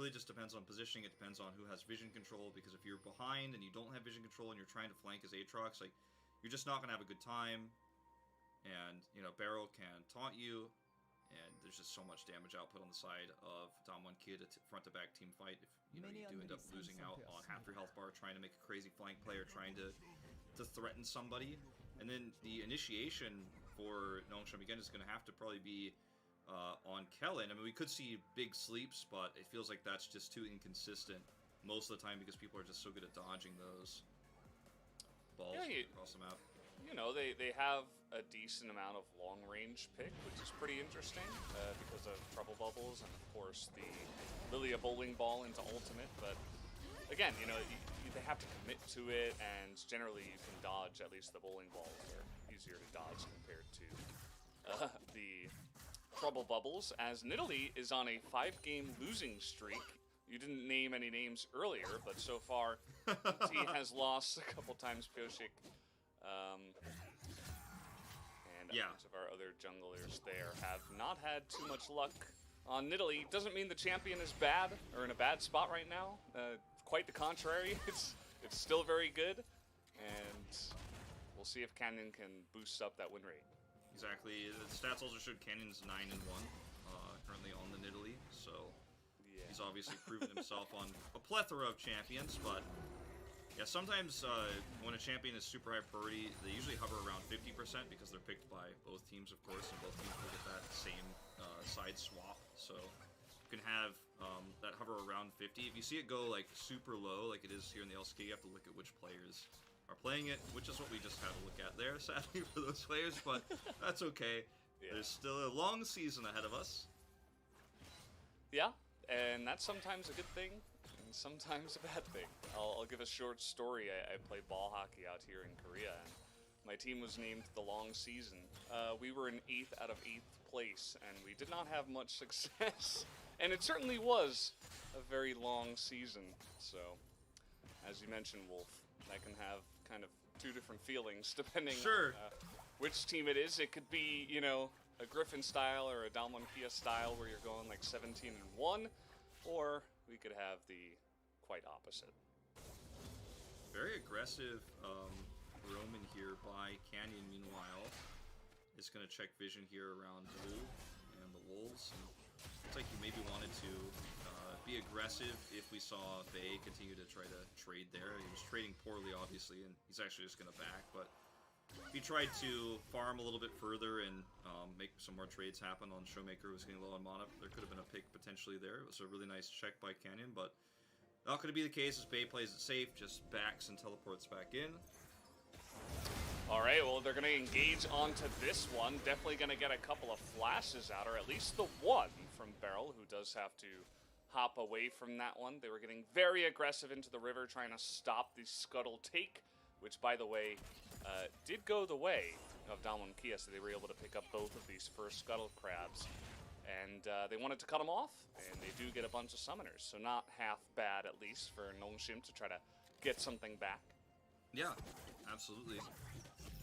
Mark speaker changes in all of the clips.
Speaker 1: really just depends on positioning. It depends on who has vision control, because if you're behind and you don't have vision control and you're trying to flank as Aatrox, like, you're just not going to have a good time. And, you know, Barrel can taunt you, and there's just so much damage output on the side of Damwon Kid, a front-to-back team fight. If you know you do end up losing out on half your health bar, trying to make a crazy flank play or trying to threaten somebody. And then the initiation for Nongshim again is going to have to probably be on Kellen. I mean, we could see big sleeps, but it feels like that's just too inconsistent most of the time because people are just so good at dodging those balls across the map.
Speaker 2: You know, they have a decent amount of long-range pick, which is pretty interesting because of Trouble Bubbles and, of course, the Lilia Bowling Ball into Ultimate. But, again, you know, they have to commit to it, and generally you can dodge. At least the Bowling Balls are easier to dodge compared to the Trouble Bubbles, as Nidalee is on a 5-game losing streak. You didn't name any names earlier, but so far he has lost a couple times. Pioshik. And a bunch of our other junglers there have not had too much luck on Nidalee. Doesn't mean the champion is bad or in a bad spot right now. Quite the contrary. It's still very good, and we'll see if Canyon can boost up that win rate.
Speaker 1: Exactly. The stats also showed Canyon's 9-1 currently on the Nidalee, so he's obviously proven himself on a plethora of champions, but yeah, sometimes when a champion is super high priority, they usually hover around 50% because they're picked by both teams, of course, and both teams will get that same side swap. So you can have that hover around 50. If you see it go like super low, like it is here in the LCK, you have to look at which players are playing it, which is what we just had to look at there, sadly, for those players, but that's okay. Yeah. There's still a long season ahead of us.
Speaker 2: Yeah, and that's sometimes a good thing. And sometimes a bad thing. I'll give a short story. I play ball hockey out here in Korea, and my team was named the Long Season. We were in 8th out of 8th place, and we did not have much success. And it certainly was a very long season. So, as you mentioned, Wolf, that can have kind of two different feelings depending on which team it is. It could be, you know, a Griffin style or a Damwon Kia style where you're going like 17-1, or we could have the quite opposite.
Speaker 1: Very aggressive roaming here by Canyon, meanwhile. Is going to check vision here around Blue and the Wolves. And looks like he maybe wanted to be aggressive if we saw Faye continue to try to trade there. He was trading poorly, obviously, and he's actually just going to back. But if he tried to farm a little bit further and make some more trades happen on Showmaker, who was getting low on mana, there could have been a pick potentially there. It was a really nice check by Canyon, but not going to be the case as Bay plays it safe, just backs and teleports back in.
Speaker 2: Alright, well, they're going to engage onto this one. Definitely going to get a couple of flashes out, or at least the one from Beryl, who does have to hop away from that one. They were getting very aggressive into the river, trying to stop the Scuttle take, which, by the way, did go the way of Damwon Kia, so they were able to pick up both of these first Scuttle Crabs. And they wanted to cut them off, and they do get a bunch of summoners, so not half bad, at least, for Nongshim to try to get something back.
Speaker 1: Yeah, absolutely.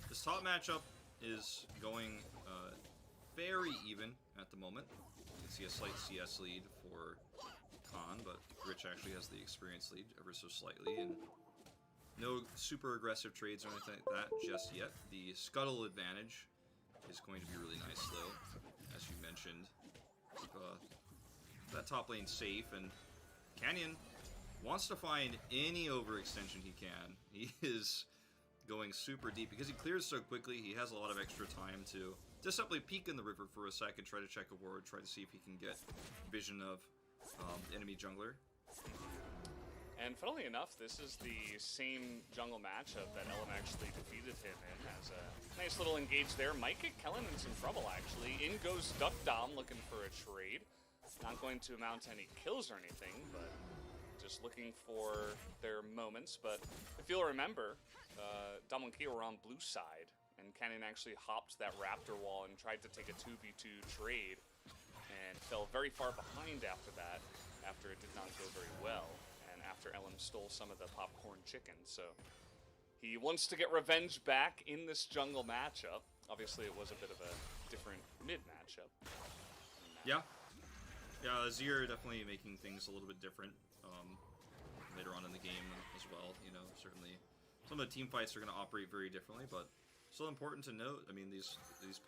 Speaker 1: This top matchup is going very even at the moment. You can see a slight CS lead for Khan, but Rich actually has the experience lead ever so slightly, and no super aggressive trades or anything like that just yet. The Scuttle advantage is going to be really nice, though, as you mentioned. Keep that top lane safe, and Canyon wants to find any overextension he can. He is going super deep because he clears so quickly. He has a lot of extra time to just simply peek in the river for a second, try to check a ward, try to see if he can get vision of the enemy jungler.
Speaker 2: And funnily enough, this is the same jungle matchup that Ellen actually defeated him in. Has a nice little engage there. Might get Kellen in some trouble, actually. In goes Duck Dom looking for a trade. Not going to amount to any kills or anything, but just looking for their moments. But if you'll remember, Damwon Kia were on blue side, and Canyon actually hopped that Raptor wall and tried to take a 2v2 trade, and fell very far behind after that, after it did not go very well, and after Ellen stole some of the popcorn chicken. So he wants to get revenge back in this jungle matchup. Obviously, it was a bit of a different mid matchup.
Speaker 1: Yeah. Yeah, Azir definitely making things a little bit different later on in the game as well. You know, certainly some of the team fights are going to operate very differently, but still important to note. I mean, these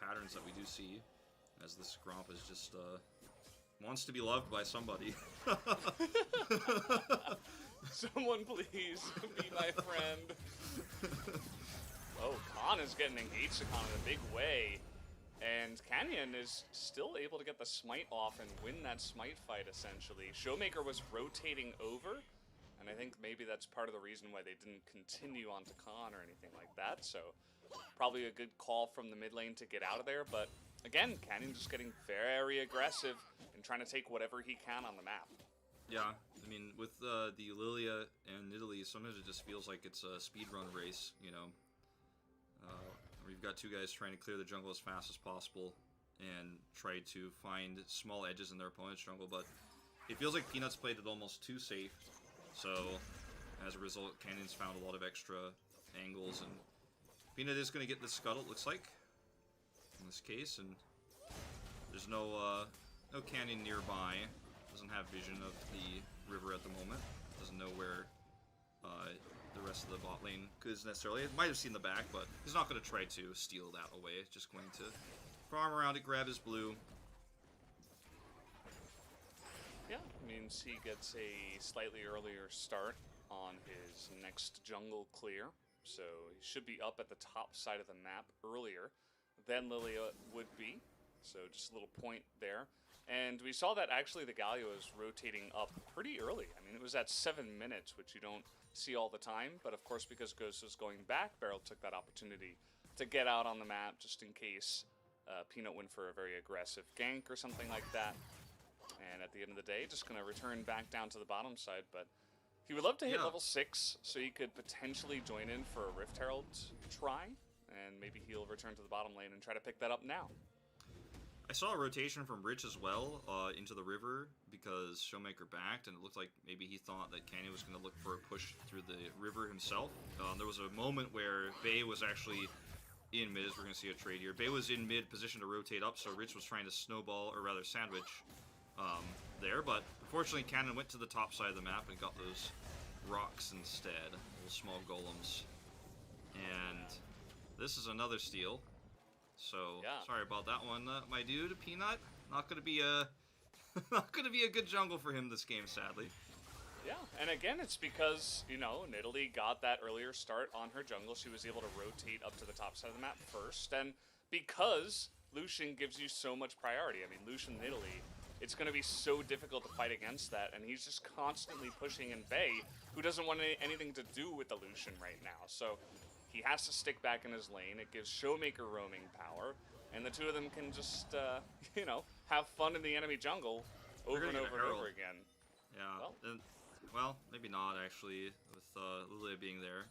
Speaker 1: patterns that we do see, as this Gromp is just wants to be loved by somebody.
Speaker 2: Someone please be my friend. Oh, Khan is getting engaged to Khan in a big way. And Canyon is still able to get the smite off and win that smite fight, essentially. Showmaker was rotating over, and I think maybe that's part of the reason why they didn't continue on to Khan or anything like that. So probably a good call from the mid lane to get out of there. But again, Canyon just getting very aggressive and trying to take whatever he can on the map.
Speaker 1: Yeah, I mean, with the Lilia and Italy, sometimes it just feels like it's a speedrun race, you know. We've got two guys trying to clear the jungle as fast as possible and try to find small edges in their opponent's jungle, but it feels like Peanut's played it almost too safe, so as a result, Canyon's found a lot of extra angles, and Peanut is going to get the scuttle, it looks like, in this case, and there's no Canyon nearby, doesn't have vision of the river at the moment, doesn't know where the rest of the bot lane is necessarily. It might have seen the back, but he's not going to try to steal that away. He's just going to farm around it, grab his blue.
Speaker 2: Yeah, means he gets a slightly earlier start on his next jungle clear. So he should be up at the top side of the map earlier than Lilia would be. So just a little point there. And we saw that actually the Galio is rotating up pretty early. I mean, it was at 7 minutes, which you don't see all the time. But of course, because Ghost was going back, Beryl took that opportunity to get out on the map just in case Peanut went for a very aggressive gank or something like that. And at the end of the day, just going to return back down to the bottom side. But he would love to hit level 6 so he could potentially join in for a Rift Herald try. And maybe he'll return to the bottom lane and try to pick that up now.
Speaker 1: I saw a rotation from Rich as well into the river because Showmaker backed, and it looked like maybe he thought that Canyon was going to look for a push through the river himself. There was a moment where Bay was actually in mid, as we're going to see a trade here. Bay was in mid position to rotate up, so Rich was trying to snowball, or rather sandwich, there. But unfortunately, Canyon went to the top side of the map and got those rocks instead, little small golems. And this is another steal. So sorry about that one, my dude. Peanut, not gonna be a good jungle for him this game, sadly.
Speaker 2: Yeah, and again, it's because, you know, Nidalee got that earlier start on her jungle. She was able to rotate up to the top side of the map first, and because Lucian gives you so much priority. I mean, Lucian Nidalee, it's going to be so difficult to fight against that, and he's just constantly pushing in Bay, who doesn't want anything to do with the Lucian right now. So he has to stick back in his lane. It gives Showmaker roaming power, and the two of them can just, you know, have fun in the enemy jungle over and over and over again.
Speaker 1: Yeah, well, maybe not, actually, with Lilia being there.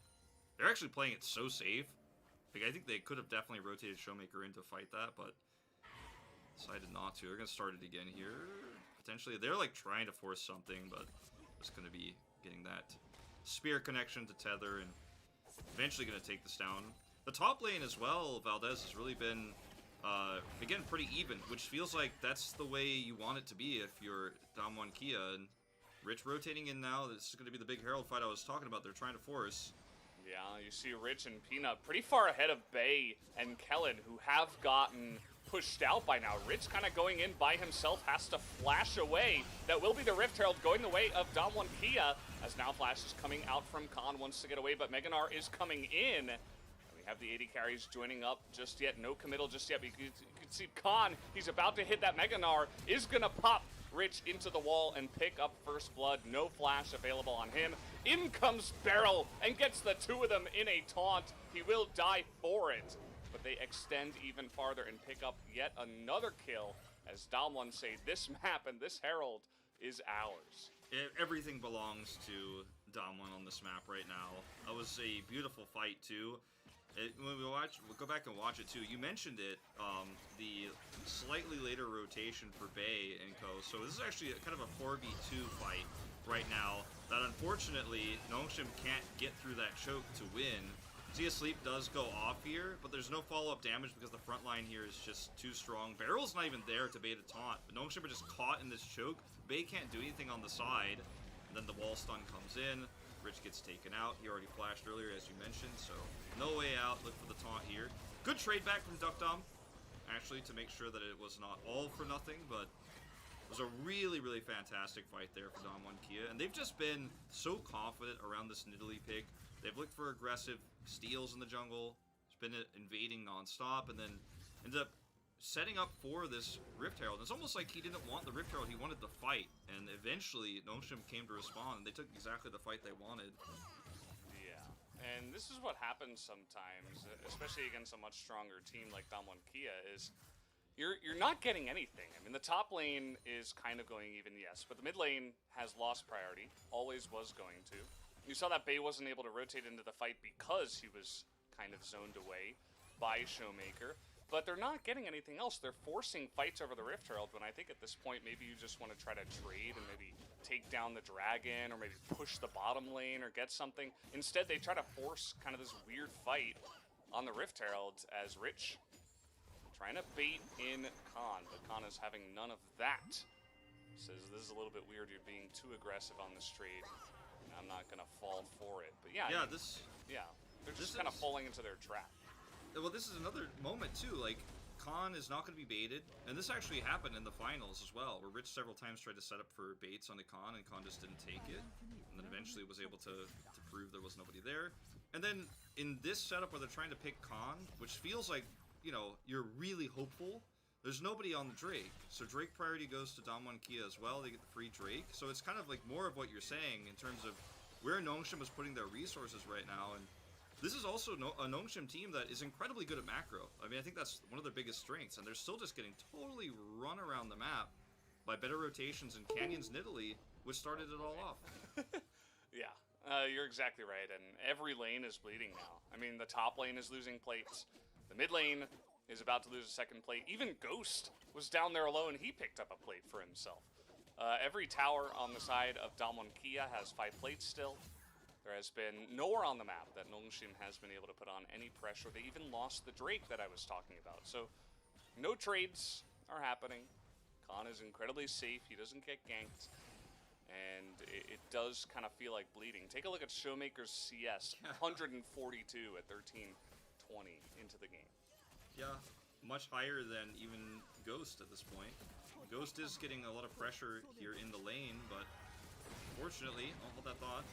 Speaker 1: They're actually playing it so safe. Like, I think they could have definitely rotated Showmaker in to fight that, but decided not to. They're going to start it again here. Potentially, they're, like, trying to force something, but just going to be getting that spear connection to Tether and eventually going to take this down. The top lane as well, Valdez has really been, again, pretty even, which feels like that's the way you want it to be if you're Damwon Kia. And Rich rotating in now. This is going to be the big Herald fight I was talking about. They're trying to force.
Speaker 2: Yeah, you see Rich and Peanut pretty far ahead of Bay and Kellen, who have gotten pushed out by now. Rich kind of going in by himself, has to flash away. That will be the Rift Herald going the way of Damwon Kia, as now Flash is coming out from Khan, wants to get away, but Meganar is coming in. And we have the 80 carries joining up just yet. No committal just yet, but you can see Khan, he's about to hit that Meganar, is going to pop Rich into the wall and pick up first blood. No flash available on him. In comes Beryl and gets the two of them in a taunt. He will die for it, but they extend even farther and pick up yet another kill as Damwon say this map and this Herald is ours.
Speaker 1: Everything belongs to Damwon on this map right now. That was a beautiful fight too. When we'll go back and watch it too. You mentioned it, the slightly later rotation for Bay and co. So this is actually kind of a 4v2 fight right now that unfortunately Nongshim can't get through that choke to win. Zia Sleep does go off here, but there's no follow-up damage because the front line here is just too strong. Barrel's not even there to bait a taunt, but Nongshim are just caught in this choke. Bay can't do anything on the side, and then the wall stun comes in. Rich gets taken out. He already flashed earlier, as you mentioned, so no way out. Look for the taunt here. Good trade back from Duckdom, actually, to make sure that it was not all for nothing, but it was a really, really fantastic fight there for Dom1 Kia, and they've just been so confident around this Nidalee pick. They've looked for aggressive steals in the jungle. It's been invading non-stop, and then ended up setting up for this Rift Herald. It's almost like he didn't want the Rift Herald, he wanted the fight, and eventually Nongshim came to respond, and they took exactly the fight they wanted.
Speaker 2: And this is what happens sometimes, especially against a much stronger team like Dom1 Kia, is you're not getting anything. I mean, the top lane is kind of going even, yes, but the mid lane has lost priority, always was going to. You saw that Bay wasn't able to rotate into the fight because he was kind of zoned away by Showmaker, but they're not getting anything else. They're forcing fights over the Rift Herald when I think at this point maybe you just want to try to trade and maybe take down the dragon or maybe push the bottom lane or get something. Instead, they try to force kind of this weird fight on the Rift Herald as Rich trying to bait in Khan, but Khan is having none of that. Says this is a little bit weird, you're being too aggressive on this trade. I'm not gonna fall for it. But yeah,
Speaker 1: Yeah,
Speaker 2: they're just kind of falling into their trap.
Speaker 1: Well, this is another moment too, like Khan is not going to be baited, and this actually happened in the finals as well, where Rich several times tried to set up for baits on the Khan, and Khan just didn't take it, and then eventually was able to prove there was nobody there. And then in this setup where they're trying to pick Khan, which feels like, you know, you're really hopeful, there's nobody on the Drake, so Drake priority goes to Dom1 Kia as well. They get the free Drake, so it's kind of like more of what you're saying in terms of where Nongshim is putting their resources right now. And this is also a Nongshim team that is incredibly good at macro. I mean, I think that's one of their biggest strengths, and they're still just getting totally run around the map by better rotations in Canyon's Nidalee, which started it all off.
Speaker 2: Yeah, you're exactly right, and every lane is bleeding now. I mean, the top lane is losing plates, the mid lane is about to lose a second plate. Even Ghost was down there alone. He picked up a plate for himself. Every tower on the side of Dom1 Kia has 5 plates still. There has been nowhere on the map that Nongshim has been able to put on any pressure. They even lost the Drake that I was talking about. So, no trades are happening. Khan is incredibly safe. He doesn't get ganked. And it does kind of feel like bleeding. Take a look at Showmaker's CS, 142 at 13:20 into the game.
Speaker 1: Yeah, much higher than even Ghost at this point. Ghost is getting a lot of pressure here in the lane, but fortunately, I'll hold that thought.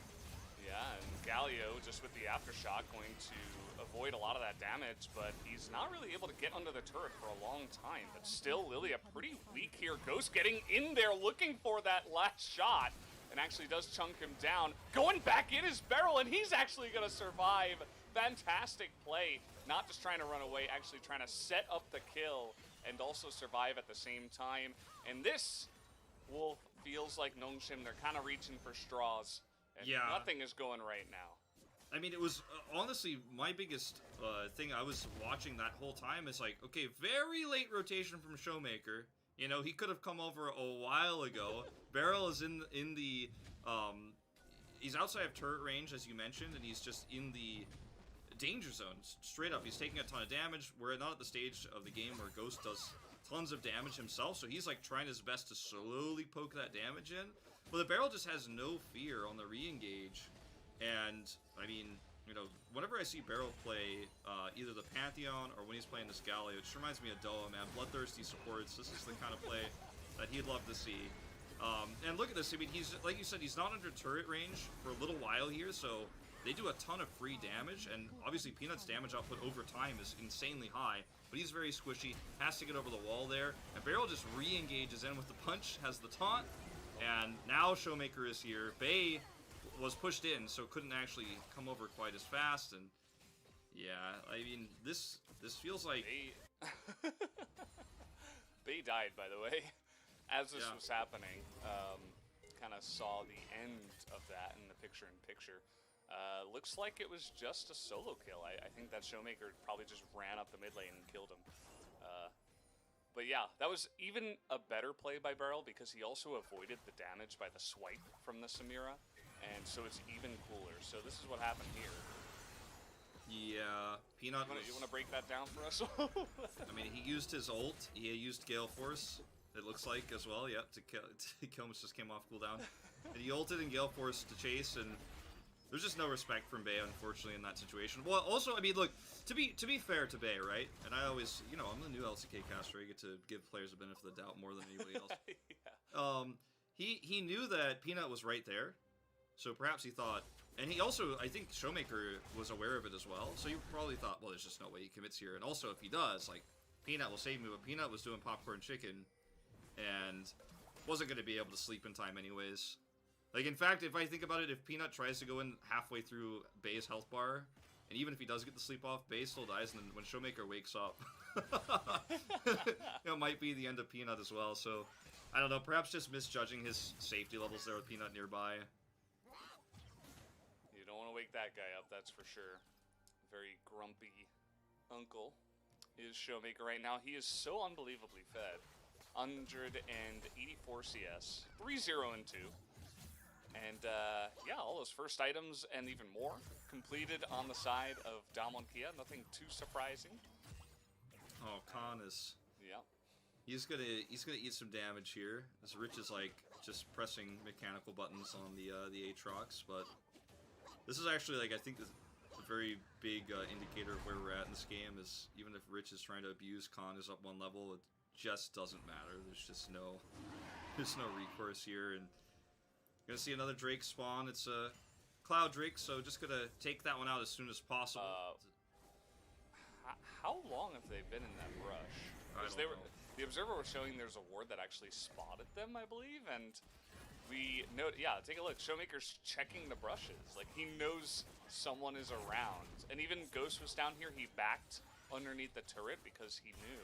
Speaker 2: Yeah, and Galio, just with the Aftershock, going to avoid a lot of that damage, but he's not really able to get under the turret for a long time. But still, Lilia pretty weak here. Ghost getting in there, looking for that last shot, and actually does chunk him down. Going back in his barrel, and he's actually going to survive. Fantastic play. Not just trying to run away, actually trying to set up the kill and also survive at the same time. And this, Wolf, feels like Nongshim, they're kind of reaching for straws. And nothing is going right now.
Speaker 1: I mean, it was honestly my biggest thing I was watching that whole time is like, okay, very late rotation from Showmaker. You know, he could have come over a while ago. Beryl is in the he's outside of turret range, as you mentioned, and he's just in the danger zone, straight up. He's taking a ton of damage. We're not at the stage of the game where Ghost does tons of damage himself, so he's like trying his best to slowly poke that damage in. But the Barrel just has no fear on the re-engage, and I mean, you know, whenever I see Barrel play either the Pantheon or when he's playing this Galio, it just reminds me of Doa, man. Bloodthirsty supports. This is the kind of play that he'd love to see. And look at this. I mean, he's, like you said, he's not under turret range for a little while here, so they do a ton of free damage, and obviously Peanut's damage output over time is insanely high, but he's very squishy, has to get over the wall there, and Beryl just re-engages in with the punch, has the taunt, and now Showmaker is here. Bay was pushed in, so couldn't actually come over quite as fast, and yeah, I mean, this feels like...
Speaker 2: Bay died, by the way, as this was happening. Kind of saw the end of that in the picture-in-picture. Looks like it was just a solo kill. I think that Showmaker probably just ran up the mid lane and killed him. But yeah, that was even a better play by Beryl because he also avoided the damage by the swipe from the Samira, and so it's even cooler. So this is what happened here.
Speaker 1: Yeah, Peanut.
Speaker 2: You want to break that down for us?
Speaker 1: I mean, he used his ult. He used Gale Force. It looks like as well. Yep, to kill him just came off cooldown. And he ulted in Gale Force to chase, and there's just no respect from Bae, unfortunately, in that situation. Well, also, I mean, look, to be fair to Bae, right? And I always, you know, I'm the new LCK caster. I get to give players a benefit of the doubt more than anybody else.
Speaker 2: Yeah.
Speaker 1: He knew that Peanut was right there, so perhaps he thought, and he also, I think Showmaker was aware of it as well. So he probably thought, well, there's just no way he commits here. And also, if he does, like, Peanut will save me. But Peanut was doing popcorn chicken, and wasn't going to be able to sleep in time anyways. Like, in fact, if I think about it, if Peanut tries to go in halfway through Bae's health bar, and even if he does get the sleep off, Bae still dies, and then when Showmaker wakes up, it might be the end of Peanut as well. So, I don't know, perhaps just misjudging his safety levels there with Peanut nearby.
Speaker 2: You don't want to wake that guy up, that's for sure. Very grumpy uncle is Showmaker right now. He is so unbelievably fed. 184 CS, 3-0 and 2. And yeah, all those first items and even more completed on the side of Damwon Kia. Nothing too surprising.
Speaker 1: Oh, Khan is...
Speaker 2: Yeah.
Speaker 1: He's gonna eat some damage here. As Rich is like just pressing mechanical buttons on the Aatrox, but this is actually like I think a very big indicator of where we're at in this game is even if Rich is trying to abuse Khan is up one level, it just doesn't matter. There's just no recourse here, and gonna see another Drake spawn. It's a Cloud Drake, so just gonna take that one out as soon as possible.
Speaker 2: How long have they been in that brush? Because the observer was showing there's a ward that actually spotted them, I believe, and we know. Yeah, take a look. Showmaker's checking the brushes, like he knows someone is around, and even Ghost was down here. He backed underneath the turret because he knew.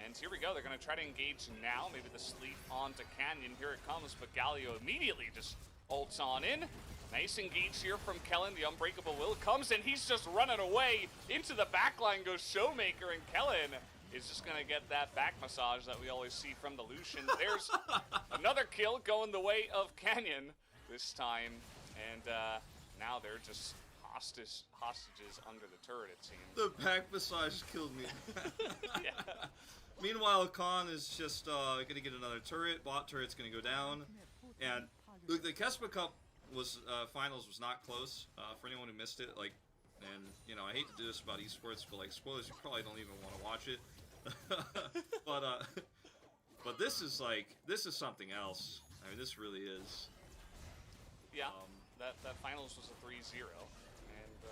Speaker 2: And here we go. They're gonna try to engage now. Maybe the sleep onto Canyon. Here it comes, but Galio immediately just ults on in. Nice engage here from Kellen. The Unbreakable Will comes, and he's just running away. Into the backline goes Showmaker, and Kellen is just going to get that back massage that we always see from the Lucian. There's another kill going the way of Canyon this time. And now they're just hostages under the turret, it seems.
Speaker 1: The back massage killed me.
Speaker 2: Yeah.
Speaker 1: Meanwhile, Khan is just going to get another turret. Bot turret's going to go down. And look, the Kespa Cup was finals was not close for anyone who missed it. Like, and you know, I hate to do this about esports, but like spoilers, you probably don't even want to watch it. But this is something else. I mean, this really is.
Speaker 2: Yeah, that finals was a 3-0, and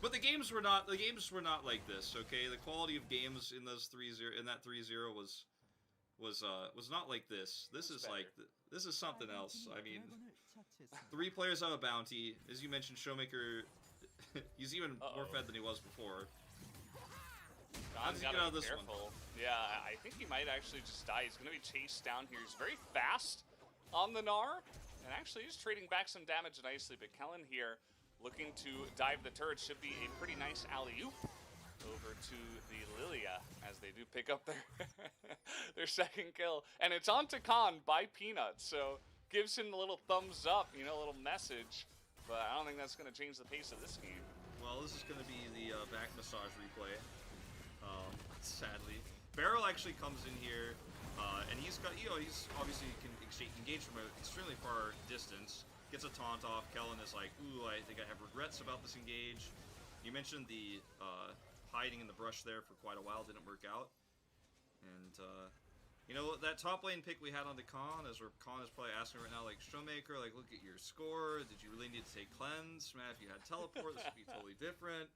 Speaker 1: but the games were not like this. Okay, the quality of games in those 3-0 in that 3-0 was not like this. This is
Speaker 2: better.
Speaker 1: like this is something else. I mean, 3 players have a bounty, as you mentioned. Showmaker, he's even more fed than he was before.
Speaker 2: Don's
Speaker 1: get out of this
Speaker 2: careful. Yeah, I think he might actually just die. He's going to be chased down here. He's very fast on the Gnar, and actually he's trading back some damage nicely. But Kellen here, looking to dive the turret, should be a pretty nice alley-oop over to the Lilia as they do pick up their second kill. And it's on to Khan by Peanut, so gives him a little thumbs up, you know, a little message. But I don't think that's going to change the pace of this game.
Speaker 1: Well, this is going to be the back massage replay. Sadly, Barrel actually comes in here, and he's got, you know, he's obviously can engage from an extremely far distance. Gets a taunt off. Kellen is like, ooh, I think I have regrets about this engage. You mentioned the hiding in the brush there for quite a while didn't work out, and you know, that top lane pick we had on the Khan, as Khan is probably asking right now, like, Showmaker, like, look at your score. Did you really need to take cleanse? Man, if you had teleport, this would be totally different.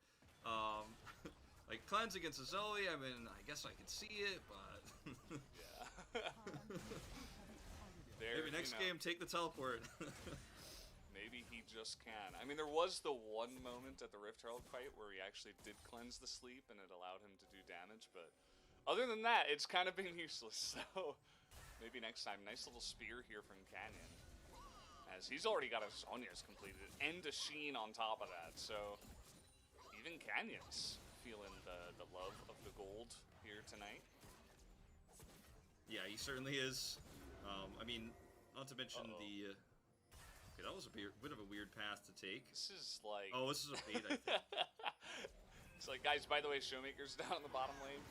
Speaker 1: Like, cleanse against a Zoe, I mean, I guess I could see it, but...
Speaker 2: Yeah.
Speaker 1: Maybe next game, take the teleport.
Speaker 2: Maybe he just can. I mean, there was the one moment at the Rift Herald fight where he actually did cleanse the sleep, and it allowed him to do damage, but... Other than that, it's kind of been useless, so... Maybe next time. Nice little spear here from Canyon. As he's already got his Zhonya's completed, and a Sheen on top of that, so... Even Canyon's feeling the love of the gold here tonight.
Speaker 1: Yeah, he certainly is. I mean, not to mention Okay, that was a bit of a weird path to take.
Speaker 2: This is like...
Speaker 1: Oh, this is a bait, I think.
Speaker 2: It's like, guys, by the way, Showmaker's down in the bottom lane.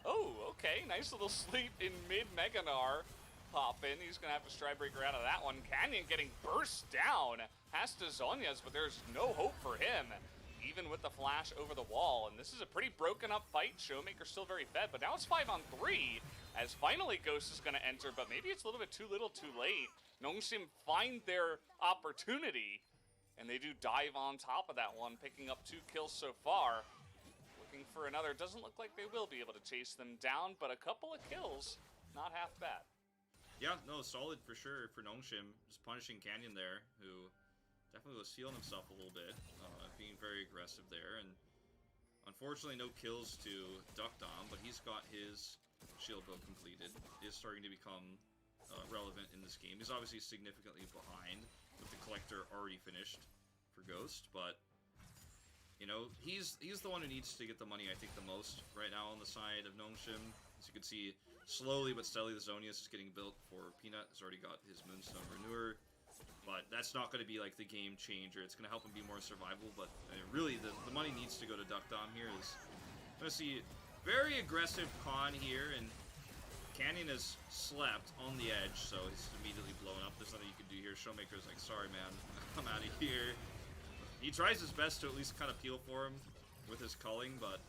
Speaker 2: Oh, okay. Nice little sleep in mid Meganar. Pop in. He's going to have to Stridebreaker out of that one. Canyon getting burst down. Has to Zhonya's, but there's no hope for him. Even with the flash over the wall. And this is a pretty broken up fight. Showmaker's still very fed, but now it's 5-on-3. As finally Ghost is going to enter, but maybe it's a little bit too little too late. Nongshim find their opportunity. And they do dive on top of that one, picking up 2 kills so far. Looking for another. Doesn't look like they will be able to chase them down, but a couple of kills, not half bad.
Speaker 1: Yeah, no, solid for sure for Nongshim. Just punishing Canyon there, who definitely was feeling himself a little bit, being very aggressive there. And unfortunately, no kills to Duck Dom, but he's got his shield build completed. Is starting to become relevant in this game. He's obviously significantly behind, with the Collector already finished for Ghost, but you know, he's the one who needs to get the money, I think, the most right now on the side of Nongshim. As you can see, slowly but steadily, the Zonius is getting built for Peanut. He's already got his Moonstone Renewer, but that's not going to be like the game changer. It's going to help him be more survivable, but really, the money needs to go to Duck Dom here. I'm going to see very aggressive Con here, and Canyon has slept on the edge, so he's immediately blown up. There's nothing you can do here. Showmaker's like, sorry, man, I'm out of here. He tries his best to at least kind of peel for him with his culling, but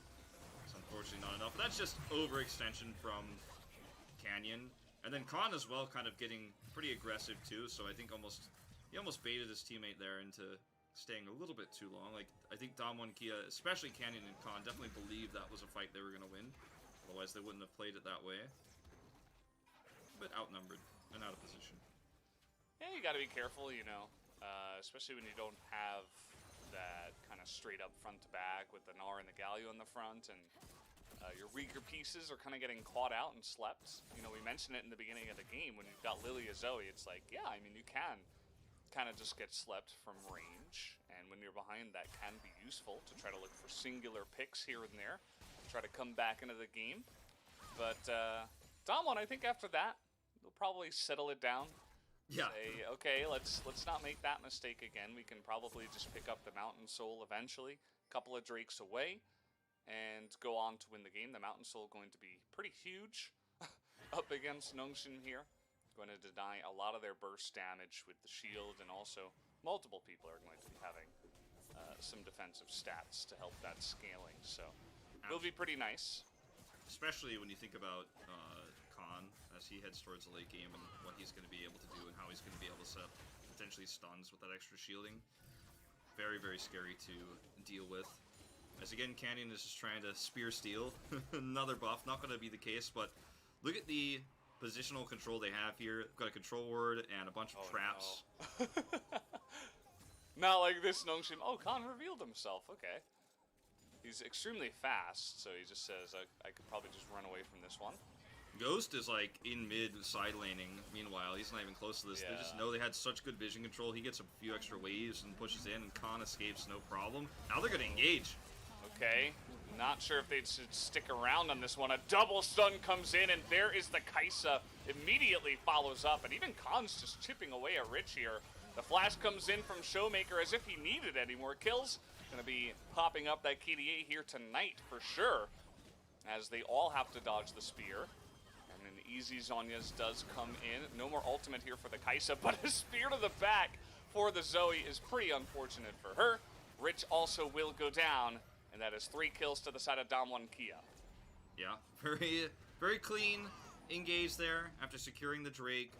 Speaker 1: it's unfortunately not enough. But that's just overextension from Canyon. And then Khan as well kind of getting pretty aggressive too, so I think he almost baited his teammate there into staying a little bit too long. Like, I think Damwon Kia, especially Canyon and Khan, definitely believed that was a fight they were going to win. Otherwise, they wouldn't have played it that way. A bit outnumbered and out of position.
Speaker 2: Yeah, you got to be careful, you know, especially when you don't have that kind of straight up front to back with the Gnar and the Galio in the front, and your weaker pieces are kind of getting caught out and slept. You know, we mentioned it in the beginning of the game when you've got Lilia Zoe. It's like, yeah, I mean, you can kind of just get slept from range, and when you're behind, that can be useful to try to look for singular picks here and there, try to come back into the game. But Damwon, I think after that, they'll probably settle it down.
Speaker 1: Yeah.
Speaker 2: Say, okay, let's not make that mistake again. We can probably just pick up the Mountain Soul eventually, a couple of Drakes away, and go on to win the game. The Mountain Soul going to be pretty huge up against Nongshim here. Going to deny a lot of their burst damage with the shield, and also multiple people are going to be having some defensive stats to help that scaling. So it'll be pretty nice.
Speaker 1: Especially when you think about Khan as he heads towards the late game and what he's going to be able to do and how he's going to be able to set up potentially stuns with that extra shielding. Very, very scary to deal with. As again, Canyon is just trying to spear steal. Another buff, not going to be the case, but look at the positional control they have here. They've got a control ward and a bunch of traps.
Speaker 2: No. Not like this Nongshim. Oh, Khan revealed himself. Okay. He's extremely fast, so he just says, I could probably just run away from this one.
Speaker 1: Ghost is like in mid side laning. Meanwhile, he's not even close to this.
Speaker 2: Yeah.
Speaker 1: They just know they had such good vision control. He gets a few extra waves and pushes in, and Khan escapes no problem. Now they're going to engage.
Speaker 2: Okay, not sure if they should stick around on this one. A double stun comes in, and there is the Kaisa. Immediately follows up, and even Khan's just chipping away at Rich here. The flash comes in from Showmaker as if he needed any more kills. Going to be popping up that KDA here tonight for sure, as they all have to dodge the spear. And an easy Zhonya's does come in. No more ultimate here for the Kaisa, but a spear to the back for the Zoe is pretty unfortunate for her. Rich also will go down, and that is 3 kills to the side of Damwon Kia.
Speaker 1: Yeah, very, very clean engage there after securing the Drake.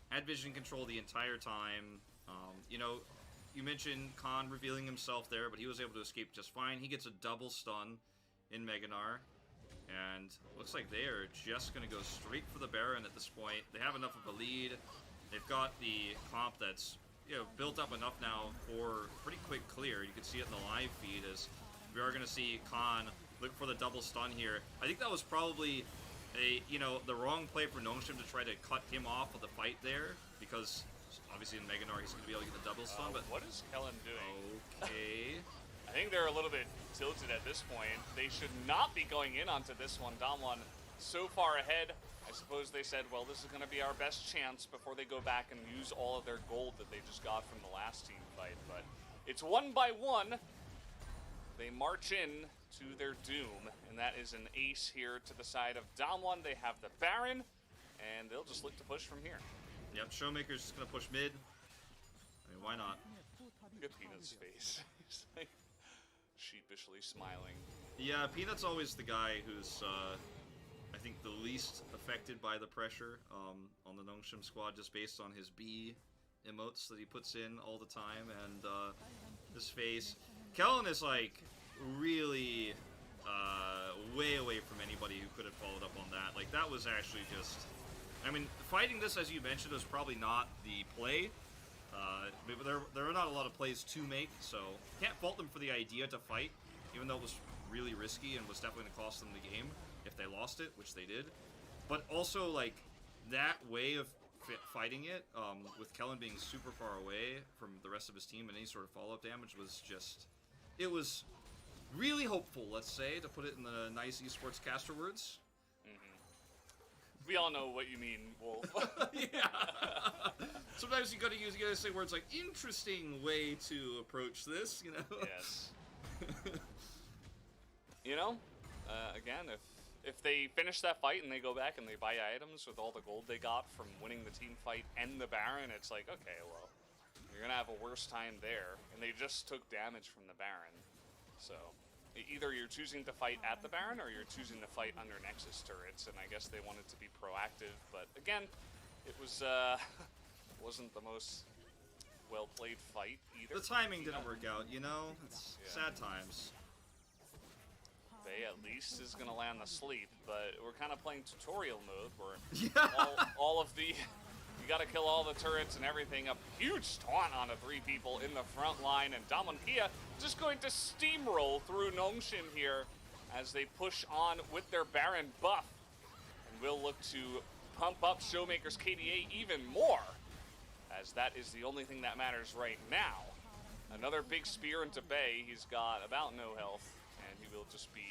Speaker 1: Had vision control the entire time. You know, you mentioned Khan revealing himself there, but he was able to escape just fine. He gets a double stun in Meganar. And looks like they are just going to go straight for the Baron at this point. They have enough of a lead. They've got the comp that's, you know, built up enough now for pretty quick clear. You can see it in the live feed as we are going to see Khan look for the double stun here. I think that was probably the wrong play for Nongshim to try to cut him off of the fight there, because obviously in Meganar he's going to be able to get the double stun. But
Speaker 2: what is Kellen doing?
Speaker 1: Okay.
Speaker 2: I think they're a little bit tilted at this point. They should not be going in onto this one. Damwon so far ahead, I suppose they said, well, this is going to be our best chance before they go back and use all of their gold that they just got from the last team fight. But it's one by one. They march in to their doom, and that is an ace here to the side of Damwon. They have the Baron, and they'll just look to push from here.
Speaker 1: Yep, Showmaker's just gonna push mid. I mean, why not?
Speaker 2: Look at Peanut's face. He's like sheepishly smiling.
Speaker 1: Yeah, Peanut's always the guy who's, I think, the least affected by the pressure on the Nongshim squad, just based on his B emotes that he puts in all the time, and his face. Kellen is, like, really way away from anybody who could have followed up on that. Like, that was actually just... I mean, fighting this, as you mentioned, was probably not the play. But there are not a lot of plays to make, so can't fault them for the idea to fight, even though it was really risky and was definitely going to cost them the game if they lost it, which they did. But also, like, that way of fighting it, with Kellen being super far away from the rest of his team and any sort of follow-up damage, was just... It was really hopeful, let's say, to put it in the nice esports caster words.
Speaker 2: We all know what you mean, Wolf.
Speaker 1: Yeah. Sometimes you gotta say words like interesting way to approach this, you know?
Speaker 2: Yes. You know, again, if they finish that fight and they go back and they buy items with all the gold they got from winning the team fight and the Baron, it's like, okay, well, you're gonna have a worse time there. And they just took damage from the Baron. So, either you're choosing to fight at the Baron or you're choosing to fight under Nexus turrets, and I guess they wanted to be proactive, but again, it was, wasn't the most well-played fight either.
Speaker 1: The timing didn't work out, you know? It's sad times.
Speaker 2: Bay at least is gonna land the sleep, but we're kind of playing tutorial mode where all of the... You gotta kill all the turrets and everything. A huge taunt onto 3 people in the front line, and Damwon Kia just going to steamroll through Nongshim here as they push on with their Baron buff. And we'll look to pump up Showmaker's KDA even more, as that is the only thing that matters right now. Another big spear into Bay. He's got about no health, and he will just be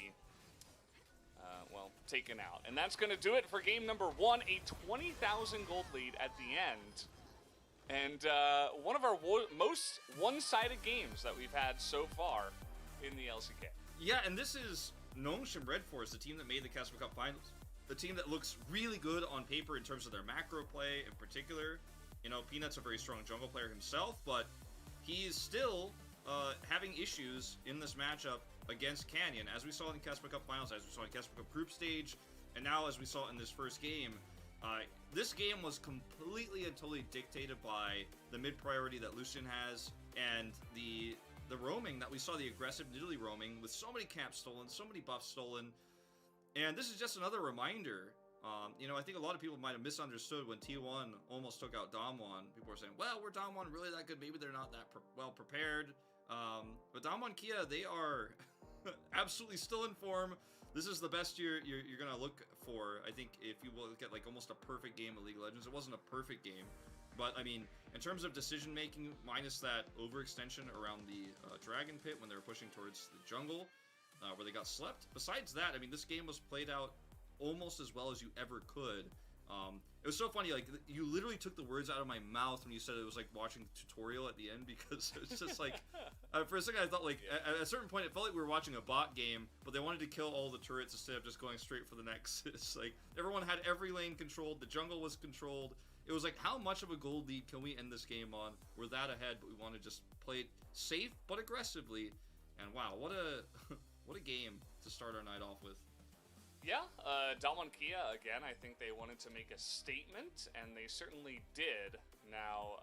Speaker 2: well, taken out. And that's going to do it for game number 1, a 20,000 gold lead at the end. And one of our most one-sided games that we've had so far in the LCK.
Speaker 1: Yeah, and this is Nongshim Red Force, the team that made the Casper Cup Finals. The team that looks really good on paper in terms of their macro play in particular. You know, Peanut's a very strong jungle player himself, but he's still having issues in this matchup against Canyon, as we saw in Casper Cup Finals, as we saw in Casper Cup Group Stage, and now as we saw in this first game. This game was completely and totally dictated by the mid priority that Lucian has, and the roaming that we saw, the aggressive niddly roaming, with so many camps stolen, so many buffs stolen. And this is just another reminder. You know, I think a lot of people might have misunderstood when T1 almost took out Damwon. People were saying, well, were Damwon really that good? Maybe they're not that well prepared. But Damwon Kia, they are absolutely still in form. This is the best you're going to look for. I think if you look at like almost a perfect game of League of Legends, it wasn't a perfect game. But, I mean, in terms of decision-making, minus that overextension around the Dragon Pit when they were pushing towards the jungle, where they got slept. Besides that, I mean, this game was played out almost as well as you ever could. It was so funny, like, you literally took the words out of my mouth when you said it was like watching the tutorial at the end, because it's just like, for a second I thought, like, at a certain point it felt like we were watching a bot game, but they wanted to kill all the turrets instead of just going straight for the Nexus. Like, everyone had every lane controlled, the jungle was controlled. It was like, how much of a gold lead can we end this game on? We're that ahead, but we want to just play it safe but aggressively. And wow, what a what a game to start our night off with.
Speaker 2: Yeah, Damwon Kia, again, I think they wanted to make a statement, and they certainly did. Now,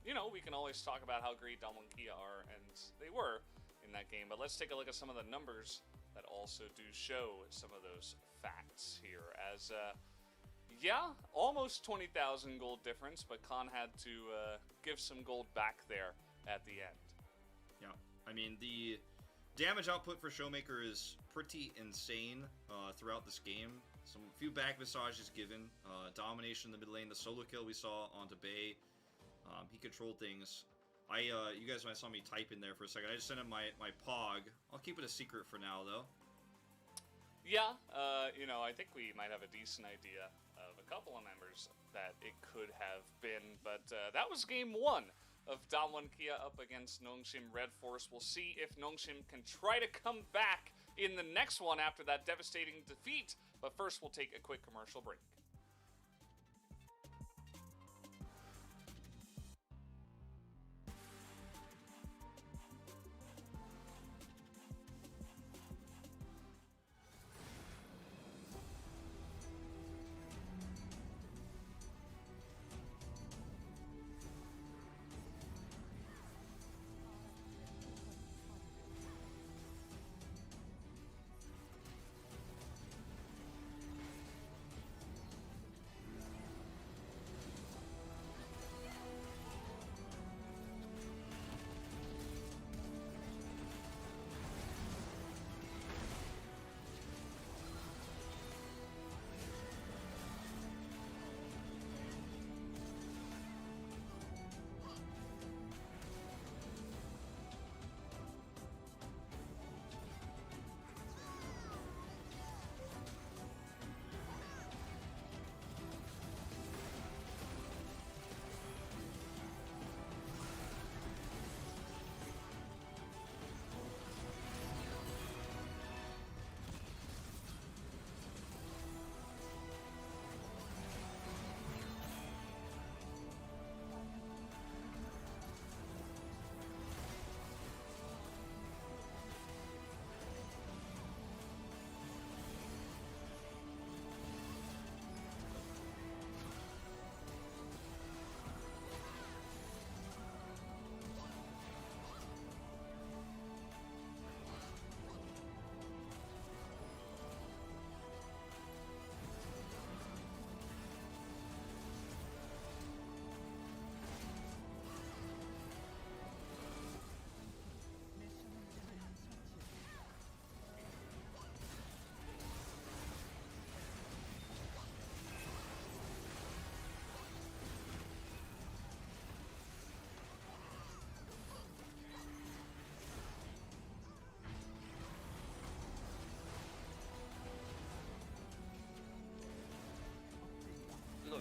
Speaker 2: you know, we can always talk about how great Damwon Kia are, and they were in that game, but let's take a look at some of the numbers that also do show some of those facts here. As, yeah, almost 20,000 gold difference, but Khan had to give some gold back there at the end.
Speaker 1: Yeah, I mean, the damage output for Showmaker is pretty insane throughout this game. Few back massages given. Domination in the mid lane. The solo kill we saw onto Bay. He controlled things. You guys might saw me type in there for a second. I just sent him my POG. I'll keep it a secret for now, though.
Speaker 2: Yeah, you know, I think we might have a decent idea of a couple of members that it could have been, but that was game 1 of Damwon Kia up against Nongshim Red Force. We'll see if Nongshim can try to come back in the next one after that devastating defeat, but first we'll take a quick commercial break.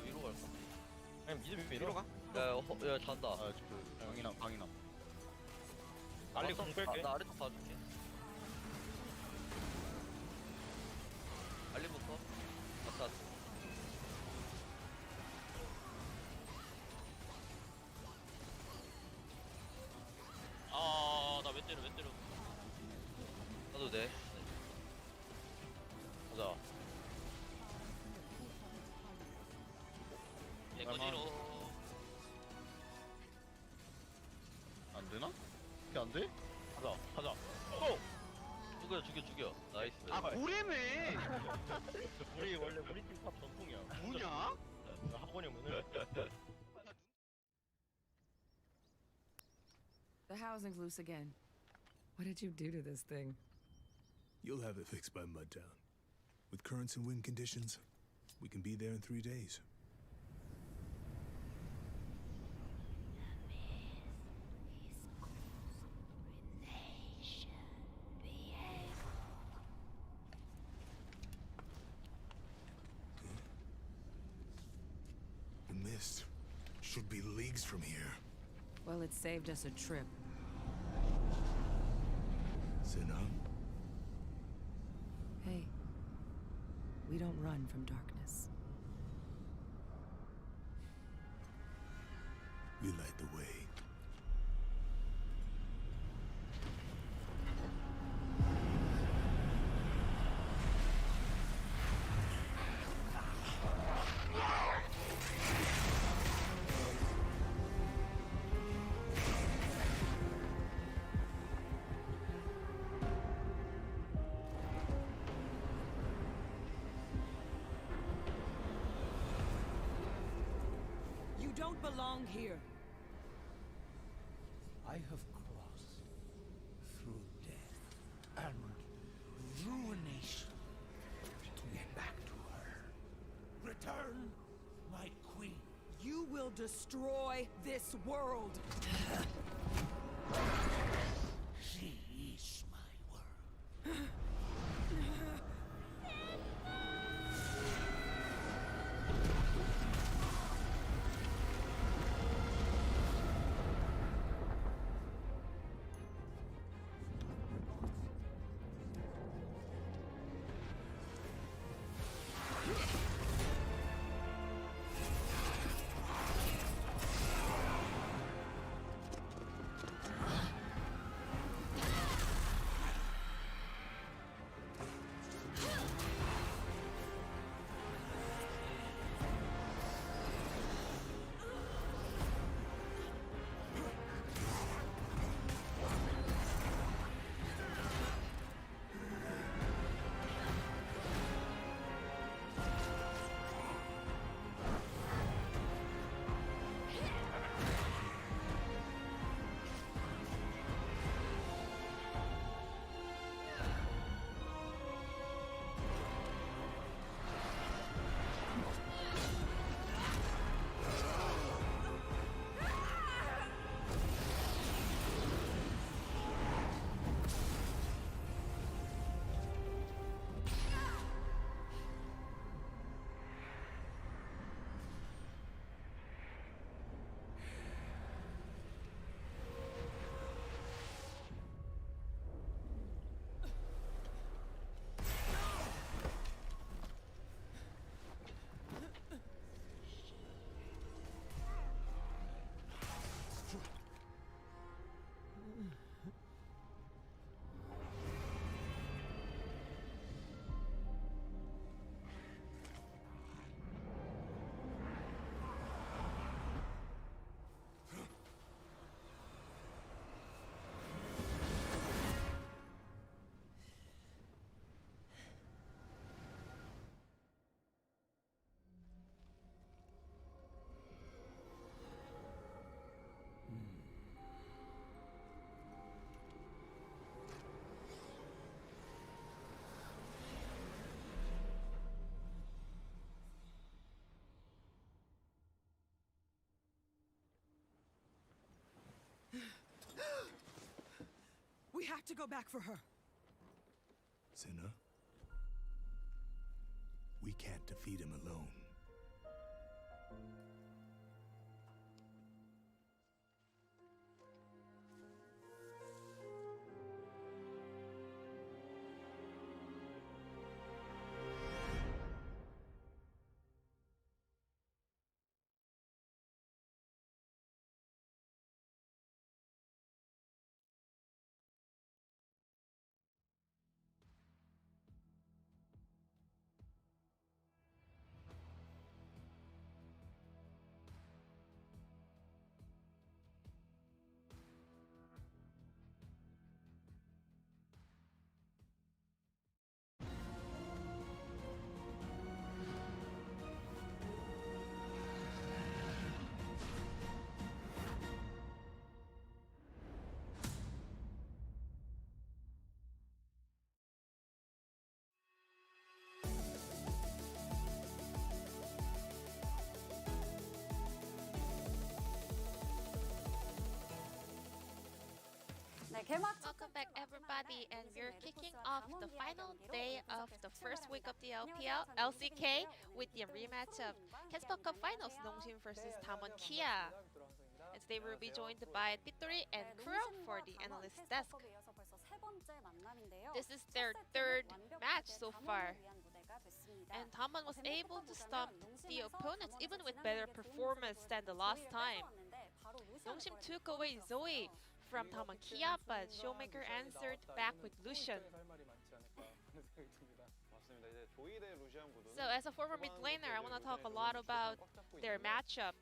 Speaker 3: 위로 갈까?
Speaker 4: 그냥 미드 위로 가?
Speaker 3: 야 잔다.
Speaker 4: 방이나 빨리 공 끌게.
Speaker 3: 나 아래쪽 봐줄게. 알리부터. 아싸.
Speaker 4: 나 왜 때려
Speaker 3: 나도 돼.
Speaker 4: 가자.
Speaker 3: 이거지로.
Speaker 4: 안 되나? 이게 안 돼? 가자. 고!
Speaker 3: 죽여. 나이스.
Speaker 4: 고래매! 우리 원래 우리 팀 탑 전통이야. 뭐냐? 학원이 오면은.
Speaker 5: The housing's loose again. What did you do to this thing?
Speaker 6: You'll have it fixed by Mudtown. With currents and wind conditions, we can be there in 3 days. The mist should be leagues from here.
Speaker 5: Well, it saved us a trip.
Speaker 6: Sinam?
Speaker 5: Hey, we don't run from darkness.
Speaker 6: We light the way.
Speaker 5: You don't belong here.
Speaker 7: I have crossed through death and ruination to get back to her. Return, my queen.
Speaker 5: You will destroy this world.
Speaker 7: She is my world.
Speaker 5: have to go back for her.
Speaker 6: Senna, we can't defeat him alone.
Speaker 8: Welcome back everybody, and we're kicking off the final day of the first week of the LCK with the rematch of Casper Cup Finals, Nongshim versus Damwon Kia. And today we'll be joined by Pittori and Kuro for the analyst desk. This is their third match so far, and Damwon was able to stomp the opponents even with better performance than the last time. Nongshim took away Zoe from Damwon Kia, but Showmaker answered back with Lucian. So as a former mid laner, I want to talk a lot about their matchup.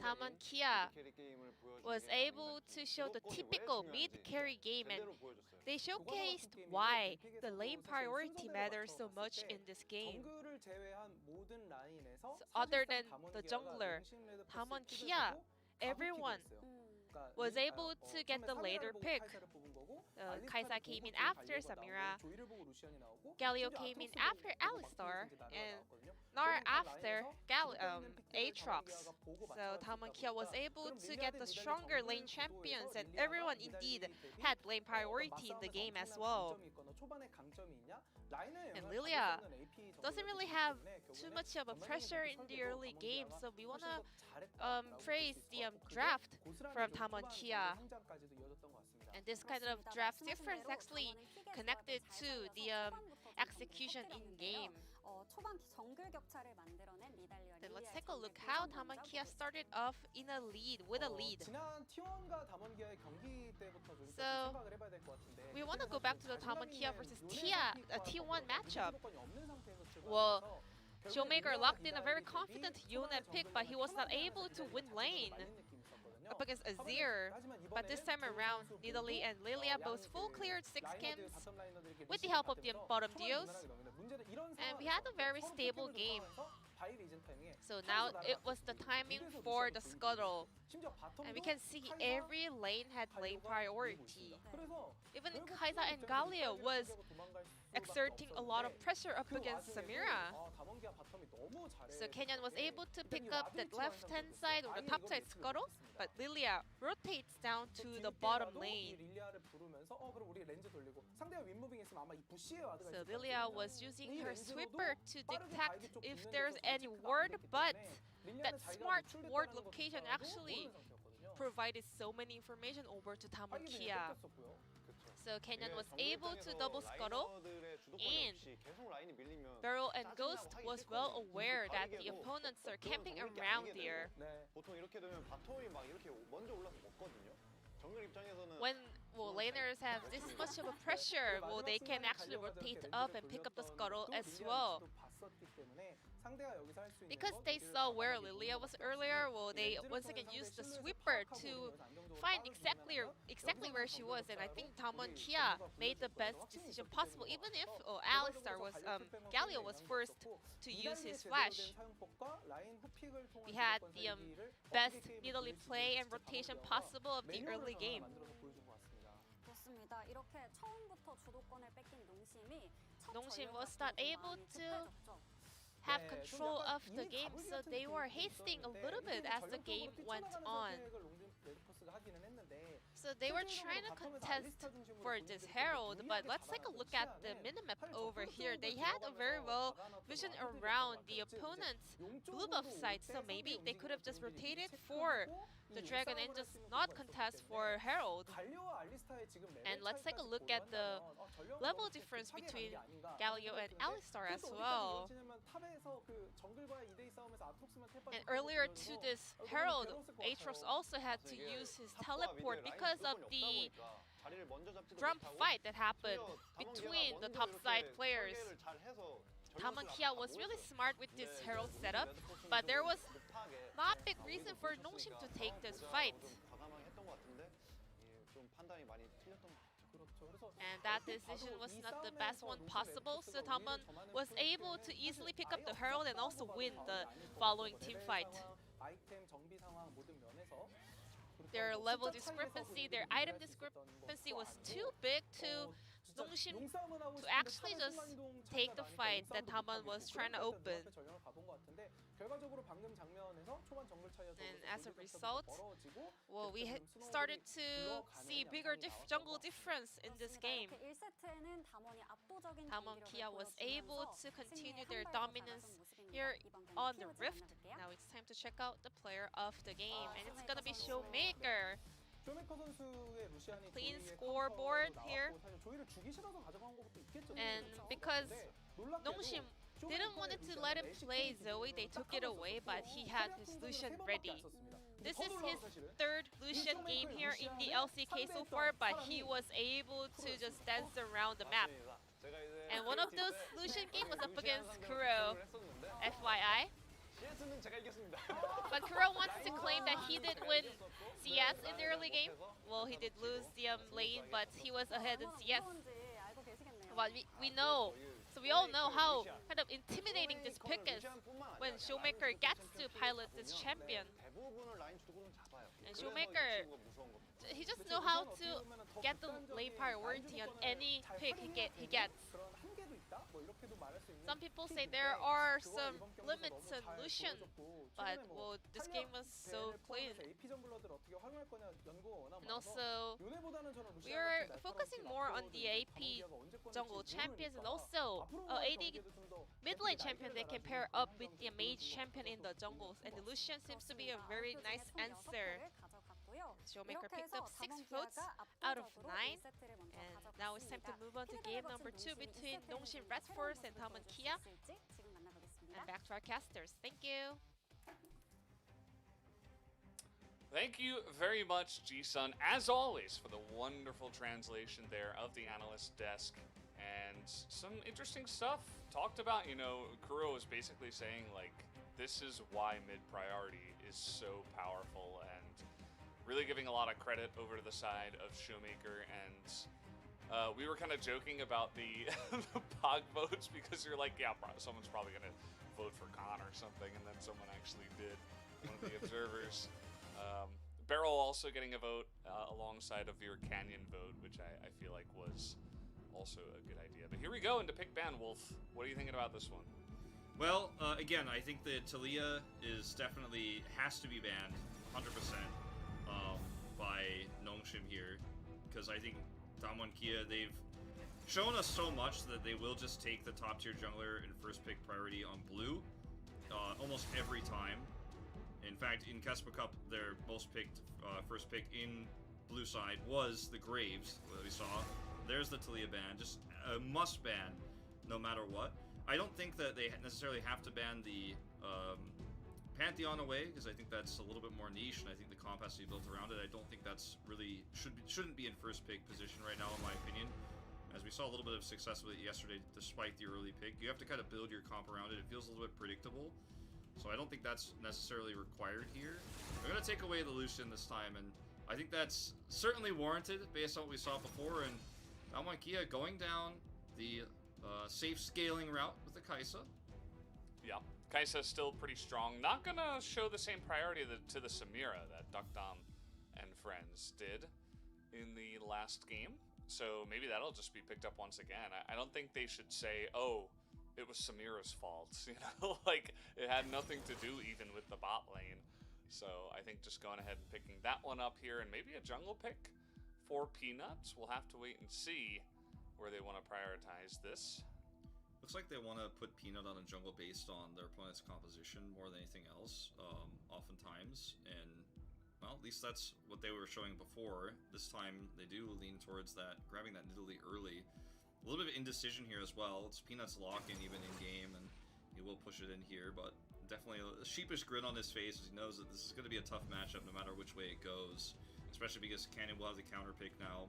Speaker 8: Damwon Kia was able to show the typical mid-carry game, and they showcased why the lane priority matters so much in this game. So other than the jungler, Damwon Kia, everyone was able to get the later pick. Kaisa came in after Samira, Galio came in after Alistar, and Nara after Aatrox. So Damwon Kia was able to get the stronger lane champions, and everyone indeed had lane priority in the game as well. And Lilia doesn't really have too much of a pressure in the early game, so we want to praise the draft from Damwon Kia. And this kind of draft difference actually connected to the execution in game. Then let's take a look how Damwon Kia started off with a lead. So we want to go back to the Damwon Kia versus T1 matchup. Well, Showmaker locked in a very confident Yone pick, but he was not able to win lane up against Azir. But this time around, Nidalee and Lilia both full cleared 6 camps with the help of the bottom duos. And we had a very stable game. So now it was the timing for the scuttle. And we can see every lane had lane priority. Even Kaisa and Galio was exerting a lot of pressure up against Samira. So Kenyan was able to pick up that left-hand side or the top side scuttle, but Lilia rotates down to the bottom lane. So Lilia was using her sweeper to detect if there's any ward, but that smart ward location actually provided so many information over to Damwon Kia. So Kenyan was able to double scuttle, and Beryl and Ghost was well aware that the opponents are camping around there. When laners have this much of a pressure, they can actually rotate up and pick up the scuttle as well. Because they saw where Lilia was earlier, they once again used the sweeper to find exactly where she was, and I think Damwon Kia made the best decision possible, even if Galio was first to use his flash. We had the best Nidalee play and rotation possible of the early game. Nongshim was not able to have control of the game, so they were hasting a little bit as the game went on. So So they were trying to contest for this Herald, but let's take a look at the minimap over here. They had a very well vision around the opponent's blue buff side, so maybe they could have just rotated for the Dragon and just not contest for Herald. And let's take a look at the level difference between Galio and Alistar as well. And earlier to this Herald, Aatrox also had to use his teleport because of the jump fight that happened between the top side players. Damwon Kia was really smart with this Herald setup, but there was not big reason for Nongshim to take this fight. And that decision was not the best one possible, so Damwon was able to easily pick up the Herald and also win the following team fight. Their level discrepancy, their item discrepancy was too big to Nongshim to actually just take the fight that Damwon was trying to open. And as a result, well, we started to see bigger jungle difference in this game. Damwon Kia was able to continue their dominance here on the Rift. Now it's time to check out the player of the game, and it's gonna be Showmaker. Clean scoreboard here. And because Nongshim didn't want to let him play Zoe, they took it away, but he had his Lucian ready. This is his third Lucian game here in the LCK so far, but he was able to just dance around the map. And one of those Lucian games was up against Kuro, FYI. But Kuro wants to claim that he did win CS in the early game. Well, he did lose the lane, but he was ahead in CS. But we know, so we all know how kind of intimidating this pick is when Showmaker gets to pilot this champion. And Showmaker, he just knows how to get the lane priority on any pick he gets. Some people say there are some limits on Lucian, but well, this game was so clean. And also, we are focusing more on the AP jungle champions and also AD mid lane champion they can pair up with the mage champion in the jungles. And the Lucian seems to be a very nice answer. Showmaker picked up 6 votes out of 9. And now it's time to move on to game number 2 between Nongshim Red Force and Damwon Kia. And back to our casters. Thank you.
Speaker 2: Thank you very much, Ji-sun, as always, for the wonderful translation there of the analyst desk. And some interesting stuff talked about. You know, Kuro is basically saying, like, this is why mid-priority is so powerful, and really giving a lot of credit over to the side of Showmaker. And we were kind of joking about the, the POG votes, because you're like, yeah, someone's probably going to vote for Khan or something, and then someone actually did, one of the observers. Beryl also getting a vote alongside of your Canyon vote, which I feel like was also a good idea. But here we go into pick ban, Wolf. What are you thinking about this one?
Speaker 1: Well, again, I think that Talia is definitely has to be banned 100% by Nongshim here, because I think Damwon Kia, they've shown us so much that they will just take the top tier jungler in first pick priority on blue almost every time. In fact, in Kespa Cup, their most picked first pick in blue side was the Graves that we saw. There's the Talia ban, just a must ban no matter what. I don't think that they necessarily have to ban the Pantheon away, because I think that's a little bit more niche, and I think the comp has to be built around it. I don't think that's really shouldn't be in first pick position right now, in my opinion. As we saw a little bit of success with it yesterday, despite the early pick, you have to kind of build your comp around it. It feels a little bit predictable, so I don't think that's necessarily required here. I'm gonna take away the Lucian this time, and I think that's certainly warranted based on what we saw before. And Damwon Kia going down the safe scaling route with the Kai'Sa.
Speaker 2: Yeah, Kai'Sa's still pretty strong. Not gonna show the same priority to the Samira that Duckdom and friends did in the last game. So maybe that'll just be picked up once again. I don't think they should say, oh, it was Samira's fault. You know, like, it had nothing to do even with the bot lane. So I think just going ahead and picking that one up here, and maybe a jungle pick for Peanuts. We'll have to wait and see where they want to prioritize this.
Speaker 1: Looks like they want to put Peanut on a jungle based on their opponent's composition more than anything else, oftentimes. And, well, at least that's what they were showing before. This time, they do lean towards that, grabbing that Nidalee early. A little bit of indecision here as well. It's Peanut's lock-in even in-game, and he will push it in here, but definitely a sheepish grin on his face as he knows that this is going to be a tough matchup no matter which way it goes, especially because Canyon will have the counter pick now.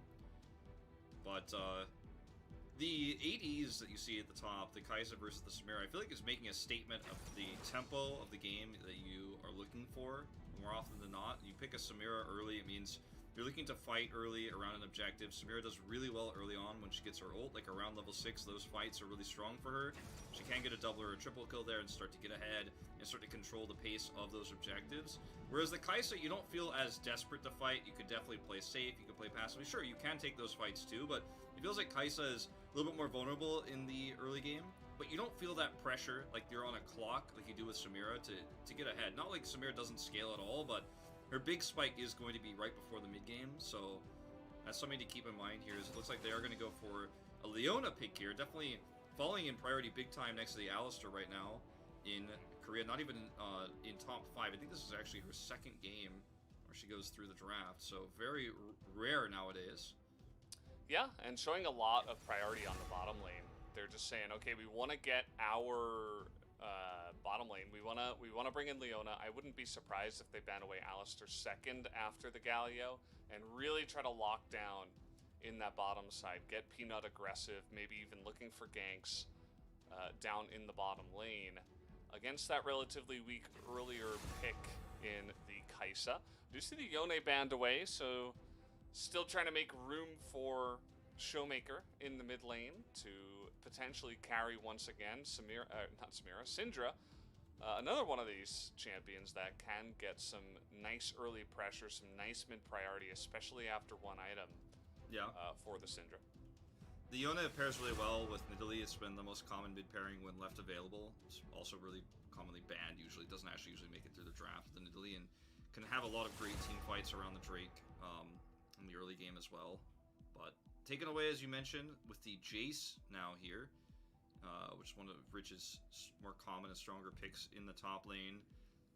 Speaker 1: But the ADs that you see at the top, the Kai'Sa versus the Samira, I feel like is making a statement of the tempo of the game that you are looking for. More often than not, you pick a Samira early, it means you're looking to fight early around an objective. Samira does really well early on when she gets her ult, like around level 6, those fights are really strong for her. She can get a double or a triple kill there and start to get ahead and start to control the pace of those objectives. Whereas the Kai'Sa, you don't feel as desperate to fight. You could definitely play safe, you can play passively. Sure, you can take those fights too, but it feels like Kai'Sa is a little bit more vulnerable in the early game. But you don't feel that pressure like you're on a clock like you do with Samira to get ahead. Not like Samira doesn't scale at all, but her big spike is going to be right before the mid-game, so that's something to keep in mind here. Is it looks like they are going to go for a Leona pick here. Definitely falling in priority big time next to the Alistar right now in Korea. Not even in top 5. I think this is actually her second game where she goes through the draft, so very rare nowadays.
Speaker 2: Yeah, and showing a lot of priority on the bottom lane. They're just saying, okay, we want to get our bottom lane. We wanna bring in Leona. I wouldn't be surprised if they ban away Alistar second after the Galio and really try to lock down in that bottom side. Get Peanut aggressive, maybe even looking for ganks down in the bottom lane against that relatively weak earlier pick in the Kai'Sa. Do see the Yone banned away, so still trying to make room for Showmaker in the mid lane to potentially carry once again Syndra. Another one of these champions that can get some nice early pressure, some nice mid priority, especially after one item.
Speaker 1: Yeah.
Speaker 2: For the Syndra.
Speaker 1: The Yone pairs really well with Nidalee. It's been the most common mid pairing when left available. It's also really commonly banned usually. It doesn't actually usually make it through the draft. The Nidalee can have a lot of great team fights around the Drake in the early game as well. But taken away, as you mentioned, with the Jace now here, which is one of Rich's more common and stronger picks in the top lane.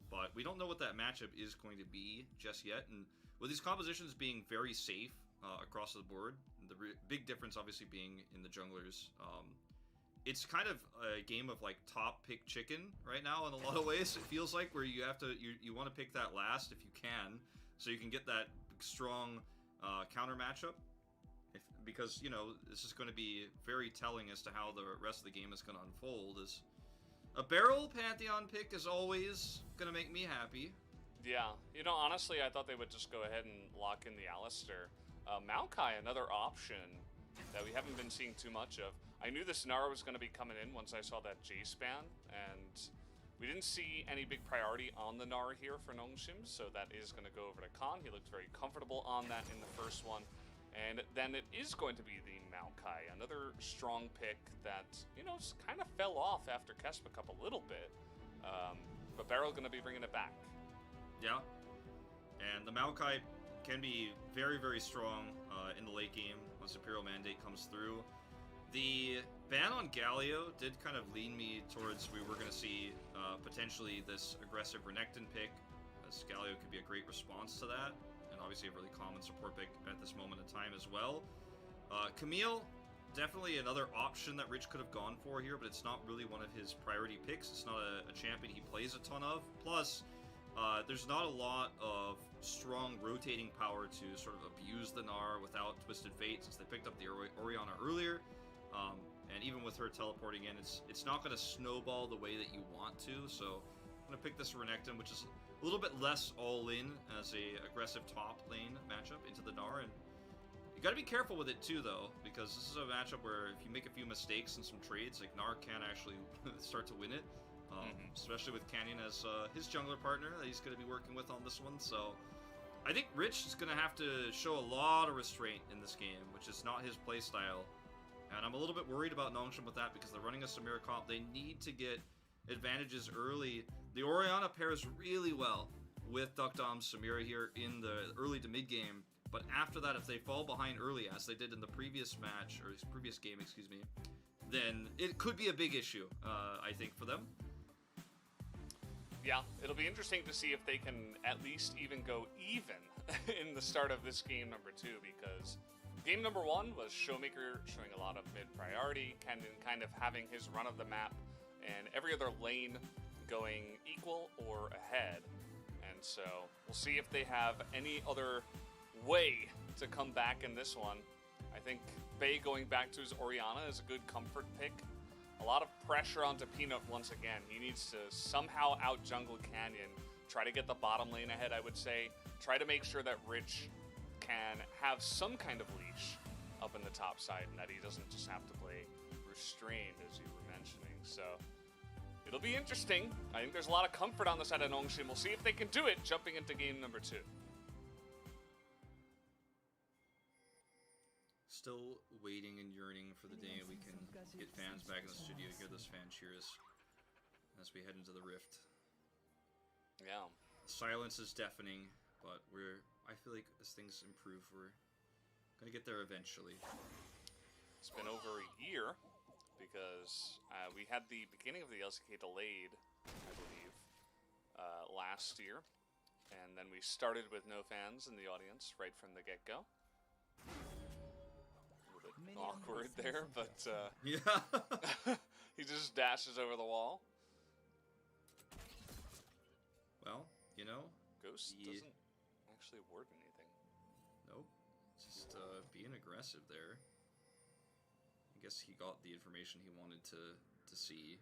Speaker 1: But we don't know what that matchup is going to be just yet. And with these compositions being very safe across the board, the big difference obviously being in the junglers, it's kind of a game of like top pick chicken right now in a lot of ways. It feels like where you have to you want to pick that last if you can, so you can get that strong counter matchup. Because, you know, this is going to be very telling as to how the rest of the game is going to unfold. Is a barrel Pantheon pick is always going to make me happy.
Speaker 2: Yeah, you know, honestly, I thought they would just go ahead and lock in the Alistar. Maokai, another option that we haven't been seeing too much of. I knew the Sonara was going to be coming in once I saw that Jace ban, and we didn't see any big priority on the Nara here for Nongshim, so that is going to go over to Khan. He looked very comfortable on that in the first one. And then it is going to be the Maokai, another strong pick that, you know, kind of fell off after Kespa Cup a little bit. But Barrow going to be bringing it back.
Speaker 1: Yeah. And the Maokai can be very, very strong in the late game once Imperial Mandate comes through. The ban on Galio did kind of lean me towards we were going to see potentially this aggressive Renekton pick, as Galio could be a great response to that. And obviously a really common support pick at this moment in time as well. Camille, definitely another option that Rich could have gone for here, but it's not really one of his priority picks. It's not a champion he plays a ton of. Plus, there's not a lot of strong rotating power to sort of abuse the Gnar without Twisted Fate, since they picked up the Orianna earlier. And even with her teleporting in, it's not going to snowball the way that you want to. So I'm going to pick this Renekton, which is a little bit less all-in as a aggressive top lane matchup into the Gnar, and you got to be careful with it too, though, because this is a matchup where if you make a few mistakes in some trades, like Gnar can actually start to win it, especially with Canyon as his jungler partner that he's going to be working with on this one. So I think Rich is going to have to show a lot of restraint in this game, which is not his playstyle, and I'm a little bit worried about Nongshim with that because they're running a Samira comp. They need to get advantages early. The Orianna pairs really well with Duck Dom's Samira here in the early to mid game, But after that, if they fall behind early, as they did in the previous match, or previous game, excuse me, then it could be a big issue, I think, for them.
Speaker 2: Yeah, it'll be interesting to see if they can at least even go even in the start of this game number 2, because game number 1 was Showmaker showing a lot of mid-priority, kind of having his run of the map, and every other lane going equal or ahead. And so we'll see if they have any other way to come back in this one. I think Bae going back to his Orianna is a good comfort pick. A lot of pressure onto Peanut once again. He needs to somehow out-jungle Canyon, try to get the bottom lane ahead, I would say. Try to make sure that Rich can have some kind of leash up in the top side and that he doesn't just have to play restrained, as you were mentioning. So it'll be interesting. I think there's a lot of comfort on the side of Nongshim. We'll see if they can do it jumping into game number 2.
Speaker 1: Still waiting and yearning for the day we can get fans back in the studio, hear those fan cheers as we head into the Rift.
Speaker 2: Yeah.
Speaker 1: Silence is deafening, but I feel like as things improve, we're gonna get there eventually.
Speaker 2: It's been over a year because we had the beginning of the LCK delayed, I believe, last year, and then we started with no fans in the audience right from the get-go. Awkward there, but
Speaker 1: yeah.
Speaker 2: he just dashes over the wall.
Speaker 1: Well, you know,
Speaker 2: Ghost doesn't actually word anything.
Speaker 1: Nope, just being aggressive there. I guess he got the information he wanted to see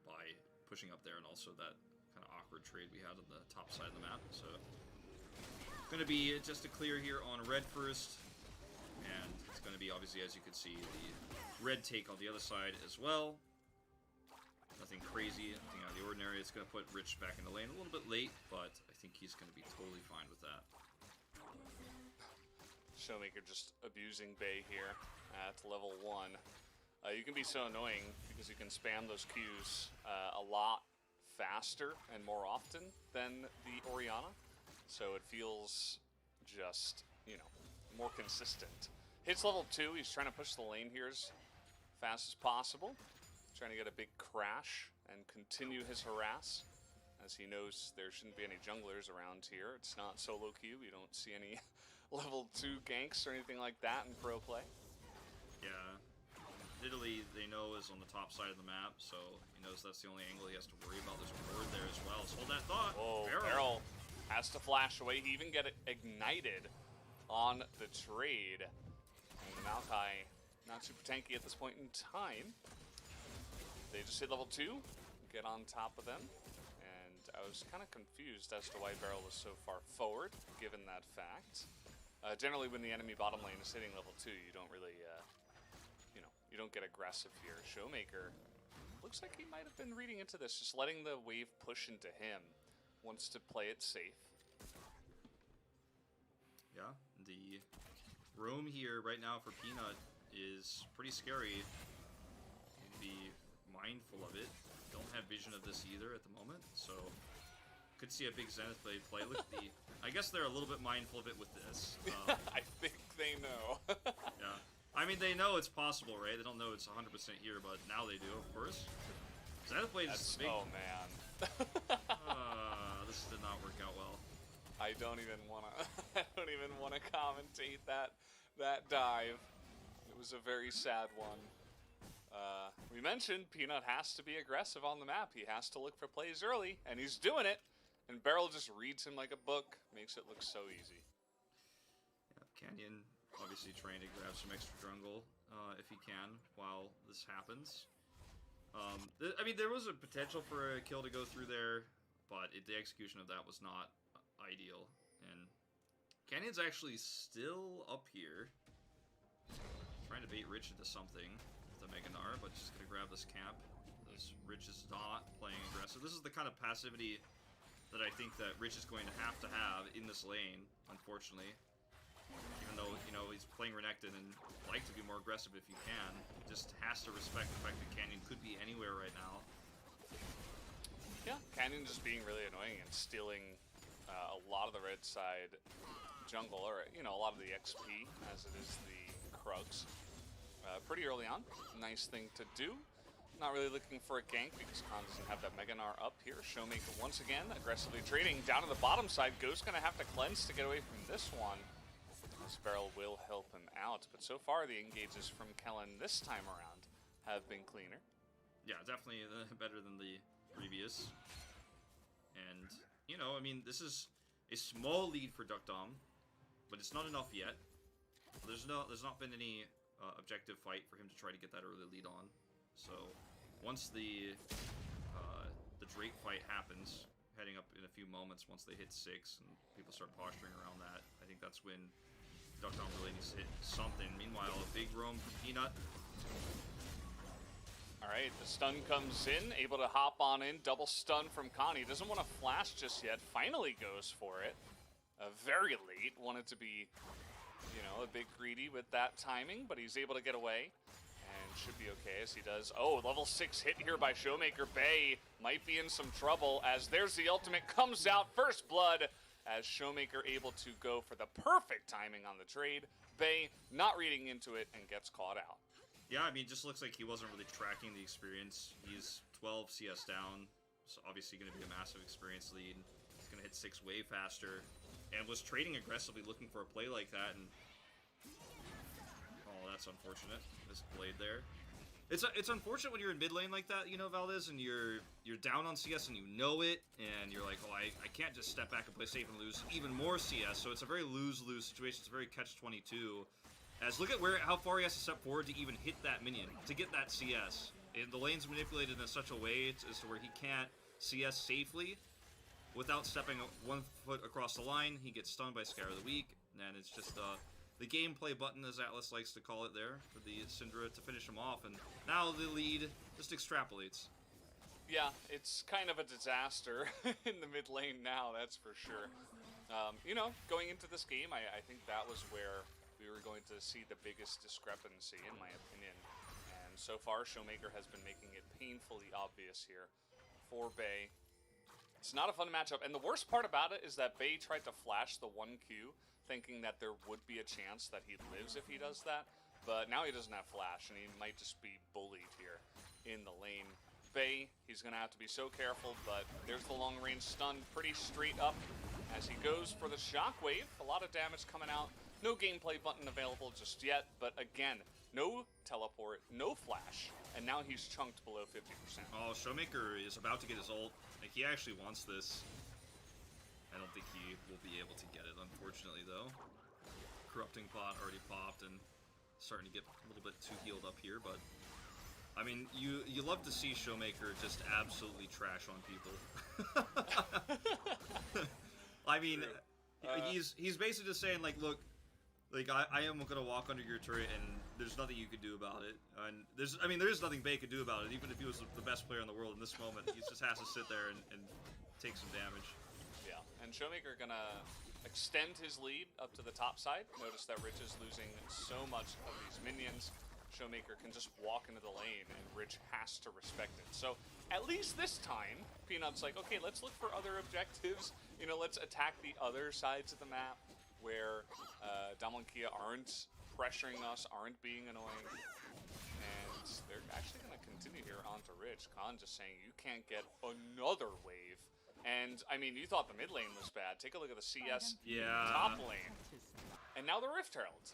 Speaker 1: by pushing up there, and also that kind of awkward trade we had on the top side of the map. So going to be just a clear here on red first. And it's going to be, obviously, as you can see, the red take on the other side as well. Nothing crazy, nothing out of the ordinary. It's going to put Rich back in the lane a little bit late, but I think he's going to be totally fine with that.
Speaker 2: Showmaker just abusing Bae here at level 1. You can be so annoying because you can spam those Qs a lot faster and more often than the Orianna. So it feels just, you know, more consistent. Hits level 2, he's trying to push the lane here as fast as possible. Trying to get a big crash and continue his harass, as he knows there shouldn't be any junglers around here. It's not solo queue, we don't see any level 2 ganks or anything like that in pro play.
Speaker 1: Yeah. Italy, they know, is on the top side of the map, so he knows that's the only angle he has to worry about. There's a ward there as well, so hold that thought.
Speaker 2: Oh, Barrel has to flash away. He even get it ignited on the trade. And Maokai, not super tanky at this point in time. They just hit level 2, get on top of them. And I was kind of confused as to why Barrel was so far forward, given that fact. Generally, when the enemy bottom lane is hitting level 2, you don't really, you don't get aggressive here. Showmaker looks like he might have been reading into this, just letting the wave push into him. Wants to play it safe.
Speaker 1: Yeah, the roam here right now for Peanut is pretty scary. Be mindful of it. Don't have vision of this either at the moment, so could see a big Zenith blade play. Look at the. I guess they're a little bit mindful of it with this.
Speaker 2: I think they know.
Speaker 1: Yeah, I mean they know it's possible, right? They don't know it's 100% here, but now they do, of course. Zenith blade is big.
Speaker 2: Oh man.
Speaker 1: This did not work out well.
Speaker 2: I don't even wanna commentate that dive. It was a very sad one. We mentioned Peanut has to be aggressive on the map. He has to look for plays early, and he's doing it. And Barrel just reads him like a book, makes it look so easy.
Speaker 1: Yeah, Canyon obviously trying to grab some extra jungle if he can while this happens. I mean, there was a potential for a kill to go through there, but the execution of that was not ideal. And Canyon's actually still up here, trying to bait Rich into something with the Mega Gnar, but just gonna grab this camp. This Rich is not playing aggressive. This is the kind of passivity that I think that Rich is going to have in this lane, unfortunately. Even though, you know, he's playing Renekton and like to be more aggressive if you can, he just has to respect the fact that Canyon could be anywhere right now.
Speaker 2: Yeah, Canyon just being really annoying and stealing a lot of the red side jungle, or a lot of the XP, as it is the Krugs, pretty early on. Nice thing to do. Not really looking for a gank because Khan doesn't have that Mega Gnar up here. Showmaker once again aggressively trading down to the bottom side. Ghost gonna have to cleanse to get away from this one. This barrel will help him out, but so far the engages from Kellen this time around have been cleaner.
Speaker 1: Yeah, definitely better than the previous. And, I mean, this is a small lead for Duckdom, but it's not enough yet. There's not been any objective fight for him to try to get that early lead on. So once the Drake fight happens, heading up in a few moments, once they hit 6 and people start posturing around that, I think that's when Duckdom really needs to hit something. Meanwhile, a big roam from Peanut.
Speaker 2: Alright, the stun comes in, able to hop on in, double stun from Connie. Doesn't want to flash just yet, finally goes for it. Very late, wanted to be, a bit greedy with that timing, but he's able to get away. And should be okay as he does. Oh, level 6 hit here by Showmaker. Bay might be in some trouble as there's the ultimate comes out. First blood as Showmaker able to go for the perfect timing on the trade. Bay not reading into it and gets caught out.
Speaker 1: Yeah, I mean, just looks like he wasn't really tracking the experience. He's 12 CS down, so obviously going to be a massive experience lead. He's going to hit 6 way faster, and was trading aggressively looking for a play like that, and oh, that's unfortunate. This blade there. It's unfortunate when you're in mid lane like that, Valdez, and you're down on CS and you know it, and you're like, oh, I can't just step back and play safe and lose even more CS. So it's a very lose-lose situation. It's a very catch-22. As look at how far he has to step forward to even hit that minion, to get that CS. And the lane's manipulated in such a way as to where he can't CS safely without stepping 1 foot across the line. He gets stunned by Scare of the Week, and it's just the gameplay button, as Atlas likes to call it there, for the Syndra to finish him off. And now the lead just extrapolates.
Speaker 2: Yeah, it's kind of a disaster in the mid lane now, that's for sure. Going into this game, I think that was where we were going to see the biggest discrepancy, in my opinion. And so far, Showmaker has been making it painfully obvious here for Bay. It's not a fun matchup, and the worst part about it is that Bay tried to flash the 1Q, thinking that there would be a chance that he lives if he does that, but now he doesn't have flash, and he might just be bullied here in the lane. Bay, he's going to have to be so careful, but there's the long-range stun pretty straight up as he goes for the shockwave. A lot of damage coming out. No gameplay button available just yet, but again, no teleport, no flash, and now he's chunked below 50%.
Speaker 1: Oh, Showmaker is about to get his ult. Like, he actually wants this. I don't think he will be able to get it, unfortunately, though. Corrupting Pot already popped and starting to get a little bit too healed up here, but I mean, you love to see Showmaker just absolutely trash on people. I mean, he's basically just saying, like, look, like, I am gonna walk under your turret and there's nothing you can do about it. And there is nothing Bay could do about it, even if he was the best player in the world in this moment. He just has to sit there and take some damage.
Speaker 2: Yeah, and Showmaker gonna extend his lead up to the top side. Notice that Rich is losing so much of these minions. Showmaker can just walk into the lane and Rich has to respect it. So at least this time, Peanut's like, okay, let's look for other objectives. Let's attack the other sides of the map where Dom and Kia aren't pressuring us, aren't being annoying. And they're actually going to continue here onto Rich. Khan just saying, you can't get another wave. And, I mean, you thought the mid lane was bad. Take a look at the CS top lane. And now the Rift Herald.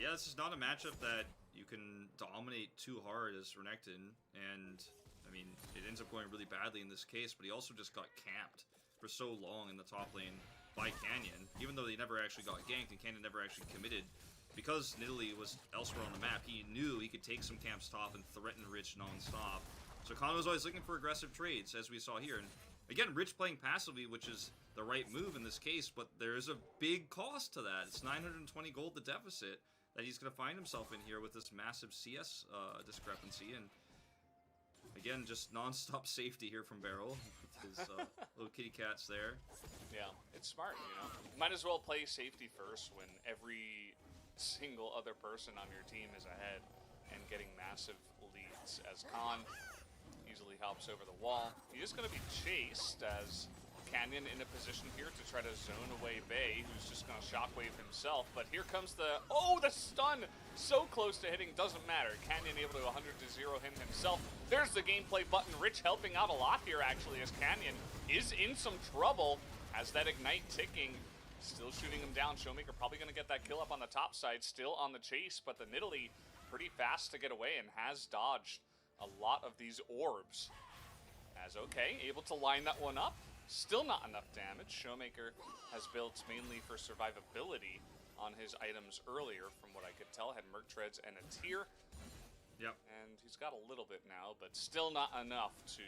Speaker 1: Yeah, this is not a matchup that you can dominate too hard as Renekton. And, I mean, it ends up going really badly in this case, but he also just got camped for so long in the top lane by Canyon, even though they never actually got ganked and Canyon never actually committed. Because Nidalee was elsewhere on the map, he knew he could take some camps top and threaten Rich non-stop. So Khan was always looking for aggressive trades, as we saw here. And again, Rich playing passively, which is the right move in this case, but there is a big cost to that. It's 920 gold, the deficit, that he's going to find himself in here with this massive CS discrepancy. And again, just non-stop safety here from Barrel. His little kitty cats there.
Speaker 2: Yeah, it's smart, Might as well play safety first when every single other person on your team is ahead and getting massive leads. As Khan easily hops over the wall. He is going to be chased as Canyon in a position here to try to zone away Bay, who's just going to shockwave himself. But here comes the... Oh, the stun! So close to hitting, doesn't matter. Canyon able to 100 to 0 him himself. There's the gameplay button. Rich helping out a lot here, actually, as Canyon is in some trouble. Has that Ignite ticking. Still shooting him down. Showmaker probably going to get that kill up on the top side. Still on the chase, but the Nidalee pretty fast to get away and has dodged a lot of these orbs. As okay, able to line that one up. Still not enough damage. Showmaker has built mainly for survivability on his items earlier, from what I could tell. Had Merc Treads and a Tear.
Speaker 1: Yep.
Speaker 2: And he's got a little bit now, but still not enough to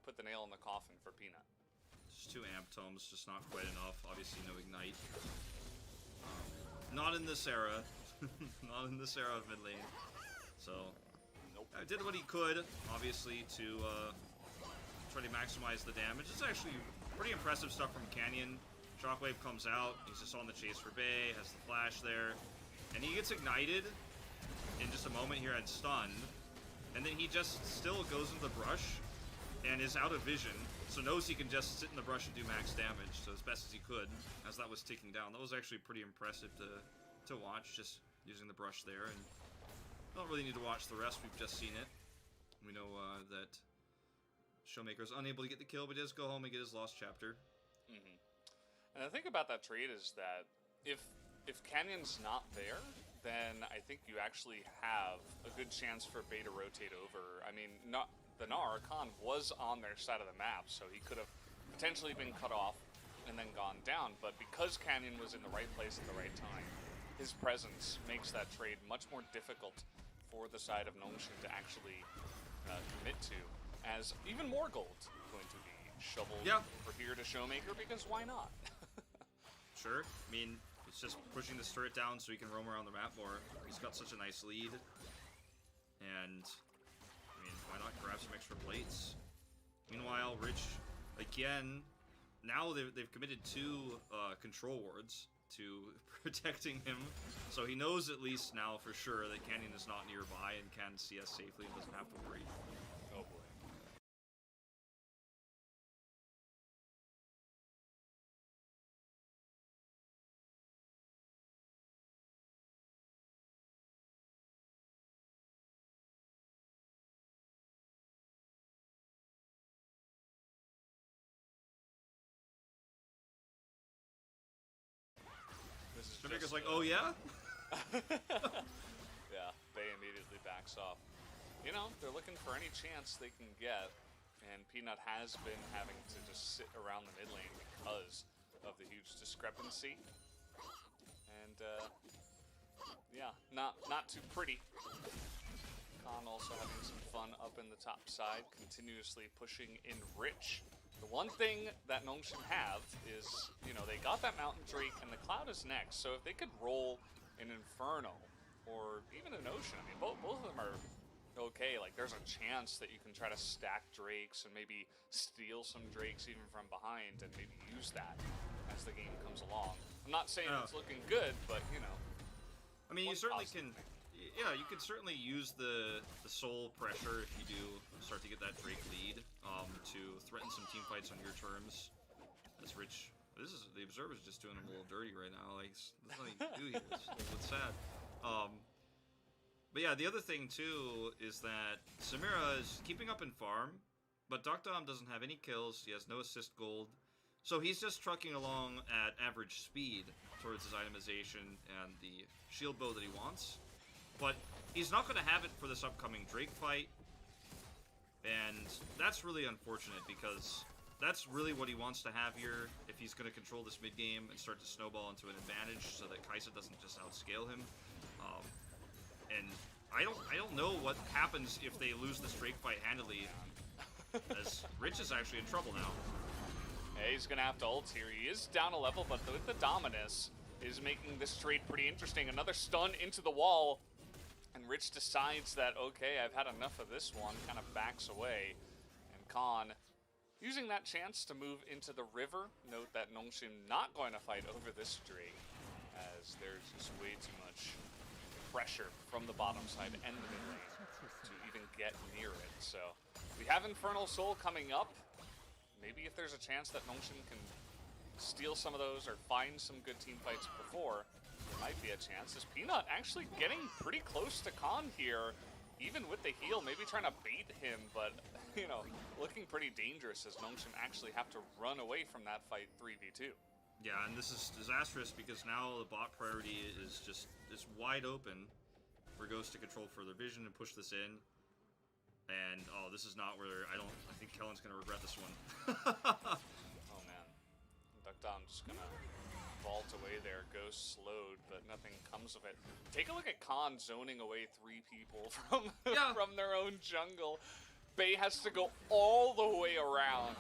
Speaker 2: put the nail in the coffin for Peanut.
Speaker 1: Just 2 amp tomes, just not quite enough. Obviously no Ignite. Not in this era. Not in this era of mid lane. So,
Speaker 2: nope.
Speaker 1: Did what he could, obviously, to try to maximize the damage. It's actually pretty impressive stuff from Canyon. Shockwave comes out, he's just on the chase for Bay, has the flash there, and he gets ignited in just a moment here and stunned, and then he just still goes into the brush and is out of vision, so knows he can just sit in the brush and do max damage, so as best as he could, as that was ticking down. That was actually pretty impressive to watch, just using the brush there, and don't really need to watch the rest, we've just seen it. We know that Showmaker's unable to get the kill, but he does go home and get his lost chapter.
Speaker 2: Mm-hmm. And the thing about that trade is that if Canyon's not there, then I think you actually have a good chance for Bay to rotate over. I mean, the Gnar, Khan was on their side of the map, so he could have potentially been cut off and then gone down, but because Canyon was in the right place at the right time, his presence makes that trade much more difficult for the side of Nongshin to actually commit to, as even more gold going to be shoveled over here to Showmaker, because why not?
Speaker 1: Sure. I mean, it's just pushing this turret down so he can roam around the map more. He's got such a nice lead. And, I mean, why not grab some extra plates? Meanwhile, Rich, again, now they've committed 2 control wards to protecting him. So he knows at least now for sure that Canyon is not nearby and can CS safely and doesn't have to worry.
Speaker 2: Oh boy.
Speaker 1: Showmaker's like, oh yeah?
Speaker 2: Yeah, Bay immediately backs off. You know, they're looking for any chance they can get, and Peanut has been having to just sit around the mid lane because of the huge discrepancy. And, yeah, not too pretty. Khan also having some fun up in the top side, continuously pushing in Rich. The one thing that Nongshin have is, you know, they got that Mountain Drake and the Cloud is next, so if they could roll an Inferno, or even an Ocean, I mean, both of them are okay. Like, there's a chance that you can try to stack Drakes and maybe steal some Drakes even from behind and maybe use that as the game comes along. I'm not saying it's looking good, but, you know.
Speaker 1: I mean, you certainly can... Yeah, you can certainly use the soul pressure if you do start to get that Drake lead to threaten some team fights on your terms. As Rich, the Observer's just doing him a little dirty right now. Like, there's nothing to do here. It's sad. But yeah, the other thing too is that Samira is keeping up in farm, but Dom doesn't have any kills. He has no assist gold, so he's just trucking along at average speed towards his itemization and the shield bow that he wants. But he's not going to have it for this upcoming Drake fight, and that's really unfortunate because that's really what he wants to have here if he's going to control this mid game and start to snowball into an advantage so that Kai'Sa doesn't just outscale him. And I don't know what happens if they lose this Drake fight handily, as Rich is actually in trouble now.
Speaker 2: Yeah, he's going to have to ult here. He is down a level, but with the Dominus is making this trade pretty interesting. Another stun into the wall. And Rich decides that, okay, I've had enough of this one, kind of backs away. And Khan, using that chance to move into the river, note that Nongshin not going to fight over this Drake, as there's just way too much pressure from the bottom side and the mid lane to even get near it. So we have Infernal Soul coming up. maybe if there's a chance that Nongshim can steal some of those or find some good team fights before, there might be a chance. Is Peanut actually getting pretty close to Khan here, even with the heal, maybe trying to bait him, but, you know, looking pretty dangerous as Nongshim actually have to run away from that fight 3v2.
Speaker 1: Yeah, and this is disastrous because now the bot priority is just wide open for Ghost to control further vision and push this in. And oh, this is not where I think Kellen's gonna regret this one.
Speaker 2: Oh man, Duckdom just gonna vault away there. Ghost slowed, but nothing comes of it. Take a look at Khan zoning away 3 people from from their own jungle. Bay has to go all the way around,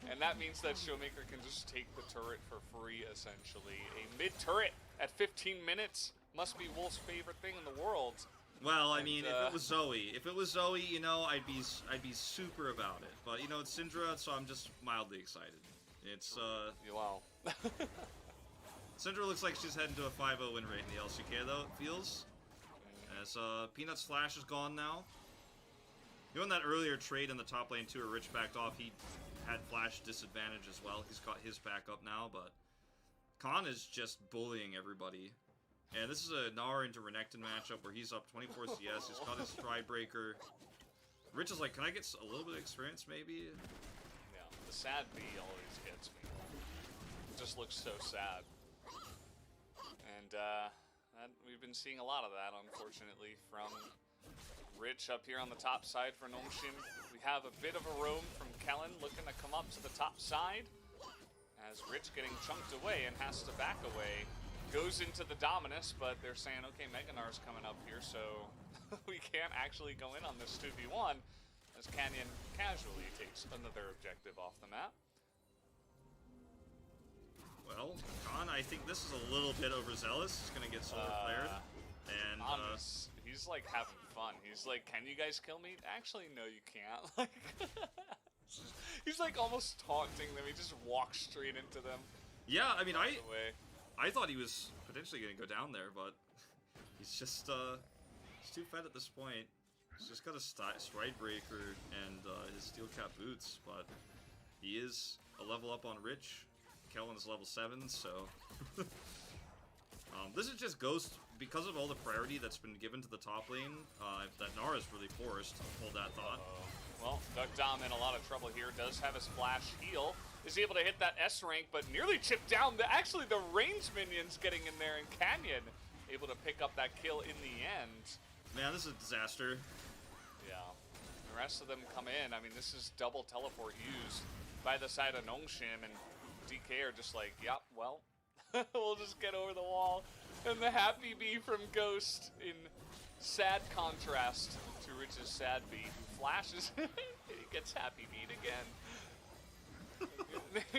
Speaker 2: and that means that Showmaker can just take the turret for free, essentially. A mid-turret at 15 minutes must be Wolf's favorite thing in the world.
Speaker 1: Well, I mean, if it was Zoe, you know, I'd be super about it. But you know, it's Syndra, so I'm just mildly excited. It's
Speaker 2: Wow.
Speaker 1: Syndra looks like she's heading to a 5-0 win rate in the LCK, though, it feels. As Peanut's flash is gone now. You know, in that earlier trade in the top lane too, where Rich backed off, he had flash disadvantage as well. He's got his back up now, but Khan is just bullying everybody. And this is a Gnar into Renekton matchup where he's up 24 CS, he's got his Stride Breaker. Rich is like, can I get a little bit of experience, maybe?
Speaker 2: Yeah, the sad B always gets me. It just looks so sad. And we've been seeing a lot of that, unfortunately, from Rich up here on the top side for Nongshim. We have a bit of a roam from Kellen looking to come up to the top side, as Rich getting chunked away and has to back away. Goes into the Dominus, but they're saying, okay, Mega Gnar's coming up here, so we can't actually go in on this 2v1, as Canyon casually takes another objective off the map.
Speaker 1: Well, Khan, I think this is a little bit overzealous. He's gonna get solar flared. And
Speaker 2: he's like having fun. He's like, can you guys kill me? Actually, no, you can't. Like, he's like almost taunting them. He just walks straight into them.
Speaker 1: Yeah, I mean, I thought he was potentially gonna go down there, but he's just he's too fed at this point. He's just got a Stride Breaker and his Steel Cap boots, but he is a level up on Rich. Kellen is level 7, so this is just Ghost. Because of all the priority that's been given to the top lane, that Gnar is really forced. Hold that thought.
Speaker 2: Well, Duckdom in a lot of trouble here. Does have his flash heal. Is able to hit that S rank, but nearly chipped down. Actually, the range minions getting in there, and Canyon able to pick up that kill in the end.
Speaker 1: Man, this is a disaster.
Speaker 2: Yeah. The rest of them come in. I mean, this is double teleport used by the side of Nongshim, and DK are just like, yep, well, we'll just get over the wall. And the happy bee from Ghost in sad contrast to Rich's sad bee, who flashes and he gets happy beat again.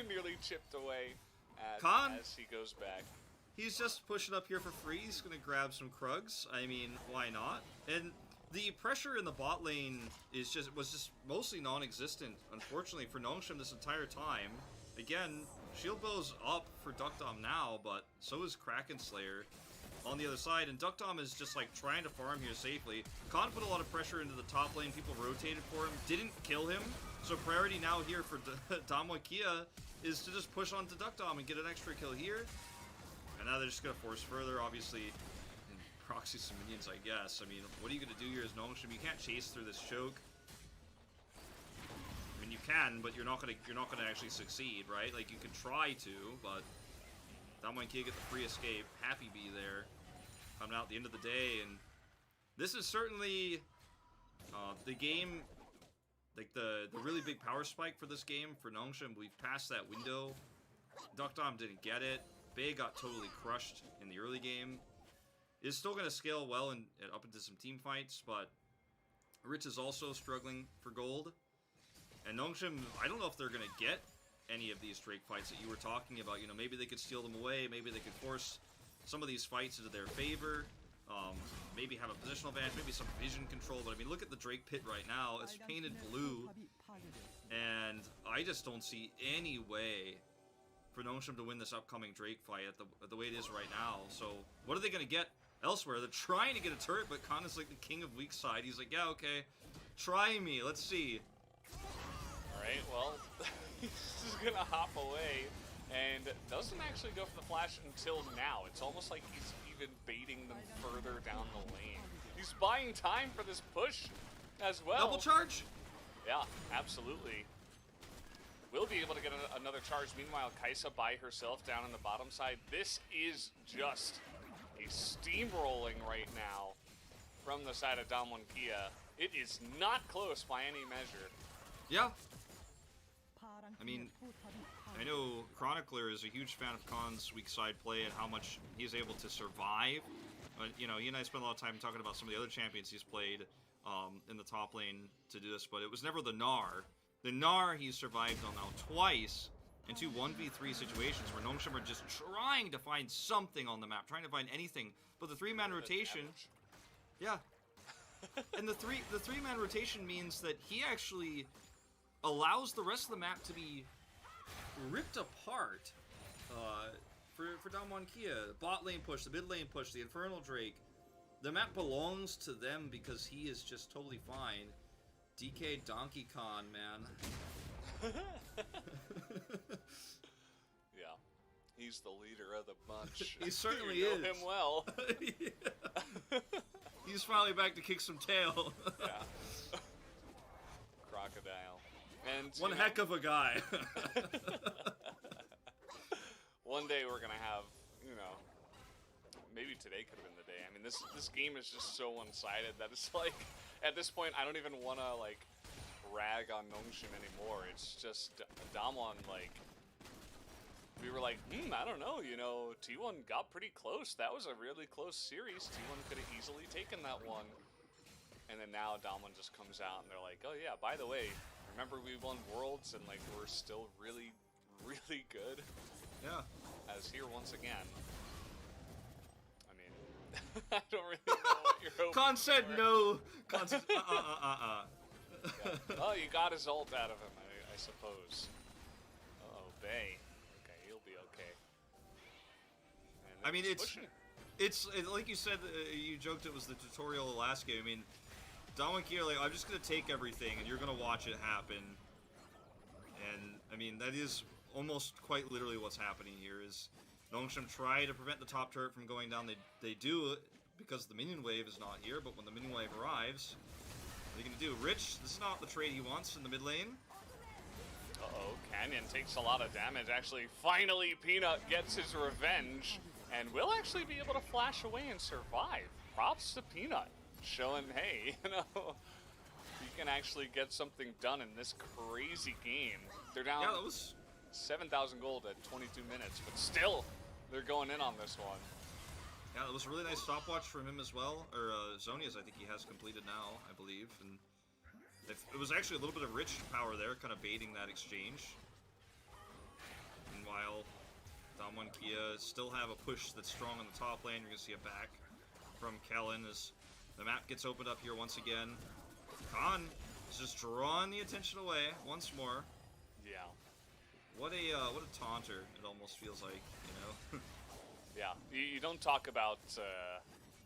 Speaker 2: Nearly chipped away as he goes back.
Speaker 1: He's just pushing up here for free. He's gonna grab some Krugs. I mean, why not? And the pressure in the bot lane was just mostly non-existent, unfortunately, for Nongshim this entire time. Again, Shield Bow's up for Duckdom now, but so is Kraken Slayer on the other side, and Duckdom is just like trying to farm here safely. Khan put a lot of pressure into the top lane, people rotated for him, didn't kill him, so priority now here for Damwakia is to just push onto Duckdom and get an extra kill here. And now they're just gonna force further, obviously, and proxy some minions, I guess. I mean, what are you gonna do here as Nongshim? You can't chase through this choke. I mean, you can, but you're not gonna actually succeed, right? Like, you can try to, but Damwakia get the free escape. Happy Bee there, coming out at the end of the day, and this is certainly the game, like the really big power spike for this game for Nongshim. We've passed that window. Duckdom didn't get it. Bay got totally crushed in the early game. Is still going to scale well and up into some team fights, but Rich is also struggling for gold. And Nongshim, I don't know if they're going to get any of these Drake fights that you were talking about. You know, maybe they could steal them away. Maybe they could force some of these fights into their favor. Maybe have a positional advantage. Maybe some vision control. But I mean, look at the Drake pit right now. It's painted blue. And I just don't see any way for Nongshim to win this upcoming Drake fight at the way it is right now. So what are they going to get elsewhere? They're trying to get a turret, but Khan is like the king of weak side. He's like, yeah, okay, try me. Let's see.
Speaker 2: Alright, well, He's just gonna hop away and doesn't actually go for the flash until now. It's almost like he's even baiting them further down the lane. He's buying time for this push as well.
Speaker 1: Double charge?
Speaker 2: Yeah, absolutely. Will be able to get another charge. Meanwhile, Kaisa by herself down on the bottom side. This is just a steamrolling right now from the side of Damwon Kia. It is not close by any measure.
Speaker 1: Yeah. I mean, I know Chronicler is a huge fan of Khan's weak side play and how much he's able to survive. But, you know, he and I spent a lot of time talking about some of the other champions he's played in the top lane to do this, but it was never the Gnar. The Gnar he's survived on now twice in two 1v3 situations where Nongshim are just trying to find something on the map, trying to find anything. But the three-man rotation, yeah. And the three-man rotation means that he actually allows the rest of the map to be ripped apart for Damwon Kia. Bot lane push, the mid lane push, the Infernal Drake. The map belongs to them because he is just totally fine. DK Donkey Khan, man.
Speaker 2: Yeah, he's the leader of the bunch.
Speaker 1: He certainly
Speaker 2: you know
Speaker 1: is.
Speaker 2: him well.
Speaker 1: Yeah. He's finally back to kick some tail.
Speaker 2: Yeah. Crocodile. And
Speaker 1: One heck of a guy.
Speaker 2: One day we're gonna have, you know, maybe today could have been the day. I mean, this game is just so one-sided that it's like, at this point, I don't even want to, like, rag on Nongshim anymore. It's just Damwon, like, we were like, I don't know, you know, T1 got pretty close. That was a really close series. T1 could have easily taken that one. And then now Damwon just comes out and they're like, oh yeah, by the way, remember we won Worlds and, like, we're still really, really good?
Speaker 1: Yeah.
Speaker 2: As here once again. I mean, I don't really know what you're hoping
Speaker 1: Khan said
Speaker 2: for.
Speaker 1: no. Khan said,
Speaker 2: Yeah. Oh, you got his ult out of him, I suppose. Uh-oh, Bay. Okay, he'll be okay. And
Speaker 1: I mean,
Speaker 2: they're
Speaker 1: it's
Speaker 2: pushing.
Speaker 1: like you said, you joked it was the tutorial of the last game. I mean, Damwon Kia, like, I'm just gonna take everything and you're gonna watch it happen. And I mean, that is almost quite literally what's happening here. Is Nongshim try to prevent the top turret from going down. They do it because the minion wave is not here. But when the minion wave arrives, what are you gonna do? Rich, this is not the trade he wants in the mid lane.
Speaker 2: Uh-oh, Canyon takes a lot of damage. Actually, finally, Peanut gets his revenge and will actually be able to flash away and survive. Props to Peanut, showing, hey, you know, you can actually get something done in this crazy game. They're down 7,000 gold at 22 minutes, but still, they're going in on this one.
Speaker 1: Yeah, that was a really nice stopwatch from him as well. Or Zonia's, I think he has completed now, I believe. And it was actually a little bit of rich power there, kind of baiting that exchange. Meanwhile, Damwon Kia still have a push that's strong on the top lane. You're going to see a back from Kellen as the map gets opened up here once again. Khan is just drawing the attention away once more.
Speaker 2: Yeah.
Speaker 1: What a taunter it almost feels like, you know?
Speaker 2: Yeah, you don't talk about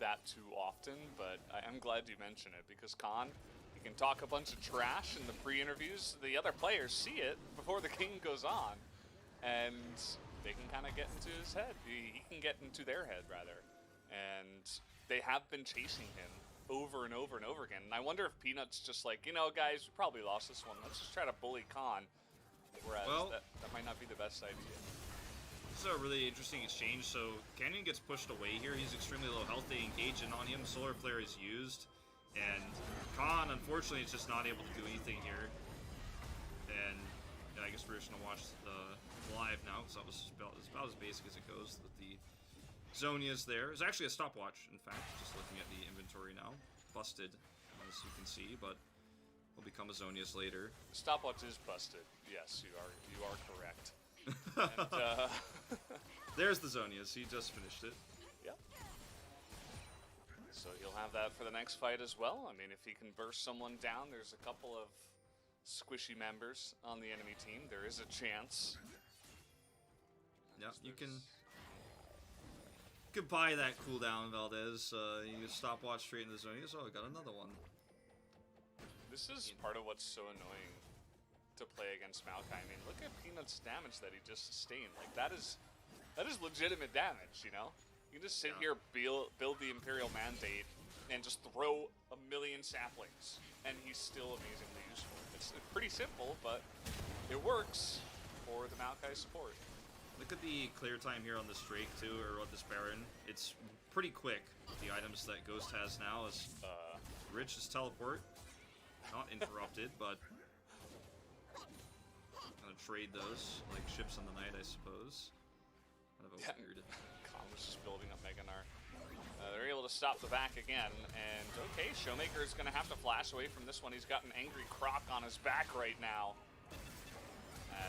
Speaker 2: that too often, but I'm glad you mention it, because Khan, he can talk a bunch of trash in the pre-interviews. The other players see it before the game goes on, and they can kind of get into his head. He can get into their head, rather. And they have been chasing him over and over and over again. And I wonder if Peanut's just like, you know, guys, we probably lost this one. Let's just try to bully Khan. Whereas that might not be the best idea.
Speaker 1: This is a really interesting exchange. So Canyon gets pushed away here. He's extremely low health. They engage in on him. Solar Flare is used. And Khan, unfortunately, is just not able to do anything here. And yeah, I guess we're just going to watch the live now, because that was about as basic as it goes with the Zonias there. It's actually a stopwatch, in fact, just looking at the inventory now. Busted, as you can see, but will become a Zonias later.
Speaker 2: Stopwatch is busted. Yes, you are correct. And,
Speaker 1: there's the Zonias. He just finished it.
Speaker 2: Yep. So he'll have that for the next fight as well. I mean, if he can burst someone down, there's a couple of squishy members on the enemy team. There is a chance.
Speaker 1: Yeah, you can buy that cooldown, Valdez. You can stopwatch straight into the Zonias. Oh, I got another one.
Speaker 2: This is part of what's so annoying to play against Maokai. I mean, look at Peanut's damage that he just sustained. Like, that is legitimate damage, you know? You can just sit here, build the Imperial Mandate, and just throw a million saplings, and he's still amazingly useful. It's pretty simple, but it works for the Maokai support.
Speaker 1: Look at the clear time here on this Drake too, or on this Baron. It's pretty quick. The items that Ghost has now is Rich's teleport. Not interrupted, but gonna trade those like ships in the night, I suppose. Kind of a weird.
Speaker 2: Khan was just building up Mega Gnar. They're able to stop the back again, and okay, Showmaker is gonna have to flash away from this one. He's got an angry Croc on his back right now.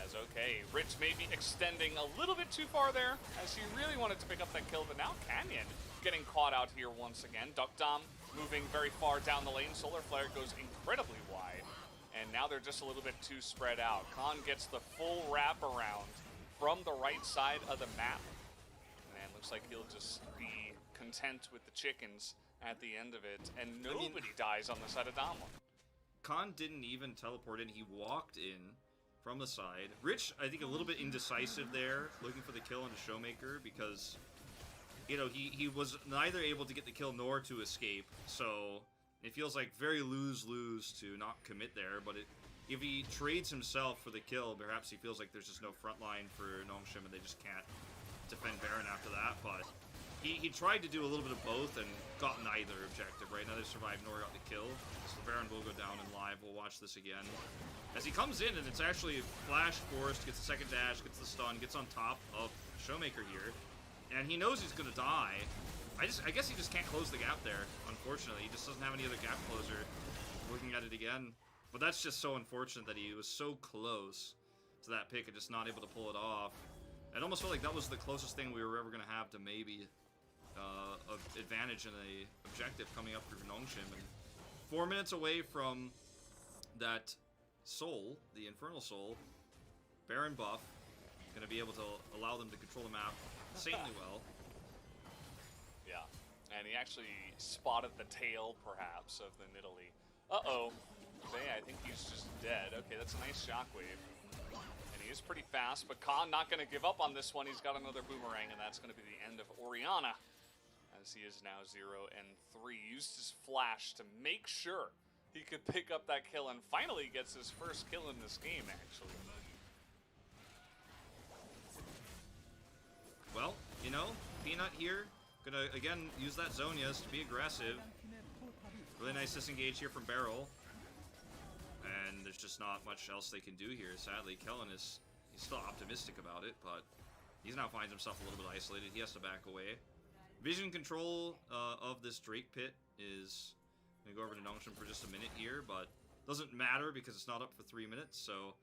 Speaker 2: As okay, Rich may be extending a little bit too far there, as he really wanted to pick up that kill, but now Canyon getting caught out here once again. Duck Dom moving very far down the lane. Solar Flare goes incredibly wide, and now they're just a little bit too spread out. Khan gets the full wrap around from the right side of the map, and looks like he'll just be content with the chickens at the end of it, and nobody dies on the side of Damwon.
Speaker 1: Khan didn't even teleport in, he walked in from the side. Rich, I think, a little bit indecisive there, looking for the kill on the Showmaker, because, you know, he was neither able to get the kill nor to escape, so it feels like very lose-lose to not commit there, but if he trades himself for the kill, perhaps he feels like there's just no front line for Nongshim and they just can't defend Baron after that, but he tried to do a little bit of both and got neither objective, right? Neither survived nor got the kill, so the Baron will go down in live. We'll watch this again. As he comes in, and it's actually flash forced, gets a second dash, gets the stun, gets on top of Showmaker here, and he knows he's gonna die. I guess he just can't close the gap there, unfortunately. He just doesn't have any other gap closer. Looking at it again. But that's just so unfortunate that he was so close to that pick and just not able to pull it off. It almost felt like that was the closest thing we were ever gonna have to maybe of advantage in a objective coming up through Nongshim. And 4 minutes away from that soul, the Infernal Soul, Baron buff, going to be able to allow them to control the map insanely well.
Speaker 2: Yeah, and he actually spotted the tail, perhaps, of the Nidalee. Uh-oh. I think he's just dead. Okay, that's a nice shockwave. And he is pretty fast, but Khan not going to give up on this one. He's got another boomerang, and that's going to be the end of Orianna, as he is now 0-3. Used his flash to make sure he could pick up that kill, and finally gets his first kill in this game, actually.
Speaker 1: Well, you know, Peanut here, gonna, again, use that Zonias to be aggressive. Really nice disengage here from Barrel. And there's just not much else they can do here, sadly. Kellen he's still optimistic about it, but he now finds himself a little bit isolated. He has to back away. Vision control of this Drake pit is going to go over to Nongshim for just a minute here, but doesn't matter because it's not up for 3 minutes, so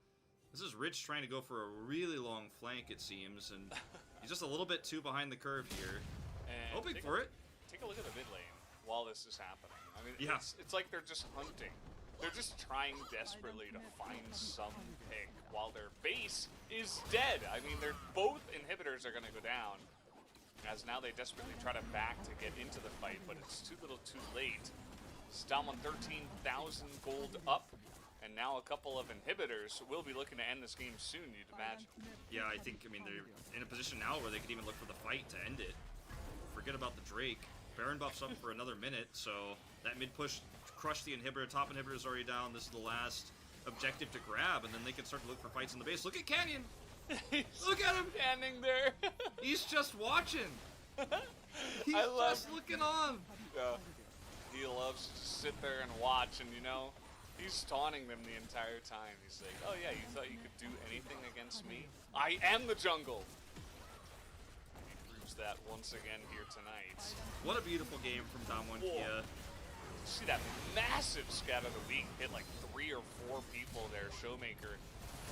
Speaker 1: this is Rich trying to go for a really long flank, it seems, and he's just a little bit too behind the curve here.
Speaker 2: And
Speaker 1: hoping for it.
Speaker 2: Take a look at the mid lane while this is happening. I mean,
Speaker 1: yeah.
Speaker 2: It's like they're just hunting. They're just trying desperately to find some pick while their base is dead. I mean, both inhibitors are going to go down, as now they desperately try to back to get into the fight, but it's too little too late. Stom on 13,000 gold up, and now a couple of inhibitors will be looking to end this game soon, you'd imagine.
Speaker 1: Yeah, I think, I mean, they're in a position now where they could even look for the fight to end it. Forget about the Drake. Baron buffs up for another minute, so that mid push crushed the inhibitor. Top inhibitor is already down. This is the last objective to grab, and then they can start to look for fights in the base. Look at Canyon! Look at him!
Speaker 2: Standing there!
Speaker 1: He's just watching! He's just looking on!
Speaker 2: Yeah. He loves to just sit there and watch, and you know, he's taunting them the entire time. He's like, oh yeah, you thought you could do anything against me? I am the jungle! He proves that once again here tonight.
Speaker 1: What a beautiful game from Damwon Kia.
Speaker 2: See that massive scat of the week hit like 3 or 4 people there, Showmaker.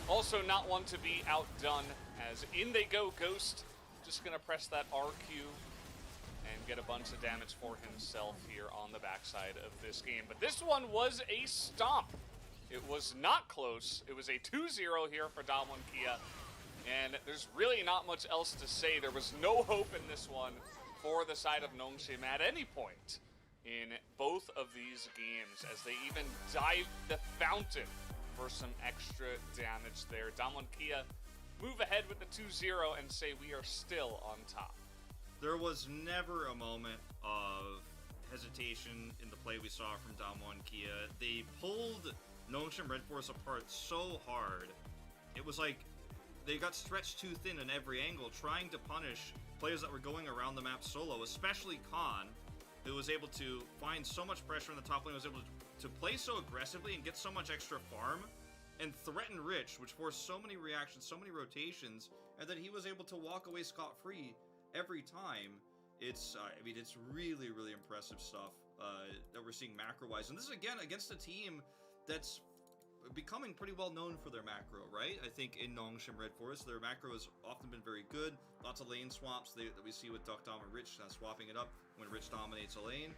Speaker 2: Also not one to be outdone, as in they go Ghost. Just gonna press that RQ and get a bunch of damage for himself here on the backside of this game. But this one was a stomp. It was not close. It was a 2-0 here for Damwon Kia. And there's really not much else to say. There was no hope in this one for the side of Nongshim at any point in both of these games, as they even dived the fountain for some extra damage there. Damwon Kia move ahead with the 2-0 and say we are still on top.
Speaker 1: There was never a moment of hesitation in the play we saw from Damwon Kia. They pulled Nongshim Red Force apart so hard. It was like they got stretched too thin in every angle, trying to punish players that were going around the map solo, especially Khan, who was able to find so much pressure in the top lane, was able to play so aggressively and get so much extra farm, and threaten Rich, which forced so many reactions, so many rotations, and then he was able to walk away scot-free every time. It's, I mean, it's really, really impressive stuff that we're seeing macro-wise. And this is, again, against a team that's becoming pretty well known for their macro, right? I think in Nongshim Red Forest, their macro has often been very good. Lots of lane swaps that we see with Duckdom and Rich swapping it up when Rich dominates a lane.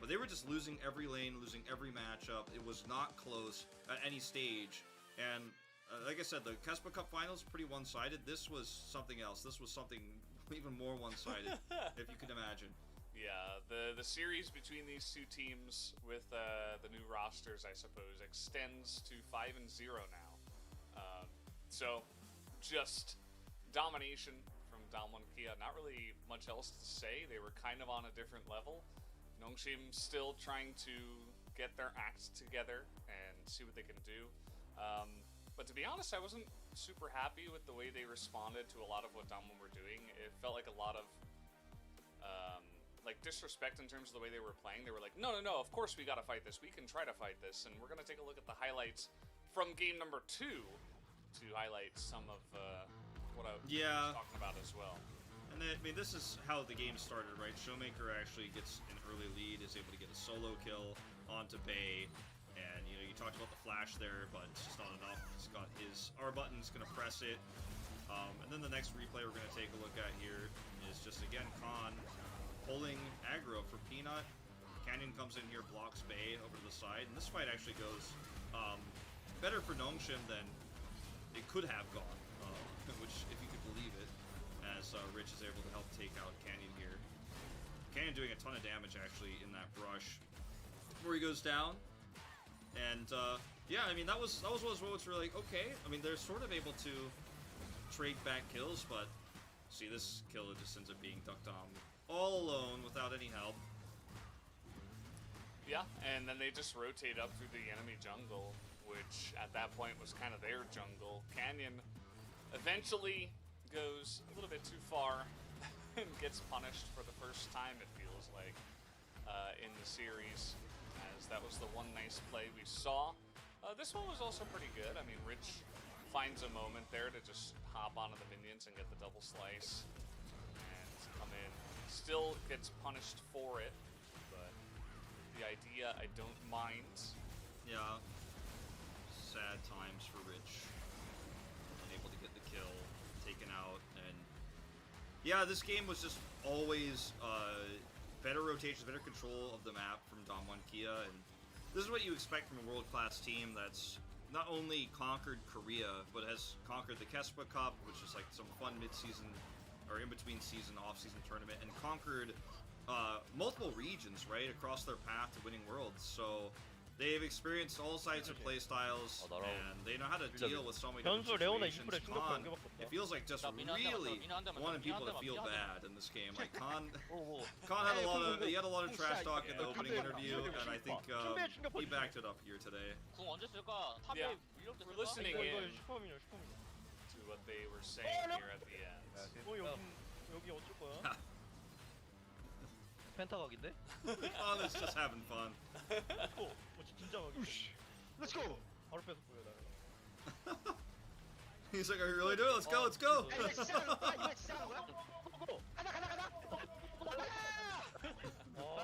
Speaker 1: But they were just losing every lane, losing every matchup. It was not close at any stage. And like I said, the Kespa Cup Finals, pretty one-sided. This was something else. This was something even more one-sided, if you can imagine.
Speaker 2: Yeah, the series between these two teams with the new rosters, I suppose, extends to 5-0 now. So, just domination from Damwon Kia. Not really much else to say. They were kind of on a different level. Nongshim still trying to get their act together and see what they can do. But to be honest, I wasn't super happy with the way they responded to a lot of what Damwon were doing. It felt like a lot of like disrespect in terms of the way they were playing. They were like, no, of course we gotta fight this. We can try to fight this. And we're gonna take a look at the highlights from game number 2 to highlight some of what I was talking about as well.
Speaker 1: And then, I mean, this is how the game started, right? Showmaker actually gets an early lead, is able to get a solo kill onto Bay. And, you know, you talked about the flash there, but it's just not enough. He's got his R button, he's going to press it. And then the next replay we're going to take a look at here is just, again, Khan pulling aggro for Peanut. Canyon comes in here, blocks Bay over to the side. And this fight actually goes better for Nongshim than it could have gone, which, if you could believe it, as Rich is able to help take out Canyon here. Canyon doing a ton of damage, actually, in that brush before he goes down. And, yeah, I mean, that was one of those moments where, like, okay, I mean, they're sort of able to trade back kills, but see, this kill, it just ends up being Duckdom all alone without any help.
Speaker 2: Yeah, and then they just rotate up through the enemy jungle, which at that point was kind of their jungle. Canyon eventually goes a little bit too far and gets punished for the first time, it feels like, in the series, as that was the one nice play we saw. This one was also pretty good. I mean, Rich finds a moment there to just hop onto the minions and get the double slice and come in. Still gets punished for it, but the idea I don't mind.
Speaker 1: Yeah, sad times for Rich. Unable to get the kill, taken out, and yeah, this game was just always better rotations, better control of the map from Damwon Kia, and this is what you expect from a world-class team that's not only conquered Korea, but has conquered the Kespa Cup, which is like some fun mid-season or in-between season, off-season tournament, and conquered multiple regions, right, across their path to winning worlds. So they've experienced all sides of play styles, and they know how to deal with so many different situations. Khan, it feels like just really wanted people to feel bad in this game. Like Khan had a lot of trash talk in the opening interview, and I think he backed it up here today.
Speaker 2: Yeah, we're listening in to what they were saying here at the end.
Speaker 4: 여기 어쩔 거야? 펜타각인데?
Speaker 1: Khan is just having fun.
Speaker 4: 진짜 각인데? Let's go! 바로 뺏어 보여 나를.
Speaker 1: He's like, are you really doing it? Let's go, let's go!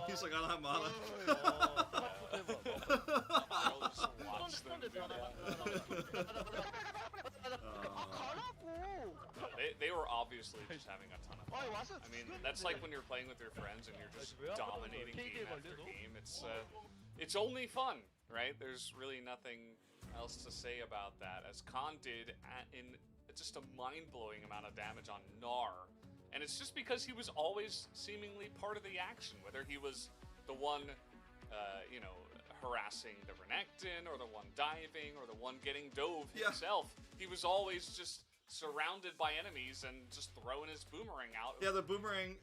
Speaker 1: He's like, I don't have mana.
Speaker 2: They were obviously just having a ton of fun. I mean, that's like when you're playing with your friends and you're just dominating game after game. It's only fun, right? There's really nothing else to say about that, as Khan did in just a mind-blowing amount of damage on Gnar. And it's just because he was always seemingly part of the action, whether he was the one, you know, harassing the Renekton or the one diving or the one getting dove
Speaker 1: Yeah.
Speaker 2: himself. He was always just surrounded by enemies and just throwing his boomerang out.
Speaker 1: Yeah, the boomerang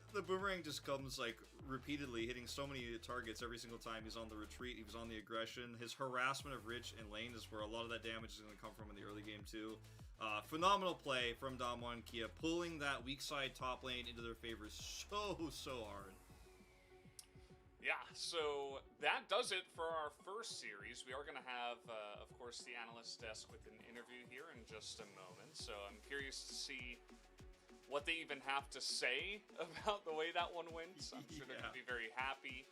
Speaker 1: just comes like repeatedly, hitting so many targets every single time he's on the retreat. He was on the aggression. His harassment of Rich and lane is where a lot of that damage is going to come from in the early game too. Phenomenal play from Damwon Kia, pulling that weak side top lane into their favor so hard.
Speaker 2: Yeah, so that does it for our first series. We are going to have, of course, the analyst desk with an interview here in just a moment. So I'm curious to see what they even have to say about the way that one went. I'm sure they're going to be very happy.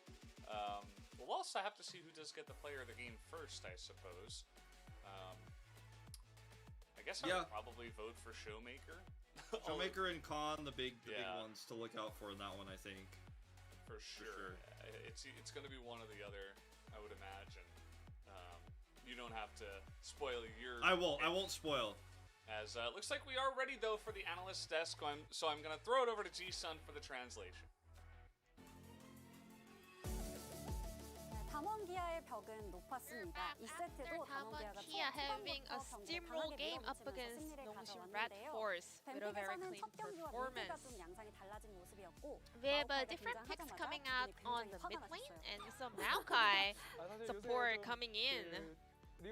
Speaker 2: We'll also have to see who does get the player of the game first, I suppose. I guess I would probably vote for Showmaker.
Speaker 1: Showmaker and Khan, the big ones to look out for in that one, I think.
Speaker 2: For sure. It's going to be one or the other, I would imagine. You don't have to spoil your...
Speaker 1: I won't spoil.
Speaker 2: As looks like we are ready, though, for the analyst desk, so I'm going to throw it over to Ji-sun for the translation.
Speaker 9: 담원기아의 벽은 높았습니다. 이 세트도 담원기아가
Speaker 8: Kia having a steamroll game up against Nongshim Red Force with a very clean performance. We have different picks coming out on the mid lane and some Maokai support coming in. I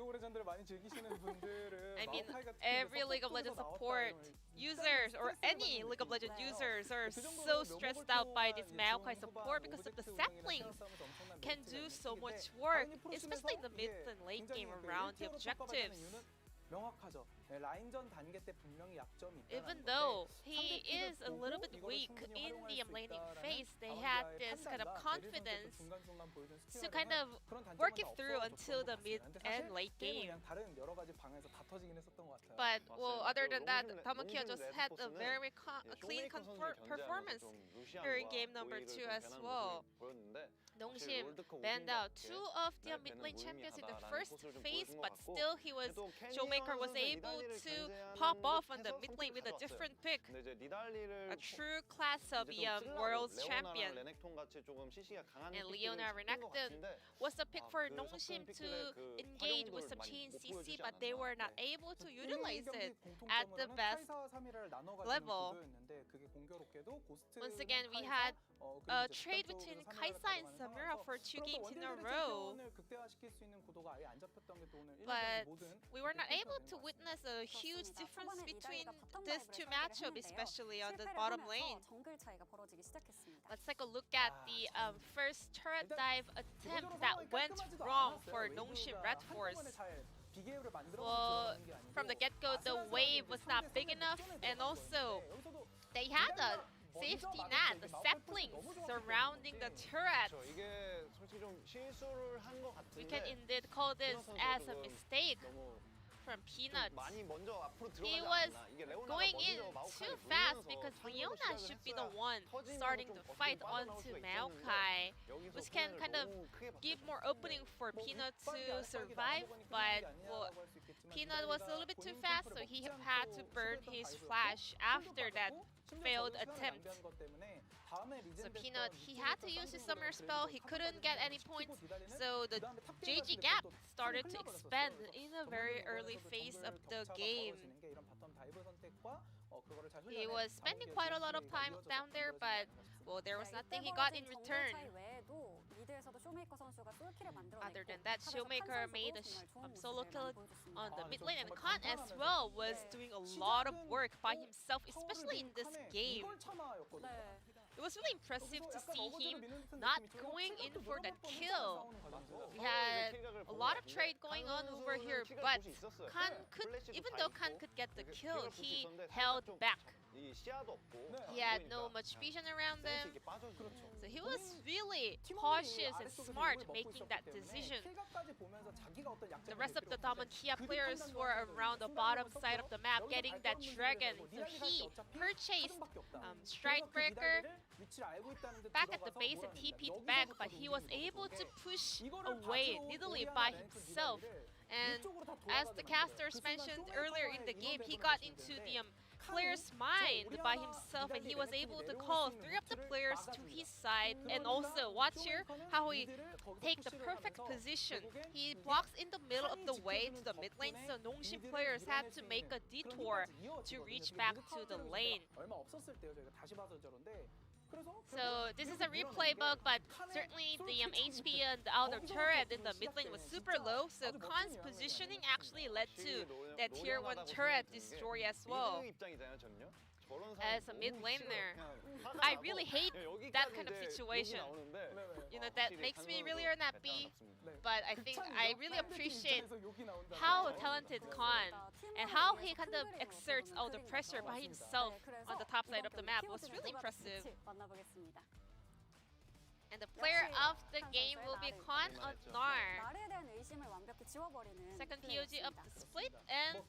Speaker 8: mean, every League of Legends support users or any League of Legends users are so stressed out by this Maokai support because of the saplings can do so much work, especially in the mid and late game around the objectives. Even though he is a little bit weak in the laning phase, they had this kind of confidence to kind of work it through until the mid and late game. But well, other than that, Tamakia just had a very clean performance during game number 2 as well. Nongshim banned out 2 of the mid lane champions in the first phase, but still Showmaker was able to pop off on the mid lane with a different pick. A true class of World's champion. And Leona Renekton was the pick for Nongshim to engage with some chain CC, but they were not able to utilize it at the best level. Once again, we had a trade between Kaisa and Samira for 2 games in a row. But we were not able to witness a huge difference between these two matchups, especially on the bottom lane. Let's take a look at the first turret dive attempt that went wrong for Nongshim Red Force. Well, from the get-go, the wave was not big enough, and also they had a safety net, the saplings surrounding the turret. We can indeed call this as a mistake from Peanut. He was going in too fast because Leona should be the one starting the fight onto Maokai, which can kind of give more opening for Peanut to survive, but well, Peanut was a little bit too fast, so he had to burn his flash after that failed attempt. So Peanut, he had to use his summer spell, he couldn't get any points, so the JG gap started to expand in a very early phase of the game. He was spending quite a lot of time down there, but well, there was nothing he got in return. Other than that, Showmaker made a solo kill on the mid lane, and Khan as well was doing a lot of work by himself, especially in this game. It was really impressive to see him not going in for that kill. We had a lot of trade going on over here, but Khan could, even though Khan could get the kill, he held back. He had no much vision around them, so he was really cautious and smart making that decision. The rest of the Damwon Kia players were around the bottom side of the map getting that dragon, so he purchased Strikebreaker back at the base and TP'd back, but he was able to push away Nidalee by himself. And as the casters mentioned earlier in the game, he got into the player's mind by himself, and he was able to call 3 of the players to his side. And also, watch here how he take the perfect position. He blocks in the middle of the way to the mid lane, so Nongshim players had to make a detour to reach back to the lane. So this is a replay bug, but certainly the HP and the outer turret in the mid lane was super low, so Khan's positioning actually led to that tier 1 turret destroy as well. As a mid laner, I really hate that kind of situation. You know, that makes me really unhappy, but I think I really appreciate how talented Khan and how he kind of exerts all the pressure by himself on the top side of the map was really impressive. And the player of the game will be Khan of Nar. Second POG of the split, and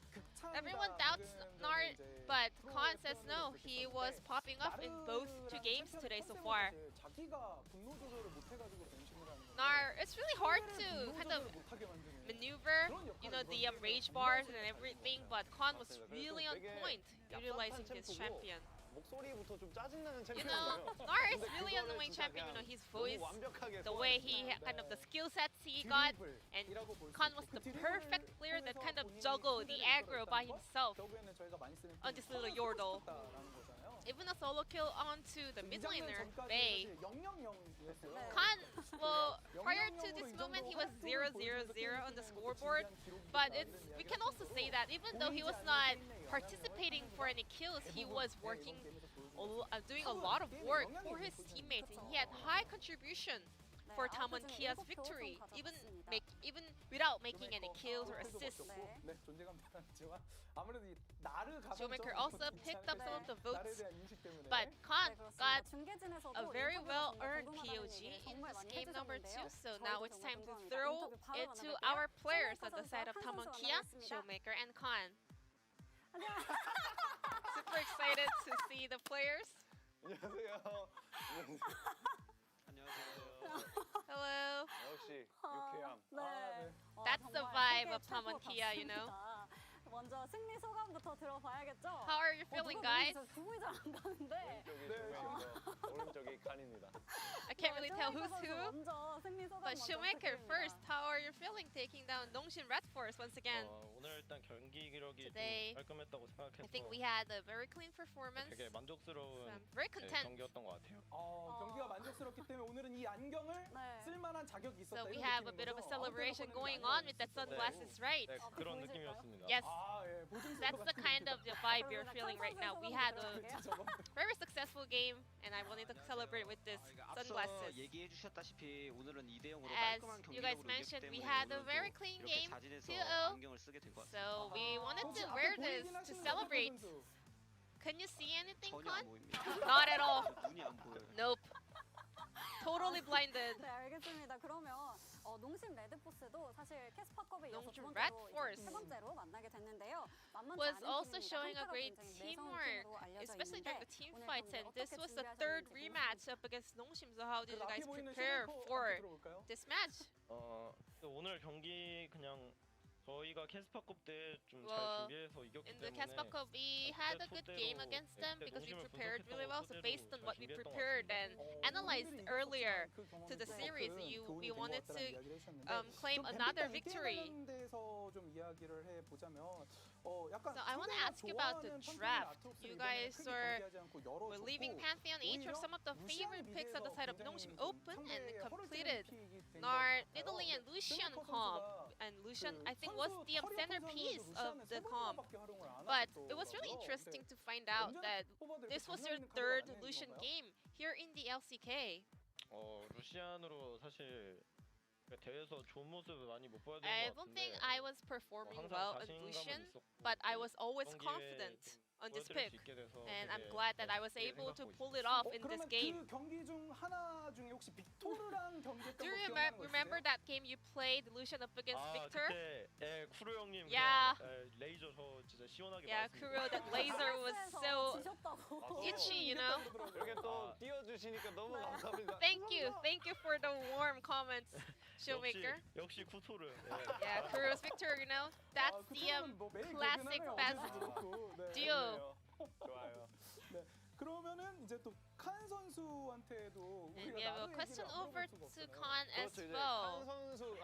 Speaker 8: everyone doubts Nar, but Khan says no. He was popping up in both 2 games today so far. Nar, it's really hard to kind of maneuver, you know, the rage bars and everything, but Khan was really on point utilizing this champion. You know, Nar is really an annoying champion, you know, his voice, the way he kind of the skill sets he got, and Khan was the perfect player that kind of juggled the aggro by himself on this little Yordle. Even a solo kill onto the mid laner, Bae. Khan, well, prior to this moment, he was 0-0-0 on the scoreboard, but we can also say that even though he was not participating for any kills, he was working, doing a lot of work for his teammates, and he had high contribution for Tamon Kia's victory, even without making any kills or assists. Showmaker also picked up some of the votes, but Khan got a very well-earned POG in this game number 2, so now it's time to throw it to our players on the side of Tamon Kia, Showmaker, and Khan. Super excited to see the players. Hello. That's the vibe of Tamon Kia, you know.
Speaker 9: 먼저 승리 소감부터 들어봐야겠죠?
Speaker 8: How are you feeling, guys?
Speaker 9: 구분이 잘 안 가는데.
Speaker 10: 오른쪽이 칸입니다.
Speaker 8: I can't really tell who's who.
Speaker 9: 먼저 승리 소감
Speaker 8: But Showmaker first, how are you feeling taking down Nongshim Red Force once again?
Speaker 4: 오늘 일단 경기 기록이
Speaker 8: Today,
Speaker 4: 좀 깔끔했다고 생각해서
Speaker 8: I think we had a very clean performance.
Speaker 4: 되게 만족스러운
Speaker 8: So I'm very content.
Speaker 4: 경기였던 것 같아요.
Speaker 11: 경기가 만족스럽기 때문에 오늘은 이 안경을 쓸만한 자격이 있었다.
Speaker 8: So we have a bit of a celebration going on with that sunglasses, right?
Speaker 4: 네, 그런 느낌이었습니다.
Speaker 8: Yes. That's the kind of the vibe you're feeling right now. We had a very successful game, and I wanted to celebrate with this sunglasses.
Speaker 12: 얘기해주셨다시피 오늘은 2대0으로
Speaker 8: As
Speaker 12: 깔끔한
Speaker 8: you guys
Speaker 12: 경기력으로
Speaker 8: mentioned,
Speaker 12: 이겼기
Speaker 8: we
Speaker 12: 때문에
Speaker 8: had a
Speaker 12: 오늘도
Speaker 8: very clean
Speaker 12: 이렇게
Speaker 8: game,
Speaker 12: 자진해서
Speaker 8: 2-0.
Speaker 12: 안경을 쓰게 된 것 같아요.
Speaker 8: So we wanted to wear this to celebrate. Can you see anything,
Speaker 12: 전혀
Speaker 8: Khan?
Speaker 12: 안 보입니다.
Speaker 8: Not at all.
Speaker 12: 눈이 안 보여요.
Speaker 8: Nope. Totally blinded.
Speaker 9: 네, 알겠습니다. 그러면 농심 레드포스도 사실 캐스파컵에 이어서 두
Speaker 8: 농심 Red
Speaker 9: 번째로
Speaker 8: Force
Speaker 9: 세 번째로 만나게 됐는데요. 만만치
Speaker 8: was
Speaker 9: 않은
Speaker 8: also
Speaker 9: 팀입니다.
Speaker 8: showing a
Speaker 9: 한타가
Speaker 8: great
Speaker 9: 굉장히
Speaker 8: teamwork,
Speaker 9: 매서운 팀으로 알려져
Speaker 8: especially during the
Speaker 9: 있는데
Speaker 8: team
Speaker 9: 오늘
Speaker 8: fights, and
Speaker 9: 경기
Speaker 8: this
Speaker 9: 어떻게
Speaker 8: was the third
Speaker 9: 준비하셨는지
Speaker 8: rematch up against Nongshim. So how did you guys
Speaker 11: 낙해 보이는
Speaker 8: prepare
Speaker 11: 슈퍼
Speaker 8: for
Speaker 11: 들어볼까요?
Speaker 8: this match?
Speaker 4: 오늘 경기 그냥 저희가 캐스파컵 때 좀 잘
Speaker 8: Well,
Speaker 4: 준비해서 이겼기
Speaker 8: in the
Speaker 4: 때문에
Speaker 8: Caspa Cup, we had a good game against them because we prepared really well. So based on what we prepared and analyzed earlier to the series, we wanted to claim another victory. So I want to ask you about the draft. You guys were leaving Pantheon H or some of the favorite picks at the side of Nongshim Open and completed Nar, Italy, and Lucian comp. And Lucian, I think, was the centerpiece of the comp. But it was really interesting to find out that this was your third Lucian game here in the LCK.
Speaker 4: 루시안으로 사실 대회에서 좋은 모습을 많이 못 보여드린
Speaker 8: I
Speaker 4: 것
Speaker 8: don't
Speaker 4: 같은데
Speaker 8: think I was performing well in Lucian, but I was always confident on this pick, and I'm glad that I was able to pull it off in this game. Do you remember that game you played, Lucian up against Victor?
Speaker 4: 그때 쿠로 형님
Speaker 8: Yeah.
Speaker 4: 레이저 저 진짜 시원하게
Speaker 8: Yeah, Kuro, that laser was so itchy, you know?
Speaker 10: 이렇게 또 띄워주시니까 너무 감사합니다.
Speaker 8: Thank you for the warm comments, Showmaker.
Speaker 4: 역시 쿠토르.
Speaker 8: Yeah, Kuro's Victor, you know? That's the classic best duo.
Speaker 10: 좋아요.
Speaker 11: 네. 그러면은 이제 또 칸 선수한테도
Speaker 8: And
Speaker 11: 우리가
Speaker 8: we have a
Speaker 11: 나르
Speaker 8: question
Speaker 11: 얘기를 안
Speaker 8: over
Speaker 11: 물어볼 수가
Speaker 8: to
Speaker 11: 없잖아요.
Speaker 8: Khan as
Speaker 10: 그렇죠. 이제
Speaker 8: well.
Speaker 10: 칸 선수.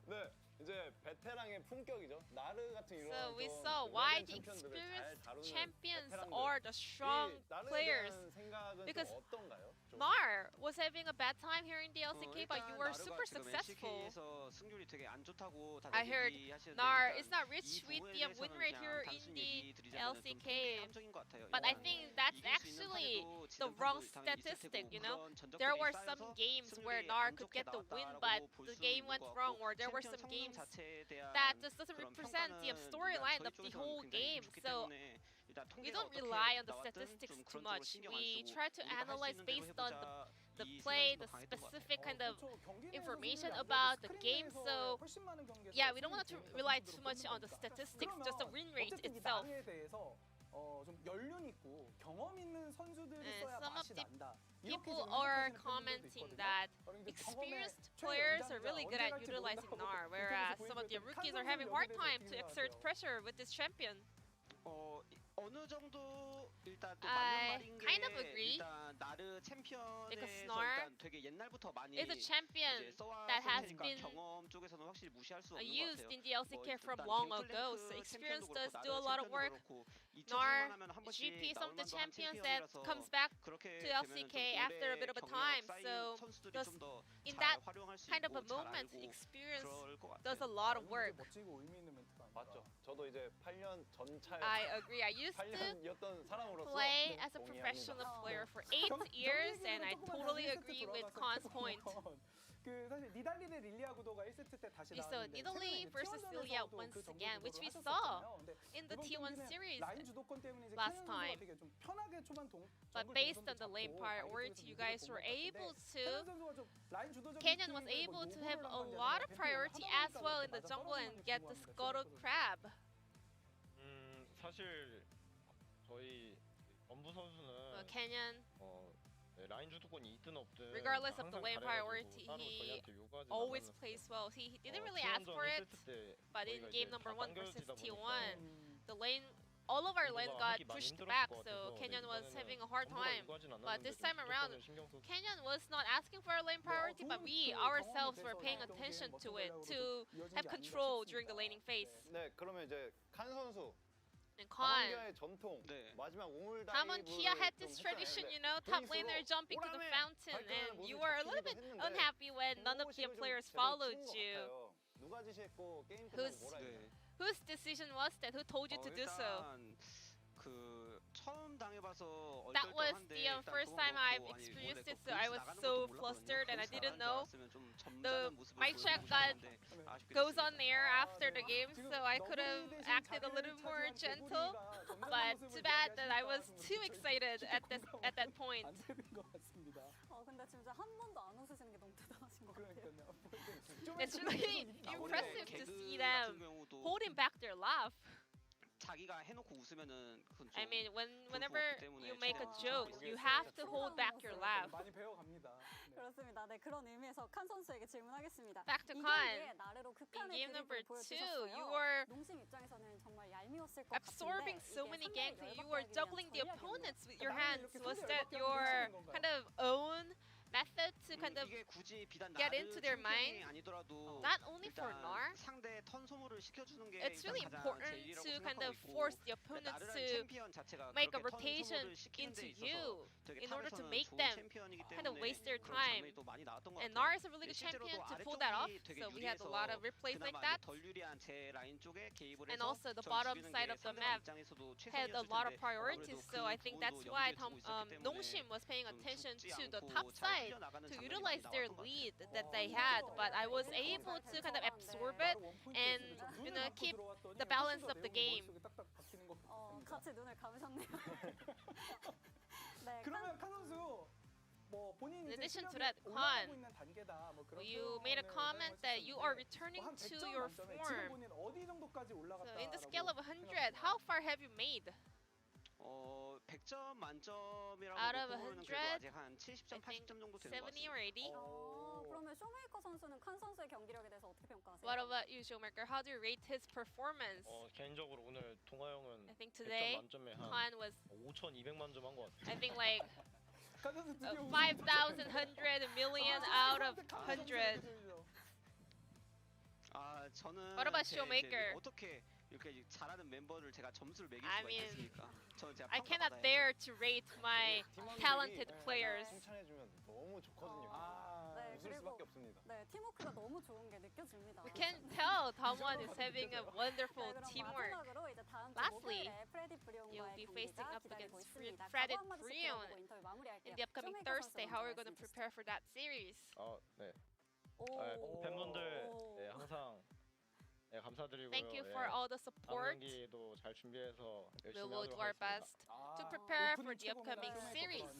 Speaker 10: 네. 이제 베테랑의 품격이죠. 나르 같은 이런
Speaker 8: So we
Speaker 10: 좀
Speaker 8: saw
Speaker 10: 오래된
Speaker 8: why the
Speaker 10: 챔피언들을 잘
Speaker 8: experienced
Speaker 10: 다루는
Speaker 8: champions
Speaker 10: 베테랑들.
Speaker 8: are the strong
Speaker 10: 이 나르에
Speaker 8: players.
Speaker 10: 대한 생각은
Speaker 8: Because
Speaker 10: 좀 어떤가요? 좀.
Speaker 8: Nar was having a bad time here in the LCK, but you were super successful.
Speaker 12: LCK에서 승률이 되게 안 좋다고
Speaker 8: I
Speaker 12: 다들
Speaker 8: heard
Speaker 12: 얘기하시는데
Speaker 8: Nar
Speaker 12: 일단
Speaker 8: is not
Speaker 12: 이
Speaker 8: rich with
Speaker 12: 부분에
Speaker 8: the win
Speaker 12: 대해서는
Speaker 8: rate
Speaker 12: 그냥
Speaker 8: here in
Speaker 12: 단순히
Speaker 8: the
Speaker 12: 얘기 드리자면 좀
Speaker 8: LCK.
Speaker 12: 통계 함정인 것 같아요.
Speaker 8: But I
Speaker 12: 일단
Speaker 8: think that's
Speaker 12: 이길 수 있는
Speaker 8: actually
Speaker 12: 판에도
Speaker 8: the
Speaker 12: 지는
Speaker 8: wrong
Speaker 12: 판도 당연히 있을
Speaker 8: statistic,
Speaker 12: 테고
Speaker 8: you know?
Speaker 12: 그런 전적들이
Speaker 8: There were
Speaker 12: 쌓여서
Speaker 8: some games where
Speaker 12: 승률이
Speaker 8: Nar
Speaker 12: 안
Speaker 8: could
Speaker 12: 좋게
Speaker 8: get the win,
Speaker 12: 나왔다라고
Speaker 8: but
Speaker 12: 볼
Speaker 8: the
Speaker 12: 수
Speaker 8: game
Speaker 12: 있는
Speaker 8: went
Speaker 12: 것
Speaker 8: wrong,
Speaker 12: 같고
Speaker 8: or there were
Speaker 12: 챔피언
Speaker 8: some
Speaker 12: 성능
Speaker 8: games
Speaker 12: 자체에 대한
Speaker 8: that just doesn't
Speaker 12: 그런
Speaker 8: represent the
Speaker 12: 평가는
Speaker 8: storyline
Speaker 12: 일단
Speaker 8: of the
Speaker 12: 저희
Speaker 8: whole
Speaker 12: 쪽에서는 굉장히
Speaker 8: game.
Speaker 12: 좋기
Speaker 8: So
Speaker 12: 때문에 일단
Speaker 8: we
Speaker 12: 통계가
Speaker 8: don't
Speaker 12: 어떻게
Speaker 8: rely on the
Speaker 12: 나왔든
Speaker 8: statistics
Speaker 12: 좀
Speaker 8: too
Speaker 12: 그런 쪽으로
Speaker 8: much.
Speaker 12: 신경 안
Speaker 8: We
Speaker 12: 쓰고
Speaker 8: try to
Speaker 12: 우리가 할수
Speaker 8: analyze
Speaker 12: 있는 대로
Speaker 8: based on
Speaker 12: 해보자
Speaker 8: the
Speaker 12: 이
Speaker 8: play,
Speaker 12: 생각이
Speaker 8: the
Speaker 12: 좀 강했던 것 같아요.
Speaker 8: specific kind of
Speaker 11: 그렇죠. 경기 내에서
Speaker 8: information
Speaker 11: 승률이 안
Speaker 8: about
Speaker 11: 좋아도
Speaker 8: the
Speaker 11: 스크린
Speaker 8: game.
Speaker 11: 내에서
Speaker 8: So
Speaker 11: 훨씬 많은 경기에서
Speaker 8: yeah, we don't want to
Speaker 11: 승률이 좋은
Speaker 8: rely
Speaker 11: 선수들을
Speaker 8: too much
Speaker 11: 뽑는
Speaker 8: on the
Speaker 11: 거니까.
Speaker 8: statistics, just the
Speaker 11: 그러면
Speaker 8: win rate
Speaker 11: 어쨌든 이
Speaker 8: itself.
Speaker 11: 나르에 대해서 좀 연륜 있고 경험 있는 선수들이
Speaker 8: And
Speaker 11: 써야
Speaker 8: some of
Speaker 11: 맛이
Speaker 8: the
Speaker 11: 난다. 이렇게
Speaker 8: people
Speaker 11: 지금
Speaker 8: are
Speaker 11: 해석하시는 팬분들도
Speaker 8: commenting
Speaker 11: 있거든요.
Speaker 8: that
Speaker 11: 이제 경험의
Speaker 8: experienced
Speaker 11: 최고
Speaker 8: players are
Speaker 11: 연장자
Speaker 8: really good
Speaker 11: 언제
Speaker 8: at
Speaker 11: 갈지
Speaker 8: utilizing
Speaker 11: 모른다고
Speaker 8: Nar,
Speaker 11: 인터뷰에서
Speaker 8: whereas some of the
Speaker 11: 보여주셨던
Speaker 8: rookies
Speaker 11: 칸
Speaker 8: are having
Speaker 11: 선수
Speaker 8: hard
Speaker 11: 여기에
Speaker 8: time
Speaker 11: 대해서
Speaker 8: to
Speaker 11: 어떻게
Speaker 8: exert
Speaker 11: 생각하세요?
Speaker 8: pressure with this champion.
Speaker 12: 어느 정도 일단 또
Speaker 8: I
Speaker 12: 맞는 말인 게
Speaker 8: kind of agree.
Speaker 12: 일단 나르 챔피언에서
Speaker 8: Because Nar
Speaker 12: 일단 되게 옛날부터 많이
Speaker 8: is a champion
Speaker 12: 이제 써왔을
Speaker 8: that has
Speaker 12: 테니까
Speaker 8: been
Speaker 12: 경험 쪽에서는 확실히 무시할 수 없는 것
Speaker 8: used
Speaker 12: 같아요.
Speaker 8: in the LCK from
Speaker 12: 일단
Speaker 8: long
Speaker 12: 갱플랭크
Speaker 8: ago, so
Speaker 12: 챔피언도
Speaker 8: experience
Speaker 12: 그렇고
Speaker 8: does
Speaker 12: 나르
Speaker 8: do a lot of
Speaker 12: 챔피언도
Speaker 8: work.
Speaker 12: 그렇고
Speaker 8: Nar,
Speaker 12: 하면 한 번씩
Speaker 8: GP, some of the
Speaker 12: 나올 만도 한
Speaker 8: champions that
Speaker 12: 챔피언이라서
Speaker 8: comes back
Speaker 12: 그렇게
Speaker 8: to
Speaker 12: 되면은
Speaker 8: LCK
Speaker 12: 좀
Speaker 8: after a
Speaker 12: 오래
Speaker 8: bit of a
Speaker 12: 경력
Speaker 8: time.
Speaker 12: 쌓인
Speaker 8: So
Speaker 12: 선수들이
Speaker 8: does
Speaker 12: 좀 더
Speaker 8: in
Speaker 12: 잘
Speaker 8: that
Speaker 12: 활용할 수
Speaker 8: kind of a
Speaker 12: 있고 잘
Speaker 8: moment,
Speaker 12: 알고
Speaker 8: experience
Speaker 12: 그럴 것
Speaker 8: does a
Speaker 12: 같아요.
Speaker 8: lot of
Speaker 11: 굉장히
Speaker 8: work.
Speaker 11: 멋지고 의미 있는 멘트가 아닌가.
Speaker 10: 맞죠. 저도 이제 8년 전차였
Speaker 8: I agree. I used to
Speaker 10: 8년이었던 사람으로서
Speaker 8: play as a
Speaker 10: 동의합니다.
Speaker 8: professional player for
Speaker 11: 경-
Speaker 8: 8 years,
Speaker 11: 경기
Speaker 8: and I
Speaker 11: 얘기를 조금만
Speaker 8: totally
Speaker 11: 다시 1세트
Speaker 8: agree with
Speaker 11: 돌아가서
Speaker 8: Khan's
Speaker 11: 해보면
Speaker 8: point.
Speaker 11: 그 사실 니달리 대 릴리아 구도가 1세트 때 다시
Speaker 8: So
Speaker 11: 나왔는데
Speaker 8: Nidalee
Speaker 11: 최근에 이제
Speaker 8: versus
Speaker 11: T1전에서도
Speaker 8: Lilia
Speaker 11: 그
Speaker 8: once
Speaker 11: 정규
Speaker 8: again, which
Speaker 11: 구도를
Speaker 8: we saw
Speaker 11: 하셨었잖아요. 근데
Speaker 8: in the
Speaker 11: 이번
Speaker 8: T1
Speaker 11: 경기는
Speaker 8: series
Speaker 11: 라인 주도권 때문에 이제
Speaker 8: last
Speaker 11: 캐년 선수가
Speaker 8: time.
Speaker 11: 되게 좀 편하게 초반
Speaker 8: But
Speaker 11: 정글
Speaker 8: based
Speaker 11: 동선도
Speaker 8: on the lane
Speaker 11: 잡고
Speaker 8: priority,
Speaker 11: 바이오
Speaker 8: you
Speaker 11: 쪽에서
Speaker 8: guys
Speaker 11: 미드를
Speaker 8: were
Speaker 11: 본 것
Speaker 8: able
Speaker 11: 같은데
Speaker 8: to.
Speaker 11: 캐년 선수가 좀 라인 주도적인
Speaker 8: Canyon was
Speaker 11: 플레이를
Speaker 8: able
Speaker 11: 뭐
Speaker 8: to have
Speaker 11: 요구를
Speaker 8: a
Speaker 11: 한 건
Speaker 8: lot
Speaker 11: 아니라
Speaker 8: of
Speaker 11: 뱀픽을
Speaker 8: priority
Speaker 11: 하다
Speaker 8: as
Speaker 11: 보니까
Speaker 8: well in
Speaker 11: 이렇게
Speaker 8: the
Speaker 11: 맞아
Speaker 8: jungle and
Speaker 11: 떨어지는
Speaker 8: get
Speaker 11: 게
Speaker 8: the
Speaker 11: 좋아하는데
Speaker 8: Scuttled
Speaker 11: 생각보다.
Speaker 8: Crab.
Speaker 4: 사실 저희 전부 선수는
Speaker 8: Canyon,
Speaker 4: 네, 라인 주도권이 있든 없든
Speaker 8: regardless of the
Speaker 4: 항상
Speaker 8: lane
Speaker 4: 잘해가지고
Speaker 8: priority,
Speaker 4: 따로
Speaker 8: he
Speaker 4: 저희한테 요구하진
Speaker 8: always
Speaker 4: 않았는데
Speaker 8: plays well. He didn't really ask
Speaker 4: T1전
Speaker 8: for it,
Speaker 4: 1세트 때
Speaker 8: but in
Speaker 4: 저희가
Speaker 8: game
Speaker 4: 이제
Speaker 8: number
Speaker 4: 다
Speaker 8: 1 versus
Speaker 4: 당겨지다
Speaker 8: T1,
Speaker 4: 보니까
Speaker 8: the lane, all of our lane
Speaker 4: 뭔가
Speaker 8: got
Speaker 4: 하기 많이
Speaker 8: pushed
Speaker 4: 힘들었을
Speaker 8: back,
Speaker 4: 것
Speaker 8: so
Speaker 4: 같아서
Speaker 8: Canyon was
Speaker 4: 이번에는
Speaker 8: having a hard
Speaker 4: 전부가
Speaker 8: time.
Speaker 4: 요구하진
Speaker 8: But
Speaker 4: 않았는데
Speaker 8: this
Speaker 4: 좀
Speaker 8: time around,
Speaker 4: 주도권을 신경 써서
Speaker 8: Canyon was not asking for a lane priority, but we ourselves were paying attention to it to have control during the laning phase.
Speaker 10: 네, 그러면 이제 칸 선수
Speaker 8: And Khan,
Speaker 10: 다원기아의 전통
Speaker 12: 네.
Speaker 10: 마지막 우물
Speaker 8: Tamon Kia
Speaker 10: 다이브를
Speaker 8: had
Speaker 10: 좀
Speaker 8: this tradition,
Speaker 10: 했잖아요.
Speaker 8: you know, top laner jumping to the fountain, and you were a little bit unhappy when none of the players followed you.
Speaker 10: 누가 지시했고 게임
Speaker 8: Who's-
Speaker 10: 끝나고 뭐라 했나요?
Speaker 8: Whose decision was that? Who told you to do so?
Speaker 12: 일단 그 처음 당해봐서
Speaker 8: That was
Speaker 12: 얼떨떨한데
Speaker 8: the
Speaker 12: 일단
Speaker 8: first
Speaker 12: 그건
Speaker 8: time I've
Speaker 12: 그렇고, 아니,
Speaker 8: experienced
Speaker 12: 뭐
Speaker 8: it,
Speaker 12: 내가
Speaker 8: so I
Speaker 12: 거기서
Speaker 8: was
Speaker 12: 나가는
Speaker 8: so
Speaker 12: 것도 몰랐거든요.
Speaker 8: flustered and I
Speaker 12: 거기서
Speaker 8: didn't
Speaker 12: 나가는 줄
Speaker 8: know.
Speaker 12: 알았으면 좀
Speaker 8: The
Speaker 12: 점잖은 모습을
Speaker 8: mic check
Speaker 12: 보여주고
Speaker 8: got
Speaker 12: 싶었는데 아쉽게
Speaker 8: goes
Speaker 12: 됐습니다.
Speaker 8: on there after the game,
Speaker 11: 지금
Speaker 8: so I could
Speaker 11: 너구리
Speaker 8: have
Speaker 11: 대신
Speaker 8: acted a
Speaker 11: 자리를
Speaker 8: little more
Speaker 11: 차지한
Speaker 8: gentle.
Speaker 11: 개구리가 정면의
Speaker 8: But
Speaker 11: 모습을
Speaker 8: too bad that I
Speaker 11: 얘기하시니까
Speaker 8: was
Speaker 11: 좀
Speaker 8: too
Speaker 11: 저희
Speaker 8: excited
Speaker 11: 쉽게
Speaker 8: at that
Speaker 11: 공감은
Speaker 8: point.
Speaker 11: 안 되는 것 같습니다.
Speaker 9: 근데 진짜 한 번도 안 웃으시는 게 너무 대단하신 것 같아요.
Speaker 11: 그러니까요.
Speaker 8: It's really impressive to see them holding back their laugh.
Speaker 12: 자기가 해놓고 웃으면은 그건 좀
Speaker 8: I mean,
Speaker 12: 그럴
Speaker 8: whenever
Speaker 12: 수 없기 때문에
Speaker 8: you make a
Speaker 12: 제가
Speaker 8: joke,
Speaker 12: 좀
Speaker 8: you have to hold back your laugh.
Speaker 11: 많이 배워갑니다. 네.
Speaker 9: 그렇습니다. 네, 그런 의미에서 칸 선수에게 질문하겠습니다.
Speaker 8: Back to
Speaker 9: 이
Speaker 8: Khan.
Speaker 9: 경기에 나르로
Speaker 8: In
Speaker 9: 극한의
Speaker 8: game number
Speaker 9: 드리블을
Speaker 8: 2,
Speaker 9: 보여주셨어요.
Speaker 8: you were
Speaker 9: 농심 입장에서는 정말 얄미웠을 것
Speaker 8: absorbing
Speaker 9: 같은데
Speaker 8: so
Speaker 9: 이게
Speaker 8: many
Speaker 9: 상대를
Speaker 8: ganks and you
Speaker 9: 열받게
Speaker 8: were
Speaker 9: 하기 위한
Speaker 8: juggling the
Speaker 9: 전략이었나요?
Speaker 8: opponents with your
Speaker 11: 나는
Speaker 8: hands.
Speaker 11: 이렇게
Speaker 8: Was
Speaker 11: 상대를
Speaker 8: that
Speaker 11: 열받게
Speaker 8: your
Speaker 11: 하는 건가요?
Speaker 8: kind of own method to kind of
Speaker 12: 이게 굳이 비단
Speaker 8: get
Speaker 12: 나르
Speaker 8: into their
Speaker 12: 챔피언이
Speaker 8: mind?
Speaker 12: 아니더라도
Speaker 8: Not only for
Speaker 12: 일단
Speaker 8: Nar,
Speaker 12: 상대 턴 소모를 시켜주는 게
Speaker 8: it's
Speaker 12: 일단
Speaker 8: really
Speaker 12: 가장
Speaker 8: important
Speaker 12: 제일이라고
Speaker 8: to kind
Speaker 12: 생각하고
Speaker 8: of
Speaker 12: 있고
Speaker 8: force the opponents
Speaker 12: 나르라는
Speaker 8: to
Speaker 12: 챔피언 자체가
Speaker 8: make a
Speaker 12: 그렇게 턴
Speaker 8: rotation
Speaker 12: 소모를 시키는 데
Speaker 8: into
Speaker 12: 있어서
Speaker 8: you
Speaker 12: 되게
Speaker 8: in order to
Speaker 12: 탑에서는
Speaker 8: make
Speaker 12: 좋은
Speaker 8: them
Speaker 12: 챔피언이기
Speaker 8: kind of
Speaker 12: 때문에
Speaker 8: waste their
Speaker 12: 그런
Speaker 8: time.
Speaker 12: 장면이 또 많이 나왔던 것
Speaker 8: And
Speaker 12: 같아요.
Speaker 8: Nar is a really good
Speaker 12: 실제로도
Speaker 8: champion to pull that off,
Speaker 12: 아래쪽이 되게
Speaker 8: so we had a lot of
Speaker 12: 유리해서
Speaker 8: replays like
Speaker 12: 그나마
Speaker 8: that.
Speaker 12: 덜 유리한 제 라인 쪽에 개입을
Speaker 8: And
Speaker 12: 해서
Speaker 8: also the
Speaker 12: 절
Speaker 8: bottom
Speaker 12: 죽이는
Speaker 8: side
Speaker 12: 게
Speaker 8: of the
Speaker 12: 상대방
Speaker 8: map
Speaker 12: 입장에서도
Speaker 8: had a
Speaker 12: 최선이었을
Speaker 8: lot of
Speaker 12: 텐데
Speaker 8: priorities,
Speaker 12: 아무래도
Speaker 8: so
Speaker 12: 그
Speaker 8: I think that's
Speaker 12: 부분도
Speaker 8: why
Speaker 12: 염두에 두고 있었기 때문에
Speaker 8: 농심 was paying
Speaker 12: 좀
Speaker 8: attention
Speaker 12: 죽지
Speaker 8: to the
Speaker 12: 않고
Speaker 8: top
Speaker 12: 잘
Speaker 8: side
Speaker 12: 흘려나가는
Speaker 8: to
Speaker 12: 장면이
Speaker 8: utilize
Speaker 12: 많이
Speaker 8: their
Speaker 12: 나왔던 것
Speaker 8: lead
Speaker 12: 같아요.
Speaker 8: that they had, but I was able to kind of absorb it and keep the balance of the game.
Speaker 9: 같이 눈을 감으셨네요. 네,
Speaker 11: 그러면 칸 선수 뭐 본인
Speaker 8: In
Speaker 11: 이제
Speaker 8: addition to
Speaker 11: 실력이
Speaker 8: that,
Speaker 11: 올라가고
Speaker 8: Khan,
Speaker 11: 있는 단계다 뭐 그런
Speaker 8: you made a
Speaker 11: 표현을
Speaker 8: comment that you are returning
Speaker 11: 한
Speaker 8: to
Speaker 11: 100점
Speaker 8: your
Speaker 11: 만점에 지금
Speaker 8: form.
Speaker 11: 본인 어디 정도까지
Speaker 8: So
Speaker 11: 올라갔다라고
Speaker 8: in the scale of 100, how far have you made?
Speaker 12: 100점 만점이라고
Speaker 8: Out of
Speaker 12: 놓고 보면
Speaker 8: 100,
Speaker 12: 그래도 아직 한 70점,
Speaker 8: I think
Speaker 12: 80점 정도 되는 것
Speaker 8: 70
Speaker 12: 같습니다.
Speaker 8: or 80.
Speaker 9: 그러면 쇼메이커 선수는 칸 선수의 경기력에 대해서 어떻게 평가하세요?
Speaker 8: What about you, Showmaker? How do you rate his performance?
Speaker 4: 개인적으로 오늘 동아 형은
Speaker 8: I think
Speaker 4: 100점
Speaker 8: today
Speaker 4: 만점에 한
Speaker 8: Khan was,
Speaker 4: 5,200만 점 한 것 같아요.
Speaker 8: I think like
Speaker 11: 칸 선수 드디어
Speaker 8: 5,100 million out of 100.
Speaker 12: 저는
Speaker 8: What about
Speaker 12: 제
Speaker 8: Showmaker?
Speaker 12: 어떻게 이렇게 잘하는 멤버를 제가 점수를 매길
Speaker 8: I
Speaker 12: 수가
Speaker 8: mean,
Speaker 12: 있겠습니까? 저는 제가
Speaker 8: I cannot
Speaker 12: 평가받아야죠.
Speaker 8: dare to rate my
Speaker 10: 팀원들이,
Speaker 8: talented players.
Speaker 10: 칭찬해주면 너무 좋거든요.
Speaker 9: 네,
Speaker 10: 웃을
Speaker 9: 그리고
Speaker 10: 수밖에 없습니다.
Speaker 9: 네, 팀워크가 너무 좋은 게 느껴집니다.
Speaker 8: We can tell Damwon is having a wonderful
Speaker 9: 그럼
Speaker 8: teamwork.
Speaker 9: 마지막으로 이제 다음 주
Speaker 8: Lastly,
Speaker 9: 목요일에 프레디 브리온과의
Speaker 8: you'll be facing
Speaker 9: 경기가
Speaker 8: up
Speaker 9: 기다리고
Speaker 8: against
Speaker 9: 있습니다.
Speaker 8: Fred
Speaker 9: 각오 한마디씩
Speaker 8: Brion
Speaker 9: 들어보고 인터뷰 마무리할게요.
Speaker 8: In the upcoming
Speaker 9: 쇼메이커
Speaker 8: Thursday,
Speaker 9: 선수
Speaker 8: how
Speaker 9: 먼저
Speaker 8: are we going to
Speaker 9: 말씀
Speaker 8: prepare for that series?
Speaker 4: 네.
Speaker 9: 오.
Speaker 4: 팬분들 네, 항상 네, 감사드리고요.
Speaker 8: Thank you
Speaker 4: 네.
Speaker 8: for all the
Speaker 4: 다음
Speaker 8: support.
Speaker 4: 경기도 잘 준비해서
Speaker 8: We
Speaker 4: 열심히
Speaker 8: will
Speaker 4: 하도록
Speaker 8: do our
Speaker 4: 하겠습니다.
Speaker 8: best to prepare for the
Speaker 11: 오프닝
Speaker 8: upcoming
Speaker 11: 최고입니다.
Speaker 8: series.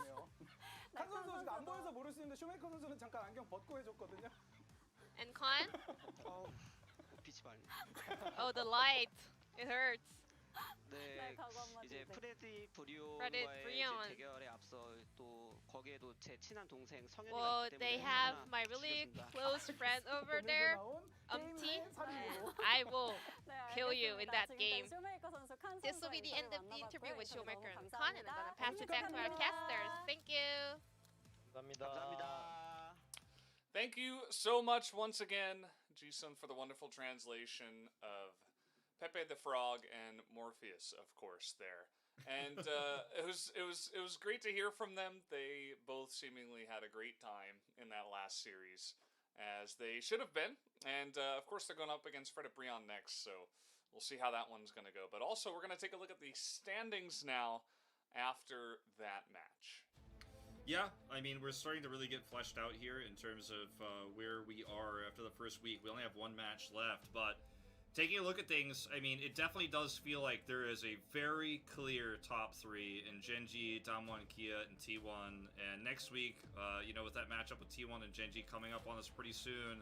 Speaker 11: 칸 선수 지금 안 보여서 모를 수 있는데 쇼메이커 선수는 잠깐 안경 벗고 해줬거든요.
Speaker 8: And Khan?
Speaker 12: 빛이 밝네.
Speaker 8: Oh, the light. It hurts.
Speaker 12: 네,
Speaker 9: 각오 한마디.
Speaker 12: 이제
Speaker 9: 네.
Speaker 12: 프레디
Speaker 8: Freddy
Speaker 12: 브리온과의
Speaker 8: Brion.
Speaker 12: 대결에 앞서 또 거기에도 제 친한 동생 성현이가
Speaker 8: Well,
Speaker 12: 있기
Speaker 8: they
Speaker 12: 때문에
Speaker 8: have
Speaker 12: 하나
Speaker 8: my really
Speaker 12: 주겠습니다.
Speaker 8: close friend over there, Umti. I will
Speaker 9: 네,
Speaker 8: kill you in
Speaker 9: 알겠습니다.
Speaker 8: that
Speaker 9: 지금까지
Speaker 8: game.
Speaker 9: 쇼메이커 선수 칸
Speaker 8: This will
Speaker 9: 선수와
Speaker 8: be the end
Speaker 9: 인터뷰
Speaker 8: of the interview
Speaker 9: 만나봤고요.
Speaker 8: with
Speaker 9: 인터뷰
Speaker 8: Showmaker
Speaker 9: 너무
Speaker 8: and Khan, and I'm going to
Speaker 9: 감사합니다.
Speaker 8: pass it back to our casters. Thank you.
Speaker 4: 감사합니다.
Speaker 12: 감사합니다.
Speaker 2: Thank you so much once again, Jisun, for the wonderful translation of Pepe the Frog and Morpheus, of course, there. And it was great to hear from them. They both seemingly had a great time in that last series, as they should have been. And of course, they're going up against Fred Brion next, so we'll see how that one's going to go. But also, we're going to take a look at the standings now after that match.
Speaker 1: Yeah, I mean, we're starting to really get fleshed out here in terms of where we are after the first week. We only have one match left, but taking a look at things, I mean, it definitely does feel like there is a very clear top three in Genji, Damwon, Kia, and T1. And next week, with that matchup with T1 and Genji coming up on us pretty soon,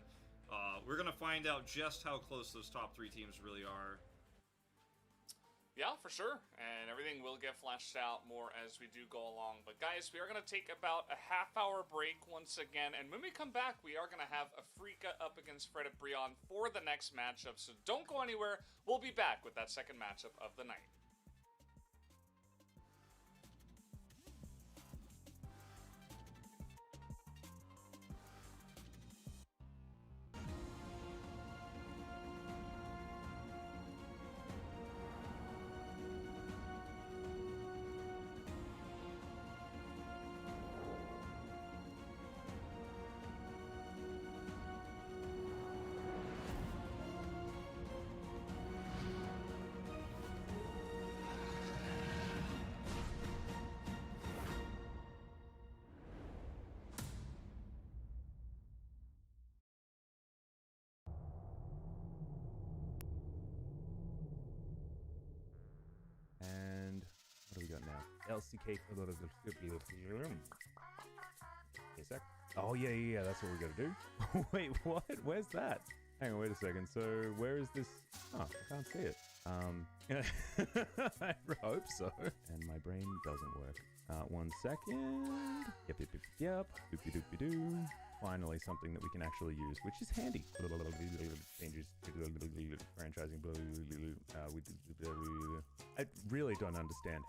Speaker 1: we're going to find out just how close those top three teams really are.
Speaker 2: Yeah, for sure. And everything will get fleshed out more as we do go along. But guys, we are going to take about a half-hour break once again. And when we come back, we are going to have Afrika up against Fred Brion for the next matchup. So don't go anywhere. We'll be back with that second matchup of the night.
Speaker 13: And what do we got now? LCK. A sec. Oh yeah, that's what we gotta do. Wait, what? Where's that? Hang on, wait a second. So where is this? Oh, I can't see it. I hope so. And my brain doesn't work. 1 second. Yep. Doopy doopy doo. Finally, something that we can actually use, which is handy. Changes, franchising. I really don't understand.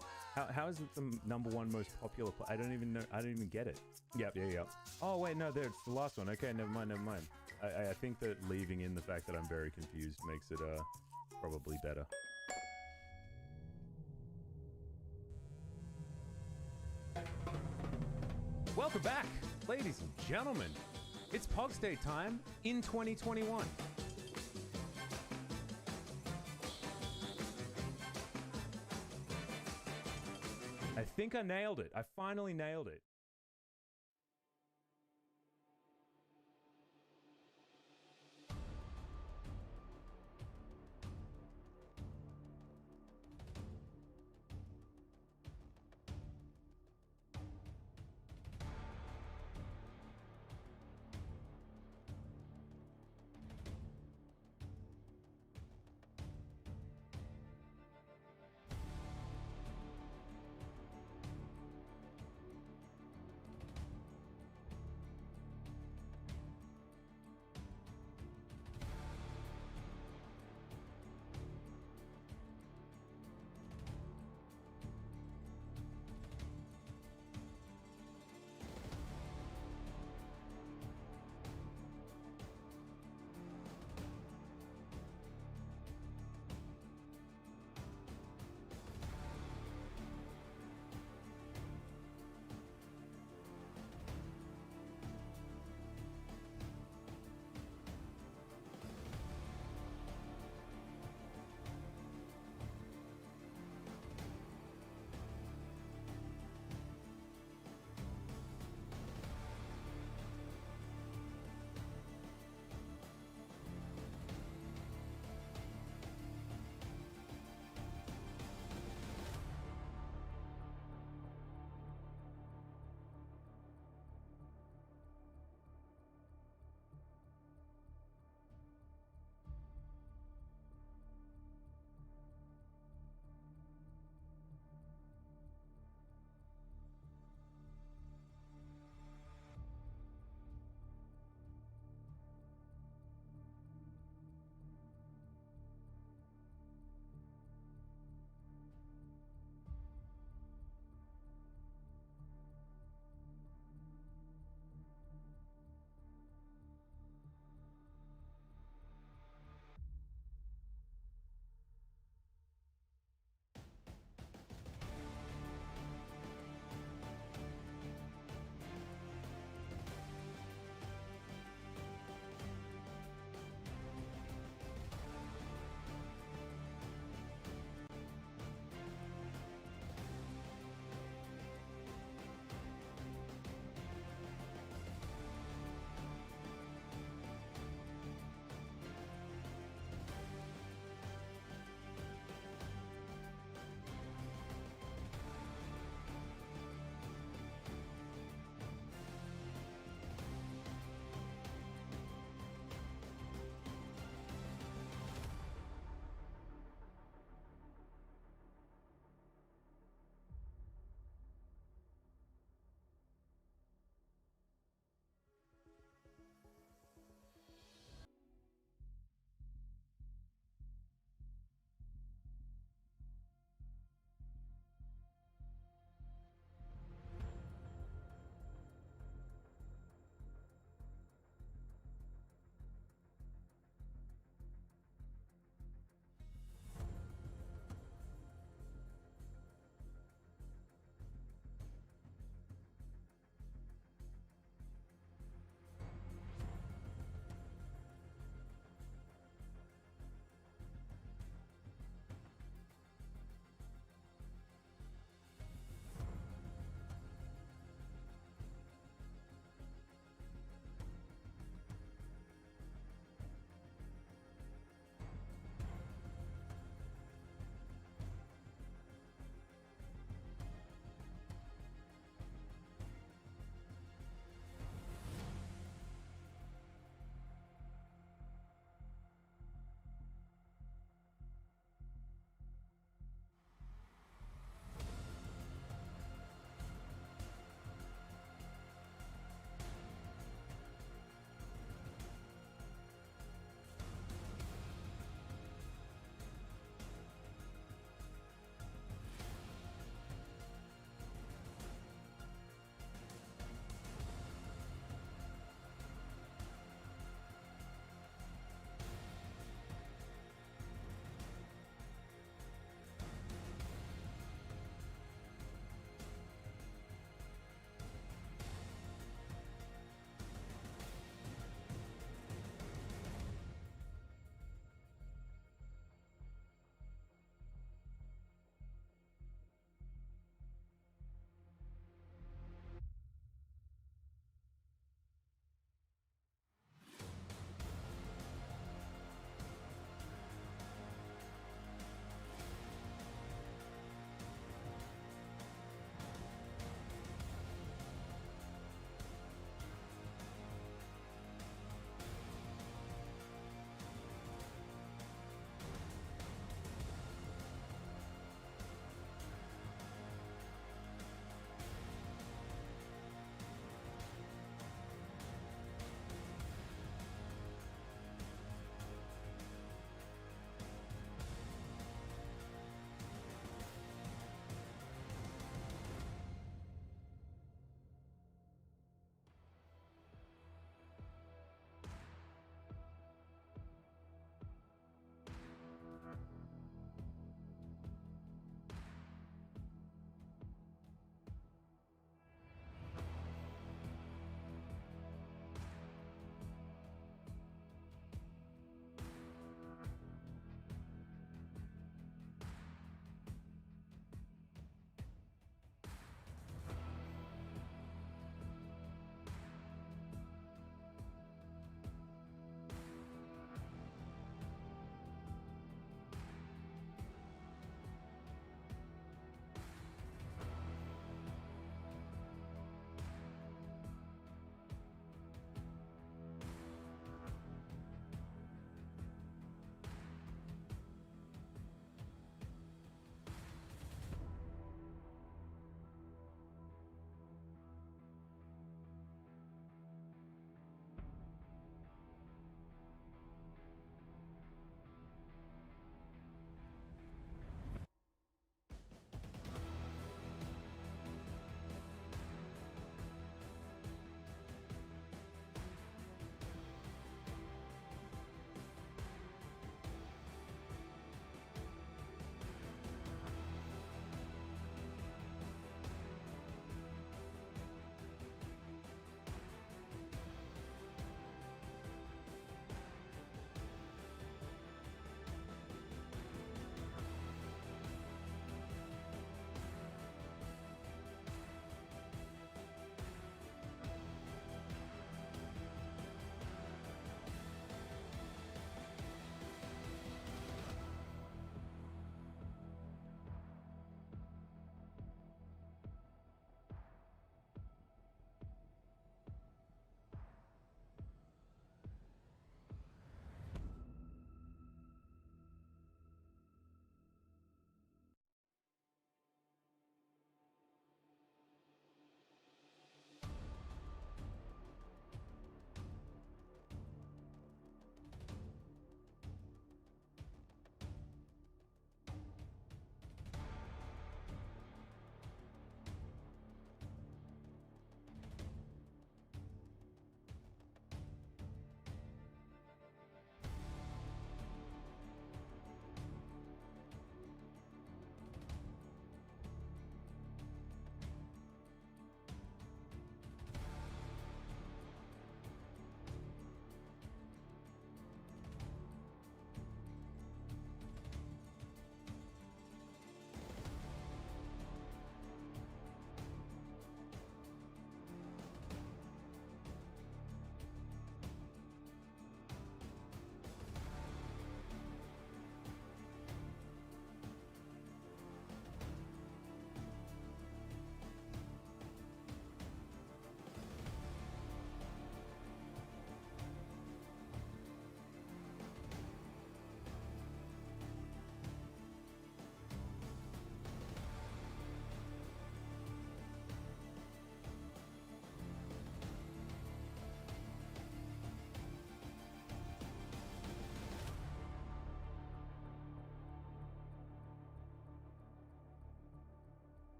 Speaker 13: How is it the #1 most popular? I don't even know. I don't even get it. Yep. Oh wait, no, there it's the last one. Okay, never mind. I think that leaving in the fact that I'm very confused makes it probably better. Welcome back, ladies and gentlemen. It's Pogs Day time in 2021. I think I nailed it. I finally nailed it.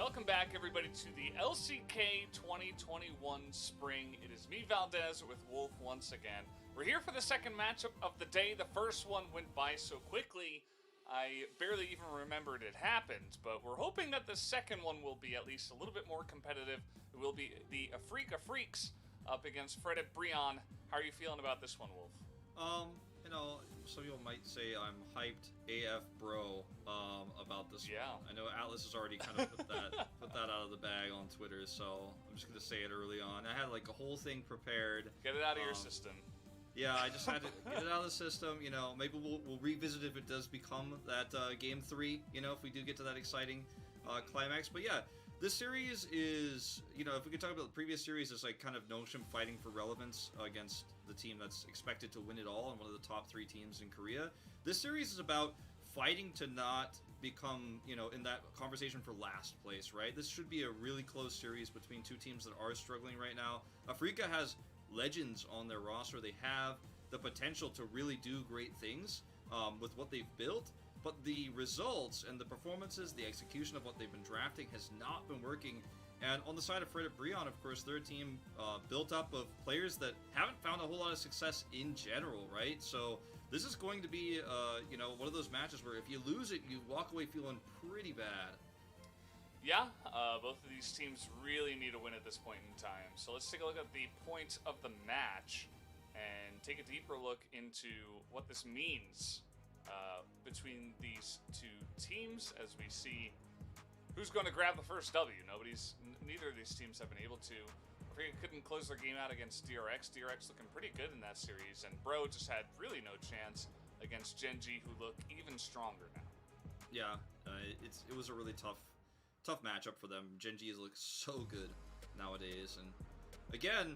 Speaker 2: welcome back everybody to the LCK 2021 Spring. It is me, Valdez, with Wolf once again. We're here for the second matchup of the day. The first one went by so quickly, I barely even remembered it happened, but we're hoping that the second one will be at least a little bit more competitive. It will be the Afrika Freaks up against BROㅣ. How are you feeling about this one, Wolf?
Speaker 1: You know, some people might say I'm hyped AF bro about this one. I know Atlas has already kind of put that out of the bag on Twitter, so I'm just gonna say it early on. I had like a whole thing prepared.
Speaker 2: Get it out of your system.
Speaker 1: Yeah, I just had to get it out of the system. You know, maybe we'll revisit if it does become that game 3. You know, if we do get to that exciting climax. But yeah, this series is, you know, if we could talk about the previous series, it's like kind of Notion fighting for relevance against the team that's expected to win it all and one of the top 3 teams in Korea. This series is about fighting to not become, you know, in that conversation for last place, right? This should be a really close series between 2 teams that are struggling right now. Afrika has legends on their roster. They have the potential to really do great things with what they've built, but the results and the performances, the execution of what they've been drafting has not been working. And on the side of BROㅣ, of course, their team built up of players that haven't found a whole lot of success in general, right? So this is going to be, you know, one of those matches where if you lose it, you walk away feeling pretty bad.
Speaker 2: Yeah, both of these teams really need a win at this point in time. So let's take a look at the point of the match and take a deeper look into what this means between these 2 teams as we see who's going to grab the first W. Neither of these teams have been able to. Afrika couldn't close their game out against DRX. DRX looking pretty good in that series, and Bro just had really no chance against Genji, who look even stronger now.
Speaker 1: Yeah, it was a really tough matchup for them. Genji looks so good nowadays, and again,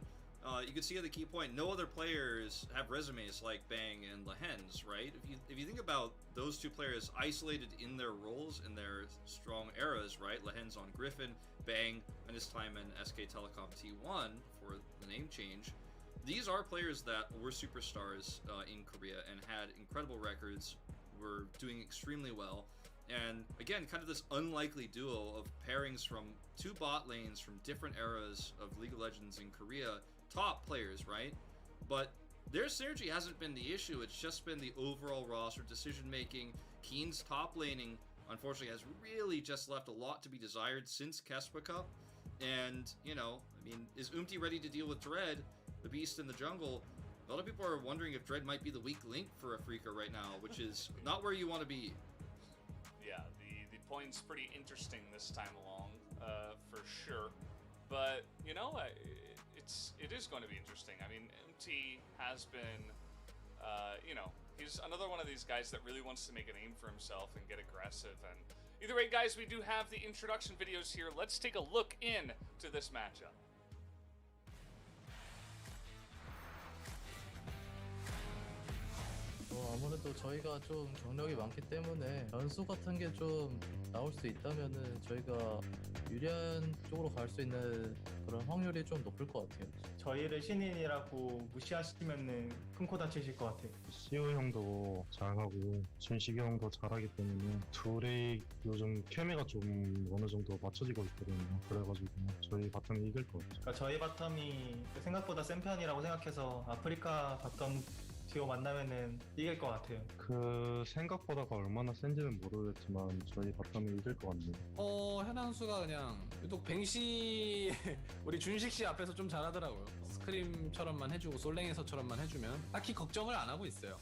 Speaker 1: you can see at the key point, no other players have resumes like Bang and Lehens, right? If you think about those 2 players isolated in their roles, in their strong eras, right? Lehens on Griffin, Bang and his time in SK Telecom T1 for the name change. These are players that were superstars in Korea and had incredible records, were doing extremely well. And again, kind of this unlikely duo of pairings from 2 bot lanes from different eras of League of Legends in Korea, top players, right? But their synergy hasn't been the issue, it's just been the overall roster decision making. Keen's top laning, unfortunately, has really just left a lot to be desired since Kespa Cup. And, you know, I mean, is Umti ready to deal with Dread, the beast in the jungle? A lot of people are wondering if Dread might be the weak link for Afrika right now, which is not where you want to be.
Speaker 2: Yeah, the point's pretty interesting this time along, for sure. But, you know, it is going to be interesting. I mean, MT has been, you know, he's another one of these guys that really wants to make a name for himself and get aggressive. And either way, guys, we do have the introduction videos here. Let's take a look into this matchup.
Speaker 14: 아무래도 저희가 좀 경력이 많기 때문에 변수 같은 게 좀 나올 수 있다면은 저희가 유리한 쪽으로 갈 수 있는 그런 확률이 좀 높을 것 같아요.
Speaker 15: 저희를 신인이라고 무시하시면은 큰 코 다치실 것 같아요.
Speaker 16: 시우 형도 잘하고 준식이 형도 잘하기 때문에 둘이 요즘 케미가 좀 어느 정도 맞춰지고 있거든요. 그래가지고 저희 바텀이 이길 것 같아요.
Speaker 15: 그러니까 저희 바텀이 생각보다 센 편이라고 생각해서 아프리카 바텀 듀오 만나면은 이길 것 같아요.
Speaker 16: 그 생각보다가 얼마나 센지는 모르겠지만 저희 바텀이 이길 것 같네요.
Speaker 17: 현아 선수가 그냥 유독 뱅시 우리 준식 씨 앞에서 좀 잘하더라고요. 스크림처럼만 해주고 솔랭에서처럼만 해주면 딱히 걱정을 안 하고 있어요.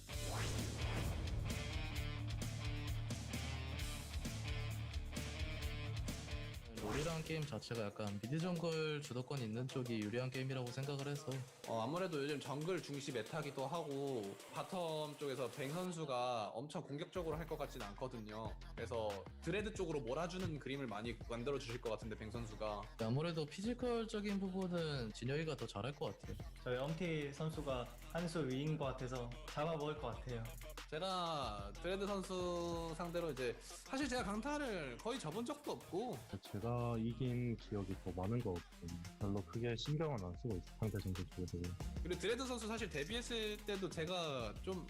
Speaker 14: 롤이라는 게임 자체가 약간 미드 정글 주도권 있는 쪽이 유리한 게임이라고 생각을 해서
Speaker 17: 아무래도 요즘 정글 중시 메타기도 하고 바텀 쪽에서 뱅 선수가 엄청 공격적으로 할 것 같지는 않거든요. 그래서 드레드 쪽으로 몰아주는 그림을 많이 만들어 주실 것 같은데 뱅 선수가
Speaker 14: 아무래도 피지컬적인 부분은 진혁이가 더 잘할 것 같아요.
Speaker 15: 저희 엄티 선수가 한 수 위인 것 같아서 잡아먹을 것 같아요.
Speaker 17: 제가 드레드 선수 상대로 이제 사실 제가 강타를 거의 접은 적도 없고
Speaker 16: 제가 이긴 기억이 더 많은 것 같거든요. 별로 크게 신경은 안 쓰고 있어요. 상대 선수 쪽에서.
Speaker 17: 그리고 드레드 선수 사실 데뷔했을 때도 제가 좀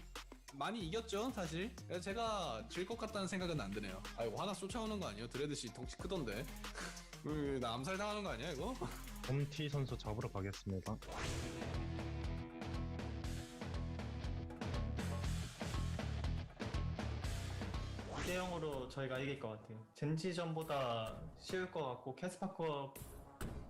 Speaker 17: 많이 이겼죠 사실. 그래서 제가 질 것 같다는 생각은 안 드네요. 아이고 하나 쫓아오는 거 아니에요? 드레드 씨 덩치 크던데. 나 암살 당하는 거 아니야 이거?
Speaker 16: 홈티 선수 잡으러 가겠습니다.
Speaker 15: 2대0으로 저희가 이길 것 같아요. 젠지전보다 쉬울 것 같고 캐스파컵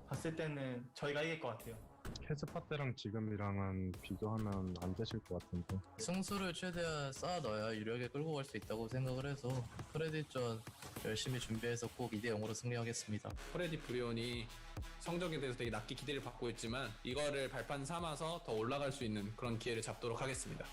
Speaker 15: 봤을 때는 저희가 이길 것 같아요.
Speaker 16: 캐스파 때랑 지금이랑은 비교하면 안 되실 것 같은데.
Speaker 14: 승수를 최대한 쌓아 넣어야 유력에 끌고 갈 수 있다고 생각을 해서 크레딧전 열심히 준비해서 꼭 2대0으로 승리하겠습니다.
Speaker 17: 프레디 브리온이 성적에 대해서 되게 낮게 기대를 받고 있지만 이거를 발판 삼아서 더 올라갈 수 있는 그런 기회를 잡도록 하겠습니다.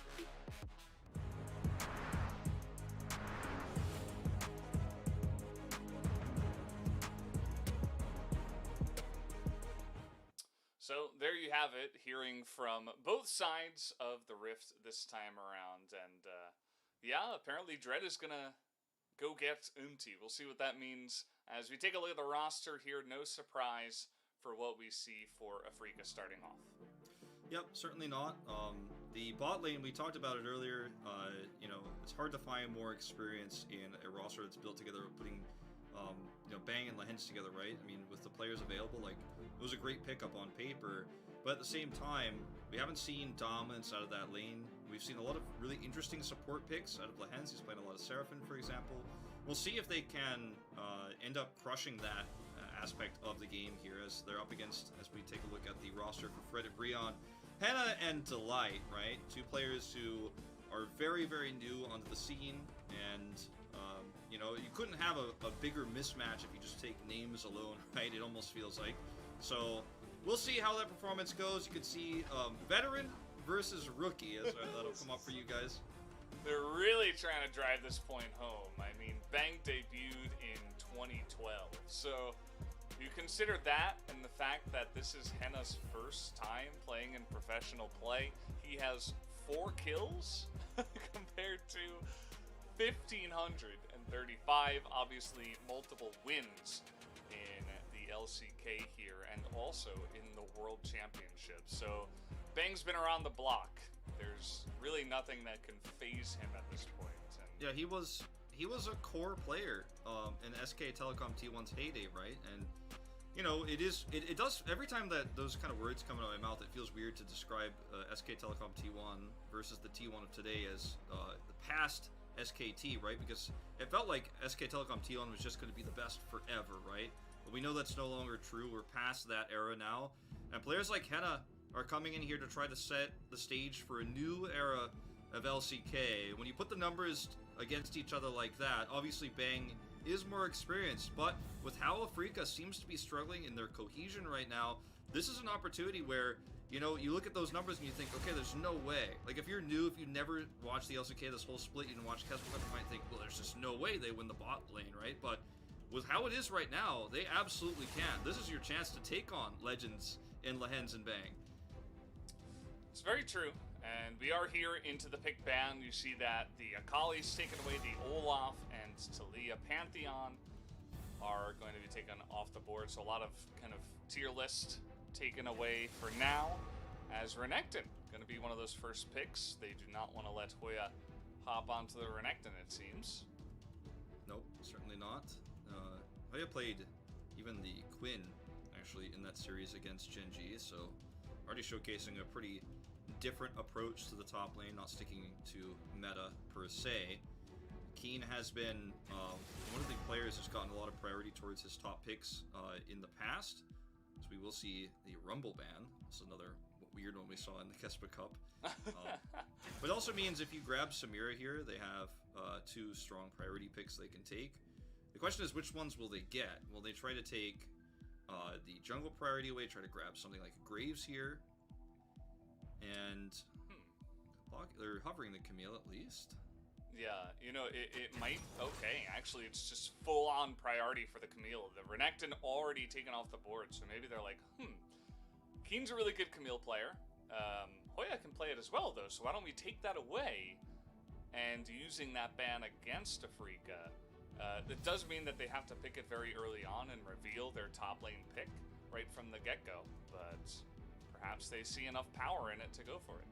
Speaker 2: So there you have it, hearing from both sides of the Rift this time around. And yeah, apparently Dread is going to go get Umti. We'll see what that means as we take a look at the roster here. No surprise for what we see for Afrika starting off.
Speaker 1: Yep, certainly not. The bot lane, we talked about it earlier. You know, it's hard to find more experience in a roster that's built together, putting you know, Bang and Lahens together, right? I mean, with the players available, like, it was a great pickup on paper, but at the same time, we haven't seen dominance out of that lane. We've seen a lot of really interesting support picks out of Lahens. He's playing a lot of Seraphine, for example. We'll see if they can end up crushing that aspect of the game here as they're up against, as we take a look at the roster for Fred Brion, Henna and Delight, right? Two players who are very, very new onto the scene, and you know, you couldn't have a bigger mismatch if you just take names alone, right? It almost feels like. So we'll see how that performance goes. You can see veteran versus rookie, as that'll come up for you guys.
Speaker 2: They're really trying to drive this point home. I mean, Bang debuted in 2012, so you consider that and the fact that this is Henna's first time playing in professional play. He has 4 kills compared to 1,535, obviously multiple wins in the LCK here and also in the World Championship. So Bang's been around the block. There's really nothing that can phase him at this point. And
Speaker 1: yeah, he was a core player in SK Telecom T1's heyday, right? And you know, it does, every time that those kind of words come out of my mouth, it feels weird to describe SK Telecom T1 versus the T1 of today as the past SKT, right? Because it felt like SK Telecom T1 was just going to be the best forever, right? But we know that's no longer true. We're past that era now. And players like Henna are coming in here to try to set the stage for a new era of LCK. When you put the numbers against each other like that, obviously Bang is more experienced, but with how Afrika seems to be struggling in their cohesion right now, this is an opportunity where, you know, you look at those numbers and you think, okay, there's no way. Like, if you're new, if you never watched the LCK, this whole split, you didn't watch Kesper, you might think, well, there's just no way they win the bot lane, right? But with how it is right now, they absolutely can. This is your chance to take on legends in Lahens and Bang.
Speaker 2: it's very true. And we are here into the pick ban. You see that the Akali's taken away, the Olaf and Talia Pantheon are going to be taken off the board. So a lot of kind of tier list taken away for now, as Renekton going to be one of those first picks. They do not want to let Hoya hop onto the Renekton, it seems.
Speaker 1: Nope, certainly not. Hoya played even the Quinn, actually, in that series against Genji, so already showcasing a pretty different approach to the top lane, not sticking to meta per se. Keen has been one of the players who's gotten a lot of priority towards his top picks in the past. So we will see the Rumble ban. That's another weird one we saw in the Kespa Cup. But it also means if you grab Samira here, they have 2 strong priority picks they can take. The question is, which ones will they get? Will they try to take the jungle priority away, try to grab something like Graves here? And they're hovering the Camille at least.
Speaker 2: Yeah, you know, it might... Okay, actually, it's just full-on priority for the Camille. The Renekton already taken off the board, so maybe they're like, Keen's a really good Camille player. Hoya can play it as well, though, so why don't we take that away? And using that ban against Afrika, that does mean that they have to pick it very early on and reveal their top lane pick right from the get-go, but perhaps they see enough power in it to go for it.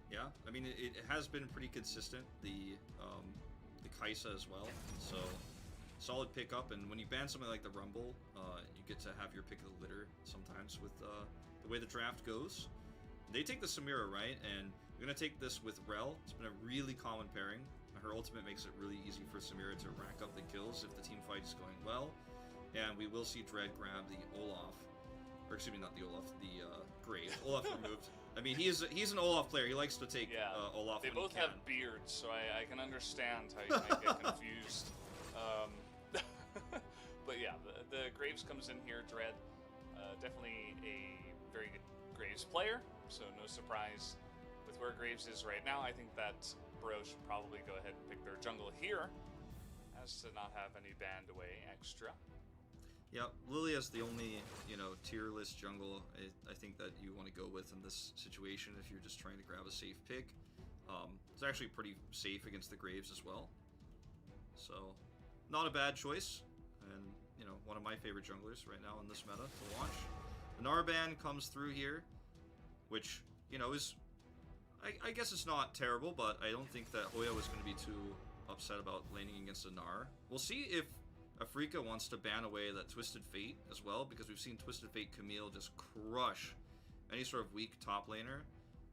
Speaker 1: Yeah, I mean, it has been pretty consistent, the Kaisa as well, so solid pickup, and when you ban something like the Rumble, you get to have your pick of the litter sometimes with the way the draft goes. They take the Samira, right? And you're going to take this with Rel. It's been a really common pairing. Her ultimate makes it really easy for Samira to rack up the kills if the team fight is going well. And we will see Dread grab the Olaf. Or excuse me, not the Olaf, the Grave. Olaf removed. I mean, he's an Olaf player. He likes to take Olaf
Speaker 2: They
Speaker 1: when
Speaker 2: both
Speaker 1: he can.
Speaker 2: have beards, so I can understand how you might get confused. But yeah, the Graves comes in here, Dread. Definitely a very good Graves player, so no surprise with where Graves is right now. I think that BROㅣ should probably go ahead and pick their jungle here, as to not have any banned away extra.
Speaker 1: Yeah, Lilia's the only, tier list jungle I think that you want to go with in this situation if you're just trying to grab a safe pick. It's actually pretty safe against the Graves as well. So, not a bad choice. And, one of my favorite junglers right now in this meta to launch. The Narban comes through here, which, is... I guess it's not terrible, but I don't think that Hoya was going to be too upset about laning against a Gnar. We'll see if Afrika wants to ban away that Twisted Fate as well, because we've seen Twisted Fate Camille just crush any sort of weak top laner.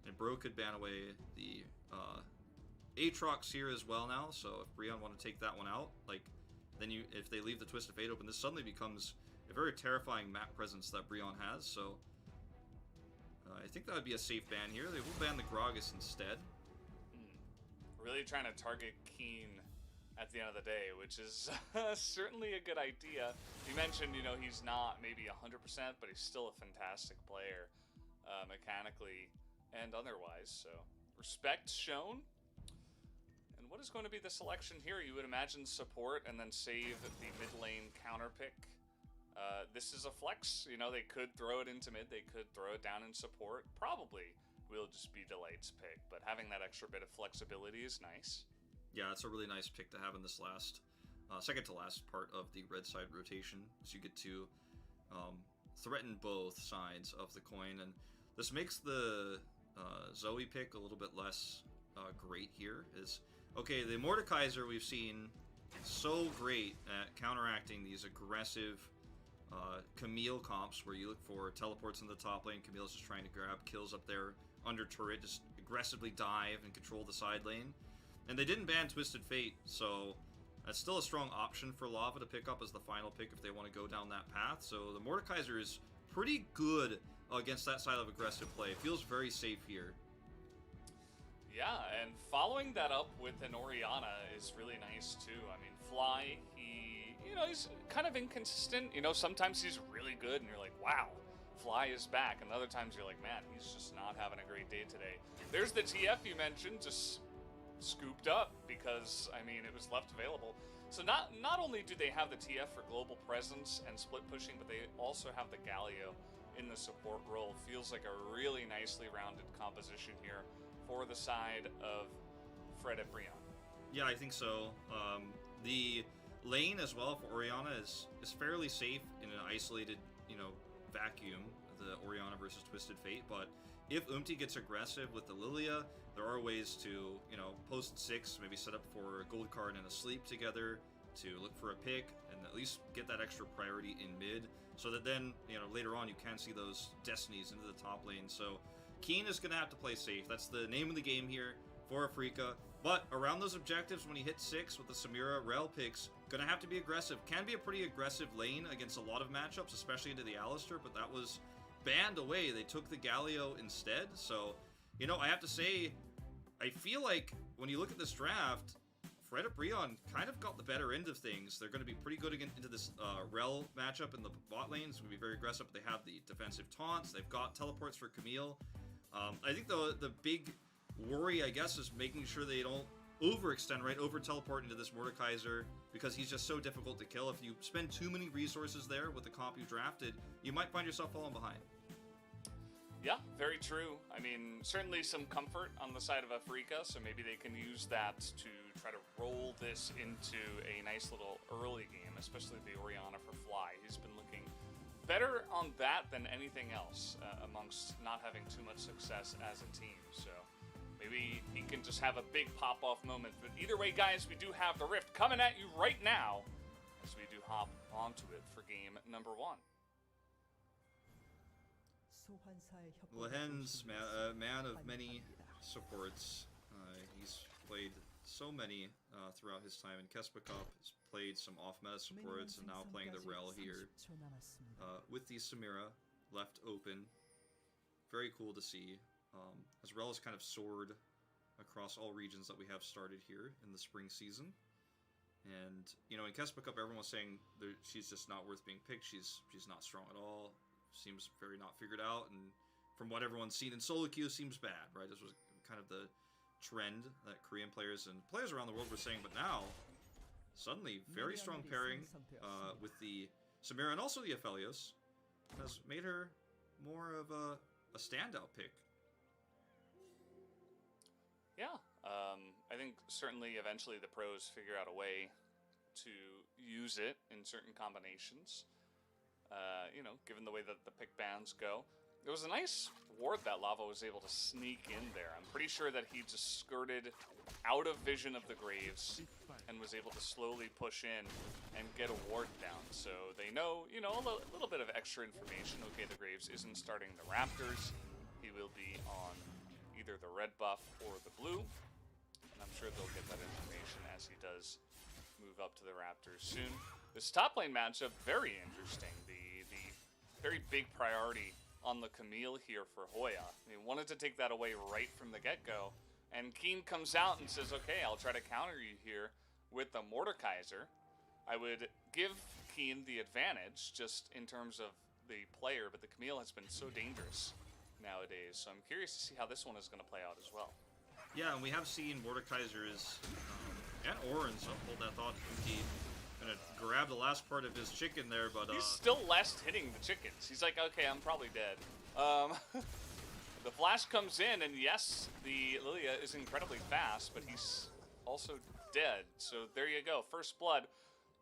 Speaker 1: And BROㅣ could ban away the Aatrox here as well now, so if Brionne want to take that one out, then if they leave the Twisted Fate open, this suddenly becomes a very terrifying map presence that Brionne has, so I think that would be a safe ban here. They will ban the Gragas instead.
Speaker 2: Really trying to target Keen at the end of the day, which is certainly a good idea. You mentioned, he's not maybe 100%, but he's still a fantastic player, mechanically and otherwise, so respect shown. And what is going to be the selection here? You would imagine support and then save the mid lane counter pick. This is a flex. They could throw it into mid. They could throw it down in support. Probably will just be Delight's pick, but having that extra bit of flexibility is nice.
Speaker 1: Yeah, it's a really nice pick to have in this last, second to last part of the red side rotation, so you get to threaten both sides of the coin, and this makes the Zoe pick a little bit less great here. Okay, the Mordekaiser we've seen so great at counteracting these aggressive Camille comps where you look for teleports in the top lane. Camille's just trying to grab kills up there under turret, just aggressively dive and control the side lane. And they didn't ban Twisted Fate, so that's still a strong option for Lava to pick up as the final pick if they want to go down that path. So the Mordekaiser is pretty good against that side of aggressive play. It feels very safe here.
Speaker 2: Yeah, and following that up with an Orianna is really nice too. I mean, Fly, he's kind of inconsistent. Sometimes he's really good and you're like, wow, Fly is back. And other times you're like, man, he's just not having a great day today. There's the TF you mentioned, just scooped up because, it was left available. So not only do they have the TF for global presence and split pushing, but they also have the Galio in the support role. Feels like a really nicely rounded composition here for the side of Fred and Brionne.
Speaker 1: Yeah, I think so. The lane as well for Orianna is fairly safe in an isolated, vacuum, the Orianna versus Twisted Fate, but if Umti gets aggressive with the Lilia, there are ways to, post 6, maybe set up for a gold card and a sleep together to look for a pick and at least get that extra priority in mid, so that then, later on you can see those destinies into the top lane. So Keen is going to have to play safe. That's the name of the game here for Afrika. But around those objectives, when you hit 6 with the Samira Rel picks, going to have to be aggressive. Can be a pretty aggressive lane against a lot of matchups, especially into the Alistar, but that was banned away. They took the Galio instead. So, I have to say, I feel like when you look at this draft, Fred and Brionne kind of got the better end of things. They're going to be pretty good into this Rel matchup in the bot lane. It's going to be very aggressive. They have the defensive taunts. They've got teleports for Camille. I think the big worry, I guess, is making sure they don't overextend, right? Over teleport into this Mordekaiser, because he's just so difficult to kill. If you spend too many resources there with the comp you drafted, you might find yourself falling behind.
Speaker 2: Yeah, very true. Certainly some comfort on the side of Afrika, so maybe they can use that to try to roll this into a nice little early game, especially the Orianna for Fly. He's been looking better on that than anything else, amongst not having too much success as a team, so maybe he can just have a big pop-off moment. But either way, guys, we do have the Rift coming at you right now, as we do hop onto it for game number 1.
Speaker 1: Lehen's man of many supports. He's played so many throughout his time in Kespa Cup. He's played some off-meta supports and now playing the Rel here with the Samira left open. Very cool to see. As Rel has kind of soared across all regions that we have started here in the spring season. And, you know, in Kespa Cup, everyone was saying she's just not worth being picked. She's not strong at all. Seems very not figured out. And from what everyone's seen in solo queue, seems bad, right? This was kind of the trend that Korean players and players around the world were saying. But now, suddenly, very strong pairing with the Samira and also the Aphelios has made her more of a standout pick.
Speaker 2: Yeah, I think certainly eventually the pros figure out a way to use it in certain combinations. You know, given the way that the pick bans go. There was a nice ward that Lava was able to sneak in there. I'm pretty sure that he just skirted out of vision of the Graves and was able to slowly push in and get a ward down. So they know, you know, a little bit of extra information. Okay, the Graves isn't starting the Raptors. He will be on either the red buff or the blue. And I'm sure they'll get that information as he does move up to the Raptors soon. This top lane matchup, very interesting. The very big priority on the Camille here for Hoya. He wanted to take that away right from the get-go. And Keen comes out and says, okay, I'll try to counter you here with the Mordekaiser. I would give Keen the advantage just in terms of the player, but the Camille has been so dangerous nowadays. So I'm curious to see how this one is going to play out as well.
Speaker 1: Yeah, and we have seen Mordekaiser's and Oren's hold that thought. He gonna grab the last part of his chicken there, but
Speaker 2: he's still last hitting the chickens. He's like, okay, I'm probably dead. The flash comes in, and yes, the Lilia is incredibly fast, but he's also dead. So there you go, first blood.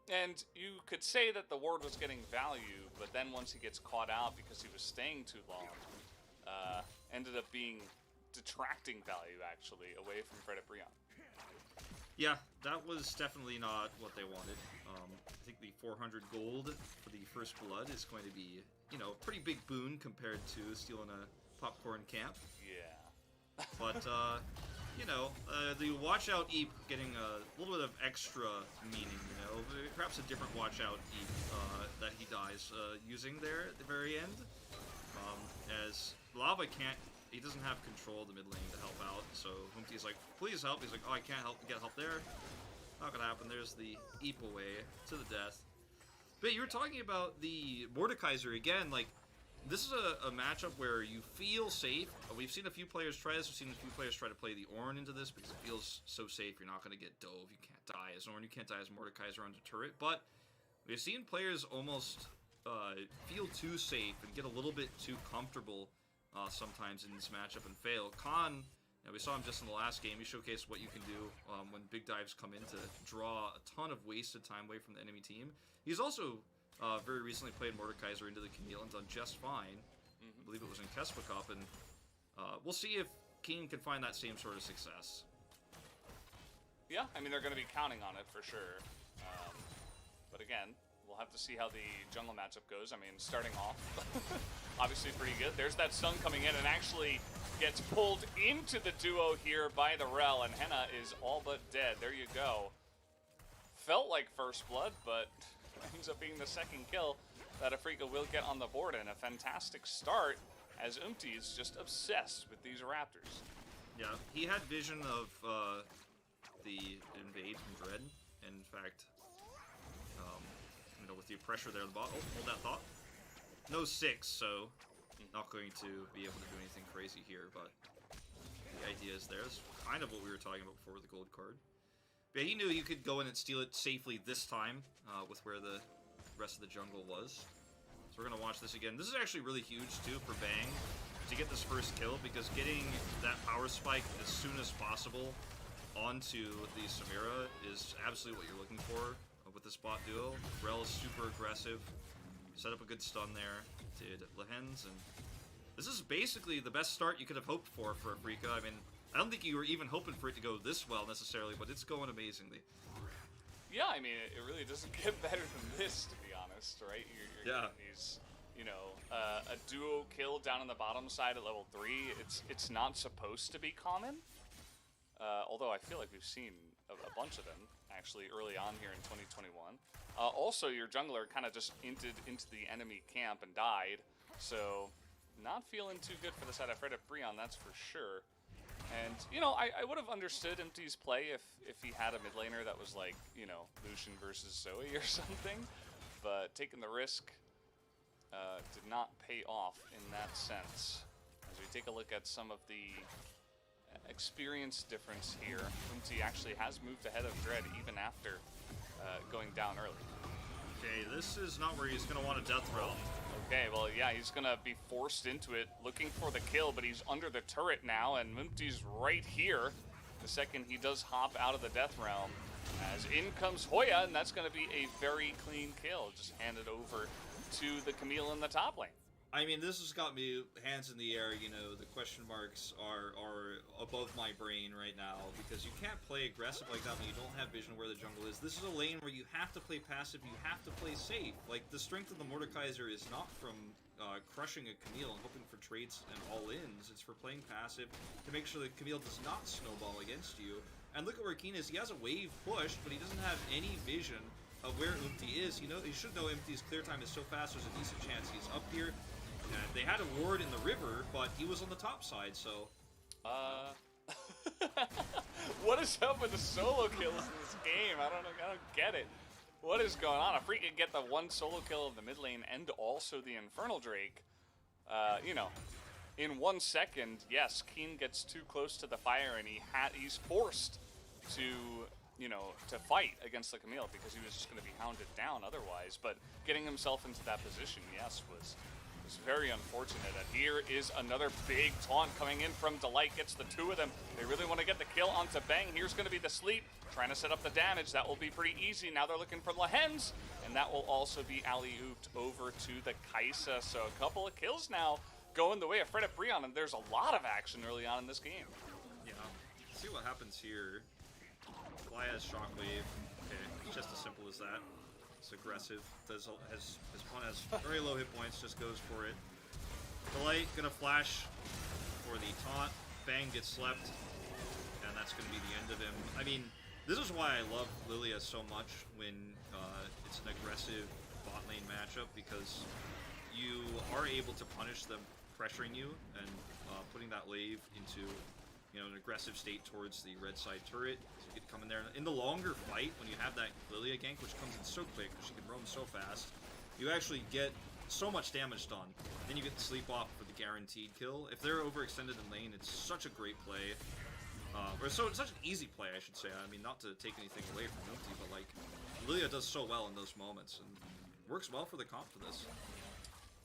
Speaker 2: And you could say that the ward was getting value, but then once he gets caught out because he was staying too long, ended up being detracting value, actually, away from Fred Brion.
Speaker 1: Yeah, that was definitely not what they wanted. I think the 400 gold for the first blood is going to be, you know, a pretty big boon compared to stealing a popcorn camp.
Speaker 2: Yeah.
Speaker 1: But, you know, the watch out Eep getting a little bit of extra meaning, you know, perhaps a different watch out Eep that he dies using there at the very end. As Lava he doesn't have control of the mid lane to help out, so Humpty's like, please help. He's like, oh, I can't get help there. Not gonna happen. There's the Eep away to the death. But you were talking about the Mordekaiser again, like, this is a matchup where you feel safe. We've seen a few players try this. We've seen a few players try to play the Ornn into this because it feels so safe. You're not going to get dove. You can't die as Ornn. You can't die as Mordekaiser under turret. But we've seen players almost feel too safe and get a little bit too comfortable sometimes in this matchup and fail. Khan, you know, we saw him just in the last game. He showcased what you can do when big dives come in to draw a ton of wasted time away from the enemy team. He's also very recently played Mordekaiser into the Camille and done just fine. I believe it was in Kespa Cup, and we'll see if Keen can find that same sort of success.
Speaker 2: Yeah, I mean, they're going to be counting on it for sure. But again, we'll have to see how the jungle matchup goes. I mean, starting off, obviously pretty good. There's that stun coming in and actually gets pulled into the duo here by the Rel, and Henna is all but dead. There you go. Felt like first blood, but ends up being the second kill that Afrika will get on the board, and a fantastic start as Umti is just obsessed with these Raptors.
Speaker 1: Yeah, he had vision of the invade from Dread, and in fact, you know, with the pressure there on the bot. Oh, hold that thought. No 6, so not going to be able to do anything crazy here, but the idea is there. It's kind of what we were talking about before with the gold card. But he knew you could go in and steal it safely this time with where the rest of the jungle was. So we're going to watch this again. This is actually really huge, too, for Bang to get this first kill, because getting that power spike as soon as possible onto the Samira is absolutely what you're looking for with this bot duo. Rel is super aggressive. Set up a good stun there. Did Lehens, and this is basically the best start you could have hoped for Afrika. I mean, I don't think you were even hoping for it to go this well necessarily, but it's going amazingly.
Speaker 2: Yeah, I mean, it really doesn't get better than this, to be honest, right? You're getting these, you know, a duo kill down on the bottom side at level 3. It's not supposed to be common, although I feel like we've seen a bunch of them, actually, early on here in 2021. Also, your jungler kind of just inted into the enemy camp and died, so not feeling too good for the side of Fred Breon, that's for sure. And, you know, I would have understood Empty's play if he had a mid laner that was like, you know, Lucian versus Zoe or something. But taking the risk did not pay off in that sense. As we take a look at some of the experience difference here, Empty actually has moved ahead of Dread even after going down early.
Speaker 1: Okay, this is not where he's going to want a Death Realm.
Speaker 2: Okay, well, yeah, he's going to be forced into it, looking for the kill, but he's under the turret now, and Mumty's right here the second he does hop out of the Death Realm. As in comes Hoya, and that's going to be a very clean kill. Just handed over to the Camille in the top lane.
Speaker 1: I mean, this has got me hands in the air, you know, the question marks are above my brain right now, because you can't play aggressive like that when you don't have vision where the jungle is. This is a lane where you have to play passive, you have to play safe. Like, the strength of the Mordekaiser is not from crushing a Camille and hoping for trades and all-ins, it's for playing passive to make sure that Camille does not snowball against you. And look at where Keen is, he has a wave pushed, but he doesn't have any vision of where Umti is. He should know Umti's clear time is so fast, there's a decent chance he's up here. They had a ward in the river, but he was on the top side, so...
Speaker 2: What is up with the solo kills in this game? I don't get it. What is going on? If we could get the one solo kill of the mid lane and also the Infernal Drake, you know, in 1 second, yes, Keen gets too close to the fire and he's forced to, you know, to fight against the Camille because he was just going to be hounded down otherwise. But getting himself into that position, yes, was very unfortunate. And here is another big taunt coming in from Delight. Gets the two of them. They really want to get the kill onto Bang. Here's going to be the sleep. Trying to set up the damage. That will be pretty easy. Now they're looking for Lahens. And that will also be alley-ooped over to the Kaisa. So a couple of kills now going the way of Fred Breon. And there's a lot of action early on in this game.
Speaker 1: Yeah. Let's see what happens here. Fly has Shockwave. Okay, it's just as simple as that. It's aggressive. His opponent has very low hit points, just goes for it. Delight gonna flash for the taunt. Bang gets slept, and that's gonna be the end of him. I mean, this is why I love Lilia so much when it's an aggressive bot lane matchup, because you are able to punish them pressuring you and putting that wave into, you know, an aggressive state towards the red side turret. So you get to come in there. In the longer fight, when you have that Lilia gank, which comes in so quick, because she can roam so fast, you actually get so much damage done. Then you get to sleep off for the guaranteed kill. If they're overextended in lane, it's such a great play. It's such an easy play, I should say. I mean, not to take anything away from Umti, but like, Lilia does so well in those moments, and works well for the comp for this.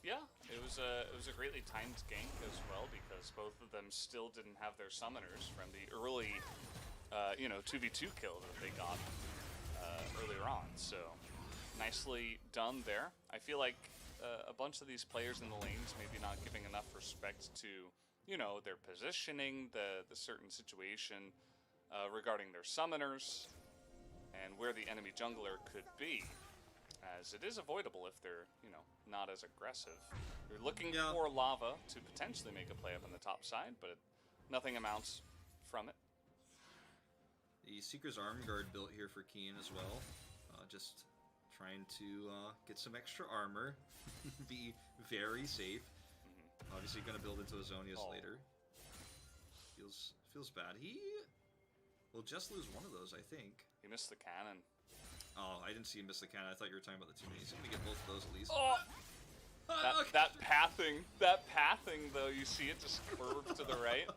Speaker 2: Yeah, it was a greatly timed gank as well, because both of them still didn't have their summoners from the early, you know, 2v2 kill that they got earlier on. So nicely done there. I feel like a bunch of these players in the lanes maybe not giving enough respect to, you know, their positioning, the certain situation regarding their summoners, and where the enemy jungler could be. As it is avoidable if they're, you know, not as aggressive. You're looking for Lava to potentially make a play up on the top side, but nothing amounts from it.
Speaker 1: The Seeker's Arm Guard built here for Keen as well. Just trying to get some extra armor, be very safe. Obviously going to build into Azonius later. Feels bad. He will just lose one of those, I think.
Speaker 2: He missed the cannon.
Speaker 1: Oh, I didn't see him miss the cannon. I thought you were talking about the teammates. He's gonna get both of those at least.
Speaker 2: Oh! That pathing though, you see it just curve to the right.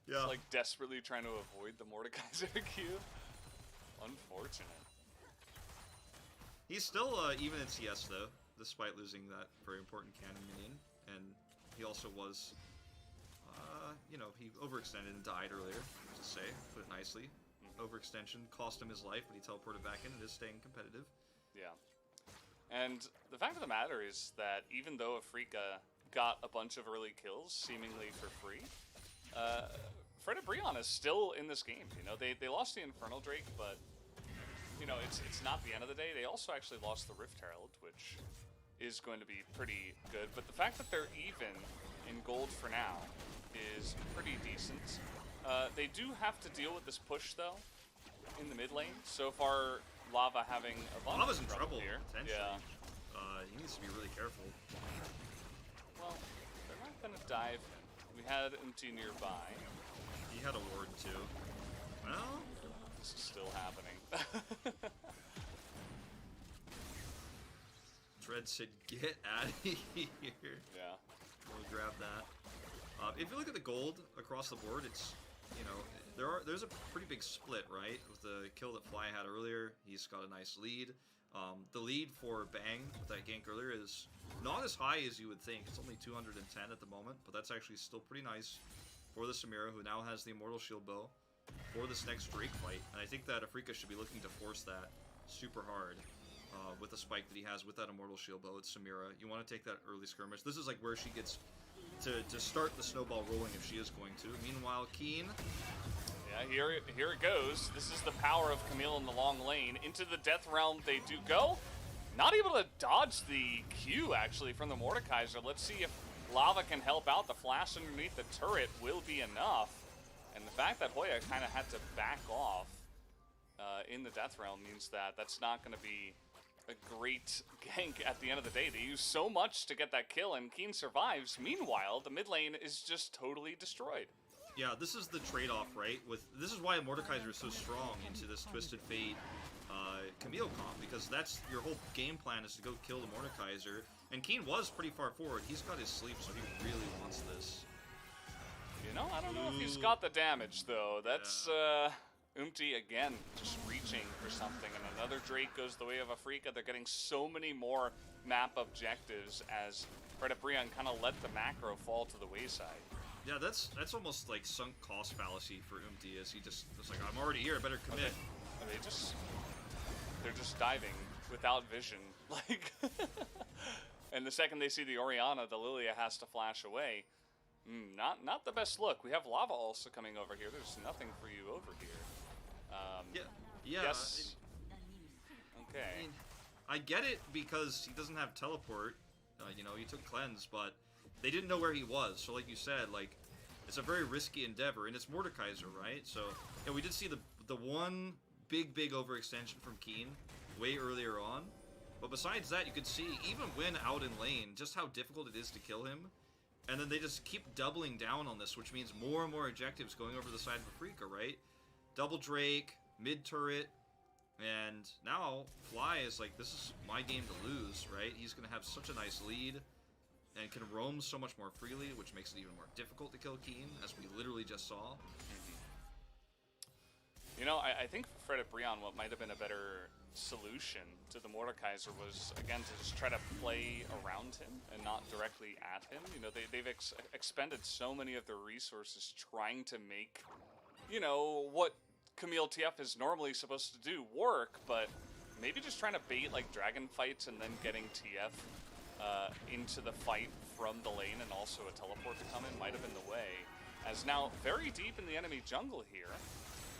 Speaker 1: Yeah.
Speaker 2: It's like desperately trying to avoid the Mordekaiser Q. Unfortunate.
Speaker 1: He's still even in CS though, despite losing that very important cannon minion. And he also was, you know, he overextended and died earlier, to say, put it nicely. Overextension cost him his life, but he teleported back in and is staying competitive.
Speaker 2: Yeah. And the fact of the matter is that even though Afrika got a bunch of early kills, seemingly for free, Fred Breon is still in this game. You know, they lost the Infernal Drake, but you know, it's not the end of the day. They also actually lost the Rift Herald, which is going to be pretty good. But the fact that they're even in gold for now is pretty decent. They do have to deal with this push, though, in the mid lane. So far, Lava having a bunch
Speaker 1: Lava's in
Speaker 2: of
Speaker 1: trouble,
Speaker 2: here.
Speaker 1: potentially.
Speaker 2: Yeah.
Speaker 1: He needs to be really careful.
Speaker 2: Well, they're not going to dive him. We had Umti nearby.
Speaker 1: He had a ward, too. Well,
Speaker 2: this is still happening.
Speaker 1: Dread said, get out of here.
Speaker 2: Yeah.
Speaker 1: We'll grab that. If you look at the gold across the board, it's, you know, there's a pretty big split, right? With the kill that Fly had earlier, he's got a nice lead. The lead for Bang with that gank earlier is not as high as you would think. It's only 210 at the moment, but that's actually still pretty nice for the Samira, who now has the Immortal Shield Bow for this next Drake fight. And I think that Afrika should be looking to force that super hard with the spike that he has with that Immortal Shield Bow. It's Samira. You want to take that early skirmish. This is like where she gets to start the snowball rolling if she is going to. Meanwhile, Keen...
Speaker 2: Yeah, here it goes. This is the power of Camille in the long lane. Into the Death Realm they do go. Not able to dodge the Q, actually, from the Mordekaiser. Let's see if Lava can help out. The flash underneath the turret will be enough. And the fact that Hoya kind of had to back off in the Death Realm means that that's not going to be a great gank at the end of the day. They use so much to get that kill, and Keen survives. Meanwhile, the mid lane is just totally destroyed.
Speaker 1: Yeah, this is the trade-off, right? This is why Mordekaiser is so strong into this Twisted Fate Camille comp, because that's your whole game plan is to go kill the Mordekaiser. And Keen was pretty far forward. He's got his sleep, so he really wants this.
Speaker 2: You know, I don't know if he's got the damage, though. That's, Umti, again, just reaching for something. And another Drake goes the way of Afrika. They're getting so many more map objectives as BROㅣ kind of let the macro fall to the wayside.
Speaker 1: Yeah, that's almost like sunk cost fallacy for Umti, as he just was like, I'm already here, I better commit.
Speaker 2: Okay. They're just diving without vision, like. And the second they see the Orianna, the Lilia has to flash away. Not the best look. We have Lava also coming over here. There's nothing for you over here.
Speaker 1: Yeah.
Speaker 2: Yes. Okay.
Speaker 1: I mean, I get it because he doesn't have teleport. You know, he took cleanse, but they didn't know where he was. So, like you said, like it's a very risky endeavor, and it's Mordekaiser, right? So, yeah, we did see the one big overextension from Keen way earlier on. But besides that, you could see, even when out in lane, just how difficult it is to kill him. And then they just keep doubling down on this, which means more and more objectives going over the side of Afrika, right? Double Drake, mid-turret, and now Fly is like, this is my game to lose, right? He's going to have such a nice lead and can roam so much more freely, which makes it even more difficult to kill Keen, as we literally just saw.
Speaker 2: You know, I think for BROㅣ, what might have been a better solution to the Mordekaiser was, again, to just try to play around him and not directly at him. You know, they've expended so many of their resources trying to make, you know, what Camille TF is normally supposed to do work, but maybe just trying to bait, like, dragon fights and then getting TF into the fight from the lane and also a teleport to come in might have been the way. As now, very deep in the enemy jungle here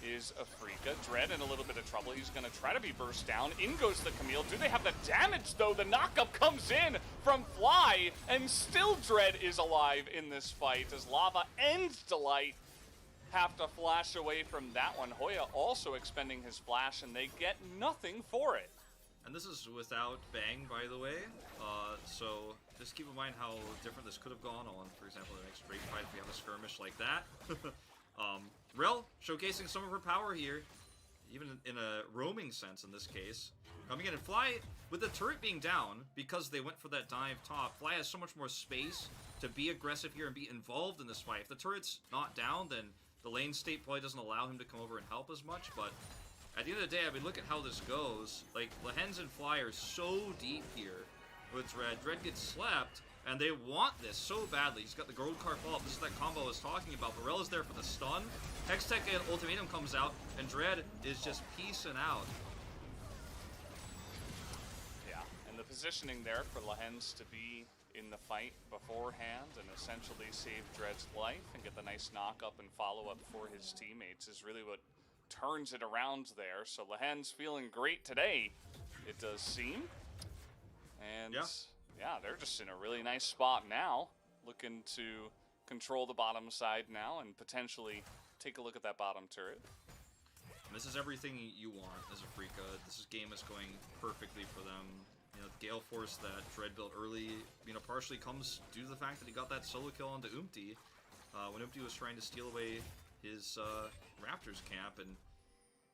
Speaker 2: is Afrika. Dread in a little bit of trouble. He's going to try to be burst down. In goes the Camille. Do they have the damage, though? The knockup comes in from Fly, and still Dread is alive in this fight as Lava and Delight have to flash away from that one. Hoya also expending his flash, and they get nothing for it.
Speaker 1: And this is without Bang, by the way. So just keep in mind how different this could have gone on, for example, the next Drake fight if we have a skirmish like that. Rel showcasing some of her power here, even in a roaming sense in this case. Coming in and Fly, with the turret being down, because they went for that dive top, Fly has so much more space to be aggressive here and be involved in this fight. If the turret's not down, then the lane state probably doesn't allow him to come over and help as much, but at the end of the day, I mean, look at how this goes. Like, Lehens and Fly are so deep here with Dread. Dread gets slept, and they want this so badly. He's got the gold card follow-up. This is that combo I was talking about. Barrel is there for the stun. Hextech and Ultimatum comes out, and Dread is just piecing out.
Speaker 2: Yeah, and the positioning there for Lehens to be in the fight beforehand and essentially save Dread's life and get the nice knock-up and follow-up for his teammates is really what turns it around there. So Lehen's feeling great today, it does seem. And yeah, they're just in a really nice spot now, looking to control the bottom side now and potentially take a look at that bottom turret.
Speaker 1: This is everything you want as a Afrika. This game is going perfectly for them. You know, the Gale Force that Dread built early, you know, partially comes due to the fact that he got that solo kill onto Umti when Umti was trying to steal away his Raptors camp, and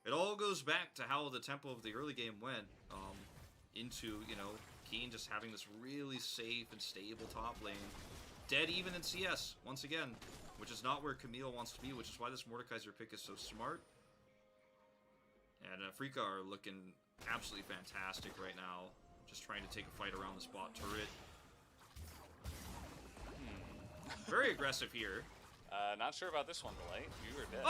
Speaker 1: it all goes back to how the tempo of the early game went into, you know, Keen just having this really safe and stable top lane. Dead even in CS, once again, which is not where Camille wants to be, which is why this Mordekaiser pick is so smart. And Afrika are looking absolutely fantastic right now, just trying to take a fight around this bot turret. Very aggressive here.
Speaker 2: Not sure about this one, Delight. You are dead.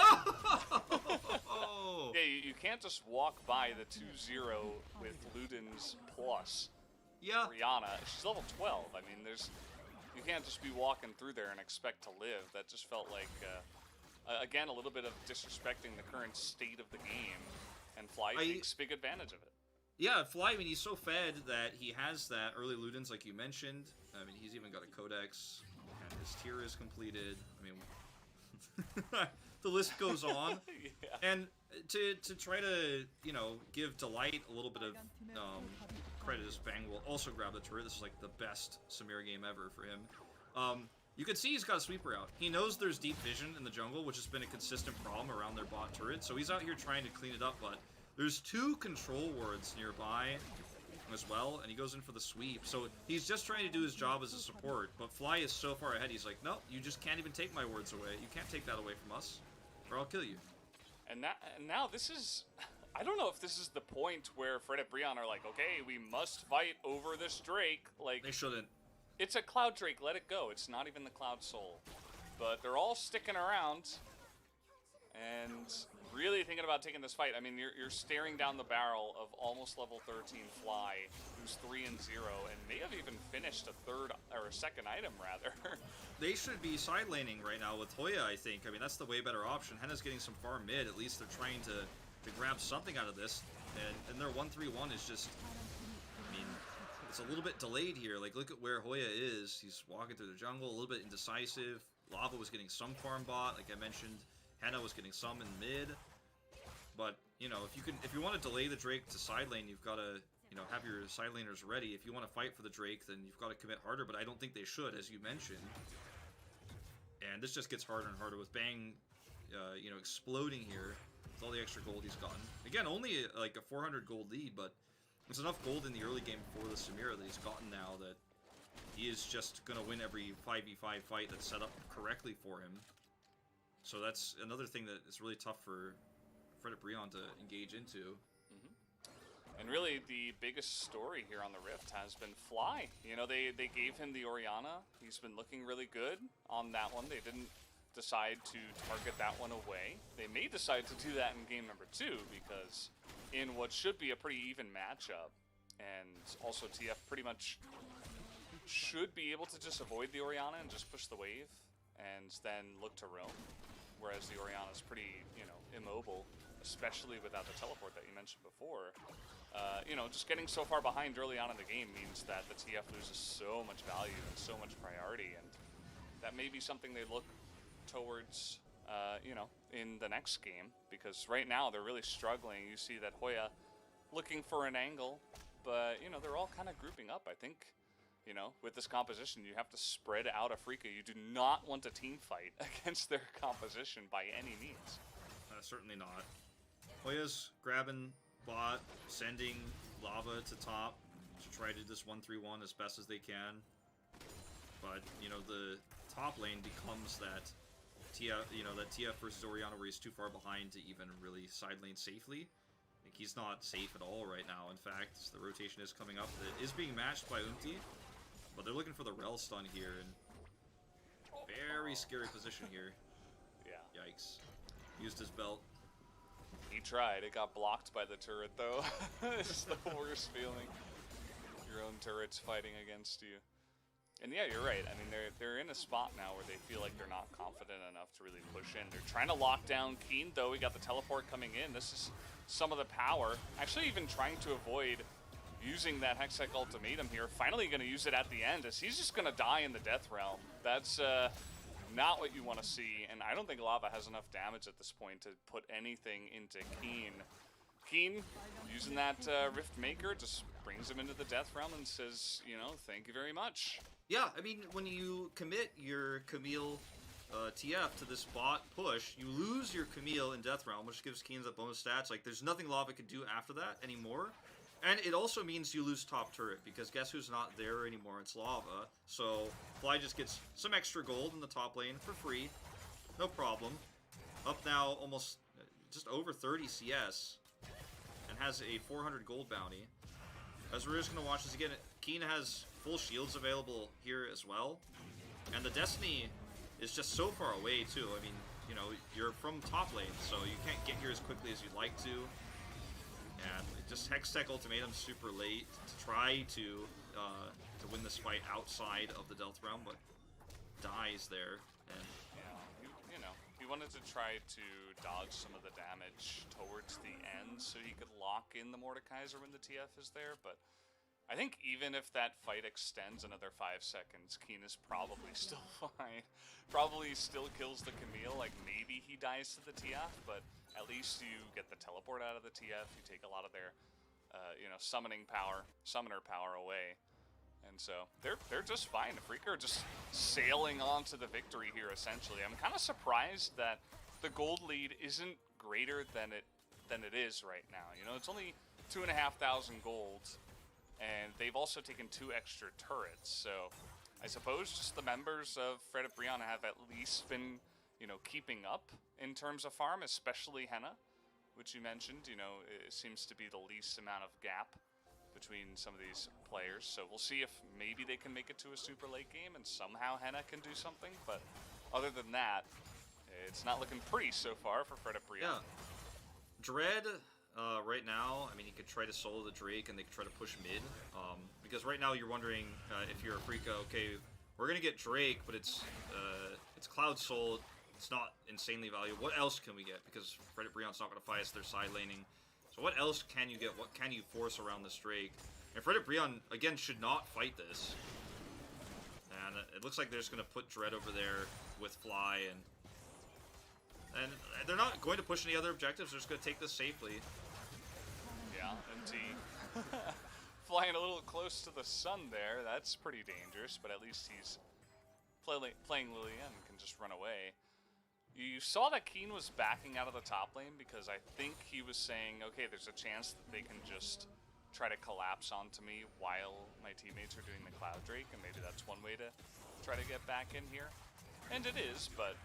Speaker 1: Oh!
Speaker 2: Yeah, you can't just walk by the 2-0 with Luden's plus.
Speaker 1: Yeah.
Speaker 2: Rihanna, she's level 12. I mean, you can't just be walking through there and expect to live. That just felt like, again, a little bit of disrespecting the current state of the game. And Fly takes big advantage of it.
Speaker 1: Yeah, Fly, I mean, he's so fed that he has that early Ludens, like you mentioned. I mean, he's even got a Codex, and his tier is completed. I mean, the list goes on.
Speaker 2: Yeah.
Speaker 1: And to try to, you know, give Delight a little bit of credit, as Bang will also grab the turret. This is like the best Samira game ever for him. You can see he's got a sweeper out. He knows there's deep vision in the jungle, which has been a consistent problem around their bot turret, so he's out here trying to clean it up, but there's 2 control wards nearby as well, and he goes in for the sweep. So he's just trying to do his job as a support, but Fly is so far ahead, he's like, no, you just can't even take my wards away. You can't take that away from us, or I'll kill you.
Speaker 2: And now this is... I don't know if this is the point where Fred and Brion are like, okay, we must fight over this Drake. Like,
Speaker 1: they shouldn't.
Speaker 2: It's a Cloud Drake, let it go. It's not even the Cloud Soul. But they're all sticking around and really thinking about taking this fight. I mean, you're staring down the barrel of almost level 13 Fly, who's 3-0, and may have even finished a second item, rather.
Speaker 1: They should be side laning right now with Hoya, I think. I mean, that's the way better option. Henna's getting some farm mid. At least they're trying to grab something out of this. And their 1-3-1 is just... I mean... It's a little bit delayed here. Like, look at where Hoya is. He's walking through the jungle, a little bit indecisive. Lava was getting some farm bot, like I mentioned. Henna was getting some in mid. But, you know, if you want to delay the Drake to side lane, you've got to, you know, have your side laners ready. If you want to fight for the Drake, then you've got to commit harder, but I don't think they should, as you mentioned. And this just gets harder and harder with Bang, you know, exploding here with all the extra gold he's gotten. Again, only like a 400 gold lead, but there's enough gold in the early game for the Samira that he's gotten now that he is just going to win every 5v5 fight that's set up correctly for him. So that's another thing that is really tough for Fred and Brion to engage into.
Speaker 2: And really, the biggest story here on the Rift has been Fly. You know, they gave him the Orianna. He's been looking really good on that one. They didn't decide to target that one away. They may decide to do that in game number 2 because in what should be a pretty even matchup, and also TF pretty much should be able to just avoid the Orianna and just push the wave and then look to roam. Whereas the Orianna's pretty, you know, immobile, especially without the teleport that you mentioned before. You know, just getting so far behind early on in the game means that the TF loses so much value and so much priority, and that may be something they look towards, you know, in the next game, because right now they're really struggling. You see that Hoya looking for an angle, but, you know, they're all kind of grouping up. I think, you know, with this composition, you have to spread out Afrika. You do not want a team fight against their composition by any means.
Speaker 1: Certainly not. Hoya's grabbing bot, sending Lava to top to try to do this 1-3-1 as best as they can. But, you know, the top lane becomes that TF, you know, that TF versus Orianna where he's too far behind to even really side lane safely. Like, he's not safe at all right now. In fact, the rotation is coming up. It is being matched by Umti, but they're looking for the Rel stun here, and very scary position here.
Speaker 2: Yeah.
Speaker 1: Yikes. Used his belt.
Speaker 2: He tried. It got blocked by the turret, though. It's the worst feeling. Your own turret's fighting against you. And yeah, you're right. I mean, they're in a spot now where they feel like they're not confident enough to to really push in. They're trying to lock down Keen, though. We got the teleport coming in. This is some of the power. Actually, even trying to avoid using that Hextech ultimatum here. Finally going to use it at the end, as he's just going to die in the Death Realm. That's not what you want to see, and I don't think Lava has enough damage at this point to put anything into Keen. Keen, using that Rift Maker, just brings him into the Death Realm and says, you know, thank you very much.
Speaker 1: Yeah, I mean, when you commit your Camille TF to this bot push, you lose your Camille in Death Realm, which gives Keen the bonus stats. Like, there's nothing Lava can do after that anymore. And it also means you lose top turret, because guess who's not there anymore? It's Lava. So Fly just gets some extra gold in the top lane for free. No problem. Up now almost just over 30 CS. And has a 400 gold bounty. As we're just going to watch this again, Keen has full shields available here as well. And the Destiny is just so far away too. I mean, you know, you're from top lane, so you can't get here as quickly as you'd like to. And just Hextech ultimatum super late to try to win this fight outside of the Death Realm, but dies there. And
Speaker 2: you know, he wanted to try to dodge some of the damage towards the end so he could lock in the Mordekaiser when the TF is there, but I think even if that fight extends another 5 seconds, Keen is probably still fine. Probably still kills the Camille, like maybe he dies to the TF, but at least you get the teleport out of the TF, you take a lot of their, you know, summoner power away. And so they're just fine. Freaka are just sailing on to the victory here, essentially. I'm kind of surprised that the gold lead isn't greater than it is right now. You know, it's only 2,500 gold, and they've also taken 2 extra turrets. So I suppose just the members of Fred at Brianna have at least been, you know, keeping up in terms of farm, especially Henna, which you mentioned. You know, it seems to be the least amount of gap between some of these players. So we'll see if maybe they can make it to a super late game and somehow Henna can do something. But other than that, it's not looking pretty so far for Fred at Brianna.
Speaker 1: Yeah. Dread, right now, I mean, he could try to solo the Drake and they could try to push mid. Because right now you're wondering if you're a Freaka, okay, we're going to get Drake, but it's Cloud sold. It's not insanely valuable. What else can we get? Because Fred at Brion's not going to fight us, they're side laning. So what else can you get? What can you force around this Drake? And Fred at Brion, again, should not fight this. And it looks like they're just going to put Dread over there with Fly, and they're not going to push any other objectives, they're just going to take this safely.
Speaker 2: Yeah, MT flying a little close to the sun there. That's pretty dangerous, but at least he's playing Lillian and can just run away. You saw that Keen was backing out of the top lane because I think he was saying, okay, there's a chance that they can just try to collapse onto me while my teammates are doing the Cloud Drake, and maybe that's one way to try to get back in here. And it is, but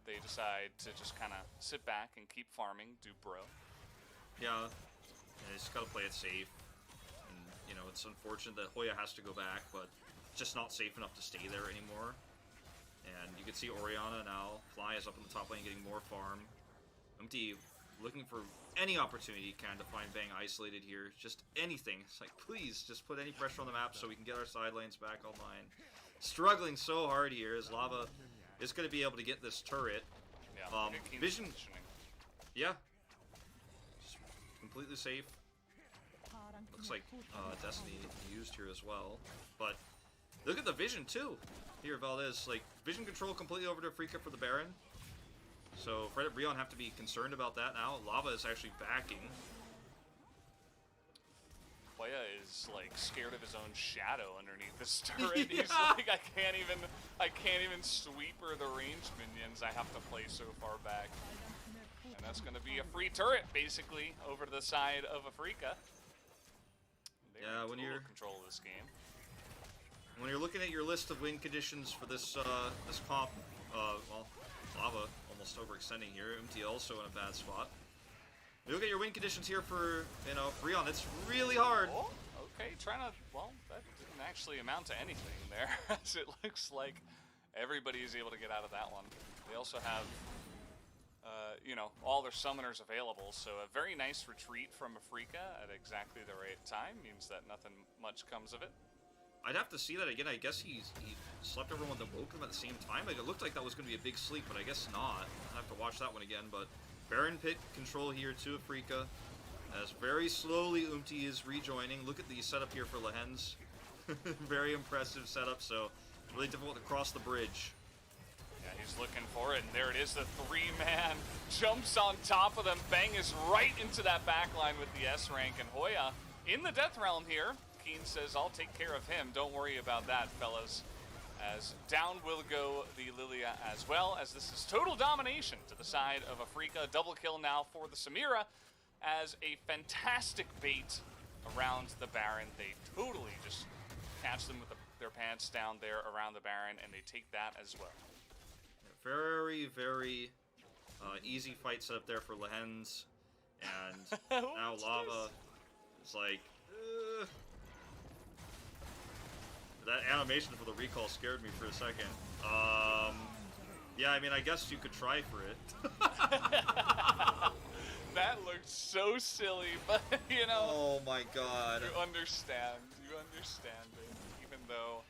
Speaker 2: they decide to just kind of sit back and keep farming, do bro.
Speaker 1: Yeah, they just gotta play it safe. And, you know, it's unfortunate that Hoya has to go back, but it's just not safe enough to stay there anymore. And you can see Orianna now. Fly is up in the top lane getting more farm. MT looking for any opportunity he can to find Bang isolated here. Just anything. It's like, please, just put any pressure on the map so we can get our side lanes back online. Struggling so hard here as Lava is going to be able to get this turret.
Speaker 2: Yeah,
Speaker 1: Vision. Yeah. Just completely safe. Looks like Destiny used here as well. But look at the vision too. Here, Valdez, like, vision control completely over to Freaka for the Baron. So Fred at Brion have to be concerned about that now. Lava is actually backing.
Speaker 2: Hoya is like scared of his own shadow underneath this turret.
Speaker 1: Yeah.
Speaker 2: He's like, I can't even sweep or the ranged minions. I have to play so far back. And that's gonna be a free turret, basically, over to the side of a Freaka.
Speaker 1: Yeah, when you're
Speaker 2: control of this game.
Speaker 1: When you're looking at your list of win conditions for this this comp, well, Lava almost overextending here. MT also in a bad spot. You look at your win conditions here for, you know, Brion. It's really hard.
Speaker 2: Oh, okay, trying to. Well, that didn't actually amount to anything there, as it looks like everybody is able to get out of that one. They also have, you know, all their summoners available, so a very nice retreat from a Freaka at exactly the right time means that nothing much comes of it.
Speaker 1: I'd have to see that again. I guess he slept everyone that woke him at the same time. Like, it looked like that was going to be a big sleep, but I guess not. I'll have to watch that one again. But Baron Pit control here to Afrika. As very slowly Umti is rejoining. Look at the setup here for Lehens. Very impressive setup, so it's really difficult to cross the bridge.
Speaker 2: Yeah, he's looking for it, and there it is. The three-man jumps on top of them. Bang is right into that backline with the S rank, and Hoya in the Death Realm here. Keen says, I'll take care of him. Don't worry about that, fellas. As down will go the Lilia as well, as this is total domination to the side of Afrika. Double kill now for the Samira, as a fantastic bait around the Baron. They totally just catch them with their pants down there around the Baron, and they take that as well.
Speaker 1: Very, very easy fight setup there for Lehens. And now Lava is like, that animation for the recall scared me for a second. Yeah, I mean, I guess you could try for it.
Speaker 2: That looked so silly, but you know.
Speaker 1: Oh my god.
Speaker 2: You understand. You understand it, even though.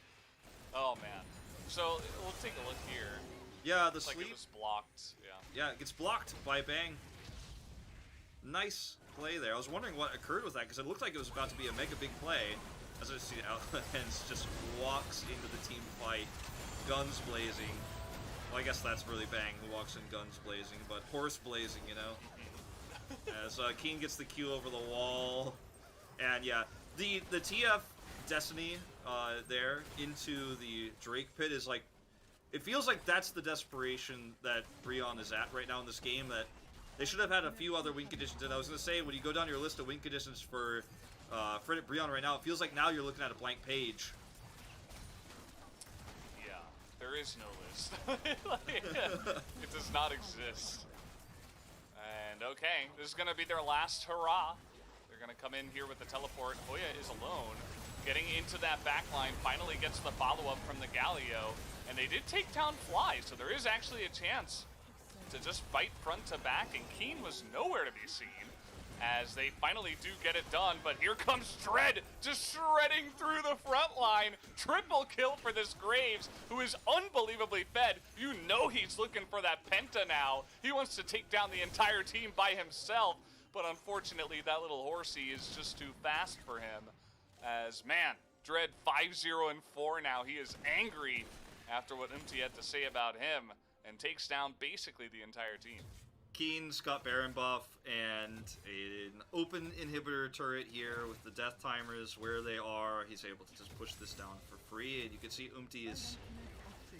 Speaker 2: Oh man. So we'll take a look here.
Speaker 1: Yeah, the
Speaker 2: Looks
Speaker 1: sleep.
Speaker 2: like it was blocked. Yeah.
Speaker 1: Yeah, it gets blocked by Bang. Nice play there. I was wondering what occurred with that because it looked like it was about to be a mega big play. As I see, Lehens just walks into the team fight, guns blazing. Well, I guess that's really Bang who walks in guns blazing, but horse blazing, you know. As Keen gets the Q over the wall, and yeah, the TF Destiny there into the Drake pit is like, it feels like that's the desperation that BROㅣ is at right now in this game. That they should have had a few other win conditions. And I was gonna say, when you go down your list of win conditions for Fred BROㅣ right now, it feels like now you're looking at a blank page.
Speaker 2: Yeah, there is no list. It does not exist. And okay, this is gonna be their last hurrah. They're gonna come in here with the teleport. Hoya is alone, getting into that backline, finally gets the follow-up from the Galio, and they did take down Fly, so there is actually a chance to just fight front to back, and Keen was nowhere to be seen, as they finally do get it done, but here comes Dread, just shredding through the front line. Triple kill for this Graves, who is unbelievably fed. You know he's looking for that Penta now. He wants to take down the entire team by himself, but unfortunately that little horsey is just too fast for him. As, man, Dread 5-0-4 now. He is angry after what Umti had to say about him, and takes down basically the entire team.
Speaker 1: Keen's got Baron buff and an open inhibitor turret here with the death timers where they are. He's able to just push this down for free, and you can see Umti is...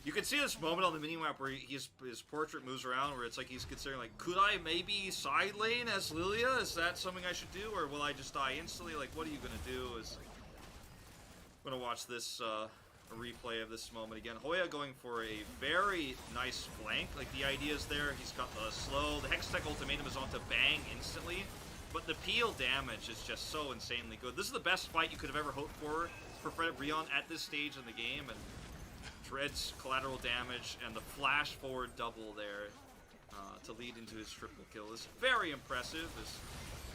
Speaker 1: You can see this moment on the minimap where his portrait moves around, where it's like he's considering, like, could I maybe side lane as Lilia? Is that something I should do, or will I just die instantly? Like, what are you going to do? I'm going to watch this a replay of this moment again. Hoya going for a very nice flank. Like, the idea is there. He's got the slow. The Hextech ultimatum is onto Bang instantly. But the peel damage is just so insanely good. This is the best fight you could have ever hoped for Fred BROㅣ at this stage in the game. And Dread's collateral damage and the flash forward double there to lead into his triple kill is very impressive, as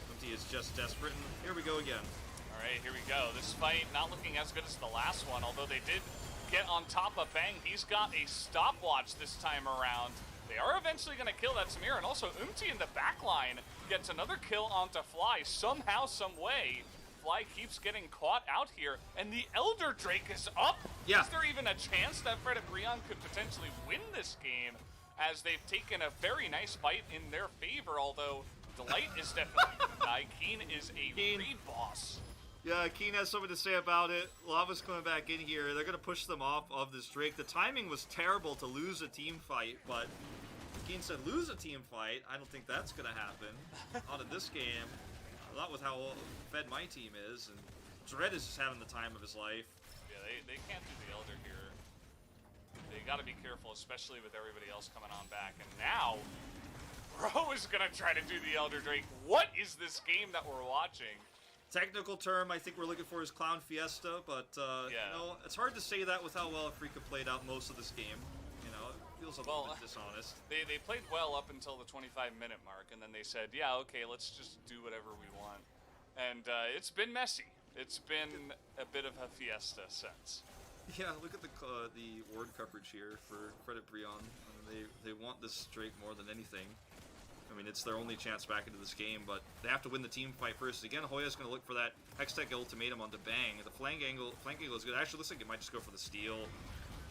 Speaker 1: Umti is just desperate. And here we go again.
Speaker 2: All right, here we go. This fight not looking as good as the last one, although they did get on top of Bang. He's got a stopwatch this time around. They are eventually going to kill that Samir, and also Umti in the backline gets another kill onto Fly somehow, some way. Fly keeps getting caught out here, and the Elder Drake is up.
Speaker 1: Yeah.
Speaker 2: Is there even a chance that Fred BROㅣ could potentially win this game, as they've taken a very nice fight in their favor, although Delight is definitely going to die. Keen is a raid boss.
Speaker 1: Yeah, Keen has something to say about it. Lava's coming back in here. They're going to push them off of this Drake. The timing was terrible to lose a team fight, but Keen said lose a team fight. I don't think that's going to happen. Out of this game, not with how fed my team is. And Dread is just having the time of his life.
Speaker 2: Yeah, they can't do the Elder here. They got to be careful, especially with everybody else coming on back. And now, Bro is going to try to do the Elder Drake. What is this game that we're watching?
Speaker 1: Technical term I think we're looking for is Clown Fiesta, but
Speaker 2: yeah.
Speaker 1: You know, it's hard to say that with how well Afrika played out most of this game. You know, it feels a little bit dishonest.
Speaker 2: They played well up until the 25-minute mark, and then they said, yeah, okay, let's just do whatever we want. And it's been messy. It's been a bit of a fiesta since.
Speaker 1: Yeah, look at the ward coverage here for Credit Brion. They want this Drake more than anything. I mean, it's their only chance back into this game, but they have to win the team fight first. Again, Hoya's going to look for that Hextech ultimatum onto Bang. The flank angle is good. Actually, looks like it might just go for the steal.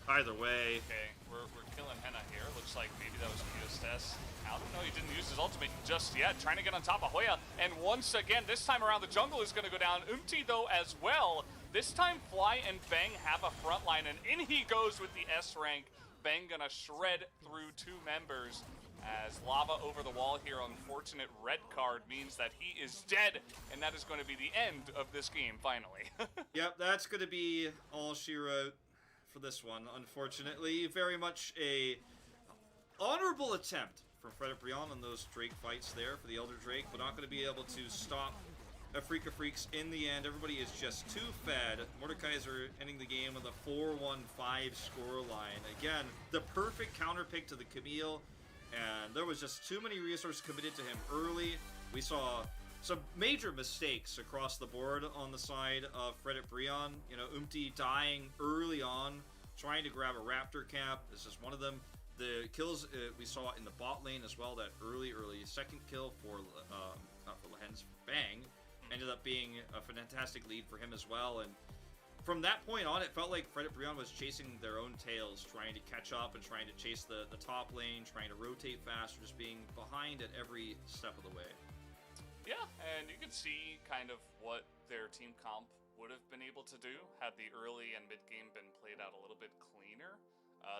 Speaker 1: Either way.
Speaker 2: Okay, we're killing Henna here. Looks like maybe that was Geostes. I don't know, he didn't use his ultimate just yet. Trying to get on top of Hoya. And once again, this time around, the jungle is going to go down. though, as well. This time, Fly and Bang have a front line, and in he goes with the S rank. Bang gonna shred through 2 members. As Lava over the wall here, unfortunate red card means that he is dead, and that is going to be the end of this game, finally.
Speaker 1: Yep, that's going to be all she wrote for this one, unfortunately. Very much a honorable attempt from Frederick Brion on those Drake fights there for the Elder Drake, but not going to be able to stop Afrika Freaks in the end. Everybody is just too fed. Mordekaiser ending the game with a 4-1-5 scoreline. Again, the perfect counter pick to the Camille. And there was just too many resources committed to him early. We saw some major mistakes across the board on the side of Frederick Brion. You know, dying early on, trying to grab a Raptor cap. This is one of them. The kills we saw in the bot lane as well, that early second kill for, not for Lehens, Bang, ended up being a fantastic lead for him as well. And from that point on, it felt like Frederick Brion was chasing their own tails, trying to catch up and trying to chase the top lane, trying to rotate faster, just being behind at every step of the way.
Speaker 2: Yeah, and you can see kind of what their team comp would have been able to do had the early and mid game been played out a little bit cleaner.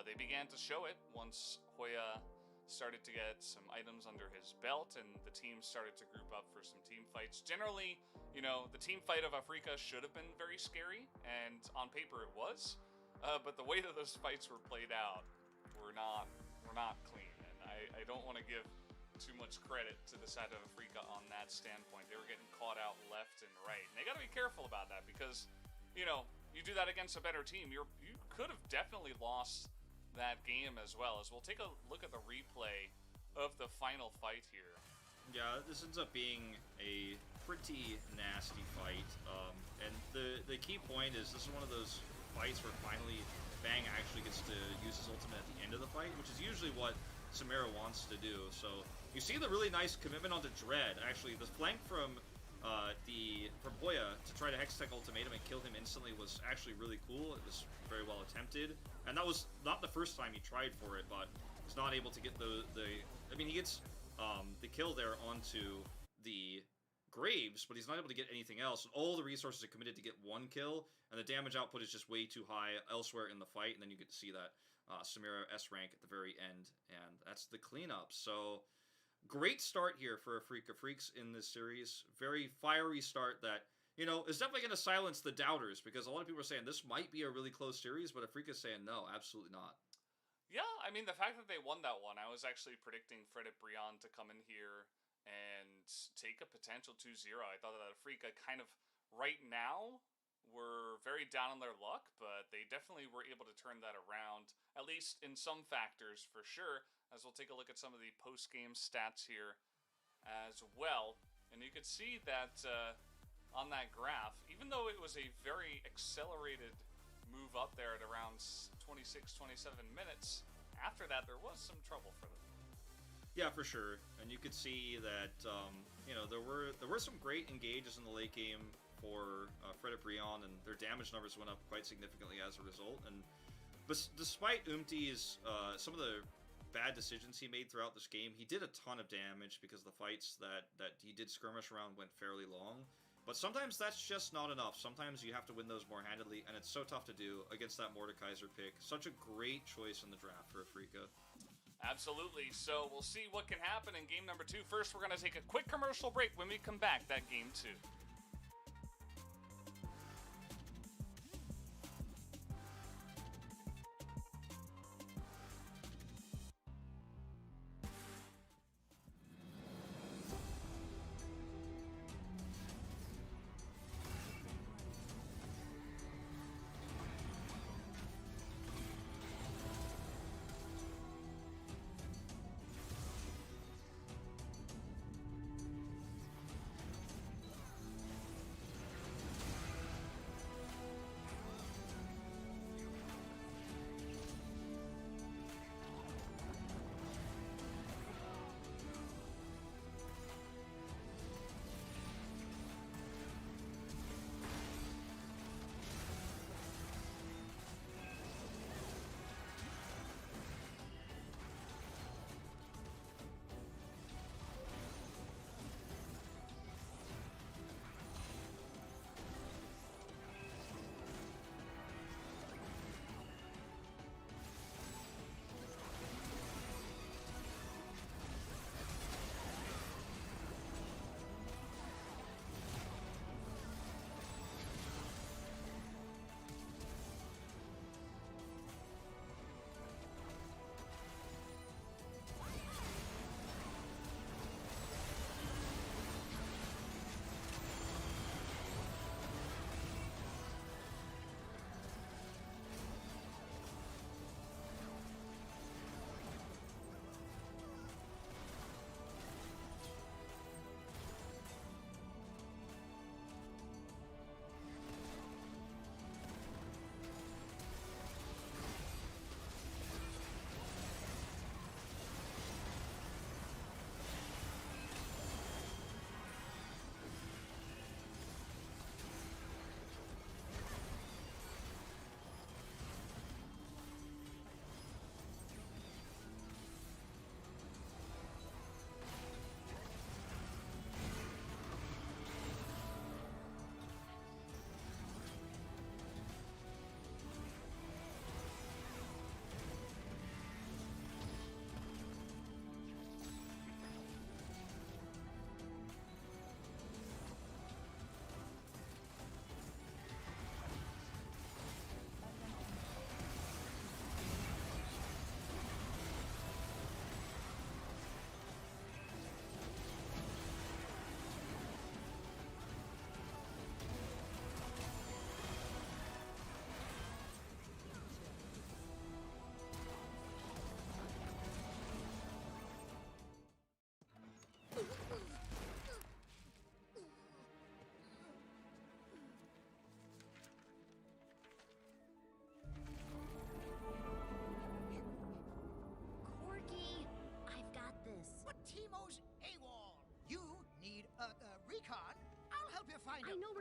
Speaker 2: They began to show it once Hoya started to get some items under his belt and the team started to group up for some team fights. Generally, you know, the team fight of Afrika should have been very scary, and on paper it was, but the way that those fights were played out were not clean, and I don't want to give too much credit to the side of Afrika on that standpoint. They were getting caught out left and right, and they got to be careful about that because, you know, you do that against a better team, you could have definitely lost that game as well. As we'll take a look at the replay of the final fight here.
Speaker 1: Yeah, this ends up being a pretty nasty fight, and the key point is this is one of those fights where finally Bang actually gets to use his ultimate at the end of the fight, which is usually what Samira wants to do. So you see the really nice commitment onto Dread. Actually, the flank from Hoya to try to Hextech ultimatum and kill him instantly was actually really cool. It was very well attempted, and that was not the first time he tried for it, but he's not able to get I mean, he gets the kill there onto the Graves, but he's not able to get anything else. And all the resources are committed to get one kill, and the damage output is just way too high elsewhere in the fight, and then you get to see that Samira S rank at the very end, and that's the cleanup. So great start here for Afrika Freaks in this series. Very fiery start that, you know, is definitely going to silence the doubters, because a lot of people are saying this might be a really close series, but Afrika's saying no, absolutely not.
Speaker 2: Yeah, I mean, the fact that they won that one, I was actually predicting Frederick Brion to come in here and take a potential 2-0. I thought that Afrika kind of, right now, were very down on their luck, but they definitely were able to turn that around, at least in some factors for sure, as we'll take a look at some of the post-game stats here as well. And you could see that on that graph, even though it was a very accelerated move up there at around 26-27 minutes, after that there was some trouble for them.
Speaker 1: Yeah, for sure. And you could see that you know, there were some great engages in the late game for Frederick Brion, and their damage numbers went up quite significantly as a result. And despite Umti's some of the bad decisions he made throughout this game, he did a ton of damage because the fights that he did skirmish around went fairly long. But sometimes that's just not enough. Sometimes you have to win those more handedly, and it's so tough to do against that Mordekaiser pick. Such a great choice in the draft for Afrika.
Speaker 2: Absolutely. So we'll see what can happen in game number 2. First, we're going to take a quick commercial break. When we come back, that game 2.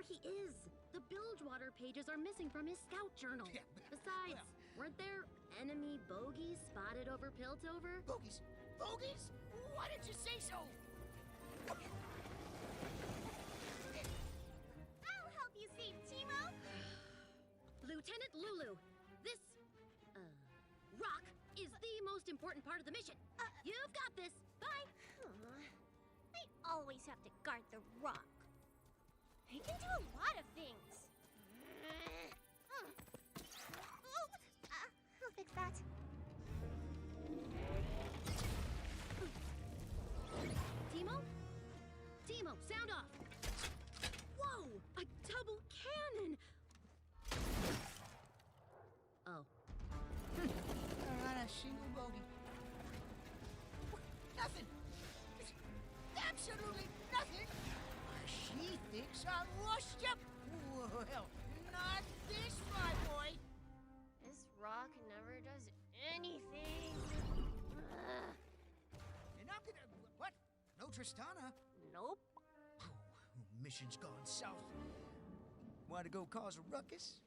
Speaker 18: he is. The Bilgewater pages are missing from his scout journal. Besides, weren't there enemy bogies spotted over Piltover?
Speaker 7: Bogies? Bogies? Why didn't you say so?
Speaker 18: I'll help you save Timo! Lieutenant Lulu, this, rock is the most important part of the mission. You've got this. Bye!
Speaker 19: I always have to guard the rock. He can do a lot of things. I'll fix that.
Speaker 18: Timo? Timo, sound off! Whoa! A double cannon! Oh.
Speaker 7: Not a single bogey. Nothing. Absolutely nothing. She thinks I'm washed up. Well, not this, my boy.
Speaker 19: This rock never does anything.
Speaker 7: You're not gonna... What? No Tristana?
Speaker 19: Nope.
Speaker 7: Mission's gone south. Want to go cause a ruckus?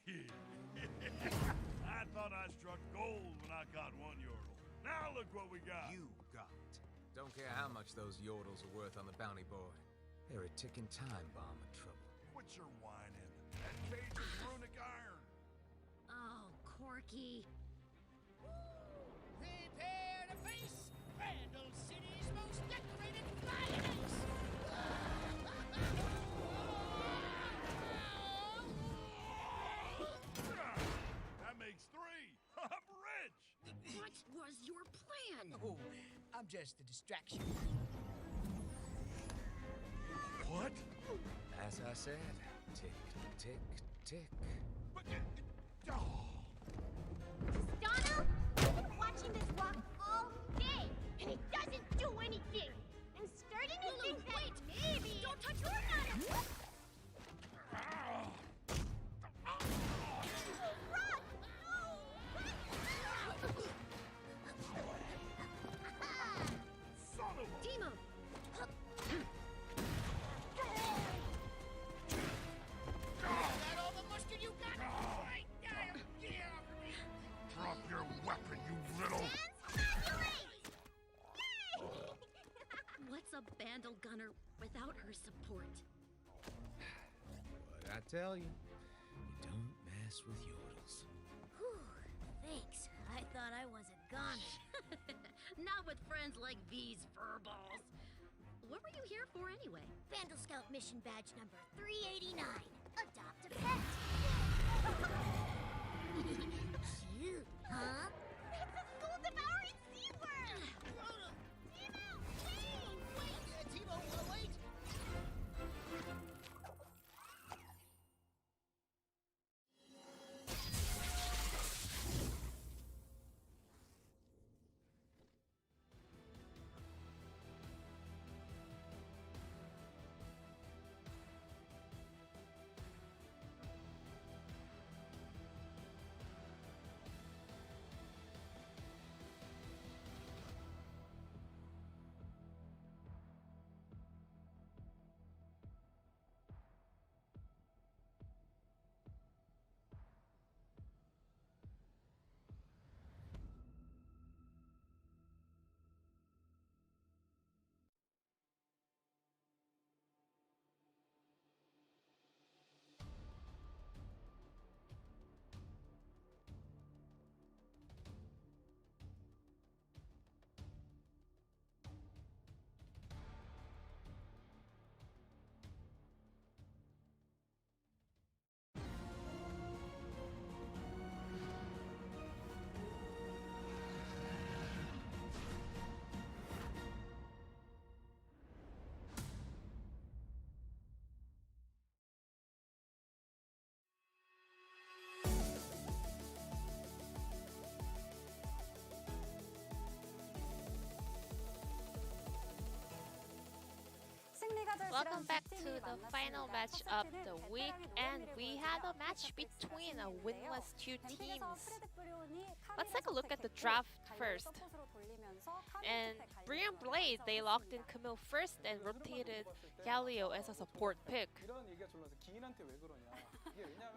Speaker 20: I thought I struck gold when I caught one yordle. Now look what we got.
Speaker 21: You got. Don't care how much those yordles are worth on the bounty board. They're a ticking time bomb of trouble.
Speaker 20: Quit your whining. That cage is runic iron.
Speaker 18: Oh, Corky.
Speaker 7: Prepare to face Randall City's most decorated lioness!
Speaker 20: That makes 3. I'm rich.
Speaker 18: What was your plan?
Speaker 7: Oh, I'm just a distraction.
Speaker 20: What?
Speaker 21: As I said, tick, tick, tick.
Speaker 19: Donald, I've been watching this rock all day, and it doesn't do anything. I'm starting to think that maybe... Don't touch your Rock!
Speaker 20: Son of a...
Speaker 18: Timo!
Speaker 7: Is that all the mustard you got? Right now, get off me!
Speaker 20: Drop your weapon, you little...
Speaker 18: What's a Bandle Gunner without her support?
Speaker 21: What I tell you, you don't mess with yordles.
Speaker 18: Whew, thanks. I thought I was a goner. Not with friends like these furballs. What were you here for anyway?
Speaker 19: Vandal Scout mission badge number 389. Adopt a pet. Cute, huh? It's a school-devouring SeaWorm! Timo, wait!
Speaker 7: Timo, wait!
Speaker 8: Welcome back to the final match of the week, and we had a match between a winless two teams. Let's take a look at the draft first. And BROㅣ, they locked in Camille first and rotated Galio as a support pick.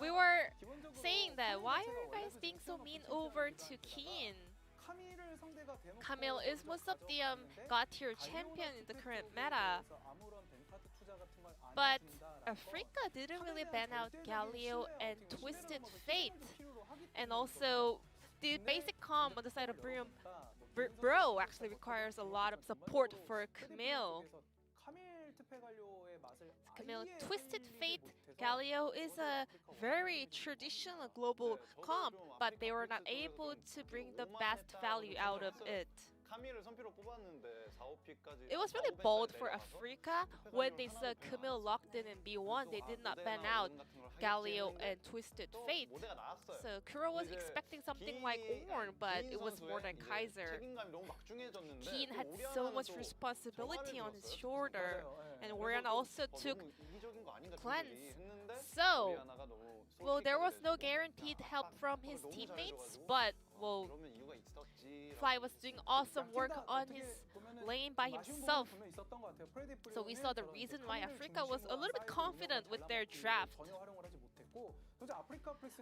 Speaker 8: We were saying that, why are you guys being so mean over to Keen? Camille is most of the God tier champion in the current meta. But Africa didn't really ban out Galio and Twisted Fate. And also, the basic comp on the side of Bro actually requires a lot of support for Camille. Camille, Twisted Fate Galio is a very traditional global comp, but they were not able to bring the best value out of it. It was really bold for Africa when they saw Camille locked in B1. They did not ban out Galio and Twisted Fate. So Kuro was expecting something like Ornn, but it was more than Kaiser. Keen had so much responsibility on his shoulder, and Oriana also took Cleanse. So, well, there was no guaranteed help from his teammates, but, well, Fly was doing awesome work on his lane by himself. So we saw the reason why Africa was a little bit confident with their draft.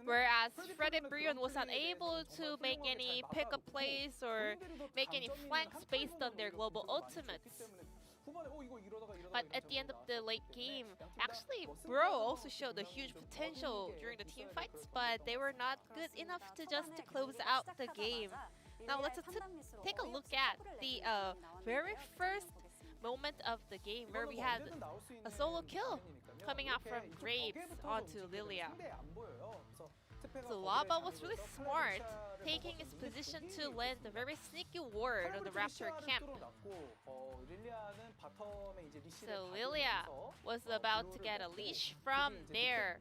Speaker 8: Whereas Fred and Brion was not able to make any pickup plays or make any flanks based on their global ultimates. But at the end of the late game, actually, Bro also showed a huge potential during the team fights, but they were not good enough to close out the game. Now let's take a look at the very first moment of the game where we had a solo kill coming out from Graves onto Lilia. So Lava was really smart, taking his position to land a very sneaky ward on the Raptor camp. So Lilia was about to get a leash from their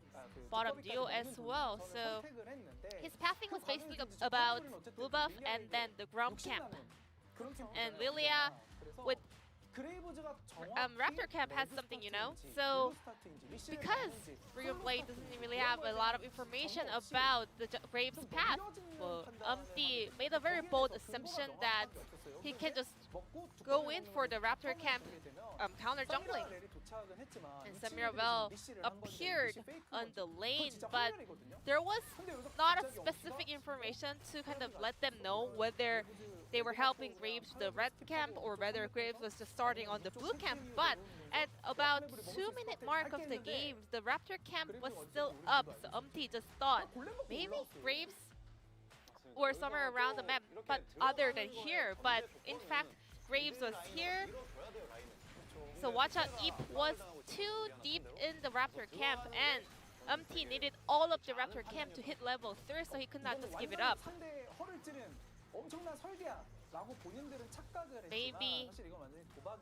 Speaker 8: bottom duo as well. So his pathing was basically about blue buff and then the ground camp. And Lilia with Raptor Camp has something, you know? So, because BROㅣ doesn't really have a lot of information about the Graves' path, well, made a very bold assumption that he can just go in for the Raptor Camp counter jungling. And Samira appeared on the lane, but there was not a specific information to kind of let them know whether they were helping Graves with the red camp or whether Graves was just starting on the blue camp. But at about 2-minute mark of the game, the Raptor camp was still up, so just thought maybe Graves or somewhere around the map, but other than here. But in fact, Graves was here. So watch out, Eep was too deep in the Raptor camp, and needed all of the Raptor camp to hit level 3, so he could not just give it up. Maybe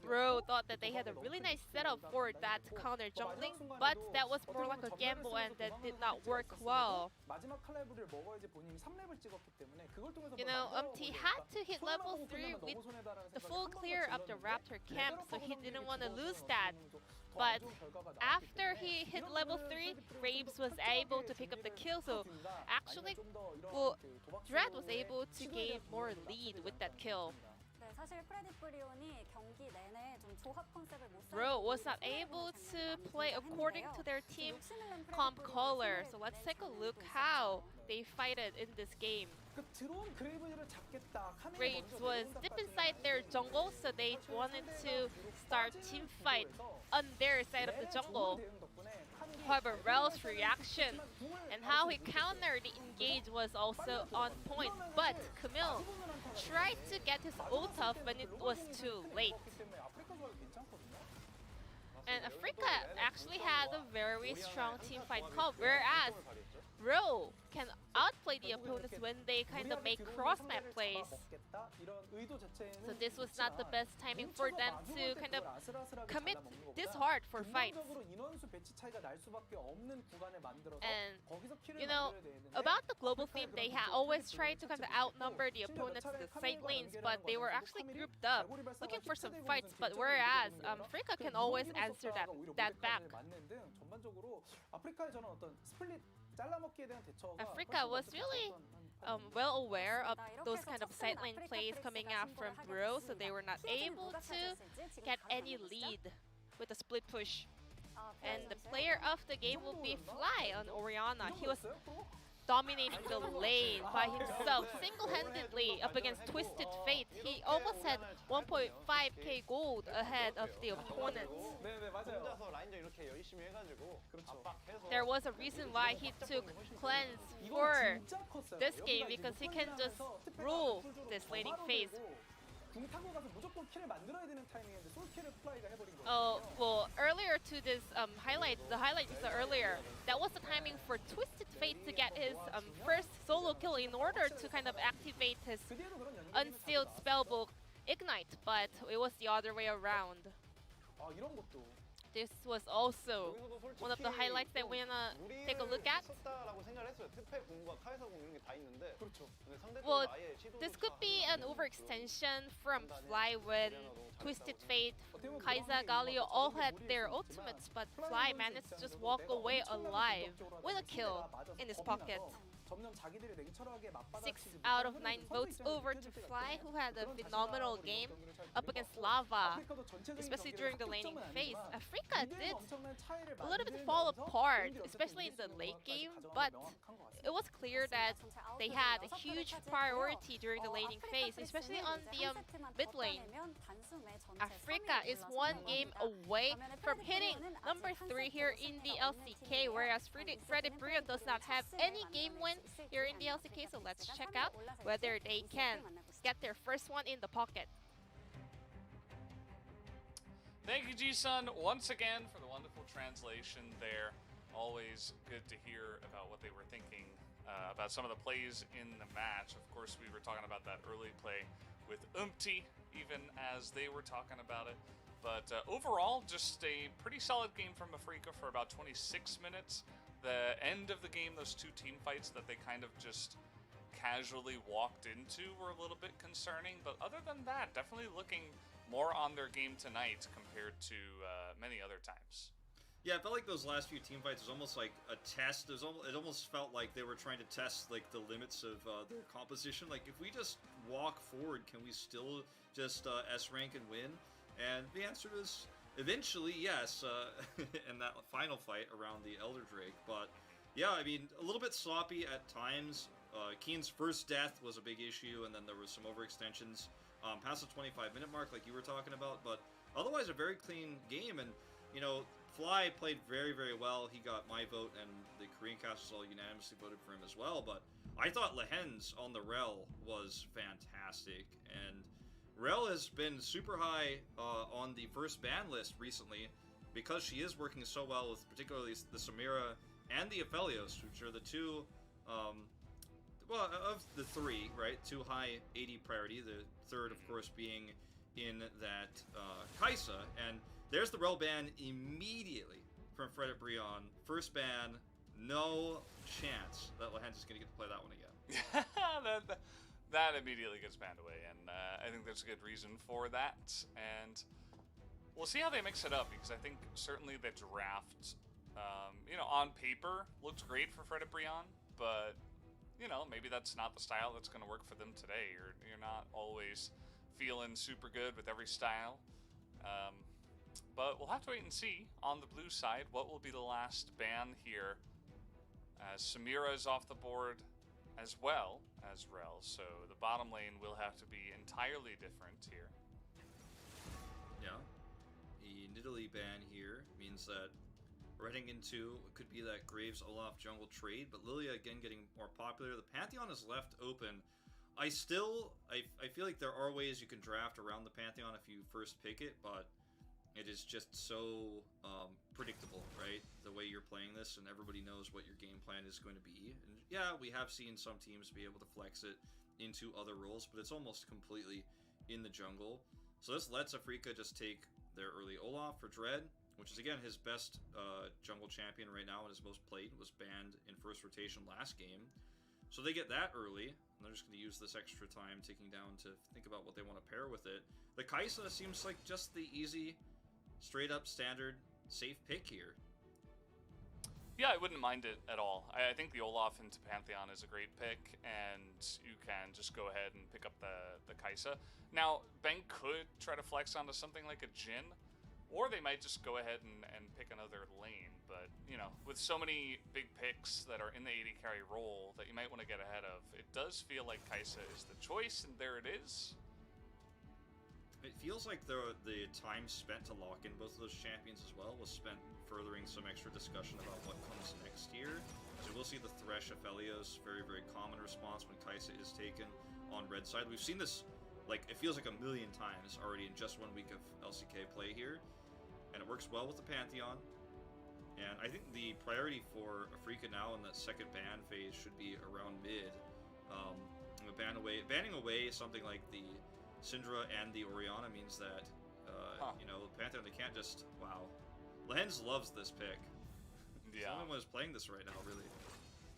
Speaker 8: Bro thought that they had a really nice setup for that counter jungling, but that was more like a gamble and that did not work well. You know, had to hit level 3 with the full clear of the Raptor camp, so he didn't want to lose that. But after he hit level 3, Graves was able to pick up the kill, so actually, well, Dread was able to gain more lead with that kill. Bro was not able to play according to their team comp color, so let's take a look how they fighted in this game. Graves was deep inside their jungle, so they wanted to start team fight on their side of the jungle. However, Rel's reaction and how he countered the engage was also on point, but Camille tried to get his ult off when it was too late. And Africa actually had a very strong team fight call, whereas Bro can outplay the opponents when they kind of make cross-map plays. So this was not the best timing for them to kind of commit this hard for fights. And you know, about the global theme, they always try to kind of outnumber the opponents in the side lanes, but they were actually grouped up, looking for some fights. But whereas Africa can always answer that back. Africa was really well aware of those kind of side lane plays coming out from BROㅣ, so they were not able to get any lead with a split push. And the player of the game will be Fly on Orianna. He was dominating the lane by himself, single-handedly up against Twisted Fate. He almost had 1.5k gold ahead of the opponents. There was a reason why he took Cleanse for this game, because he can just rule this laning phase. Oh, well, earlier to this highlight, the highlight is earlier, that was the timing for Twisted Fate to get his first solo kill in order to kind of activate his unsealed spellbook Ignite, but it was the other way around. This was also one of the highlights that we're gonna take a look at. Well, this could be an overextension from Fly when Twisted Fate, Kai'Sa, Galio all had their ultimates, but Fly managed to just walk away alive with a kill in his pocket. 6 out of 9 votes over to Fly, who had a phenomenal game up against Lava, especially during the laning phase. Africa did a little bit fall apart, especially in the late game, but it was clear that they had a huge priority during the laning phase, especially on the mid lane. Africa is one game away from hitting number 3 here in the LCK, whereas BROㅣ does not have any game win here in the LCK, so let's check out whether they can get their first one in the pocket.
Speaker 2: Thank you, Ji-sun, once again for the wonderful translation there. Always good to hear about what they were thinking about some of the plays in the match. Of course, we were talking about that early play with Umpty, even as they were talking about it. But overall, just a pretty solid game from Africa for about 26 minutes. The end of the game, those two team fights that they kind of just casually walked into were a little bit concerning. But other than that, definitely looking more on their game tonight compared to many other times.
Speaker 1: Yeah, it felt like those last few team fights was almost like a test. It almost felt like they were trying to test like the limits of their composition. Like, if we just walk forward, can we still just S-rank and win? And the answer is eventually yes, in that final fight around the Elder Drake. But yeah, I mean, a little bit sloppy at times. Keen's first death was a big issue, and then there was some overextensions past the 25-minute mark like you were talking about. But otherwise, a very clean game. And, you know, Fly played very, very well. He got my vote, and the Korean casters all unanimously voted for him as well. But I thought Lehen's on the Rel was fantastic. And Rel has been super high on the first ban list recently because she is working so well with particularly the Samira and the Aphelios, which are the two, well, of the three, right? Two high 80 priority, the third, of course, being in that Kai'Sa. And there's the Rel ban immediately from BROㅣ. First ban, no chance that Lehen's is going to get to play that one again.
Speaker 2: That immediately gets banned away, and I think there's a good reason for that. And we'll see how they mix it up, because I think certainly the draft, you know, on paper looks great for BROㅣ, but you know, maybe that's not the style that's going to work for them today. You're not always feeling super good with every style. But we'll have to wait and see on the blue side what will be the last ban here. Samira is off the board as well as Rel, so the bottom lane will have to be entirely different here.
Speaker 1: Yeah. The Nidalee ban here means that we're heading into what could be that Graves Olaf jungle trade, but Lilia again getting more popular. The Pantheon is left open. I feel like there are ways you can draft around the Pantheon if you first pick it, but it is just so predictable, right? The way you're playing this, and everybody knows what your game plan is going to be. And yeah, we have seen some teams be able to flex it into other roles, but it's almost completely in the jungle. So this lets Afrika just take their early Olaf for Dread, which is again his best jungle champion right now and his most played. Was banned in first rotation last game. So they get that early, and they're just going to use this extra time ticking down to think about what they want to pair with it. The Kaisa seems like just the easy, straight-up, standard, safe pick here.
Speaker 2: Yeah, I wouldn't mind it at all. I think the Olaf into Pantheon is a great pick, and you can just go ahead and pick up the Kaisa. Now, Bang could try to flex onto something like a Jhin, or they might just go ahead and pick another lane. But, you know, with so many big picks that are in the AD carry role that you might want to get ahead of, it does feel like Kaisa is the choice, and there it is.
Speaker 1: It feels like the time spent to lock in both of those champions as well was spent furthering some extra discussion about what comes next year. So we'll see the Thresh Aphelios, very, very common response when Kaisa is taken on red side. We've seen this, like, it feels like a million times already in just 1 week of LCK play here. And it works well with the Pantheon. And I think the priority for Afrika now in that second ban phase should be around mid. Banning away something like the Syndra and the Orianna means that, you know, Pantheon, they can't just, wow. Lens loves this pick.
Speaker 2: Yeah.
Speaker 1: Someone was playing this right now, really.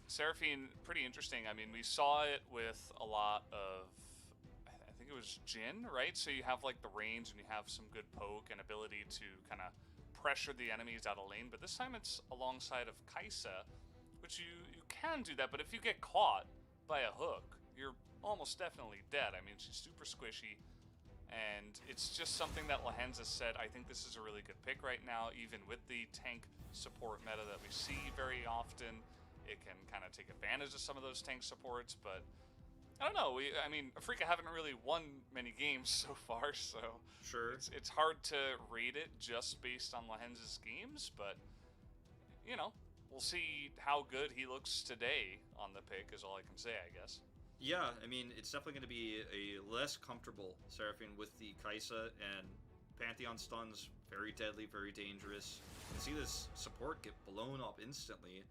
Speaker 2: Seraphine, pretty interesting. I mean, we saw it with a lot of, I think it was Jhin, right? So you have, like, the range, and you have some good poke and ability to kind of pressure the enemies out of lane. But this time it's alongside of Kaisa, which you can do that, but if you get caught by a hook, you're almost definitely dead. I mean, she's super squishy, and it's just something that Lahenza said, I think this is a really good pick right now, even with the tank support meta that we see very often. It can kind of take advantage of some of those tank supports, but I don't know. I mean, Afrika haven't really won many games so far, so
Speaker 1: sure,
Speaker 2: it's hard to rate it just based on Lahenza's games, but, you know, we'll see how good he looks today on the pick is all I can say, I guess.
Speaker 1: Yeah, I mean, it's definitely going to be a less comfortable Seraphine with the Kaisa, and Pantheon stuns, very deadly, very dangerous. You can see this support get blown up instantly.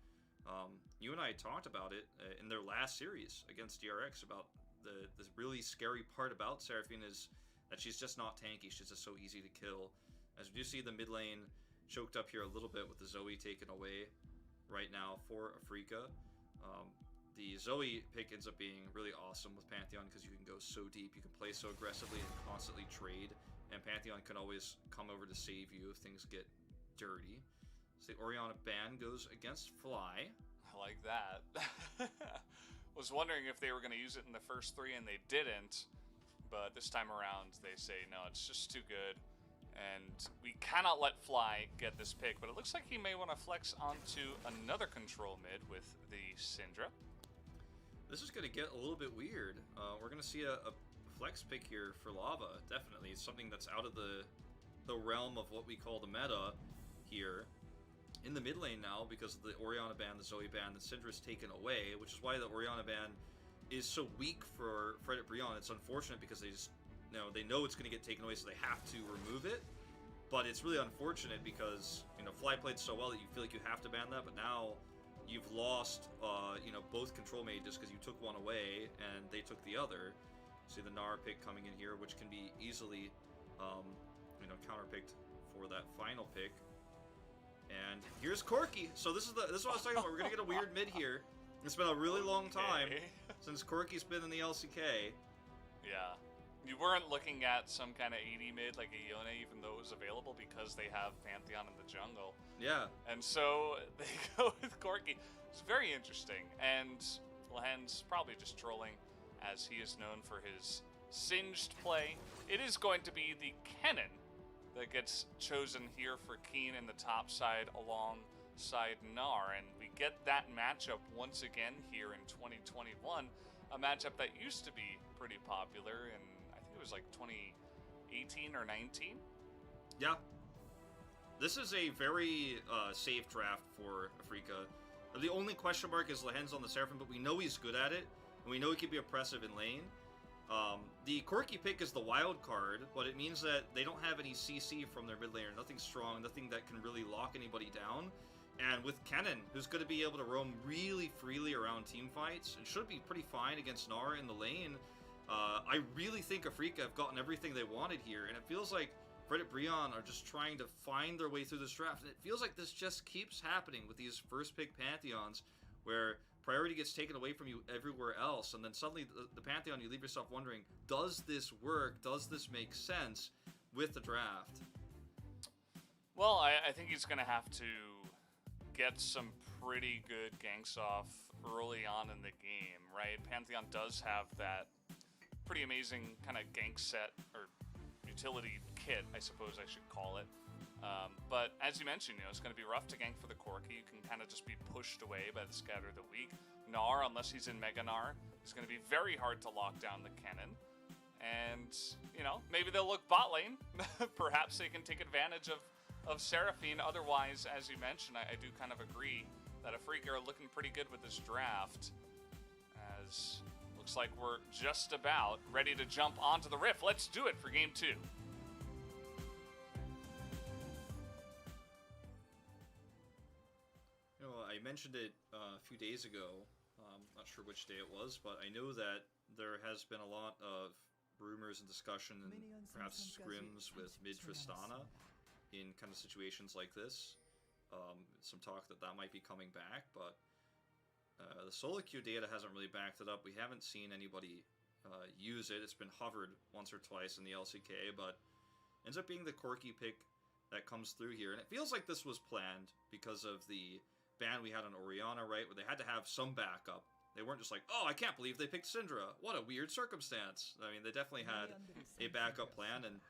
Speaker 1: You and I talked about it in their last series against DRX about the really scary part about Seraphine is that she's just not tanky, she's just so easy to kill. As we do see the mid lane choked up here a little bit with the Zoe taken away right now for Afrika. The Zoe pick ends up being really awesome with Pantheon because you can go so deep, you can play so aggressively and constantly trade, and Pantheon can always come over to save you if things get dirty. So the Orianna ban goes against Fly.
Speaker 2: I like that. Was wondering if they were going to use it in the first 3, and they didn't, but this time around they say, no, it's just too good, and we cannot let Fly get this pick, but it looks like he may want to flex onto another control mid with the Syndra.
Speaker 1: This is going to get a little bit weird. We're going to see a flex pick here for Lava, definitely. It's something that's out of the realm of what we call the meta here. In the mid lane now, because of the Orianna ban, the Zoe ban, the Syndra's taken away, which is why the Orianna ban is so weak for Fredit Brion. It's unfortunate because they just, you know, they know it's going to get taken away, so they have to remove it. But it's really unfortunate because, you know, Fly played so well that you feel like you have to ban that, but now you've lost, you know, both control mages because you took one away and they took the other. See the Nara pick coming in here, which can be easily, you know, counterpicked for that final pick. And here's Corki. So this is what I was talking about. We're gonna get a weird mid here. It's been a really long time since Corki's been in the LCK.
Speaker 2: Yeah. You weren't looking at some kind of 80 mid like a Yone, even though it was available because they have Pantheon in the jungle.
Speaker 1: Yeah.
Speaker 2: And so they go with Corki. It's very interesting. And Lahen's probably just trolling, as he is known for his singed play. It is going to be the Kennen that gets chosen here for Keen in the top side alongside Gnar. And we get that matchup once again here in 2021. A matchup that used to be pretty popular in, I think it was like 2018 or 19.
Speaker 1: Yeah. This is a very safe draft for Afrika. The only question mark is Lahen's on the Seraphim, but we know he's good at it, and we know he can be oppressive in lane. The Corki pick is the wild card, but it means that they don't have any CC from their mid laner. Nothing strong, nothing that can really lock anybody down. And with Kennen, who's going to be able to roam really freely around team fights, and should be pretty fine against Gnar in the lane, I really think Afrika have gotten everything they wanted here, and it feels like Fredit Brion are just trying to find their way through this draft, and it feels like this just keeps happening with these first pick Pantheons, where priority gets taken away from you everywhere else, and then suddenly the Pantheon, you leave yourself wondering, does this work? Does this make sense with the draft?
Speaker 2: Well, I think he's going to have to get some pretty good ganks off early on in the game, right? Pantheon does have that pretty amazing kind of gank set, or utility kit, I suppose I should call it. But as you mentioned, it's going to be rough to gank for the Corki. You can kind of just be pushed away by the Scatter the Weak. Gnar, unless he's in Mega Gnar, is going to be very hard to lock down the Kennen. And, maybe they'll look bot lane. Perhaps they can take advantage of Seraphine. Otherwise, as you mentioned, I do kind of agree that Afrika are looking pretty good with this draft. As looks like we're just about ready to jump onto the Rift. Let's do it for Game 2.
Speaker 1: I mentioned it a few days ago. Not sure which day it was, but I know that there has been a lot of rumors and discussion and perhaps scrims with mid Tristana in kind of situations like this. Some talk that might be coming back, but the solo queue data hasn't really backed it up. We haven't seen anybody use it. It's been hovered once or twice in the LCK, but ends up being the Corki pick that comes through here. And it feels like this was planned because of the ban we had on Orianna, right? Where they had to have some backup. They weren't just like, oh, I can't believe they picked Syndra. What a weird circumstance. I mean, they definitely had a backup plan. And,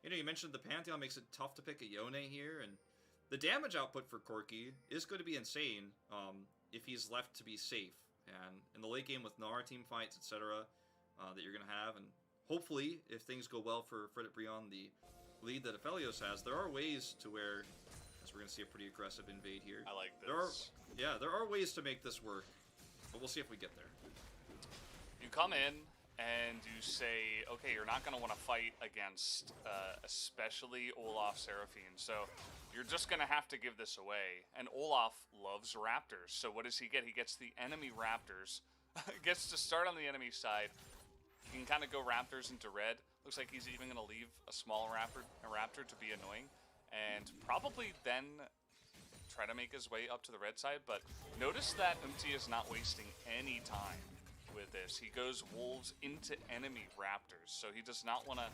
Speaker 1: you mentioned the Pantheon makes it tough to pick a Yone here. And the damage output for Corki is going to be insane if he's left to be safe. And in the late game with Gnar team fights, etc., that you're going to have. And hopefully, if things go well for Fredit Brion, the lead that Aphelios has, there are ways to where... we're going to see a pretty aggressive invade here.
Speaker 2: I like this.
Speaker 1: There are ways to make this work, but we'll see if we get there.
Speaker 2: You come in and you say, okay, you're not going to want to fight against especially Olaf Seraphine, so you're just going to have to give this away. And Olaf loves Raptors, so what does he get? He gets the enemy Raptors, gets to start on the enemy side. He can kind of go Raptors into red. Looks like he's even going to leave a small raptor to be annoying. And probably then try to make his way up to the red side, but notice that Umti is not wasting any time with this. He goes wolves into enemy raptors, so he does not want to,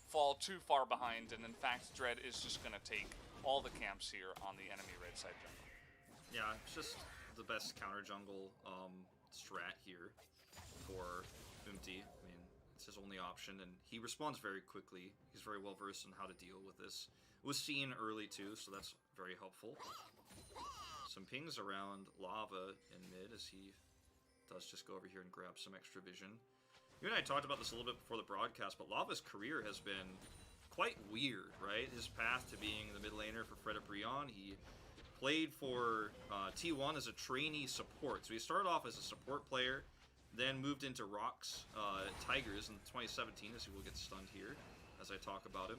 Speaker 2: fall too far behind, and in fact, Dread is just going to take all the camps here on the enemy red side jungle.
Speaker 1: Yeah, it's just the best counter jungle strat here for Umti. I mean, it's his only option, and he responds very quickly. He's very well versed in how to deal with this. It was seen early too, so that's very helpful. Some pings around Lava in mid as he does just go over here and grab some extra vision. You and I talked about this a little bit before the broadcast, but Lava's career has been quite weird, right? His path to being the mid laner for Fredit Brion, he played for T1 as a trainee support. So he started off as a support player, then moved into Rock's Tigers in 2017, as he will get stunned here as I talk about him.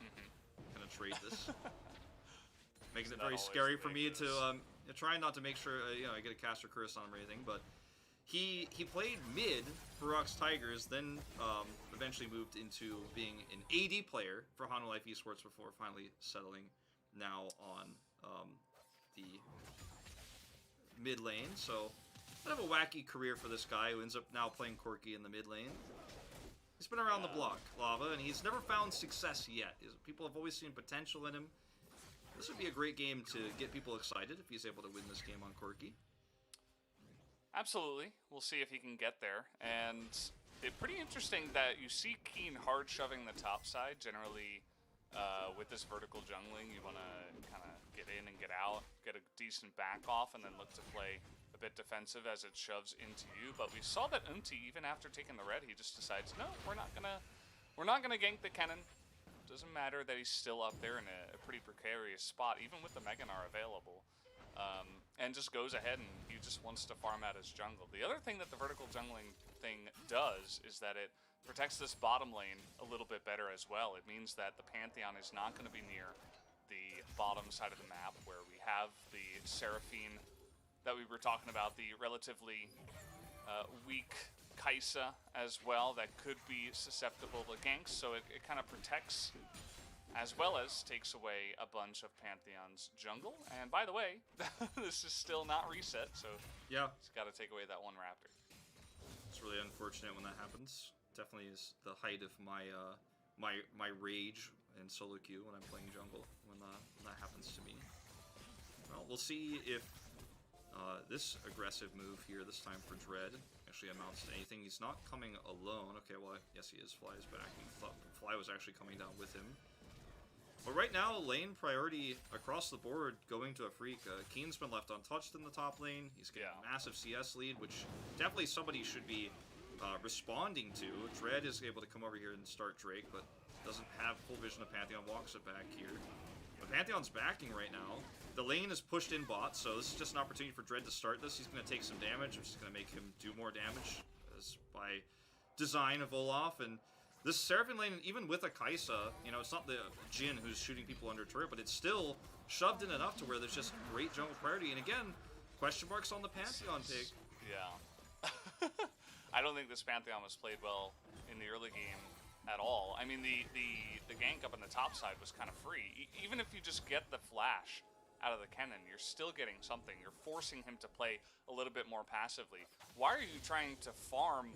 Speaker 1: I'm gonna trade this. Making it very scary for me to try not to make sure I get a caster curse on him or anything. But he played mid for Rock's Tigers, then eventually moved into being an AD player for Hano Life Esports before finally settling now on the mid lane. So kind of a wacky career for this guy who ends up now playing Corki in the mid lane. He's been around the block, Lava, and he's never found success yet. People have always seen potential in him. This would be a great game to get people excited if he's able to win this game on Corki.
Speaker 2: Absolutely. We'll see if he can get there. And it's pretty interesting that you see Keen hard shoving the top side. Generally, with this vertical jungling, you want to kind of get in and get out, get a decent back off, and then look to play a bit defensive as it shoves into you. But we saw that Umti, even after taking the red, he just decides, no, we're not gonna gank the Kennen. Doesn't matter that he's still up there in a pretty precarious spot, even with the Mega Gnar available. and just goes ahead and he just wants to farm out his jungle. The other thing that the vertical jungling thing does is that it protects this bottom lane a little bit better as well. It means that the Pantheon is not going to be near the bottom side of the map where we have the Seraphine that we were talking about, the relatively weak Kaisa as well that could be susceptible to ganks, so it kind of protects as well as takes away a bunch of Pantheon's jungle. And by the way, this is still not reset, so
Speaker 1: yeah,
Speaker 2: it's got to take away that one Raptor.
Speaker 1: It's really unfortunate when that happens. Definitely is the height of my my rage in solo queue when I'm playing jungle when that happens to me. Well, we'll see if this aggressive move here this time for Dread actually amounts to anything. He's not coming alone. Okay, well, yes, he is. Fly is back. He thought Fly was actually coming down with him. But right now, lane priority across the board going to a Freak. Keen's been left untouched in the top lane. He's getting a massive CS lead, which definitely somebody should be responding to. Dread is able to come over here and start Drake, but doesn't have full vision of Pantheon. Walks it back here. But Pantheon's backing right now. The lane is pushed in bot, so this is just an opportunity for Dread to start this. He's going to take some damage, which is going to make him do more damage as by design of Olaf. And this Seraphine lane, even with a Kaisa, you know, it's not the Jhin who's shooting people under turret, but it's still shoved in enough to where there's just great jungle priority. And again, question marks on the Pantheon pick.
Speaker 2: Yeah. I don't think this Pantheon was played well in the early game at all. I mean, the gank up on the top side was kind of free. Even if you just get the flash out of the cannon, you're still getting something. You're forcing him to play a little bit more passively. Why are you trying to farm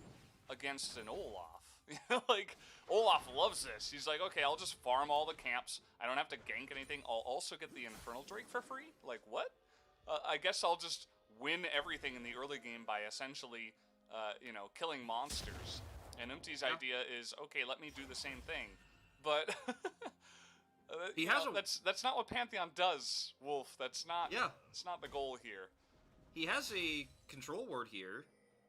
Speaker 2: against an Olaf? Like, Olaf loves this. He's like, okay, I'll just farm all the camps. I don't have to gank anything. I'll also get the Infernal Drake for free? Like, what? I guess I'll just win everything in the early game by essentially, you know, killing monsters. And Umti's idea is, okay, let me do the same thing. But
Speaker 1: he has
Speaker 2: that's not what Pantheon does, Wolf. That's not that's not the goal here.
Speaker 1: He has a control ward here.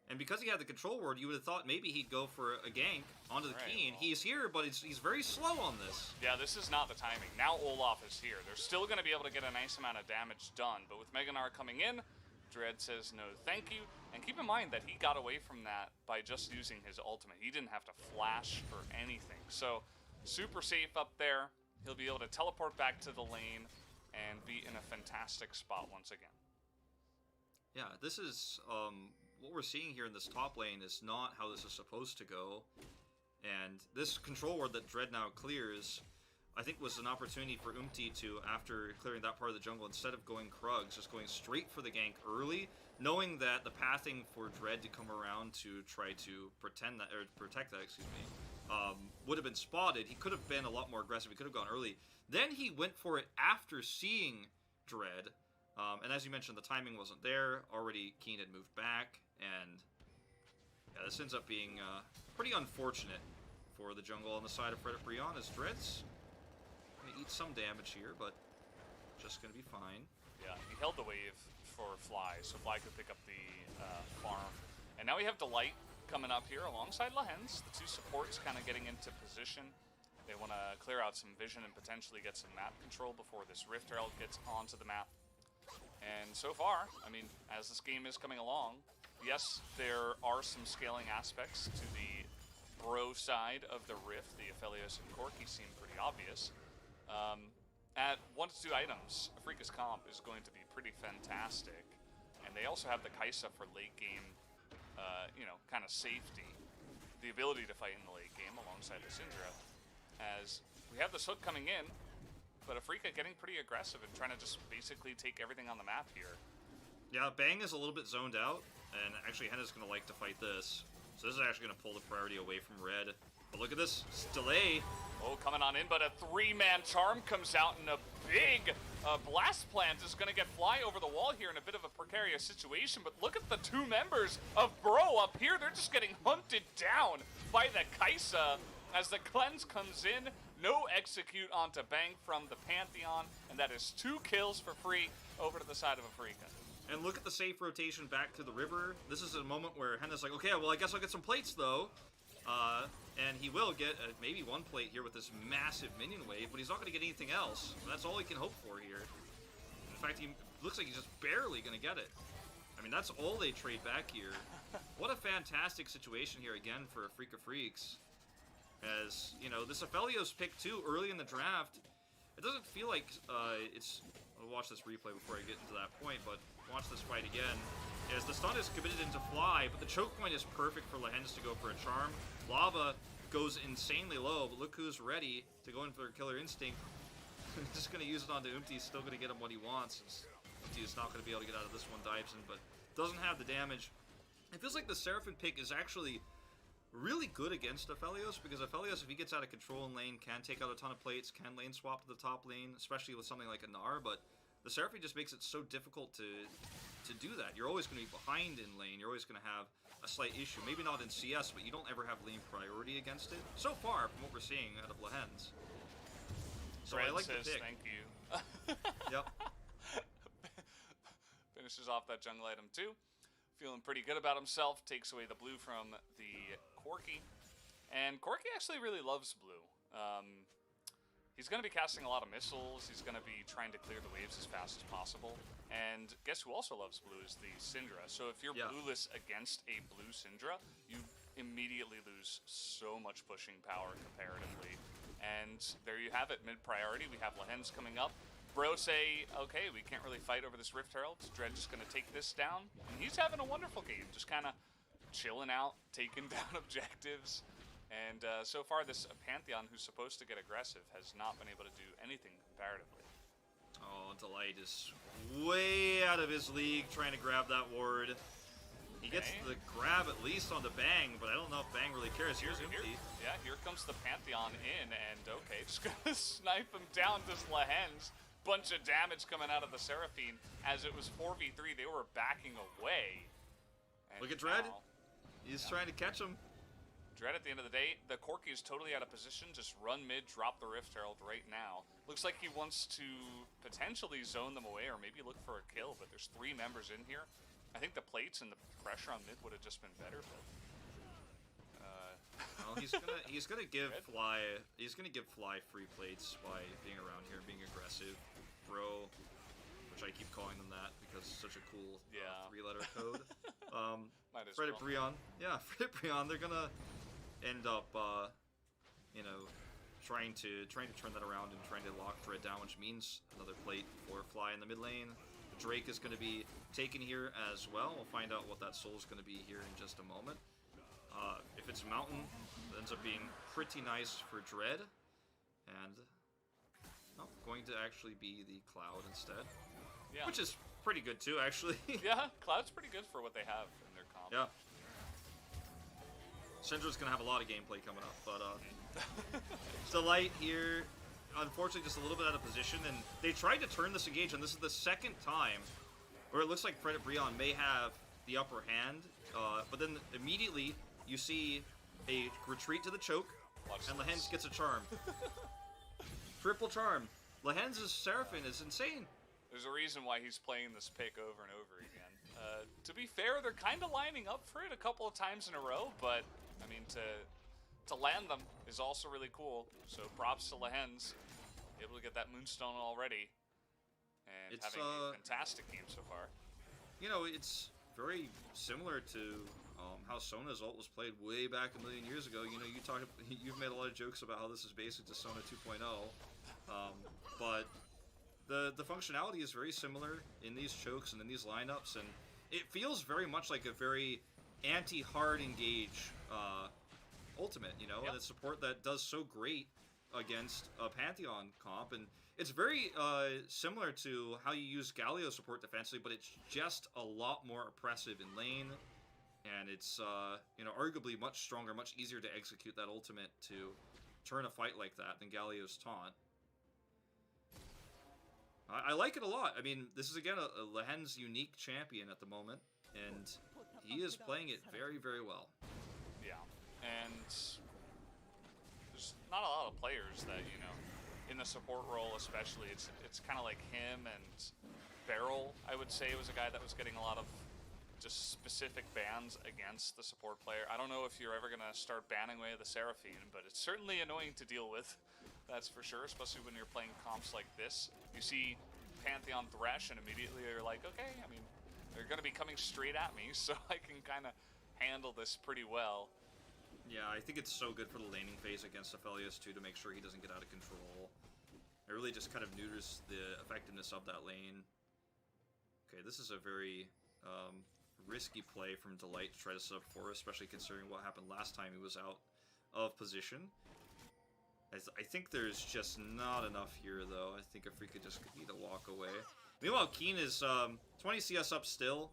Speaker 1: And because he had the control ward, you would have thought maybe he'd go for a gank onto the Keen. He's here, but he's very slow on this.
Speaker 2: Yeah, this is not the timing. Now Olaf is here. They're still going to be able to get a nice amount of damage done. But with Meganar coming in, Dread says no thank you. And keep in mind that he got away from that by just using his ultimate. He didn't have to flash for anything. So super safe up there. He'll be able to teleport back to the lane and be in a fantastic spot once again.
Speaker 1: Yeah, this is... what we're seeing here in this top lane is not how this is supposed to go. And this control ward that Dread now clears, I think was an opportunity for Umti to, after clearing that part of the jungle, instead of going Krugs, just going straight for the gank early, knowing that the pathing for Dread to come around to try to protect that, would have been spotted. He could have been a lot more aggressive. He could have gone early. Then he went for it after seeing Dread. And as you mentioned, the timing wasn't there. Already Keen had moved back. And yeah, this ends up being pretty unfortunate for the jungle on the side of Frederick Brion, as Dread's going to eat some damage here, but just going to be fine.
Speaker 2: Yeah, he held the wave for Fly, so Fly could pick up the farm. And now we have Delight coming up here alongside Lahens. The two supports kind of getting into position. They want to clear out some vision and potentially get some map control before this Rift Herald gets onto the map. And so far, I mean, as this game is coming along, yes, there are some scaling aspects to the bro side of the Rift. The Aphelios and Corki seem pretty obvious. At 1 to 2 items, Afrika's comp is going to be pretty fantastic. And they also have the Kaisa for late game, you know, kind of safety. The ability to fight in the late game alongside the Syndra. As we have this hook coming in, but Afrika getting pretty aggressive and trying to just basically take everything on the map here.
Speaker 1: Yeah, Bang is a little bit zoned out, and actually Henna's going to like to fight this. So this is actually going to pull the priority away from Red. But look at this delay.
Speaker 2: Oh, coming on in, but a 3-man charm comes out, and a big blast plant is going to get Fly over the wall here in a bit of a precarious situation. But look at the two members of Bro up here. They're just getting hunted down by the Kaisa as the cleanse comes in. No execute onto Bang from the Pantheon, and that is 2 kills for free over to the side of Afrika.
Speaker 1: And look at the safe rotation back to the river. This is a moment where Henna's like, okay, well, I guess I'll get some plates, though. And he will get maybe 1 plate here with this massive minion wave, but he's not going to get anything else. And that's all he can hope for here. In fact, he looks like he's just barely gonna get it. I mean, that's all they trade back here. What a fantastic situation here again for Freak of Freaks. As, you know, this Aphelios pick too early in the draft, it doesn't feel like it's... I'll watch this replay before I get into that point, but watch this fight again. As the stun is committed into Fly, but the choke point is perfect for Lehens to go for a charm. Lava goes insanely low, but look who's ready to go in for a Killer Instinct. Just going to use it onto Umti, still going to get him what he wants. Umti is not going to be able to get out of this one, dives in, but doesn't have the damage. It feels like the Seraphim pick is actually really good against Aphelios, because Aphelios, if he gets out of control in lane, can take out a ton of plates, can lane swap to the top lane, especially with something like a Gnar, but the Seraphim just makes it so difficult to do that. You're always going to be behind in lane, you're always going to have a slight issue. Maybe not in CS, but you don't ever have lane priority against it. So far, from what we're seeing out of Lehens. So I like the pick.
Speaker 2: Thank you.
Speaker 1: Yep.
Speaker 2: Finishes off that jungle item too. Feeling pretty good about himself. Takes away the blue from the Corki. And Corki actually really loves blue. He's going to be casting a lot of missiles. He's going to be trying to clear the waves as fast as possible. And guess who also loves blue is the Syndra. So if you're blueless against a blue Syndra, you immediately lose so much pushing power comparatively. And there you have it, mid-priority. We have Lehens coming up. Bro say, okay, we can't really fight over this Rift Herald. Dread just going to take this down. And he's having a wonderful game, just kind of chilling out, taking down objectives. And so far, this Pantheon, who's supposed to get aggressive, has not been able to do anything comparatively.
Speaker 1: Oh, Delight is way out of his league trying to grab that ward. He gets the grab at least on the Bang, but I don't know if Bang really cares. Here's Umti.
Speaker 2: Yeah, here comes the Pantheon in, and okay, just gonna snipe him down to Lehens. Bunch of damage coming out of the Seraphine. As it was 4v3, they were backing away. And
Speaker 1: look at Dread. He's trying to catch him.
Speaker 2: Dread, at the end of the day, the Corki is totally out of position. Just run mid, drop the Rift Herald right now. Looks like he wants to potentially zone them away or maybe look for a kill, but there's 3 members in here. I think the plates and the pressure on mid would have just been better, but
Speaker 1: well, he's gonna give Fly free plates by being around here and being aggressive. Bro, which I keep calling them that because it's such a cool 3-letter code. Fred at Brionne. Yeah, Fred at Brionne, they're gonna end up you know, trying to turn that around and trying to lock Dread down, which means another plate for Fly in the mid lane. Drake is going to be taken here as well. We'll find out what that soul is going to be here in just a moment. If it's Mountain, it ends up being pretty nice for Dread. And going to actually be the Cloud instead.
Speaker 2: Yeah.
Speaker 1: Which is pretty good too, actually.
Speaker 2: Yeah, Cloud's pretty good for what they have in their comp.
Speaker 1: Yeah. Syndra's going to have a lot of gameplay coming up, but Delight here, unfortunately just a little bit out of position, and they tried to turn this engage, and this is the second time where it looks like Fred at Brionne may have the upper hand, but then immediately you see a retreat to the choke, and Lehens gets a charm. Triple charm. Lehens' Seraphine is insane.
Speaker 2: There's a reason why he's playing this pick over and over again. To be fair, they're kind of lining up for it a couple of times in a row, but I mean, to land them is also really cool. So props to Lehens, able to get that Moonstone already, and having a fantastic game so far.
Speaker 1: You know, it's very similar to how Sona's ult was played way back a million years ago. You know, you've made a lot of jokes about how this is basic to Sona 2.0, but the functionality is very similar in these chokes and in these lineups, and it feels very much like a very anti-hard engage ultimate, you know, and it's support that does so great against a Pantheon comp, and it's very similar to how you use Galio support defensively, but it's just a lot more oppressive in lane, and it's, you know, arguably much stronger, much easier to execute that ultimate to turn a fight like that than Galio's taunt. I like it a lot. I mean, this is, again, a Lehens unique champion at the moment, and he is playing it very, very well.
Speaker 2: Yeah, and there's not a lot of players that, you know, in the support role especially, it's kind of like him and Beryl, I would say, was a guy that was getting a lot of just specific bans against the support player. I don't know if you're ever going to start banning away the Seraphine, but it's certainly annoying to deal with. That's for sure, especially when you're playing comps like this. You see Pantheon Thresh, and immediately they're like, okay, I mean, they're going to be coming straight at me, so I can kind of handle this pretty well.
Speaker 1: Yeah, I think it's so good for the laning phase against Aphelios too, to make sure he doesn't get out of control. It really just kind of neuters the effectiveness of that lane. Okay, this is a very risky play from Delight to try to set up for, especially considering what happened last time he was out of position. I think there's just not enough here, though. I think Afrika just need to walk away. Meanwhile, Keen is 20 CS up still.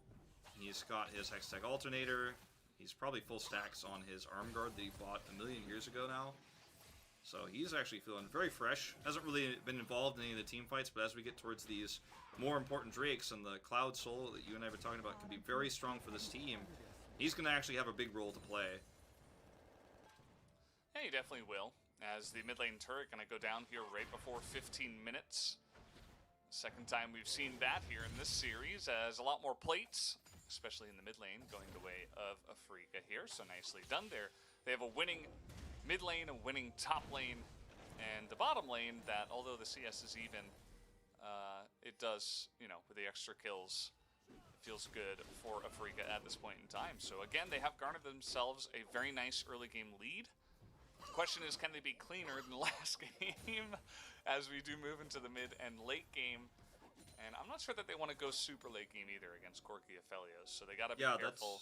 Speaker 1: He's got his Hextech Alternator. He's probably full stacks on his Arm Guard that he bought a million years ago now. So he's actually feeling very fresh. Hasn't really been involved in any of the team fights, but as we get towards these more important Drakes, and the Cloud Soul that you and I were talking about can be very strong for this team, he's going to actually have a big role to play.
Speaker 2: Yeah, he definitely will. As the mid lane turret going to go down here right before 15 minutes. Second time we've seen that here in this series, as a lot more plates, especially in the mid lane, going the way of Afrika here. So nicely done there. They have a winning mid lane, a winning top lane, and the bottom lane that, although the CS is even, it does, you know, with the extra kills, it feels good for Afrika at this point in time. So again, they have garnered themselves a very nice early game lead. The question is, can they be cleaner than the last game as we do move into the mid and late game? And I'm not sure that they want to go super late game either against Corki Aphelios, so they got to be careful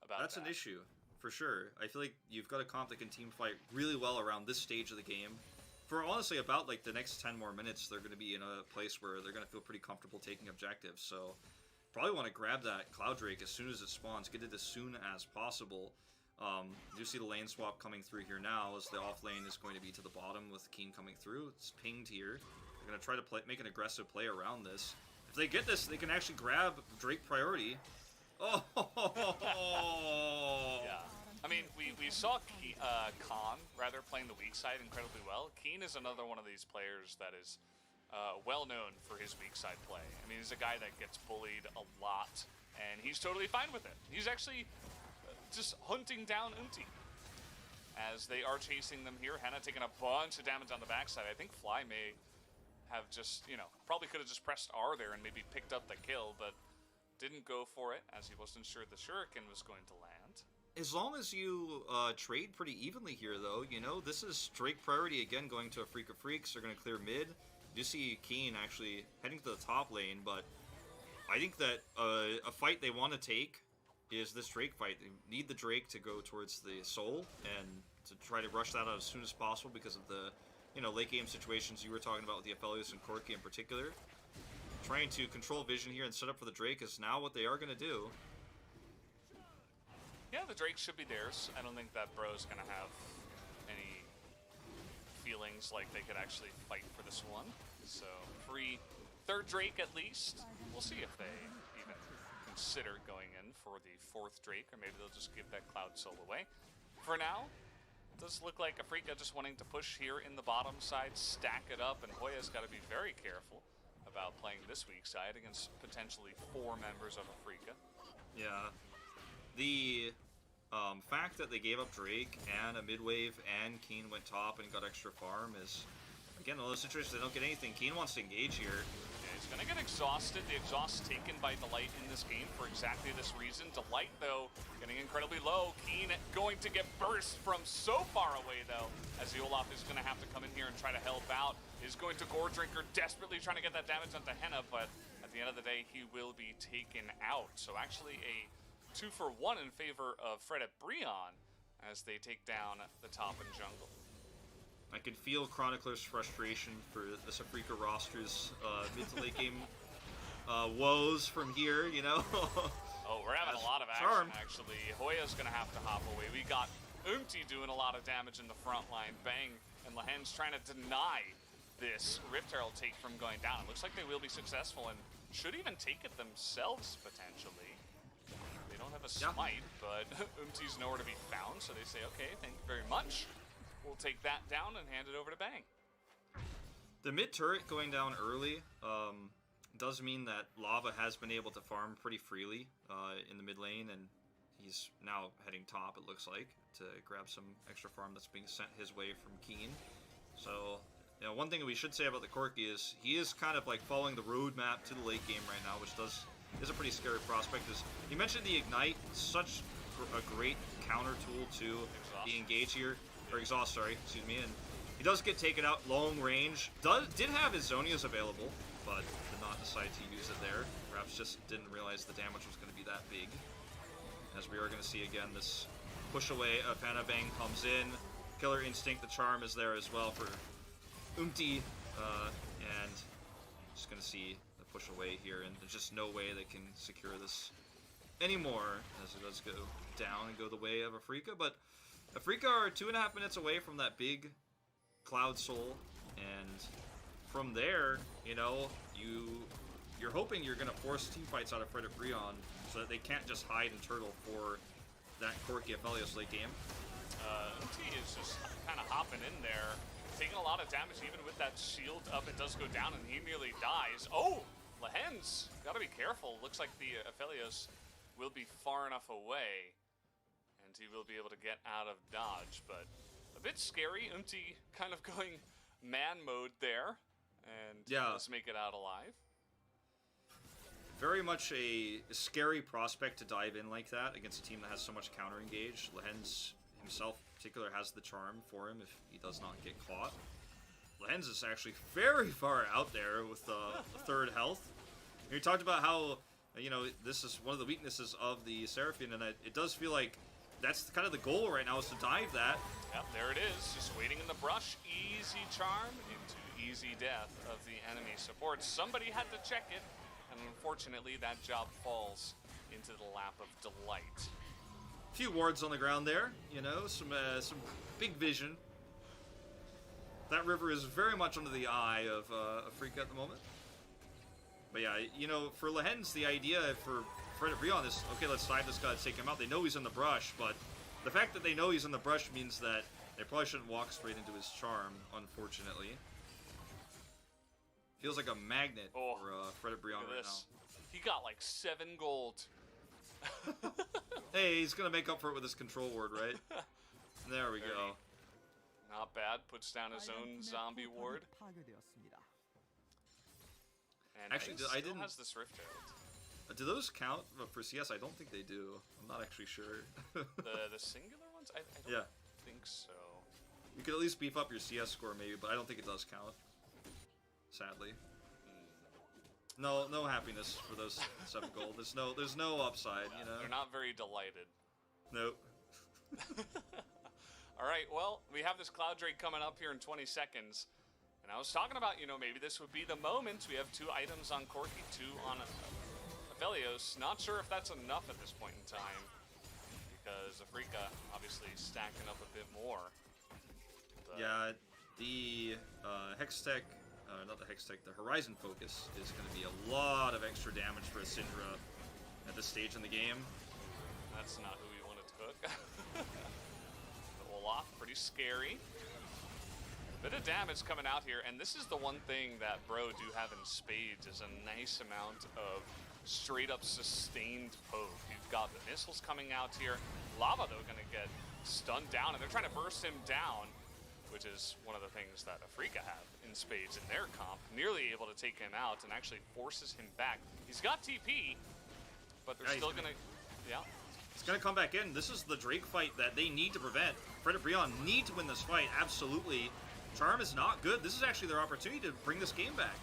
Speaker 2: about that.
Speaker 1: That's an issue, for sure. I feel like you've got a comp that can team fight really well around this stage of the game. For honestly about like the next 10 more minutes, they're going to be in a place where they're going to feel pretty comfortable taking objectives. So probably want to grab that Cloud Drake as soon as it spawns, get it as soon as possible. You see the lane swap coming through here now, as the off lane is going to be to the bottom with Keen coming through. It's pinged here. They're going to try to make an aggressive play around this. If they get this, they can actually grab Drake priority. Oh!
Speaker 2: Yeah. I mean, we saw Khan, rather, playing the weak side incredibly well. Keen is another one of these players that is well known for his weak side play. I mean, he's a guy that gets bullied a lot, and he's totally fine with it. He's actually just hunting down Umti as they are chasing them here. Henna taking a bunch of damage on the backside. I think Fly may have just, you know, probably could have just pressed R there and maybe picked up the kill, but didn't go for it as he wasn't sure the shuriken was going to land.
Speaker 1: As long as you trade pretty evenly here, though, you know, this is Drake priority again going to Afrika Freaks. They're going to clear mid. You see Keen actually heading to the top lane, but I think that a fight they want to take is this Drake fight. They need the Drake to go towards the Soul and to try to rush that out as soon as possible because of the, you know, late game situations you were talking about with the Aphelios and Corki in particular. Trying to control vision here and set up for the Drake is now what they are going to do.
Speaker 2: Yeah, the Drake should be theirs. I don't think that BRO's going to have any feelings like they could actually fight for this one. So, free third Drake at least. We'll see if they even consider going in for the fourth Drake, or maybe they'll just give that Cloud Soul away. For now, it does look like Afrika just wanting to push here in the bottom side, stack it up, and Hoya's got to be very careful about playing this weak side against potentially 4 members of Afrika.
Speaker 1: Yeah. The fact that they gave up Drake and a mid-wave and Keen went top and got extra farm is, again, one of those situations they don't get anything. Keen wants to engage here.
Speaker 2: Yeah, he's going to get exhausted. The exhaust taken by Delight in this game for exactly this reason. Delight, though, getting incredibly low. Keen going to get burst from so far away, though, as the Olaf is going to have to come in here and try to help out. Is going to Gore Drinker, desperately trying to get that damage onto Henna, but at the end of the day, he will be taken out. So actually a 2-for-1 in favor of Fred at BROㅣ as they take down the top and jungle.
Speaker 1: I can feel Chronicler's frustration for this Afrika roster's mid to late game woes from here, you know?
Speaker 2: Oh, we're having a lot of action, actually. Hoya's going to have to hop away. We got Umti doing a lot of damage in the front line. Bang, and Lahen's trying to deny this Rift Herald take from going down. It looks like they will be successful and should even take it themselves, potentially. They don't have a smite, but Umti's nowhere to be found, so they say, okay, thank you very much. We'll take that down and hand it over to Bang.
Speaker 1: The mid turret going down early does mean that Lava has been able to farm pretty freely in the mid lane, and he's now heading top, it looks like, to grab some extra farm that's being sent his way from Keen. So You know, one thing we should say about the Corki is he is kind of like following the roadmap to the late game right now, which is a pretty scary prospect. Is you mentioned the Ignite, such a great counter tool to the engage here, or exhaust, sorry, excuse me, and he does get taken out long range. Did have his Zonias available, but did not decide to use it there. Perhaps just didn't realize the damage was going to be that big. As we are going to see again, this push away of Hannah Bang comes in. Killer Instinct, the charm is there as well for Umti, and just going to see the push away here, and there's just no way they can secure this anymore as it does go down and go the way of Afrika. But Afrika are 2.5 minutes away from that big Cloud Soul, and from there, you know, you're hoping you're going to force team fights out of Frederick Breon so that they can't just hide and turtle for that Corki Aphelios late game.
Speaker 2: Umti is just kind of hopping in there, taking a lot of damage even with that shield up. It does go down and he nearly dies. Oh, Lehen's gotta be careful. Looks like the Aphelios will be far enough away and he will be able to get out of dodge, but a bit scary. Umti kind of going man mode there, and does make it out alive.
Speaker 1: Very much a scary prospect to dive in like that against a team that has so much counter engage. Lehen's himself in particular has the charm for him if he does not get caught. Lehen's is actually very far out there with the third health. You talked about how, you know, this is one of the weaknesses of the Seraphine, and it does feel like that's kind of the goal right now, is to dive that.
Speaker 2: Yep, there it is, just waiting in the brush. Easy charm into easy death of the enemy support. Somebody had to check it, and unfortunately that job falls into the lap of Delight.
Speaker 1: Few wards on the ground there, you know, some big vision. That river is very much under the eye of Afrika at the moment. But yeah, you know, for Lehen's, the idea for Frederick Breon is, okay, let's dive this guy, let's take him out. They know he's in the brush, but the fact that they know he's in the brush means that they probably shouldn't walk straight into his charm, unfortunately. Feels like a magnet for Frederick Breon right now.
Speaker 2: He got like 7 gold.
Speaker 1: Hey, he's gonna make up for it with his control ward, right? There we go.
Speaker 2: Not bad. Puts down his own zombie ward. And
Speaker 1: actually, I didn't.
Speaker 2: Has this rift out.
Speaker 1: Do those count for CS? I don't think they do. I'm not actually sure.
Speaker 2: the singular ones? I don't think so.
Speaker 1: You could at least beef up your CS score maybe, but I don't think it does count. Sadly. No happiness for those 7 gold. There's no upside, you know.
Speaker 2: They're not very delighted.
Speaker 1: Nope.
Speaker 2: All right, well, we have this Cloud Drake coming up here in 20 seconds. And I was talking about, you know, maybe this would be the moment. We have 2 items on Corki, 2 on Aphelios. Not sure if that's enough at this point in time, because Afrika obviously stacking up a bit more. But
Speaker 1: yeah, the Hextech, not the Hextech, the Horizon Focus is going to be a lot of extra damage for a Syndra at this stage in the game.
Speaker 2: That's not who we wanted to hook. The Olaf, pretty scary. Bit of damage coming out here, and this is the one thing that Bro do have in spades, is a nice amount of straight up sustained poke. You've got the missiles coming out here. Lava, though, gonna get stunned down, and they're trying to burst him down, which is one of the things that Afrika have in spades in their comp. Nearly able to take him out and actually forces him back. He's got TP, but they're still gonna... Yeah.
Speaker 1: It's gonna come back in. This is the Drake fight that they need to prevent. Fred and Breon need to win this fight, absolutely. Charm is not good. This is actually their opportunity to bring this game back.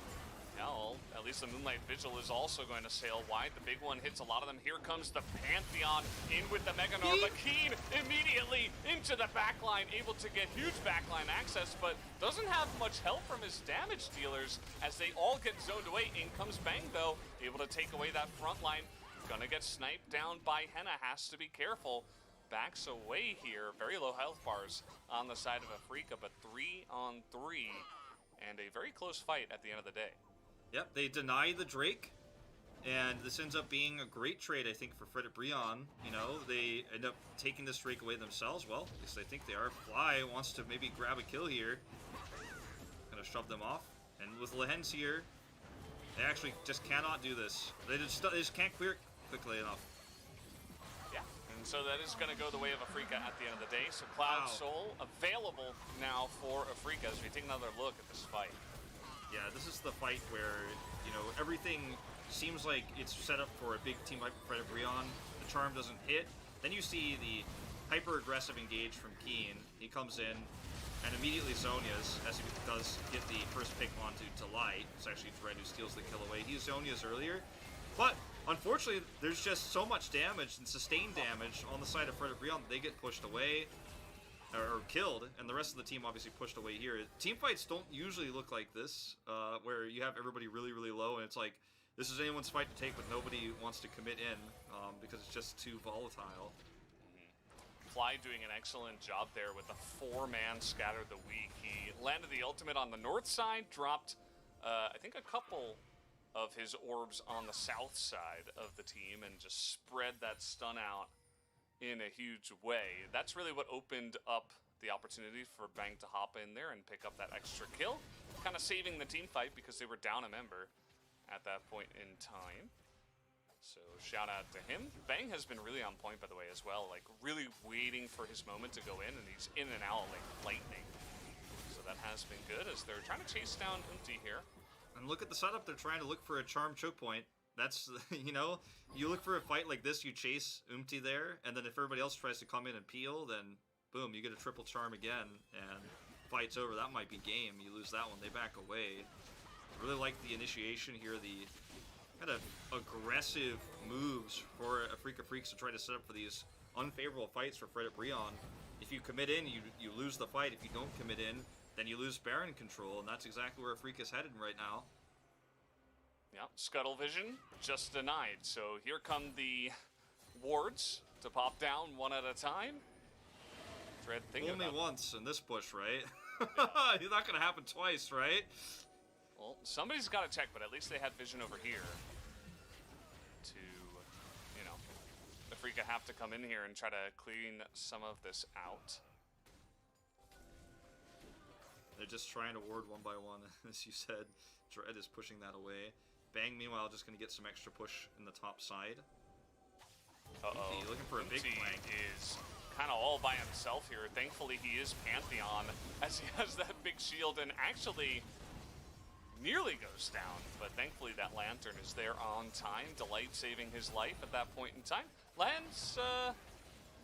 Speaker 2: Yeah, well, at least the Moonlight Vigil is also going to sail wide. The big one hits a lot of them. Here comes the Pantheon in with the Mega Gnar, but Keen immediately into the backline, able to get huge backline access, but doesn't have much help from his damage dealers as they all get zoned away. In comes Bang, though, able to take away that front line. Gonna get sniped down by Henna, has to be careful. Backs away here, very low health bars on the side of Afrika, but 3-on-3, and a very close fight at the end of the day.
Speaker 1: Yep, they deny the Drake, and this ends up being a great trade, I think, for Frederick Breon. You know, they end up taking this Drake away themselves. Well, at least I think they are. Fly wants to maybe grab a kill here. Gonna shove them off, and with Lehen's here, they actually just cannot do this. They just can't clear it quickly enough.
Speaker 2: Yeah, And so that is going to go the way of Afrika at the end of the day. So Cloud Soul available now for Afrika as we take another look at this fight.
Speaker 1: Yeah, this is the fight where, you know, everything seems like it's set up for a big team fight for Fred Brion. The charm doesn't hit. Then you see the hyper-aggressive engage from Keen. He comes in, and immediately Zhonya's, as he does get the first pick onto Delight. It's actually Dread who steals the kill away. He used Zhonya's earlier. But, unfortunately, there's just so much damage and sustained damage on the side of Fred Brion that they get pushed away. Or killed, and the rest of the team obviously pushed away here. Team fights don't usually look like this, where you have everybody really, really low, and it's like, this is anyone's fight to take, but nobody wants to commit in, because it's just too volatile.
Speaker 2: Fly doing an excellent job there with the 4-man Scatter the Weak. He landed the ultimate on the north side, dropped, I think, a couple of his orbs on the south side of the team, and just spread that stun out in a huge way. That's really what opened up the opportunity for Bang to hop in there and pick up that extra kill, kind of saving the team fight because they were down a member at that point in time. So shout out to him. Bang has been really on point, by the way, as well, like really waiting for his moment to go in, and he's in and out like lightning. So that has been good as they're trying to chase down Umti here.
Speaker 1: And look at the setup, they're trying to look for a charm choke point. That's, you know, you look for a fight like this, you chase Umti there, and then if everybody else tries to come in and peel, then boom, you get a triple charm again, and fight's over. That might be game. You lose that one, they back away. I really like the initiation here, the kind of aggressive moves for Afrika Freaks to try to set up for these unfavorable fights for Fred Brion. If you commit in, you lose the fight. If you don't commit in, then you lose Baron control, and that's exactly where Afrika's headed right now.
Speaker 2: Yeah, Scuttle Vision just denied. So here come the wards to pop down one at a time. Dread thinking
Speaker 1: Only
Speaker 2: about
Speaker 1: once in this push, right? It's not going to happen twice, right?
Speaker 2: Well, somebody's got to check, but at least they had vision over here to, you know, Afrika have to come in here and try to clean some of this out.
Speaker 1: They're just trying to ward one by one, as you said. Dread is pushing that away. Bang, meanwhile, just going to get some extra push in the top side.
Speaker 2: Uh-oh.
Speaker 1: Looking for a big flank.
Speaker 2: Is kind of all by himself here. Thankfully, he is Pantheon, as he has that big shield and actually nearly goes down. But thankfully, that Lantern is there on time. Delight saving his life at that point in time. Lands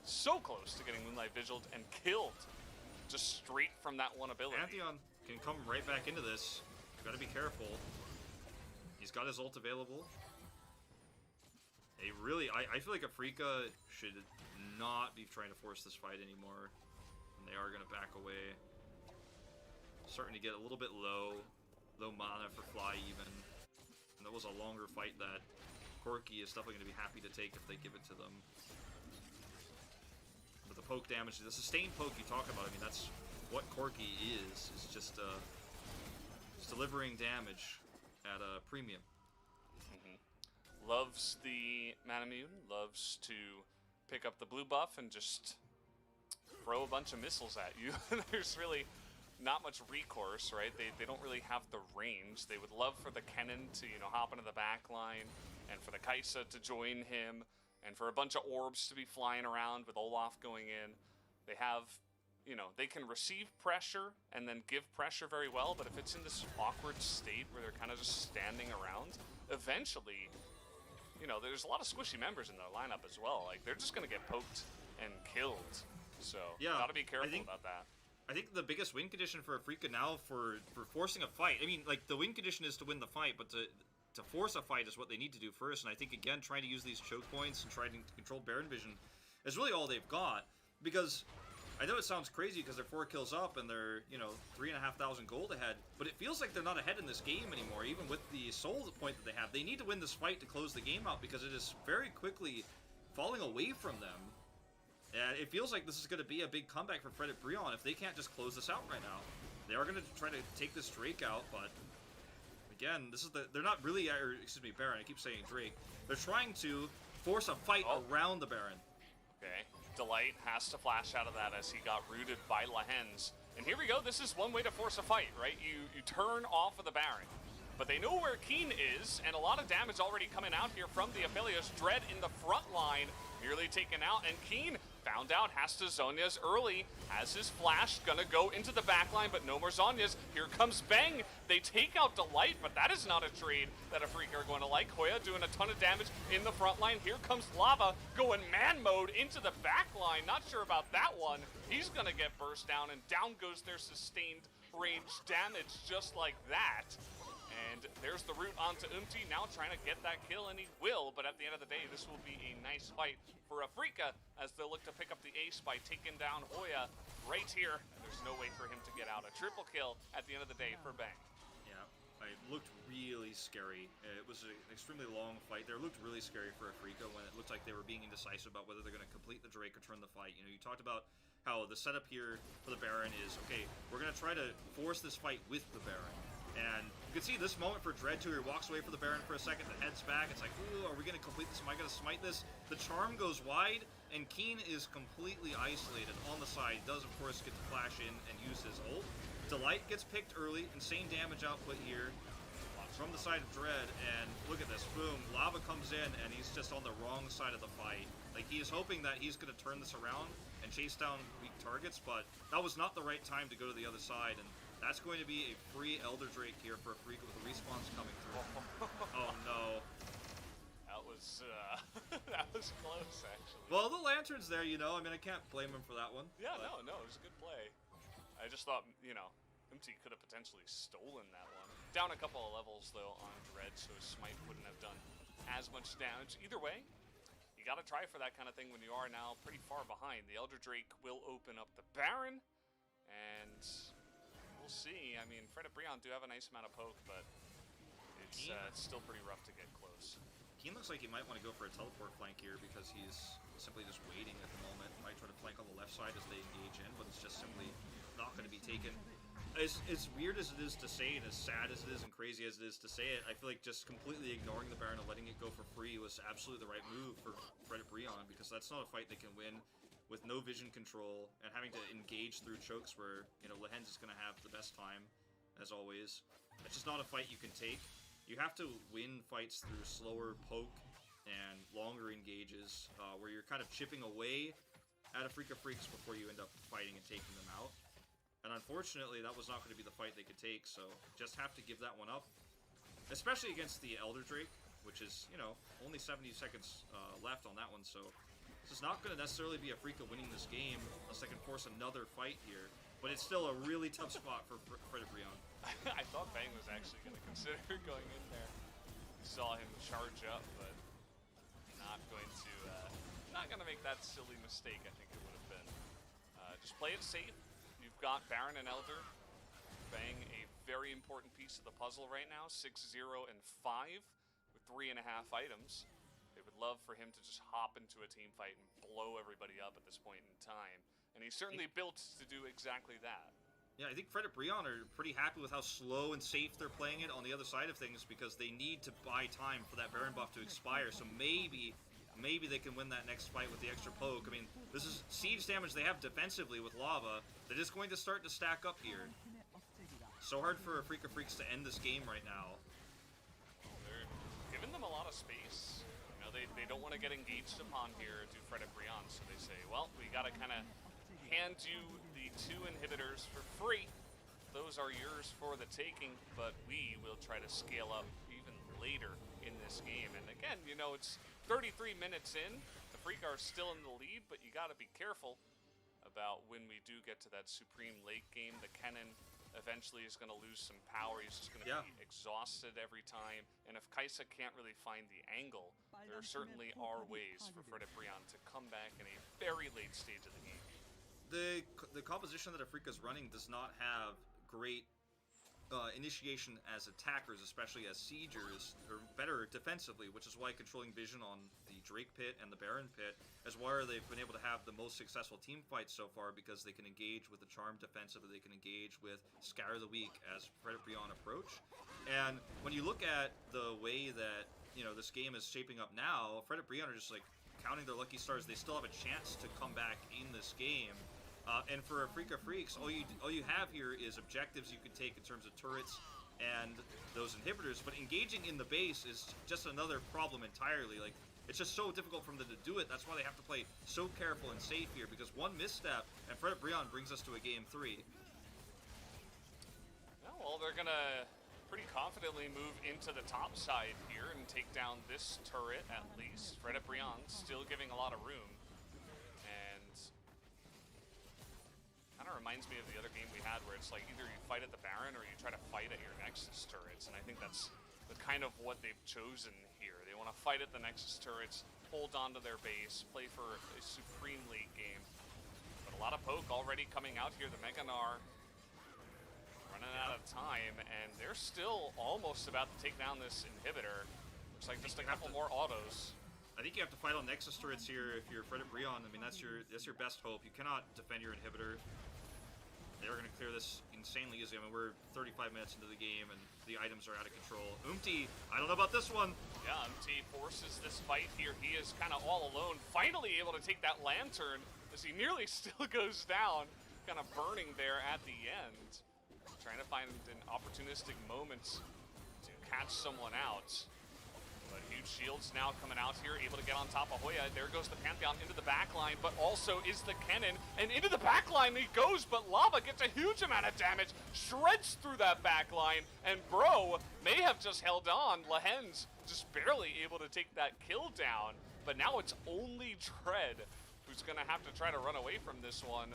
Speaker 2: so close to getting Moonlight Vigiled and killed just straight from that one ability.
Speaker 1: Pantheon can come right back into this. You've got to be careful. He's got his ult available. They really, I feel like Afrika should not be trying to force this fight anymore. And they are going to back away. Starting to get a little bit low mana for Fly even. And that was a longer fight that Corki is definitely going to be happy to take if they give it to them. But the poke damage, the sustained poke you talk about, I mean, that's what Corki is just delivering damage at a premium.
Speaker 2: Loves the Manamune, loves to pick up the blue buff and just throw a bunch of missiles at you. There's really not much recourse, right? They don't really have the range. They would love for the Kennen to, you know, hop into the back line, and for the Kaisa to join him, and for a bunch of orbs to be flying around with Olaf going in. They have, you know, they can receive pressure and then give pressure very well, but if it's in this awkward state where they're kind of just standing around, eventually, you know, there's a lot of squishy members in their lineup as well. Like, they're just going to get poked and killed. So,
Speaker 1: yeah,
Speaker 2: gotta be careful about that.
Speaker 1: I think the biggest win condition for Afrika now for forcing a fight, I mean, like, the win condition is to win the fight, but to force a fight is what they need to do first. And I think, again, trying to use these choke points and trying to control Baron Vision is really all they've got. Because I know it sounds crazy because they're 4 kills up and they're, you know, 3,500 gold ahead, but it feels like they're not ahead in this game anymore, even with the soul point that they have. They need to win this fight to close the game out because it is very quickly falling away from them. And it feels like this is going to be a big comeback for Fred Brion if they can't just close this out right now. They are going to try to take this Drake out, but again, this is they're not really, or excuse me, Baron, I keep saying Drake. They're trying to force a fight around the Baron.
Speaker 2: Okay. Delight has to flash out of that as he got rooted by Lahens. And here we go, this is one way to force a fight, right? You turn off of the Baron. But they know where Keen is, and a lot of damage already coming out here from the Aphelios. Dread in the front line, nearly taken out, and Keen found out, has to Zhonya's early, has his flash, gonna go into the backline, but no more Zhonya's. Here comes Bang. They take out Delight, but that is not a trade that Afrika are going to like. Hoya doing a ton of damage in the front line. Here comes Lava going man mode into the backline. Not sure about that one. He's gonna get burst down, and down goes their sustained range damage just like that. And there's the route onto Umti, now trying to get that kill, and he will, but at the end of the day, this will be a nice fight for Afrika as they'll look to pick up the ace by taking down Hoya right here. And there's no way for him to get out. A triple kill at the end of the day for Bang.
Speaker 1: Yeah, it looked really scary. It was an extremely long fight there. It looked really scary for Afrika when it looked like they were being indecisive about whether they're going to complete the Drake or turn the fight. You know, you talked about how the setup here for the Baron is, okay, we're going to try to force this fight with the Baron. And you can see this moment for Dread too, he walks away for the Baron for a second, the head's back, it's like, ooh, are we going to complete this? Am I going to smite this? The charm goes wide, and Keen is completely isolated on the side. He does, of course, get to flash in and use his ult. Delight gets picked early, insane damage output here from the side of Dread, and look at this, boom, Lava comes in, and he's just on the wrong side of the fight. Like, he is hoping that he's going to turn this around and chase down weak targets, but that was not the right time to go to the other side, and that's going to be a free Elder Drake here for Afrika with the respawns coming through. Oh no.
Speaker 2: That was that was close, actually.
Speaker 1: Well, the lantern's there, you know. I mean, I can't blame him for that one.
Speaker 2: Yeah,
Speaker 1: but...
Speaker 2: no, it was a good play. I just thought, you know, Umti could have potentially stolen that one. Down a couple of levels, though, on Dread, so his smite wouldn't have done as much damage. Either way, you gotta try for that kind of thing when you are now pretty far behind. The Elder Drake will open up the Baron, and we'll see. I mean, Fred and Breon do have a nice amount of poke, but it's still pretty rough to get close.
Speaker 1: Keen looks like he might want to go for a teleport flank here because he's simply just waiting at the moment. Might try to flank on the left side as they engage in, but it's just simply not going to be taken. As weird as it is to say, and as sad as it is and crazy as it is to say it, I feel like just completely ignoring the Baron and letting it go for free was absolutely the right move for Fred and Breon, because that's not a fight they can win with no vision control and having to engage through chokes where, you know, Lehens is going to have the best time, as always. It's just not a fight you can take. You have to win fights through slower poke and longer engages, where you're kind of chipping away at Afrika Freaks before you end up fighting and taking them out. And unfortunately, that was not going to be the fight they could take, so just have to give that one up. Especially against the Elder Drake, which is, you know, only 70 seconds left on that one, so this is not going to necessarily be Afrika winning this game unless they can force another fight here. But it's still a really tough spot for Fred and Breon.
Speaker 2: I thought Bang was actually going to consider going in there. Saw him charge up, but not going to make that silly mistake. I think it would have been. Just play it safe. You've got Baron and Elder. Bang, a very important piece of the puzzle right now. 6-0 and 5 with 3.5 items. They would love for him to just hop into a team fight and blow everybody up at this point in time. And he's certainly built to do exactly that.
Speaker 1: Yeah, I think Fred and Breon are pretty happy with how slow and safe they're playing it on the other side of things because they need to buy time for that Baron buff to expire. So maybe they can win that next fight with the extra poke. I mean, this is siege damage they have defensively with Lava that is going to start to stack up here. So hard for Afrika Freaks to end this game right now.
Speaker 2: They're giving them a lot of space. You know, they don't want to get engaged upon here to Fred and Breon, so they say, well, we got to kind of hand you the 2 inhibitors for free. Those are yours for the taking, but we will try to scale up even later in this game. And again, you know, it's 33 minutes in. The Afrika are still in the lead, but you got to be careful about when we do get to that supreme late game. The Kennen eventually is going to lose some power. He's just going to be exhausted every time. And if Kaisa can't really find the angle, there certainly are ways for Fred and Breon to come back in a very late stage of the game.
Speaker 1: The composition that Afrika's running does not have great initiation as attackers, especially as siegers, or better defensively, which is why controlling vision on the Drake pit and the Baron pit is why they've been able to have the most successful team fights so far, because they can engage with the charm defensively, they can engage with Scatter the Weak as Fred and Breon approach. And when you look at the way that, you know, this game is shaping up now, Fred and Breon are just like counting their lucky stars. They still have a chance to come back in this game. And for Afrika Freaks, all you have here is objectives you can take in terms of turrets and those inhibitors, but engaging in the base is just another problem entirely. Like, It's just so difficult for them to do it. That's why they have to play so careful and safe here, because one misstep, and Fred Breon brings us to a game 3.
Speaker 2: Well, they're gonna pretty confidently move into the top side here and take down this turret at least. Fred Breon still giving a lot of room. And kind of reminds me of the other game we had where it's like either you fight at the Baron or you try to fight at your Nexus turrets. And I think that's the kind of what they've chosen here. They want to fight at the Nexus turrets, hold on to their base, play for a supreme late game. But a lot of poke already coming out here. The Mega Gnar running out of time, and they're still almost about to take down this inhibitor. Looks like just a couple more autos.
Speaker 1: I think you have to fight on Nexus turrets here if you're Fred Breon. I mean, that's your best hope. You cannot defend your inhibitor. They're going to clear this insanely easy. I mean, we're 35 minutes into the game, and the items are out of control. Umti, I don't know about this one.
Speaker 2: Yeah, Umti forces this fight here. He is kind of all alone, finally able to take that lantern as he nearly still goes down, kind of burning there at the end. Trying to find an opportunistic moment to catch someone out. But huge shields now coming out here, able to get on top of Hoya. There goes the Pantheon into the backline, but also is the Kennen. And into the backline he goes, but Lava gets a huge amount of damage, shreds through that backline, and Bro may have just held on. Lehen's just barely able to take that kill down, but now it's only Dread who's gonna have to try to run away from this one.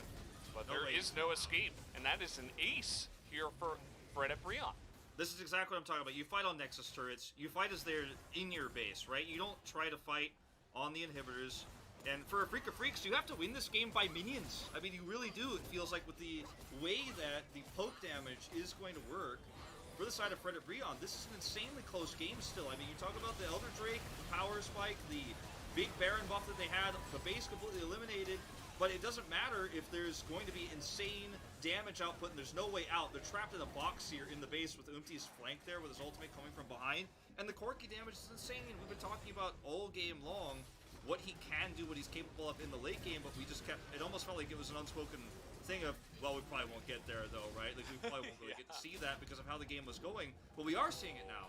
Speaker 2: But there is no escape, and that is an ace here for Fred Breon.
Speaker 1: This is exactly what I'm talking about. You fight on Nexus turrets. You fight as they're in your base, right? You don't try to fight on the inhibitors. And for a Freak of Freaks, you have to win this game by minions. I mean, you really do. It feels like with the way that the poke damage is going to work, for the side of Fred Breon, this is an insanely close game still. I mean, you talk about the Elder Drake, the power spike, the big Baron buff that they had, the base completely eliminated. But it doesn't matter if there's going to be insane damage output and there's no way out. They're trapped in a box here in the base with Umti's flank there with his ultimate coming from behind. And the Corki damage is insane. We've been talking about all game long what he can do, what he's capable of in the late game, but we just kept, it almost felt like it was an unspoken thing of, well, we probably won't get there though, right? Like we probably won't really get to see that because of how the game was going, but we are seeing it now.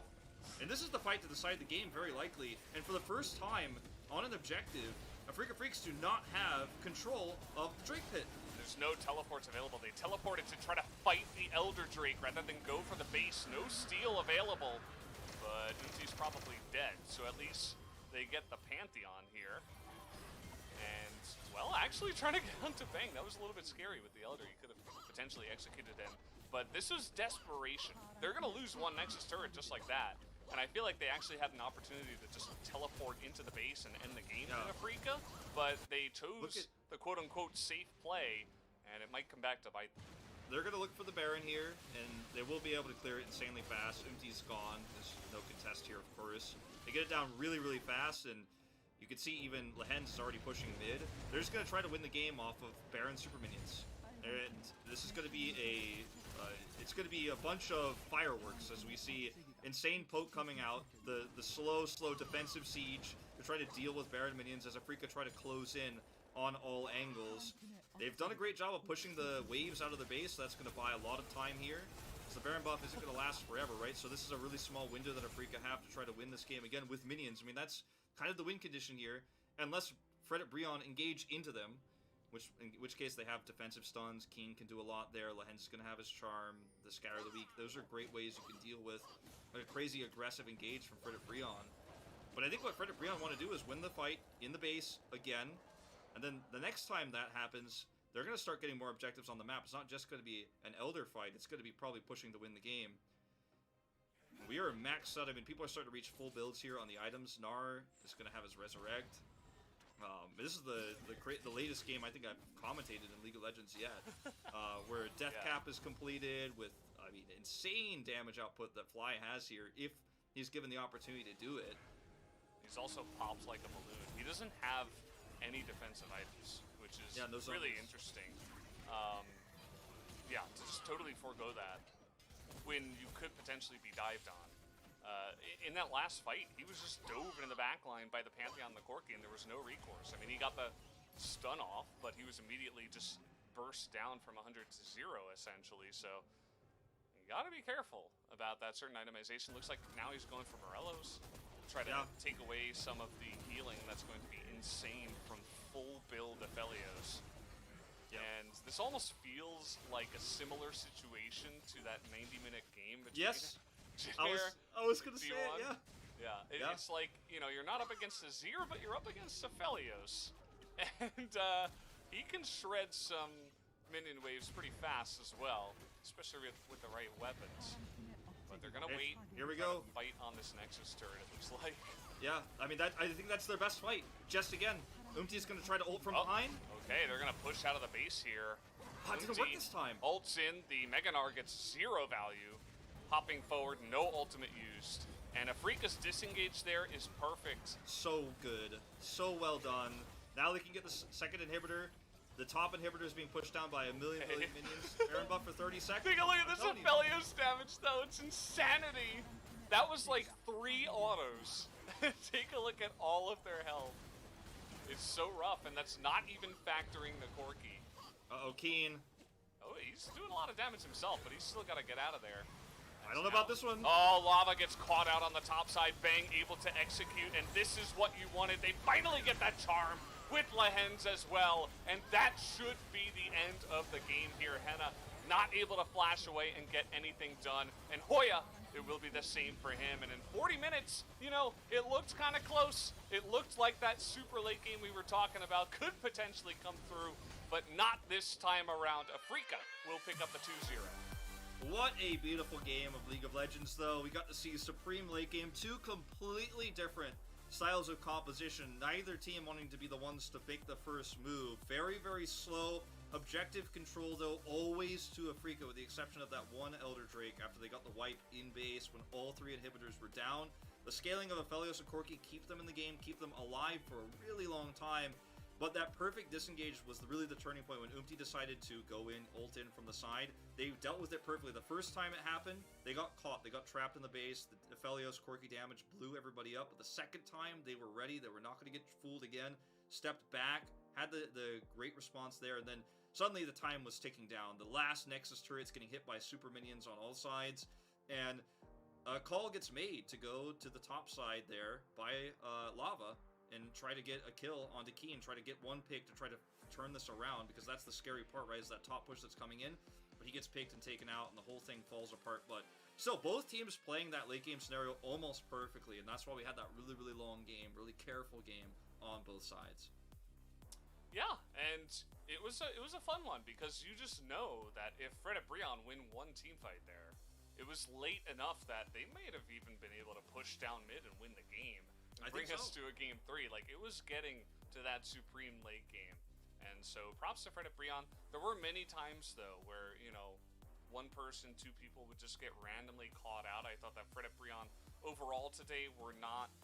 Speaker 1: And this is the fight to decide the game very likely. And for the first time on an objective, Freak of Freaks do not have control of the Drake Pit.
Speaker 2: There's no teleports available. They teleported to try to fight the Elder Drake rather than go for the base. No steal available, but Umti's probably dead. So at least they get the Pantheon here. And, well, actually trying to get onto Bang. That was a little bit scary with the Elder. You could have potentially executed him. But this was desperation. They're going to lose one Nexus turret just like that. And I feel like they actually had an opportunity to just teleport into the base and end the game in Afrika, but they chose the quote-unquote safe play, and it might come back to bite them.
Speaker 1: They're going to look for the Baron here, and they will be able to clear it insanely fast. Umti's gone. There's no contest here, of course. They get it down really, really fast, and you can see even Lehen's is already pushing mid. They're just going to try to win the game off of Baron super minions. And this is going to be it's going to be a bunch of fireworks as we see insane poke coming out, the slow defensive siege to try to deal with Baron minions as Afrika try to close in on all angles. They've done a great job of pushing the waves out of the base, so that's going to buy a lot of time here. So the Baron buff isn't going to last forever, right? So this is a really small window that Afrika have to try to win this game again with minions. I mean, that's kind of the win condition here, unless Fred Breon engage into them. In which case they have defensive stuns. Keen can do a lot there. Lehen's going to have his charm. The Scatter the Weak. Those are great ways you can deal with a crazy aggressive engage from Fred Breon. But I think what Fred Breon want to do is win the fight in the base again. And then the next time that happens, they're going to start getting more objectives on the map. It's not just going to be an Elder fight. It's going to be probably pushing to win the game. We are maxed out. I mean, people are starting to reach full builds here on the items. Gnar is going to have his Resurrect. This is the latest game I think I've commentated in League of Legends yet, where Death Cap is completed with, I mean, insane damage output that Fly has here if he's given the opportunity to do it.
Speaker 2: He's also pops like a balloon. He doesn't have any defensive items, which is really interesting. Yeah, to just totally forego that when you could potentially be dived on. In that last fight, he was just dove into the backline by the Pantheon and the Corki, and there was no recourse. I mean, he got the stun off, but he was immediately just burst down from 100 to 0, essentially. So you got to be careful about that certain itemization. Looks like now he's going for Morello's. try to take away some of the healing that's going to be insane from full build Aphelios. And this almost feels like a similar situation to that 90-minute game between
Speaker 1: I was gonna say it,
Speaker 2: yeah. It's like, you know, you're not up against Azir, but you're up against Aphelios. And he can shred some minion waves pretty fast as well, especially with the right weapons. But they're gonna wait.
Speaker 1: Here we go.
Speaker 2: Fight on this Nexus turret, it looks like.
Speaker 1: Yeah, I mean, I think that's their best fight. Just again, Umti's gonna try to ult from behind.
Speaker 2: Okay, they're gonna push out of the base here.
Speaker 1: It didn't work this time.
Speaker 2: Ults in, the Meganar gets 0 value. Hopping forward, no ultimate used. And Afrika's disengage there is perfect.
Speaker 1: So good. So well done. Now they can get the second inhibitor. The top inhibitor is being pushed down by a million minions. Baron buff for 30 seconds.
Speaker 2: Take a look at this Aphelios damage, though. It's insanity. That was like 3 autos. Take a look at all of their health. It's so rough, and that's not even factoring the Corki.
Speaker 1: Uh-oh, Keen.
Speaker 2: Oh, he's doing a lot of damage himself, but he's still got to get out of there.
Speaker 1: I don't know about this one.
Speaker 2: Oh, Lava gets caught out on the top side. Bang able to execute, and this is what you wanted. They finally get that charm with Lehens as well, and that should be the end of the game here. Henna not able to flash away and get anything done, and Hoya, it will be the same for him. And in 40 minutes, you know, it looked kind of close. It looked like that super late game we were talking about could potentially come through, but not this time around. Afrika will pick up the 2-0.
Speaker 1: What a beautiful game of League of Legends, though. We got to see Supreme late game, 2 completely different styles of composition. Neither team wanting to be the ones to make the first move. Very, very slow. Objective control, though, always to Afrika, with the exception of that one Elder Drake after they got the wipe in base when all 3 inhibitors were down. The scaling of Aphelios and Corki keep them in the game, keep them alive for a really long time. But that perfect disengage was really the turning point when Umti decided to go in, ult in from the side. They dealt with it perfectly. The first time it happened, they got caught. They got trapped in the base. The Aphelios Corki damage blew everybody up. But the second time, they were ready. They were not going to get fooled again. Stepped back, had the great response there, and then suddenly the time was ticking down. The last Nexus turret's getting hit by super minions on all sides, and a call gets made to go to the top side there by Lava and try to get a kill onto Keen, try to get one pick to try to turn this around, because that's the scary part, right, is that top push that's coming in, but he gets picked and taken out, and the whole thing falls apart. But still, both teams playing that late game scenario almost perfectly, and that's why we had that really, really long game, really careful game on both sides.
Speaker 2: Yeah, and it was a fun one, because you just know that if Fred and Breon win one team fight there, it was late enough that they might have even been able to push down mid and win the game. Bring us to a game 3. Like, it was getting to that supreme late game. And so props to Fred and Breon. There were many times, though, where, you know, one person, 2 people would just get randomly caught out. I thought that Fred and Breon overall today were not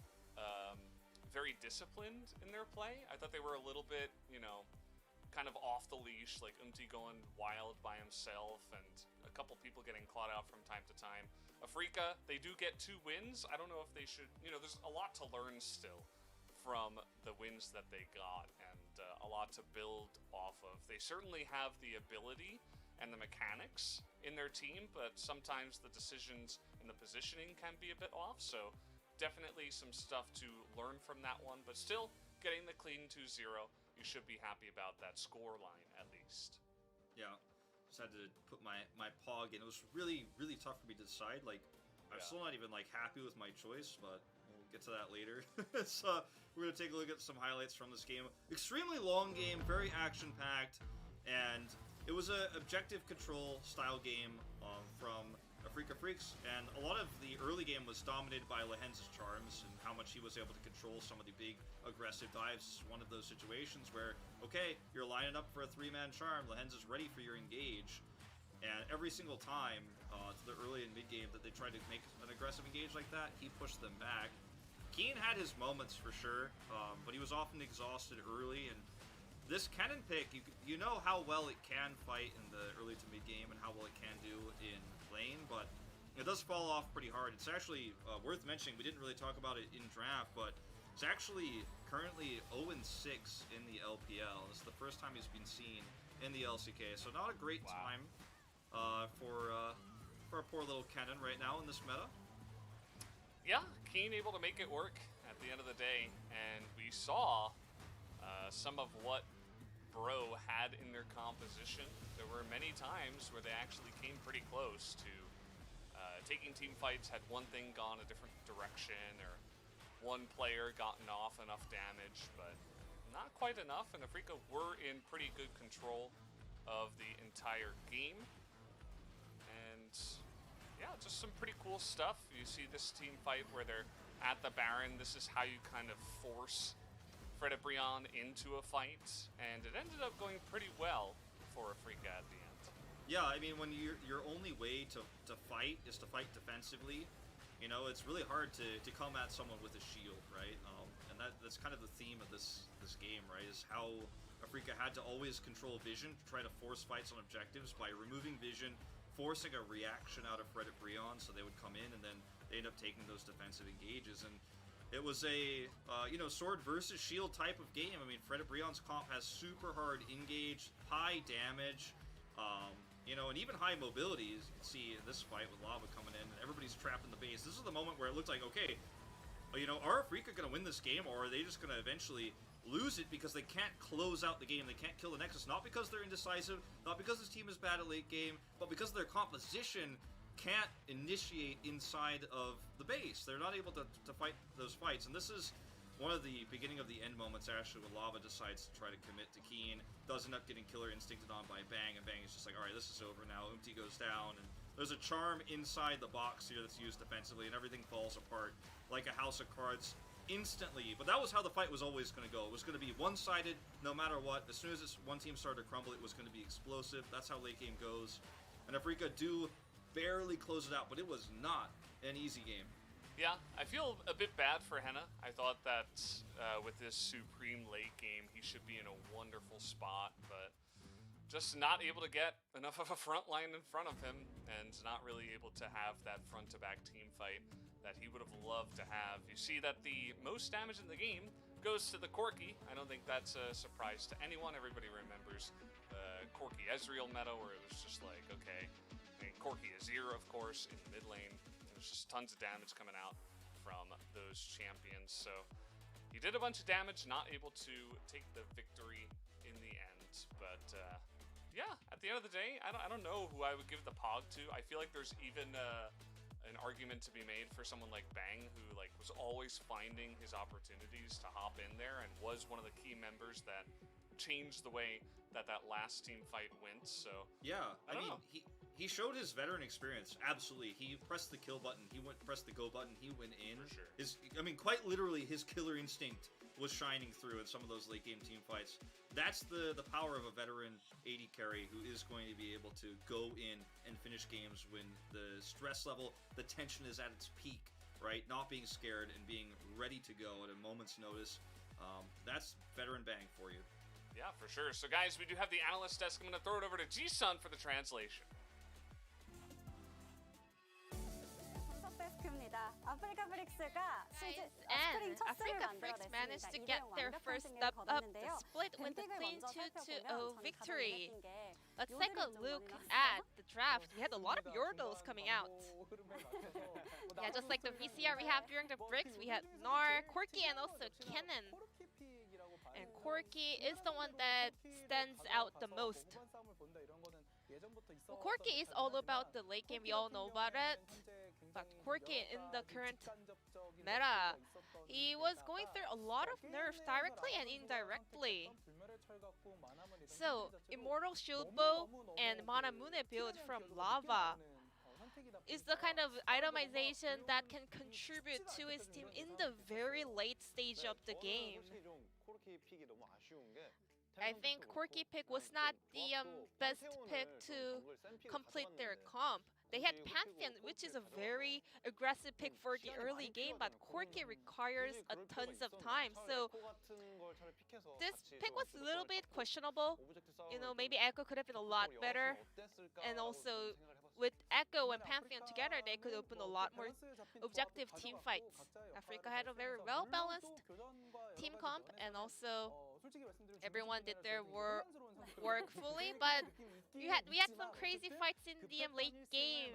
Speaker 2: very disciplined in their play. I thought they were a little bit, you know, kind of off the leash, like Umti going wild by himself and a couple people getting caught out from time to time. Afrika, they do get 2 wins. I don't know if they should, you know, there's a lot to learn still from the wins that they got, and a lot to build off of. They certainly have the ability and the mechanics in their team, but sometimes the decisions and the positioning can be a bit off, so definitely some stuff to learn from that one, but still getting the clean 2-0. You should be happy about that score line, at least.
Speaker 1: Yeah. Just had to put my pog in. It was really, really tough for me to decide. Like, I'm still not even, like, happy with my choice, but we'll get to that later. So, we're going to take a look at some highlights from this game. Extremely long game, very action-packed, and it was a objective control style game from Afrika Freaks, and a lot of the early game was dominated by Lehens' charms and how much he was able to control some of the big aggressive dives. This is one of those situations where, okay, you're lining up for a 3-man charm, Lehens is ready for your engage, and every single time to the early and mid game that they tried to make an aggressive engage like that, he pushed them back. Keen had his moments for sure, but he was often exhausted early, and this cannon pick, you know how well it can fight in the early to mid game and how well it can do in lane, but it does fall off pretty hard. It's actually worth mentioning, we didn't really talk about it in draft, but it's actually currently 0-6 in the LPL. This is the first time he's been seen in the LCK, so not a great time for a poor little cannon right now in this meta.
Speaker 2: Yeah, Keen able to make it work at the end of the day, and we saw some of what Bro had in their composition. There were many times where they actually came pretty close to taking team fights, had one thing gone a different direction, or one player gotten off enough damage, but not quite enough, and Afrika were in pretty good control of the entire game. And yeah, just some pretty cool stuff. You see this team fight where they're at the Baron. This is how you kind of force Fred and Brion into a fight, and it ended up going pretty well for Afrika at the end.
Speaker 1: Yeah, I mean, when your only way to fight is to fight defensively, you know, it's really hard to come at someone with a shield, right? And that's kind of the theme of this game, right? Is how Afrika had to always control vision to try to force fights on objectives by removing vision, forcing a reaction out of Fred and Brion, so they would come in and then they end up taking those defensive engages. And it was a sword versus shield type of game. I mean, Fred and Brion's comp has super hard engage, high damage. And even high mobility, as you can see in this fight with Lava coming in, and everybody's trapped in the base. This is the moment where it looked like, okay, are Afrika going to win this game, or are they just going to eventually lose it because they can't close out the game, they can't kill the Nexus, not because they're indecisive, not because this team is bad at late game, but because their composition can't initiate inside of the base. They're not able to fight those fights, and this is one of the beginning of the end moments, actually, when Lava decides to try to commit to Keen, does end up getting Killer Instincted on by Bang, and Bang is just like, alright, this is over now. Umti goes down, and there's a charm inside the box here that's used defensively, and everything falls apart like a house of cards instantly. But that was how the fight was always going to go. It was going to be one-sided no matter what. As soon as this one team started to crumble, it was going to be explosive. That's how late game goes. And Afrika do barely close it out, but it was not an easy game.
Speaker 2: Yeah, I feel a bit bad for Henna. I thought that with this supreme late game, he should be in a wonderful spot, but just not able to get enough of a front line in front of him, and not really able to have that front-to-back team fight that he would have loved to have. You see that the most damage in the game goes to the Corki. I don't think that's a surprise to anyone. Everybody remembers Corki Ezreal meta, where it was just like, okay, and Corki Azir, of course, in the mid lane. There's just tons of damage coming out from those champions. So he did a bunch of damage, not able to take the victory in the end. But yeah, at the end of the day, I don't know who I would give the Pog to. I feel like there's even an argument to be made for someone like Bang, who was always finding his opportunities to hop in there and was one of the key members that changed the way that last team fight went. So
Speaker 1: yeah,
Speaker 2: I don't know.
Speaker 1: He showed his veteran experience, absolutely. He pressed the kill button, pressed the go button, he went in.
Speaker 2: For sure.
Speaker 1: Quite literally, his killer instinct was shining through in some of those late game team fights. That's the power of a veteran AD carry who is going to be able to go in and finish games when the stress level, the tension is at its peak, right? Not being scared and being ready to go at a moment's notice. That's veteran Bang for you.
Speaker 2: Yeah, for sure. So guys, we do have the analyst desk. I'm going to throw it over to Ji-sun for the translation.
Speaker 9: 아프리카 브릭스가 시즌
Speaker 8: And
Speaker 9: 스프링 첫 승을
Speaker 8: Afrika Bricks managed to get their first step up the split with a clean 2-0 victory. Let's take a look at the draft. We had a lot of Yordles coming out. Yeah, just like the VCR we have during the Bricks, we had Gnar, Corki, and also Kennen. And Corki is the one that stands out the most. Well, Corki is all about the late game, we all know about it. But Corki in the current meta, he was going through a lot of nerfs directly and indirectly. So, Immortal Shield Bow and Mana Mune build from Lava is the kind of itemization that can contribute to his team in the very late stage of the game. I think Corki pick was not the best pick to complete their comp. They had Pantheon, which is a very aggressive pick for the early game, but Corki requires a tons of time. So this pick was a little bit questionable. Maybe Echo could have been a lot better. And also with Echo and Pantheon together, they could open a lot more objective team fights. Afrika had a very well-balanced team comp, and also everyone did their work fully, but we had some crazy fights in the late game.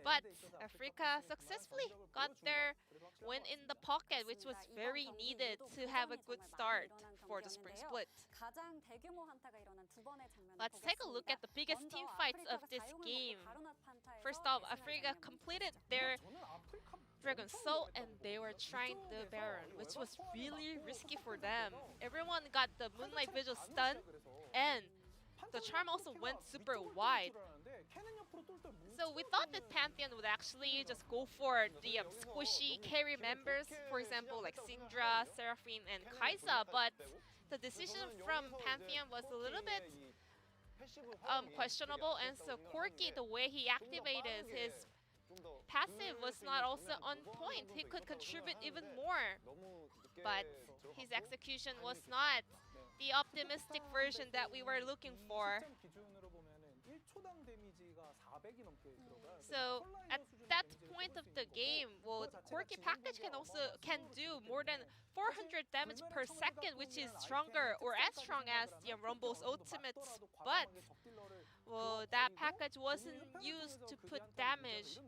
Speaker 8: But Africa successfully got their win in the pocket, which was very needed to have a good start for the spring split. Let's take a look at the biggest team fights of this game. First off, Africa completed their Dragon Soul and they were trying the Baron, which was really risky for them. Everyone got the Moonlight Vigil stun and the charm also went super wide. So we thought that Pantheon would actually just go for the squishy carry members, for example like Syndra, Seraphine and Kai'Sa, but the decision from Pantheon was a little bit questionable, and so Corki, the way he activated his passive was not also on point. He could contribute even more, but his execution was not the optimistic version that we were looking for. So at that point of the game, well, the Corki package can do more than 400 damage per second, which is stronger or as strong as the Rumble's ultimates, but well, that package wasn't used to put damage.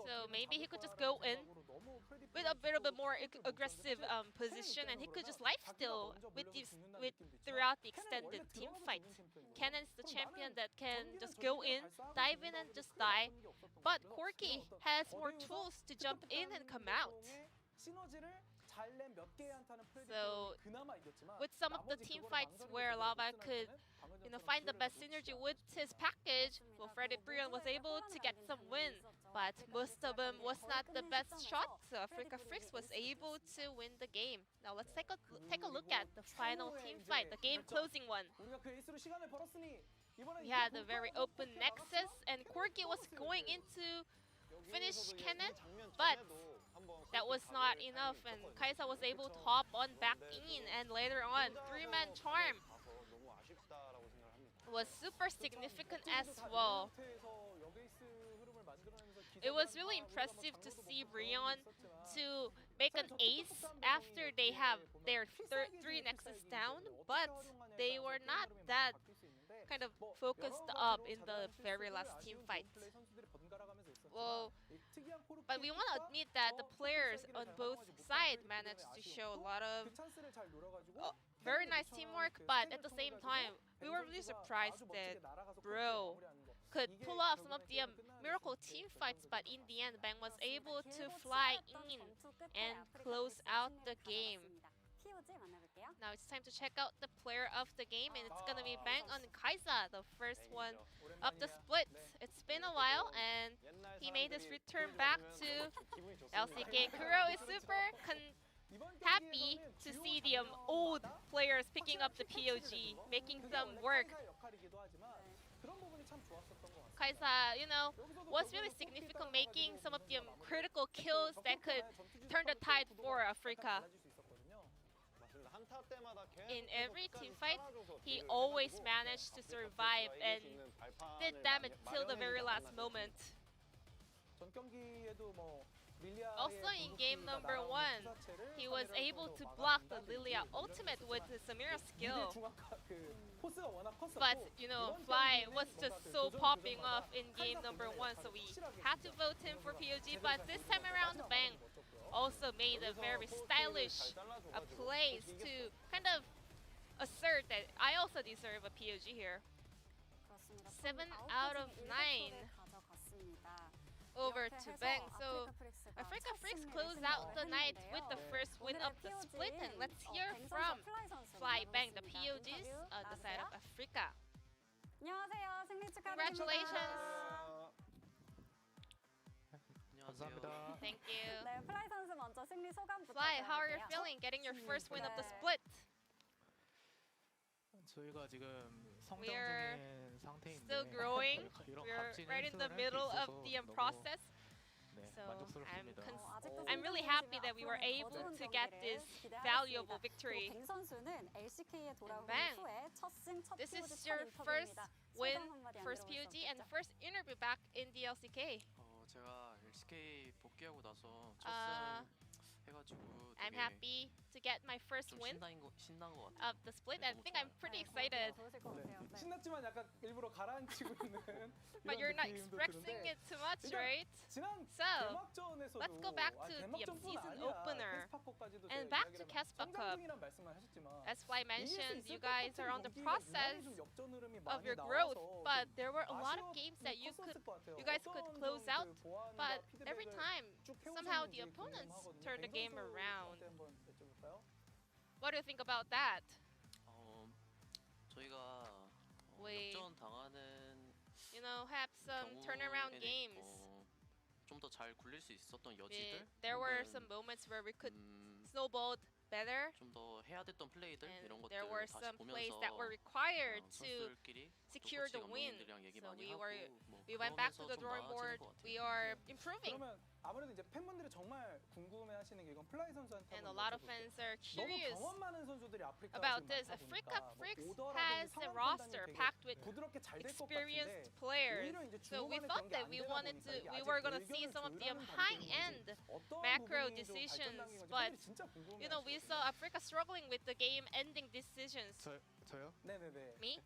Speaker 8: So maybe he could just go in with a bit of a more aggressive position, and he could just lifesteal throughout the extended team fight. Cannon's the champion that can just go in, dive in, and just die. But Corki has more tools to jump in and come out. So with some of the team fights where Lava could find the best synergy with his package, well, Freddy Brion was able to get some win, but most of them was not the best shot, so Africa Frix was able to win the game. Now let's take a look at the final team fight, the game closing one. We had a very open nexus, and Corki was going into finish Cannon, but that was not enough, and Kai'Sa was able to hop on back in, and later on, 3-man charm was super significant as well. It was really impressive to see Brion to make an ace after they have their 3 nexus down, but they were not that kind of focused up in the very last team fight. Well, but we want to admit that the players on both sides managed to show a lot of very nice teamwork, but at the same time, we were really surprised that Bro could pull off some of the miracle team fights, but in the end, Bang was able to fly in and close out the game. Now it's time to check out the player of the game, and it's gonna be Bang on Kai'Sa, the first one of the split. It's been a while, and he made his return back to LCK. Kuro is super happy to see the old players picking up the POG, making them work. Kai'Sa, was really significant, making some of the critical kills that could turn the tide for Africa. In every team fight, he always managed to survive and did damage till the very last moment. Also in game number 1, he was able to block the Lilia ultimate with his Samira skill. But, Fly was just so popping off in game number 1, so we had to vote him for POG, but this time around, Bang also made a very stylish plays to kind of assert that I also deserve a POG here. 7 out of 9 over to Bang. So Africa Frix closed out the night with the first win of the split, and let's hear from Fly Bang, the POGs on the side of Africa. Congratulations. Thank you. Fly, how are you feeling getting your first win of the split?
Speaker 3: 저희가 지금 성장
Speaker 8: We're
Speaker 3: 중인 상태인데
Speaker 8: still growing.
Speaker 3: 이런
Speaker 8: We're
Speaker 3: 값진
Speaker 8: right in the
Speaker 3: 획득을 할 수
Speaker 8: middle of
Speaker 3: 있어서
Speaker 8: the
Speaker 3: 너무
Speaker 8: process.
Speaker 3: 네,
Speaker 8: So
Speaker 3: 만족스럽습니다.
Speaker 8: I'm really happy that we were able to get this valuable victory. Bang! This is your first win, first POG, and first interview back in the LCK.
Speaker 3: 제가 LCK 복귀하고 나서 첫
Speaker 8: Uh,
Speaker 3: 승
Speaker 5: 해가지고
Speaker 8: I'm
Speaker 5: 되게
Speaker 8: happy to get my first
Speaker 5: 좀
Speaker 8: win
Speaker 5: 신난 것 같아요.
Speaker 8: of the split. I think I'm pretty excited.
Speaker 11: 네. 신났지만 약간 일부러 가라앉히고 있는
Speaker 8: But
Speaker 11: 이런
Speaker 8: you're not
Speaker 11: 느낌도
Speaker 8: expressing
Speaker 11: 드는데
Speaker 8: it too much,
Speaker 11: 일단
Speaker 8: right?
Speaker 11: 지난
Speaker 8: So,
Speaker 11: 개막전에서도
Speaker 8: let's go back to the
Speaker 11: 개막전뿐
Speaker 8: season
Speaker 11: 아니라
Speaker 8: opener
Speaker 11: 캐스파컵까지도
Speaker 8: and
Speaker 11: 제가
Speaker 8: back to
Speaker 11: 이야기를 하면
Speaker 8: Caspa
Speaker 11: 성장
Speaker 8: Cup.
Speaker 11: 중이란 말씀을 하셨지만
Speaker 8: As Fly
Speaker 11: 이길 수
Speaker 8: mentioned,
Speaker 11: 있을
Speaker 8: you
Speaker 11: 것
Speaker 8: guys
Speaker 11: 같은
Speaker 8: are on the
Speaker 11: 경기가
Speaker 8: process
Speaker 11: 유난히 좀 역전 흐름이
Speaker 8: of
Speaker 11: 많이
Speaker 8: your growth,
Speaker 11: 나와서
Speaker 8: but
Speaker 11: 좀
Speaker 8: there were a lot of
Speaker 11: 아쉬움이
Speaker 8: games that you
Speaker 11: 컸었을 것 같아요.
Speaker 8: guys could
Speaker 11: 어떤
Speaker 8: close
Speaker 11: 좀
Speaker 8: out,
Speaker 11: 그 보완과
Speaker 8: but every
Speaker 11: 피드백을
Speaker 8: time
Speaker 11: 쭉
Speaker 8: somehow
Speaker 11: 해오셨는지
Speaker 8: the opponents
Speaker 11: 궁금하거든요.
Speaker 8: turned the
Speaker 11: 뱅
Speaker 8: game around.
Speaker 11: 선수한테 한번 여쭤볼까요?
Speaker 8: What do you think about that?
Speaker 5: 저희가
Speaker 8: We,
Speaker 5: 역전 당하는
Speaker 8: you know, have some turnaround games.
Speaker 5: 좀 더 잘 굴릴 수 있었던 여지들
Speaker 8: There were some moments where we could snowball better.
Speaker 5: 좀 더 해야 됐던 플레이들 이런
Speaker 8: And
Speaker 5: 것들
Speaker 8: there were
Speaker 5: 다시
Speaker 8: some plays
Speaker 5: 보면서
Speaker 8: that were required to
Speaker 5: 선수들끼리
Speaker 8: secure the win.
Speaker 5: 감독님들이랑 얘기
Speaker 8: So
Speaker 5: 많이 하고 뭐
Speaker 8: we went back to
Speaker 5: 그러면서
Speaker 8: the
Speaker 5: 좀
Speaker 8: drawing
Speaker 5: 나아지는
Speaker 8: board.
Speaker 5: 것 같아요.
Speaker 8: We are improving.
Speaker 11: 그러면 아무래도 이제 팬분들이 정말 궁금해하시는 게 이건 플라이 선수한테
Speaker 8: And a
Speaker 11: 한번
Speaker 8: lot of
Speaker 11: 여쭤볼게요.
Speaker 8: fans are
Speaker 11: 너무
Speaker 8: curious
Speaker 11: 경험 많은 선수들이 아프리카에
Speaker 8: about
Speaker 11: 지금
Speaker 8: this.
Speaker 11: 많다
Speaker 8: Africa
Speaker 11: 보니까
Speaker 8: Fricks
Speaker 11: 뭐 오더라든지
Speaker 8: has a
Speaker 11: 상황
Speaker 8: roster
Speaker 11: 판단이 되게
Speaker 8: packed with
Speaker 11: 부드럽게 잘 될 것
Speaker 8: experienced
Speaker 11: 같은데
Speaker 8: players.
Speaker 11: 오히려 이제
Speaker 8: So we
Speaker 11: 중후반에
Speaker 8: thought
Speaker 11: 그런 게
Speaker 8: that
Speaker 11: 안
Speaker 8: we
Speaker 11: 되다
Speaker 8: wanted
Speaker 11: 보니까
Speaker 8: to,
Speaker 11: 이게
Speaker 8: we
Speaker 11: 아직
Speaker 8: were gonna
Speaker 11: 의견을
Speaker 8: see some of the
Speaker 11: 조율하는
Speaker 8: high-end
Speaker 11: 단계인지 어떤
Speaker 8: macro
Speaker 11: 부분이 좀
Speaker 8: decisions,
Speaker 11: 발전 단계인지
Speaker 8: but
Speaker 11: 팬들이 진짜
Speaker 8: you know, we saw Africa struggling with the game-ending decisions.
Speaker 3: 저요?
Speaker 11: 네네네.
Speaker 8: Me?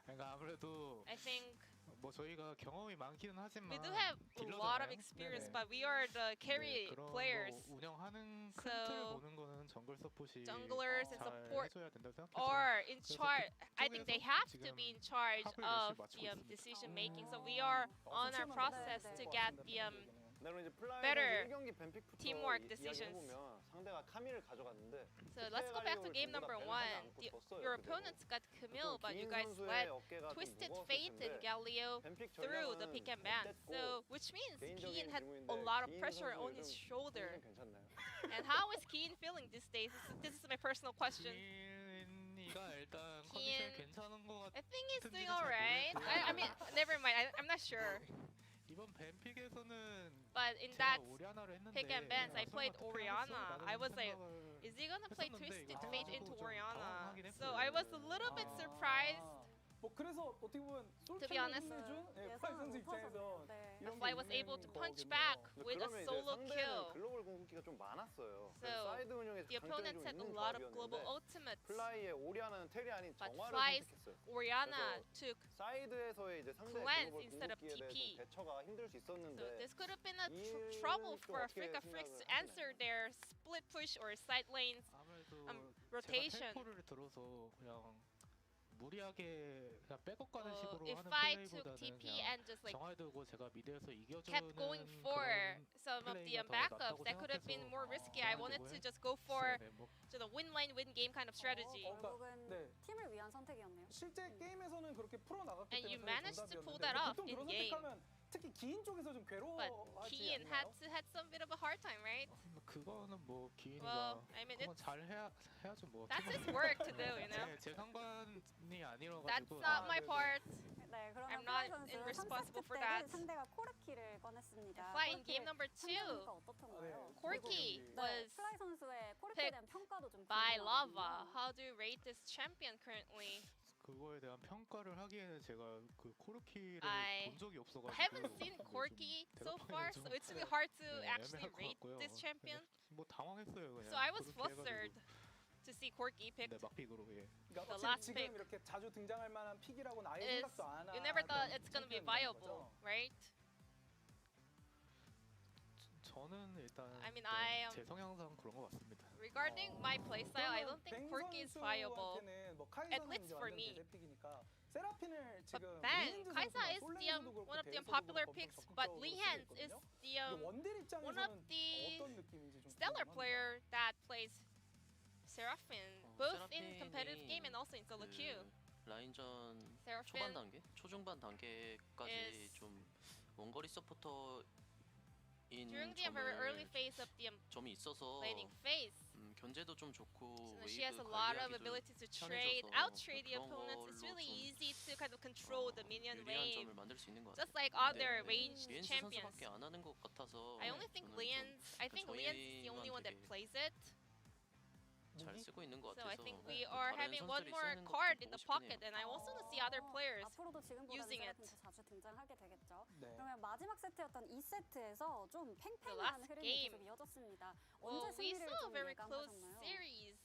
Speaker 3: 그러니까 아무래도
Speaker 8: I think
Speaker 3: 뭐 저희가 경험이 많기는 하지만
Speaker 8: we do have a lot of experience, but we are the carry
Speaker 3: 그런
Speaker 8: players.
Speaker 3: 거 운영하는 큰
Speaker 8: So,
Speaker 3: 틀을 보는 거는 정글 서폿이
Speaker 8: junglers and
Speaker 3: 잘
Speaker 8: support
Speaker 3: 해줘야 된다고 생각해서
Speaker 8: are in
Speaker 3: 그래서
Speaker 8: charge. I think they have to
Speaker 3: 지금
Speaker 8: be in charge
Speaker 3: 합을
Speaker 8: of
Speaker 3: 열심히 맞추고
Speaker 8: the
Speaker 3: 있습니다.
Speaker 8: decision making. So we are on our process to get the
Speaker 10: 네, 그럼 이제 플라이
Speaker 8: better
Speaker 10: 1경기 뱀픽부터
Speaker 8: teamwork
Speaker 10: 이야기를
Speaker 8: decisions.
Speaker 10: 해보면 상대가 카미를 가져갔는데
Speaker 8: So let's go back to game number one. Your opponents got Camille, but you guys let Twisted Fate and Galileo through the pick and ban. So, which means Keen had a lot of pressure on his shoulder. And how is Keen feeling these days? This is my personal question.
Speaker 3: 기인이가 일단
Speaker 8: Keen,
Speaker 3: 컨디션 괜찮은 것
Speaker 8: I think he's doing
Speaker 3: 같은지는 잘
Speaker 8: alright.
Speaker 3: 모르겠고요.
Speaker 8: I mean, never mind. I'm not sure.
Speaker 3: 이번 뱀픽에서는
Speaker 8: But in
Speaker 3: 제가
Speaker 8: that
Speaker 3: 오리아나를 했는데
Speaker 8: pick and bans, I played
Speaker 3: 설마
Speaker 8: Oriana. I was like,
Speaker 3: 생각을
Speaker 8: is he gonna play Twisted
Speaker 3: 했었는데
Speaker 8: Fate
Speaker 3: 이거
Speaker 8: into
Speaker 3: 좀
Speaker 8: Oriana?
Speaker 3: 당황하긴
Speaker 8: So
Speaker 3: 했어요.
Speaker 8: I was a little bit surprised.
Speaker 11: 뭐 그래서 어떻게 보면
Speaker 8: To be honest,
Speaker 11: 솔직히 플라이 선수 입장에서 이런
Speaker 8: Fly was able to punch back with a solo kill.
Speaker 10: 글로벌 궁극기가 좀 많았어요.
Speaker 8: So
Speaker 10: 사이드 운영에서
Speaker 8: the
Speaker 10: 강점이
Speaker 8: opponents
Speaker 10: 좀
Speaker 8: had a
Speaker 10: 있는
Speaker 8: lot of global
Speaker 10: 조합이었는데
Speaker 8: ultimates.
Speaker 10: 플라이의 오리아나는 텔이 아닌
Speaker 8: But
Speaker 10: 정화를
Speaker 8: Fly's
Speaker 10: 선택했어요.
Speaker 8: Oriana
Speaker 10: 그래서
Speaker 8: took
Speaker 10: 사이드에서의 이제 상대
Speaker 8: cleanse
Speaker 10: 글로벌
Speaker 8: instead of
Speaker 10: 궁극기에
Speaker 8: TP.
Speaker 10: 대해서 대처가 힘들 수
Speaker 8: So
Speaker 10: 있었는데
Speaker 8: this could have been a
Speaker 10: 이를
Speaker 8: trouble
Speaker 10: 또
Speaker 8: for
Speaker 10: 어떻게
Speaker 8: Africa Fricks to
Speaker 10: 생각을
Speaker 8: answer their split push or side lanes
Speaker 3: 아무래도
Speaker 8: rotation.
Speaker 3: 제가 텔포를 들어서 그냥 무리하게 그냥 백업 가는 식으로
Speaker 8: If
Speaker 3: 하는
Speaker 8: I took
Speaker 3: 플레이보다는
Speaker 8: TP
Speaker 3: 그냥
Speaker 8: and just like
Speaker 3: 정화에 두고 제가 미드에서
Speaker 8: kept going
Speaker 3: 이겨주는
Speaker 8: for
Speaker 3: 그런
Speaker 8: some of the
Speaker 3: 플레이가 더
Speaker 8: backups,
Speaker 3: 낫다고
Speaker 8: that could have been
Speaker 3: 생각해서
Speaker 8: more risky. I wanted to just go for to the win lane, win game kind of strategy.
Speaker 9: 결국은
Speaker 11: 네.
Speaker 9: 팀을 위한 선택이었네요.
Speaker 11: 실제 게임에서는 그렇게 풀어 나갔기
Speaker 8: And you
Speaker 11: 때문에
Speaker 8: managed to pull
Speaker 11: 정답이었는데
Speaker 8: that off
Speaker 11: 보통
Speaker 8: in
Speaker 11: 그런
Speaker 8: game.
Speaker 11: 선택하면 특히 기인 쪽에서 좀
Speaker 8: But
Speaker 11: 괴로워하지
Speaker 8: Keen
Speaker 11: 않나요?
Speaker 8: had some bit of a hard time, right?
Speaker 3: 그거는 뭐 기인이가
Speaker 8: Well, I mean,
Speaker 3: 그건 잘 해야죠 뭐.
Speaker 8: That's his work to do, you know.
Speaker 3: 제 상관이 아니라
Speaker 8: That's
Speaker 3: 가지고.
Speaker 8: not my part.
Speaker 9: 네, 그러면
Speaker 8: I'm
Speaker 9: 플라이
Speaker 8: not
Speaker 9: 선수는
Speaker 8: responsible
Speaker 9: 3세트
Speaker 8: for
Speaker 9: 때는
Speaker 8: that.
Speaker 9: 상대가 코르키를 꺼냈습니다.
Speaker 8: Fly in game number
Speaker 9: 상대보니까
Speaker 8: 2.
Speaker 9: 어떻던가요?
Speaker 8: Corky
Speaker 9: 그리고
Speaker 8: was
Speaker 9: 플라이 선수의 코르키에 대한 평가도 좀
Speaker 8: by
Speaker 9: 궁금하거든요.
Speaker 8: Lava. How do you rate this champion currently?
Speaker 3: 그거에 대한 평가를 하기에는 제가 그 코르키를
Speaker 8: I
Speaker 3: 본 적이 없어가지고.
Speaker 8: haven't seen Corky so far, so it's really hard to actually
Speaker 3: 애매할 것
Speaker 8: rate
Speaker 3: 같고요.
Speaker 8: this champion.
Speaker 3: 뭐 당황했어요 그냥.
Speaker 8: So I was
Speaker 3: 그렇게
Speaker 8: flustered to see Corky picked.
Speaker 3: 네, 막픽으로 예.
Speaker 11: 그러니까
Speaker 8: The
Speaker 11: 어차피
Speaker 8: last
Speaker 11: 지금
Speaker 8: pick
Speaker 11: 이렇게 자주 등장할 만한 픽이라고는 아예
Speaker 8: is
Speaker 11: 생각도 안
Speaker 8: you never thought
Speaker 11: 하던
Speaker 8: it's gonna be
Speaker 11: 챔피언이라는
Speaker 8: viable,
Speaker 11: 거죠.
Speaker 8: right?
Speaker 3: 저는 일단
Speaker 8: I mean, I
Speaker 3: 제 성향상 그런 것 같습니다.
Speaker 8: Regarding my playstyle, I don't think
Speaker 11: 뱅
Speaker 8: Corky is viable.
Speaker 11: 선수한테는 뭐
Speaker 8: At
Speaker 11: 카이사는
Speaker 8: least
Speaker 11: 이제
Speaker 8: for
Speaker 11: 완전
Speaker 8: me.
Speaker 11: 대세픽이니까 세라핀을 지금
Speaker 8: Then
Speaker 11: 리엔즈
Speaker 8: Kaisa
Speaker 11: 선수나
Speaker 8: is
Speaker 11: 솔랭에서도 그렇고
Speaker 8: one of the
Speaker 11: 대회에서도
Speaker 8: unpopular
Speaker 11: 그렇고
Speaker 8: picks,
Speaker 11: 엄청
Speaker 8: but
Speaker 11: 적극적으로
Speaker 8: Lee
Speaker 11: 쓰고
Speaker 8: Hans is
Speaker 11: 있거든요.
Speaker 8: the
Speaker 11: 이거 원딜
Speaker 8: one of
Speaker 11: 입장에서는
Speaker 8: the
Speaker 11: 어떤 느낌인지 좀
Speaker 8: stellar
Speaker 11: 궁금합니다.
Speaker 8: player that plays Seraphine, both in
Speaker 5: 세라핀이
Speaker 8: competitive game and also in solo queue.
Speaker 5: 라인전
Speaker 8: Seraphine
Speaker 5: 초반 단계, 초중반 단계까지
Speaker 8: is-
Speaker 5: 좀 원거리 서포터인
Speaker 8: During the very early phase of the
Speaker 5: 점이 있어서
Speaker 8: laning phase,
Speaker 5: 견제도 좀 좋고
Speaker 8: so she has
Speaker 5: 웨이브
Speaker 8: a lot of
Speaker 5: 관리하기도
Speaker 8: ability to trade,
Speaker 5: 편해져서
Speaker 8: out-trade the
Speaker 5: 그런
Speaker 8: opponents. It's
Speaker 5: 걸로
Speaker 8: really
Speaker 5: 좀
Speaker 8: easy to kind of control the minion
Speaker 5: 유리한
Speaker 8: wave,
Speaker 5: 점을 만들 수 있는 것 같아요.
Speaker 8: just like other
Speaker 5: 근데
Speaker 8: ranged
Speaker 5: 리엔즈
Speaker 8: champions.
Speaker 5: 선수밖에 안 하는 것 같아서
Speaker 8: I only think
Speaker 5: 저는 좀
Speaker 8: Lian's. I think Lian's is the only one that
Speaker 5: 되게
Speaker 8: plays it.
Speaker 5: 잘 쓰고 있는 것
Speaker 8: So
Speaker 5: 같아서
Speaker 8: I think we are
Speaker 5: 다른
Speaker 8: having one
Speaker 5: 선수들이
Speaker 8: more
Speaker 5: 쓰는 것도
Speaker 8: card
Speaker 5: 좀
Speaker 8: in the
Speaker 5: 보고 싶긴
Speaker 8: pocket,
Speaker 5: 해요.
Speaker 8: and I also want to see other players
Speaker 9: 앞으로도 지금보다는
Speaker 8: using it.
Speaker 9: 세라핀 더 자주 등장하게 되겠죠.
Speaker 11: 네.
Speaker 9: 그러면 마지막 세트였던 2세트에서 좀
Speaker 8: The
Speaker 9: 팽팽한
Speaker 8: last
Speaker 9: 흐름이
Speaker 8: game.
Speaker 9: 계속 이어졌습니다.
Speaker 8: Well,
Speaker 9: 언제
Speaker 8: we
Speaker 9: 승리를
Speaker 8: saw a
Speaker 9: 좀
Speaker 8: very close
Speaker 9: 예감하셨나요?
Speaker 8: series,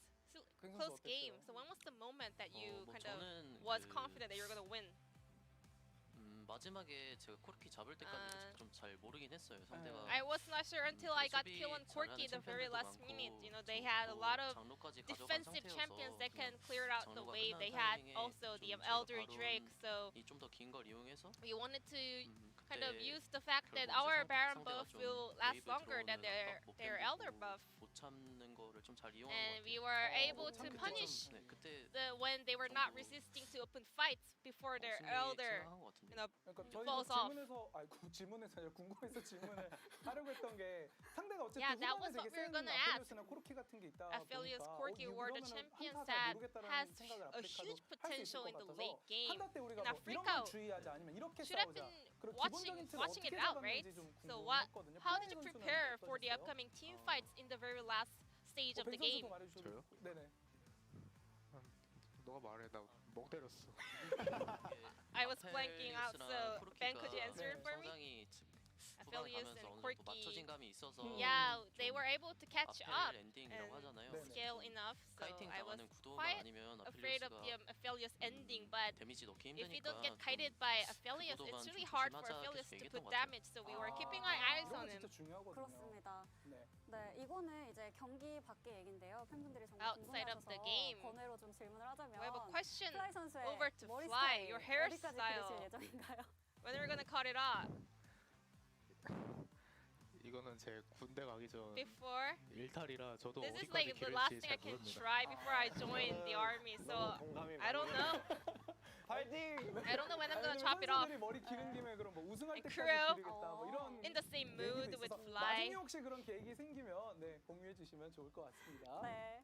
Speaker 11: 뱅 선수
Speaker 8: close game.
Speaker 11: 어땠어요?
Speaker 8: So when was the moment that you
Speaker 5: 뭐
Speaker 8: kind of
Speaker 5: 저는
Speaker 8: was
Speaker 5: 그
Speaker 8: confident that you were going to win?
Speaker 5: 마지막에 제가 코르키 잡을 때까지 좀 잘 모르긴 했어요. 상대가
Speaker 8: I was not sure until I got
Speaker 5: 수비
Speaker 8: kill on Corky in the very
Speaker 5: 잘하는
Speaker 8: last
Speaker 5: 챔피언들도
Speaker 8: minute.
Speaker 5: 많고
Speaker 8: You know, they had a lot of
Speaker 5: 장로까지 가져간
Speaker 8: defensive
Speaker 5: 상태여서
Speaker 8: champions that can
Speaker 5: 그냥
Speaker 8: clear out the
Speaker 5: 장로가
Speaker 8: wave.
Speaker 5: 끝난
Speaker 8: They had
Speaker 5: 타이밍에
Speaker 8: also the
Speaker 5: 좀
Speaker 8: Elder
Speaker 5: 제가
Speaker 8: Drake, so
Speaker 5: 좀 더 긴 걸 이용해서
Speaker 8: we wanted to kind of
Speaker 5: 그때
Speaker 8: use the fact that
Speaker 5: 결국
Speaker 8: our
Speaker 5: 이제
Speaker 8: Baron
Speaker 5: 상대가
Speaker 8: buff
Speaker 5: 좀
Speaker 8: will last
Speaker 5: 웨이브
Speaker 8: longer than
Speaker 5: 들어오는 압박 못
Speaker 8: their Elder
Speaker 5: 견디고
Speaker 8: buff.
Speaker 5: 못 참는 거를 좀 잘 이용한 것
Speaker 8: And
Speaker 5: 같아요.
Speaker 8: we were able to
Speaker 5: 그때
Speaker 8: punish
Speaker 5: 좀, 네, 그때
Speaker 8: when they were not resisting to open fights before their
Speaker 5: 승리
Speaker 8: Elder,
Speaker 5: 생각한 것 같은데.
Speaker 8: you know,
Speaker 11: 그러니까 저희도
Speaker 8: falls off.
Speaker 11: 질문에서 질문에서 아니라 궁금해서 질문을 하려고 했던 게 상대가 어쨌든
Speaker 8: Yeah, that
Speaker 11: 후반에
Speaker 8: was what
Speaker 11: 되게
Speaker 8: we were
Speaker 11: 센
Speaker 8: gonna ask.
Speaker 11: 아펠리오스나 코르키 같은 게 있다
Speaker 8: Aphelios,
Speaker 11: 보니까
Speaker 8: Corky were the
Speaker 11: 이러면은
Speaker 8: champions
Speaker 11: 한타 잘
Speaker 8: that
Speaker 11: 모르겠다라는
Speaker 8: has
Speaker 11: 생각을
Speaker 8: a
Speaker 11: 아프리카도
Speaker 8: huge
Speaker 11: 할 수 있을
Speaker 8: potential
Speaker 11: 것
Speaker 8: in the
Speaker 11: 같아서
Speaker 8: late game.
Speaker 11: 한타 때 우리가
Speaker 8: In
Speaker 11: 뭐 이런 걸
Speaker 8: Africa
Speaker 11: 주의하자 아니면 이렇게
Speaker 8: should have
Speaker 11: 싸우자
Speaker 8: been
Speaker 11: 그런
Speaker 8: watching
Speaker 11: 기본적인 틀을
Speaker 8: watching
Speaker 11: 어떻게
Speaker 8: it out, right?
Speaker 11: 잡았는지 좀
Speaker 8: So what?
Speaker 11: 궁금했거든요.
Speaker 8: How did
Speaker 11: 플라이
Speaker 8: you
Speaker 11: 선수는
Speaker 8: prepare for the
Speaker 11: 어떠셨어요?
Speaker 8: upcoming team fights in the very last stage of
Speaker 11: 뱅
Speaker 8: the game?
Speaker 11: 선수도 말해주셔도
Speaker 3: 저요?
Speaker 11: 네네.
Speaker 3: 너가 말해 나 멍 때렸어.
Speaker 8: I was blanking out, so Ben, could you answer it for me?
Speaker 5: 성장이
Speaker 8: Aphelios
Speaker 5: 가면서
Speaker 8: and
Speaker 5: 어느 정도
Speaker 8: Corky.
Speaker 5: 맞춰진 감이 있어서
Speaker 8: Yeah, they were able to catch up
Speaker 5: 아펠 엔딩이라고
Speaker 8: and
Speaker 5: 하잖아요.
Speaker 8: scale enough. So
Speaker 5: 카이팅
Speaker 8: I was
Speaker 5: 당하는 구도만
Speaker 8: quite
Speaker 5: 아니면
Speaker 8: afraid of the
Speaker 5: 아펠리오스가
Speaker 8: Aphelios ending, but
Speaker 5: 데미지 넣기
Speaker 8: if you don't
Speaker 5: 힘드니까
Speaker 8: get kited by Aphelios,
Speaker 5: 구도만
Speaker 8: it's
Speaker 5: 좀
Speaker 8: really hard for
Speaker 5: 조심하자
Speaker 8: Aphelios
Speaker 5: 계속
Speaker 8: to
Speaker 5: 얘기했던
Speaker 8: put
Speaker 5: 것 같아요.
Speaker 8: damage. So we were keeping our eyes
Speaker 11: 이런
Speaker 8: on
Speaker 11: 거
Speaker 8: him.
Speaker 11: 진짜 중요하거든요.
Speaker 9: 그렇습니다.
Speaker 11: 네.
Speaker 9: 네, 이거는 이제 경기 밖의 얘긴데요. 팬분들이 정말
Speaker 8: Outside of the
Speaker 9: 궁금해하셔서
Speaker 8: game.
Speaker 9: 번외로 좀 질문을 하자면
Speaker 8: We have a question
Speaker 9: 플라이 선수의
Speaker 8: over to
Speaker 9: 머리
Speaker 8: Fly.
Speaker 9: 스타일
Speaker 8: Your
Speaker 9: 어디까지
Speaker 8: hairstyle.
Speaker 9: 기르실 예정인가요?
Speaker 8: When are we gonna cut it off?
Speaker 3: 이거는 제 군대 가기 전
Speaker 8: Before?
Speaker 3: 일탈이라 저도
Speaker 8: This is
Speaker 3: 어디까지
Speaker 8: like the last
Speaker 3: 기를지
Speaker 8: thing I
Speaker 3: 잘
Speaker 8: can
Speaker 3: 모릅니다.
Speaker 8: try before I join the army. So I don't know.
Speaker 10: 파이팅!
Speaker 8: I don't know when I'm gonna
Speaker 11: 아니면
Speaker 8: chop it off.
Speaker 11: 선수들이 머리 기른 김에 그럼 뭐 우승할 때까지
Speaker 8: crew
Speaker 11: 기르겠다 뭐 이런
Speaker 8: in the same
Speaker 11: 얘기도
Speaker 8: mood with
Speaker 11: 있어서
Speaker 8: Fly.
Speaker 11: 나중에 혹시 그런 계획이 생기면 네 공유해 주시면 좋을 것 같습니다.
Speaker 9: 네.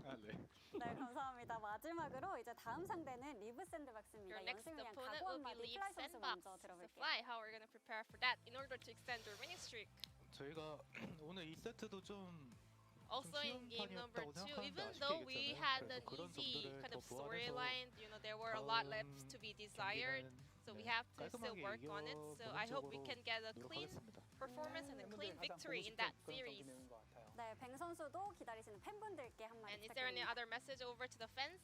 Speaker 3: 아, 네.
Speaker 9: 네, 감사합니다. 마지막으로 이제 다음 상대는 리브 샌드박스입니다.
Speaker 8: Your next
Speaker 9: 연승을 위한
Speaker 8: opponent
Speaker 9: 각오
Speaker 8: will be
Speaker 9: 한마디
Speaker 8: Leaf
Speaker 9: 플라이 선수
Speaker 8: Sandbox.
Speaker 9: 먼저
Speaker 8: So
Speaker 9: 들어볼게요.
Speaker 8: Fly, how are we gonna prepare for that in order to extend your winning streak?
Speaker 3: 저희가 오늘 2세트도 좀
Speaker 8: Also in
Speaker 3: 쉬운
Speaker 8: game number
Speaker 3: 판이었다고
Speaker 8: 2,
Speaker 3: 생각하는데
Speaker 8: even
Speaker 3: 아쉽게
Speaker 8: though we
Speaker 3: 이겼잖아요.
Speaker 8: had
Speaker 3: 그래서
Speaker 8: an
Speaker 3: 그런
Speaker 8: easy
Speaker 3: 점들을
Speaker 8: kind
Speaker 3: 더
Speaker 8: of
Speaker 3: 보완해서
Speaker 8: storyline, you know, there were a lot left to be desired. So we have to still
Speaker 3: 깔끔하게
Speaker 8: work on it. So I hope we can get a clean
Speaker 3: 노력하겠습니다.
Speaker 8: performance and a clean
Speaker 11: 팬분들이 가장
Speaker 8: victory
Speaker 11: 보고
Speaker 8: in that
Speaker 11: 싶은 그런
Speaker 8: series.
Speaker 11: 경기인 것 같아요.
Speaker 9: 네, 뱅 선수도 기다리시는 팬분들께 한마디
Speaker 8: And is there any
Speaker 9: 부탁드립니다.
Speaker 8: other message over to the fans?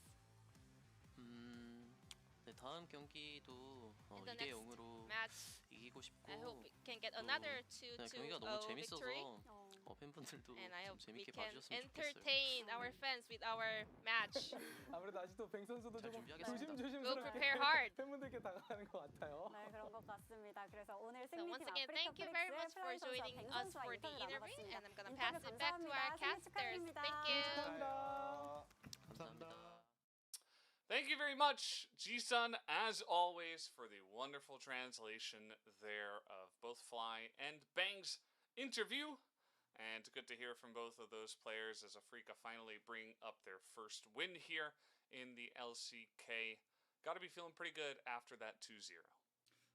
Speaker 5: 네, 다음 경기도
Speaker 8: In the
Speaker 5: 2대
Speaker 8: next
Speaker 5: 0으로
Speaker 8: match,
Speaker 5: 이기고 싶고
Speaker 8: I hope we can get another
Speaker 5: 네, 경기가 너무
Speaker 8: 2-0 victory.
Speaker 5: 재밌어서 팬분들도
Speaker 8: And I
Speaker 5: 좀
Speaker 8: hope we
Speaker 5: 재밌게
Speaker 8: can
Speaker 5: 봐주셨으면 좋겠어요.
Speaker 8: entertain our fans with our match.
Speaker 11: 아무래도 아직도 뱅 선수도 조금
Speaker 5: 준비하겠습니다.
Speaker 11: 조심스럽게
Speaker 8: We'll prepare hard.
Speaker 11: 팬분들께 다가가는 것 같아요.
Speaker 9: 네, 그런 것 같습니다. 그래서 오늘
Speaker 8: So once
Speaker 9: 승리팀
Speaker 8: again,
Speaker 9: 아프리카
Speaker 8: thank you very
Speaker 9: 프릭스의
Speaker 8: much for
Speaker 9: 플라이 선수와
Speaker 8: joining
Speaker 9: 뱅
Speaker 8: us
Speaker 9: 선수와
Speaker 8: for the
Speaker 9: 인터뷰
Speaker 8: interview,
Speaker 9: 나눠봤습니다.
Speaker 8: and I'm gonna
Speaker 9: 인터뷰
Speaker 8: pass it back to our
Speaker 9: 감사합니다. 승리
Speaker 8: casters.
Speaker 9: 축하드립니다.
Speaker 8: Thank you.
Speaker 11: 감사합니다.
Speaker 2: Thank you very much, Ji-sun, as always, for the wonderful translation there of both Fly and Bang's interview. And good to hear from both of those players as Afrika finally bring up their first win here in the LCK. Got to be feeling pretty good after that 2-0.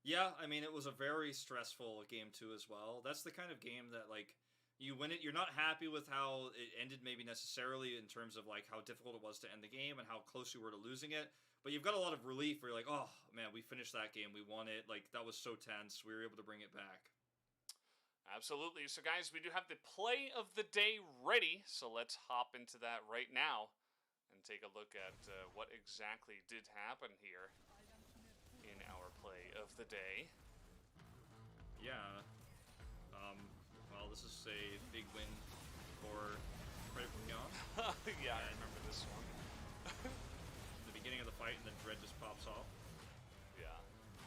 Speaker 1: Yeah, I mean, it was a very stressful game 2 as well. That's the kind of game that, like, you win it, you're not happy with how it ended maybe necessarily in terms of, like, how difficult it was to end the game and how close you were to losing it. But you've got a lot of relief where you're like, oh, man, we finished that game. We won it. Like, that was so tense. We were able to bring it back.
Speaker 2: Absolutely. So, guys, we do have the play of the day ready. So let's hop into that right now and take a look at what exactly did happen here in our play of the day.
Speaker 1: Yeah. Well, this is a big win for BRO���.
Speaker 2: Yeah, I remember this one.
Speaker 1: The beginning of the fight, and then Dread just pops off.
Speaker 2: Yeah.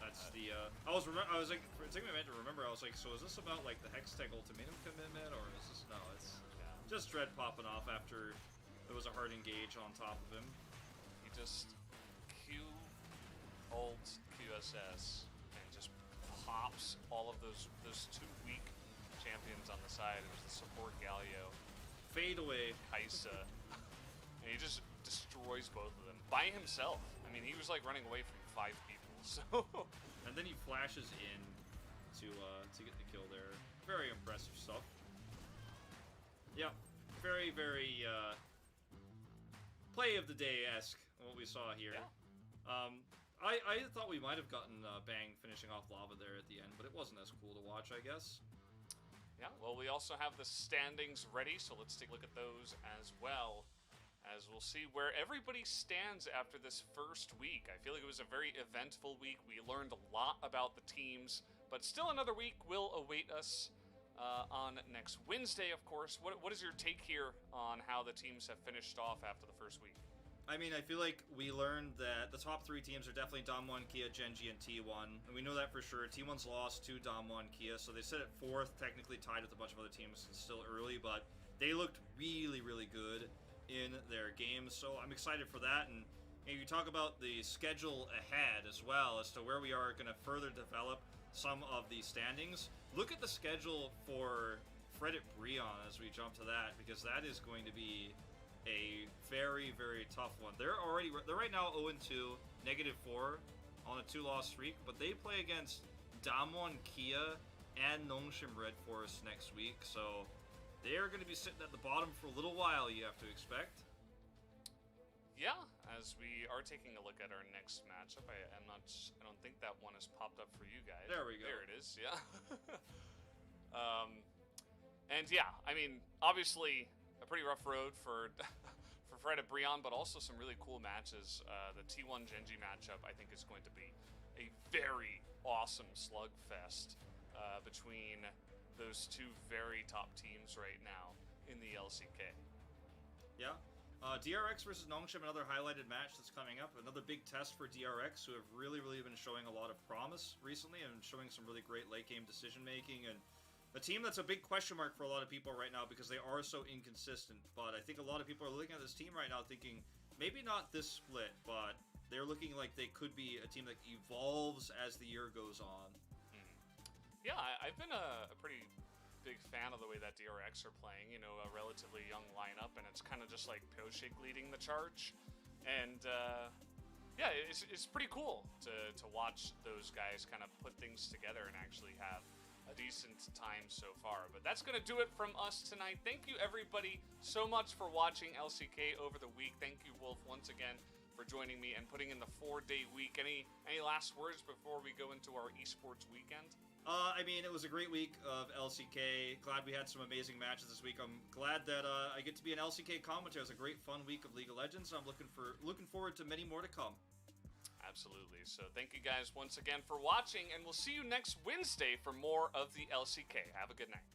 Speaker 1: That's the. I was like, for a second I meant to remember. I was like, so is this about like the Hextech ultimatum commitment, or is this no? It's just Dread popping off after there was a hard engage on top of him.
Speaker 2: He just Q ult QSS and just pops all of those two weak champions on the side. It was the support Galio,
Speaker 1: fade away,
Speaker 2: Kaisa, and he just destroys both of them by himself. I mean, he was like running away from 5 people. So,
Speaker 1: and then he flashes in to get the kill there. Very impressive stuff. Yeah, very play of the day-esque, what we saw here. I thought we might have gotten Bang finishing off Lava there at the end, but it wasn't as cool to watch, I guess.
Speaker 2: Yeah, well, we also have the standings ready, so let's take a look at those as well, as we'll see where everybody stands after this first week. I feel like it was a very eventful week. We learned a lot about the teams, but still another week will await us on next Wednesday, of course. What is your take here on how the teams have finished off after the first week?
Speaker 1: I mean, I feel like we learned that the top 3 teams are definitely Damwon, Kia, Genji, and T1. And we know that for sure. T1's lost to Damwon, Kia, so they sit at 4th, technically tied with a bunch of other teams. It's still early, but they looked really, really good in their games. So I'm excited for that. And you talk about the schedule ahead as well as to where we are going to further develop some of the standings. Look at the schedule for Fredit Breon as we jump to that, because that is going to be a very, very tough one. They're right now 0-2, -4 on a 2-loss streak, but they play against Damwon, Kia, and Nongshim Red Forest next week, so they're going to be sitting at the bottom for a little while, you have to expect.
Speaker 2: Yeah, as we are taking a look at our next matchup, I don't think that one has popped up for you guys.
Speaker 1: There we go.
Speaker 2: There it is, yeah. And yeah, I mean, obviously a pretty rough road for Fred at Breon, but also some really cool matches. The T1 Genji matchup, I think, is going to be a very awesome slugfest between those 2 very top teams right now in the LCK.
Speaker 1: Yeah. DRX versus Nongshim, another highlighted match that's coming up. Another big test for DRX, who have really, really been showing a lot of promise recently and showing some really great late-game decision-making. And a team that's a big question mark for a lot of people right now because they are so inconsistent. But I think a lot of people are looking at this team right now thinking, maybe not this split, but they're looking like they could be a team that evolves as the year goes on.
Speaker 2: Yeah, I've been a pretty big fan of the way that DRX are playing, you know, a relatively young lineup, and it's kind of just like Pyoshik leading the charge. And yeah, it's pretty cool to watch those guys kind of put things together and actually have a decent time so far. But that's going to do it from us tonight. Thank you, everybody, so much for watching LCK over the week. Thank you, Wolf, once again for joining me and putting in the 4-day week. Any last words before we go into our esports weekend?
Speaker 1: I mean, it was a great week of LCK. Glad we had some amazing matches this week. I'm glad that I get to be an LCK commentator. It was a great, fun week of League of Legends. I'm looking forward to many more to come.
Speaker 2: Absolutely. So thank you guys once again for watching, and we'll see you next Wednesday for more of the LCK. Have a good night.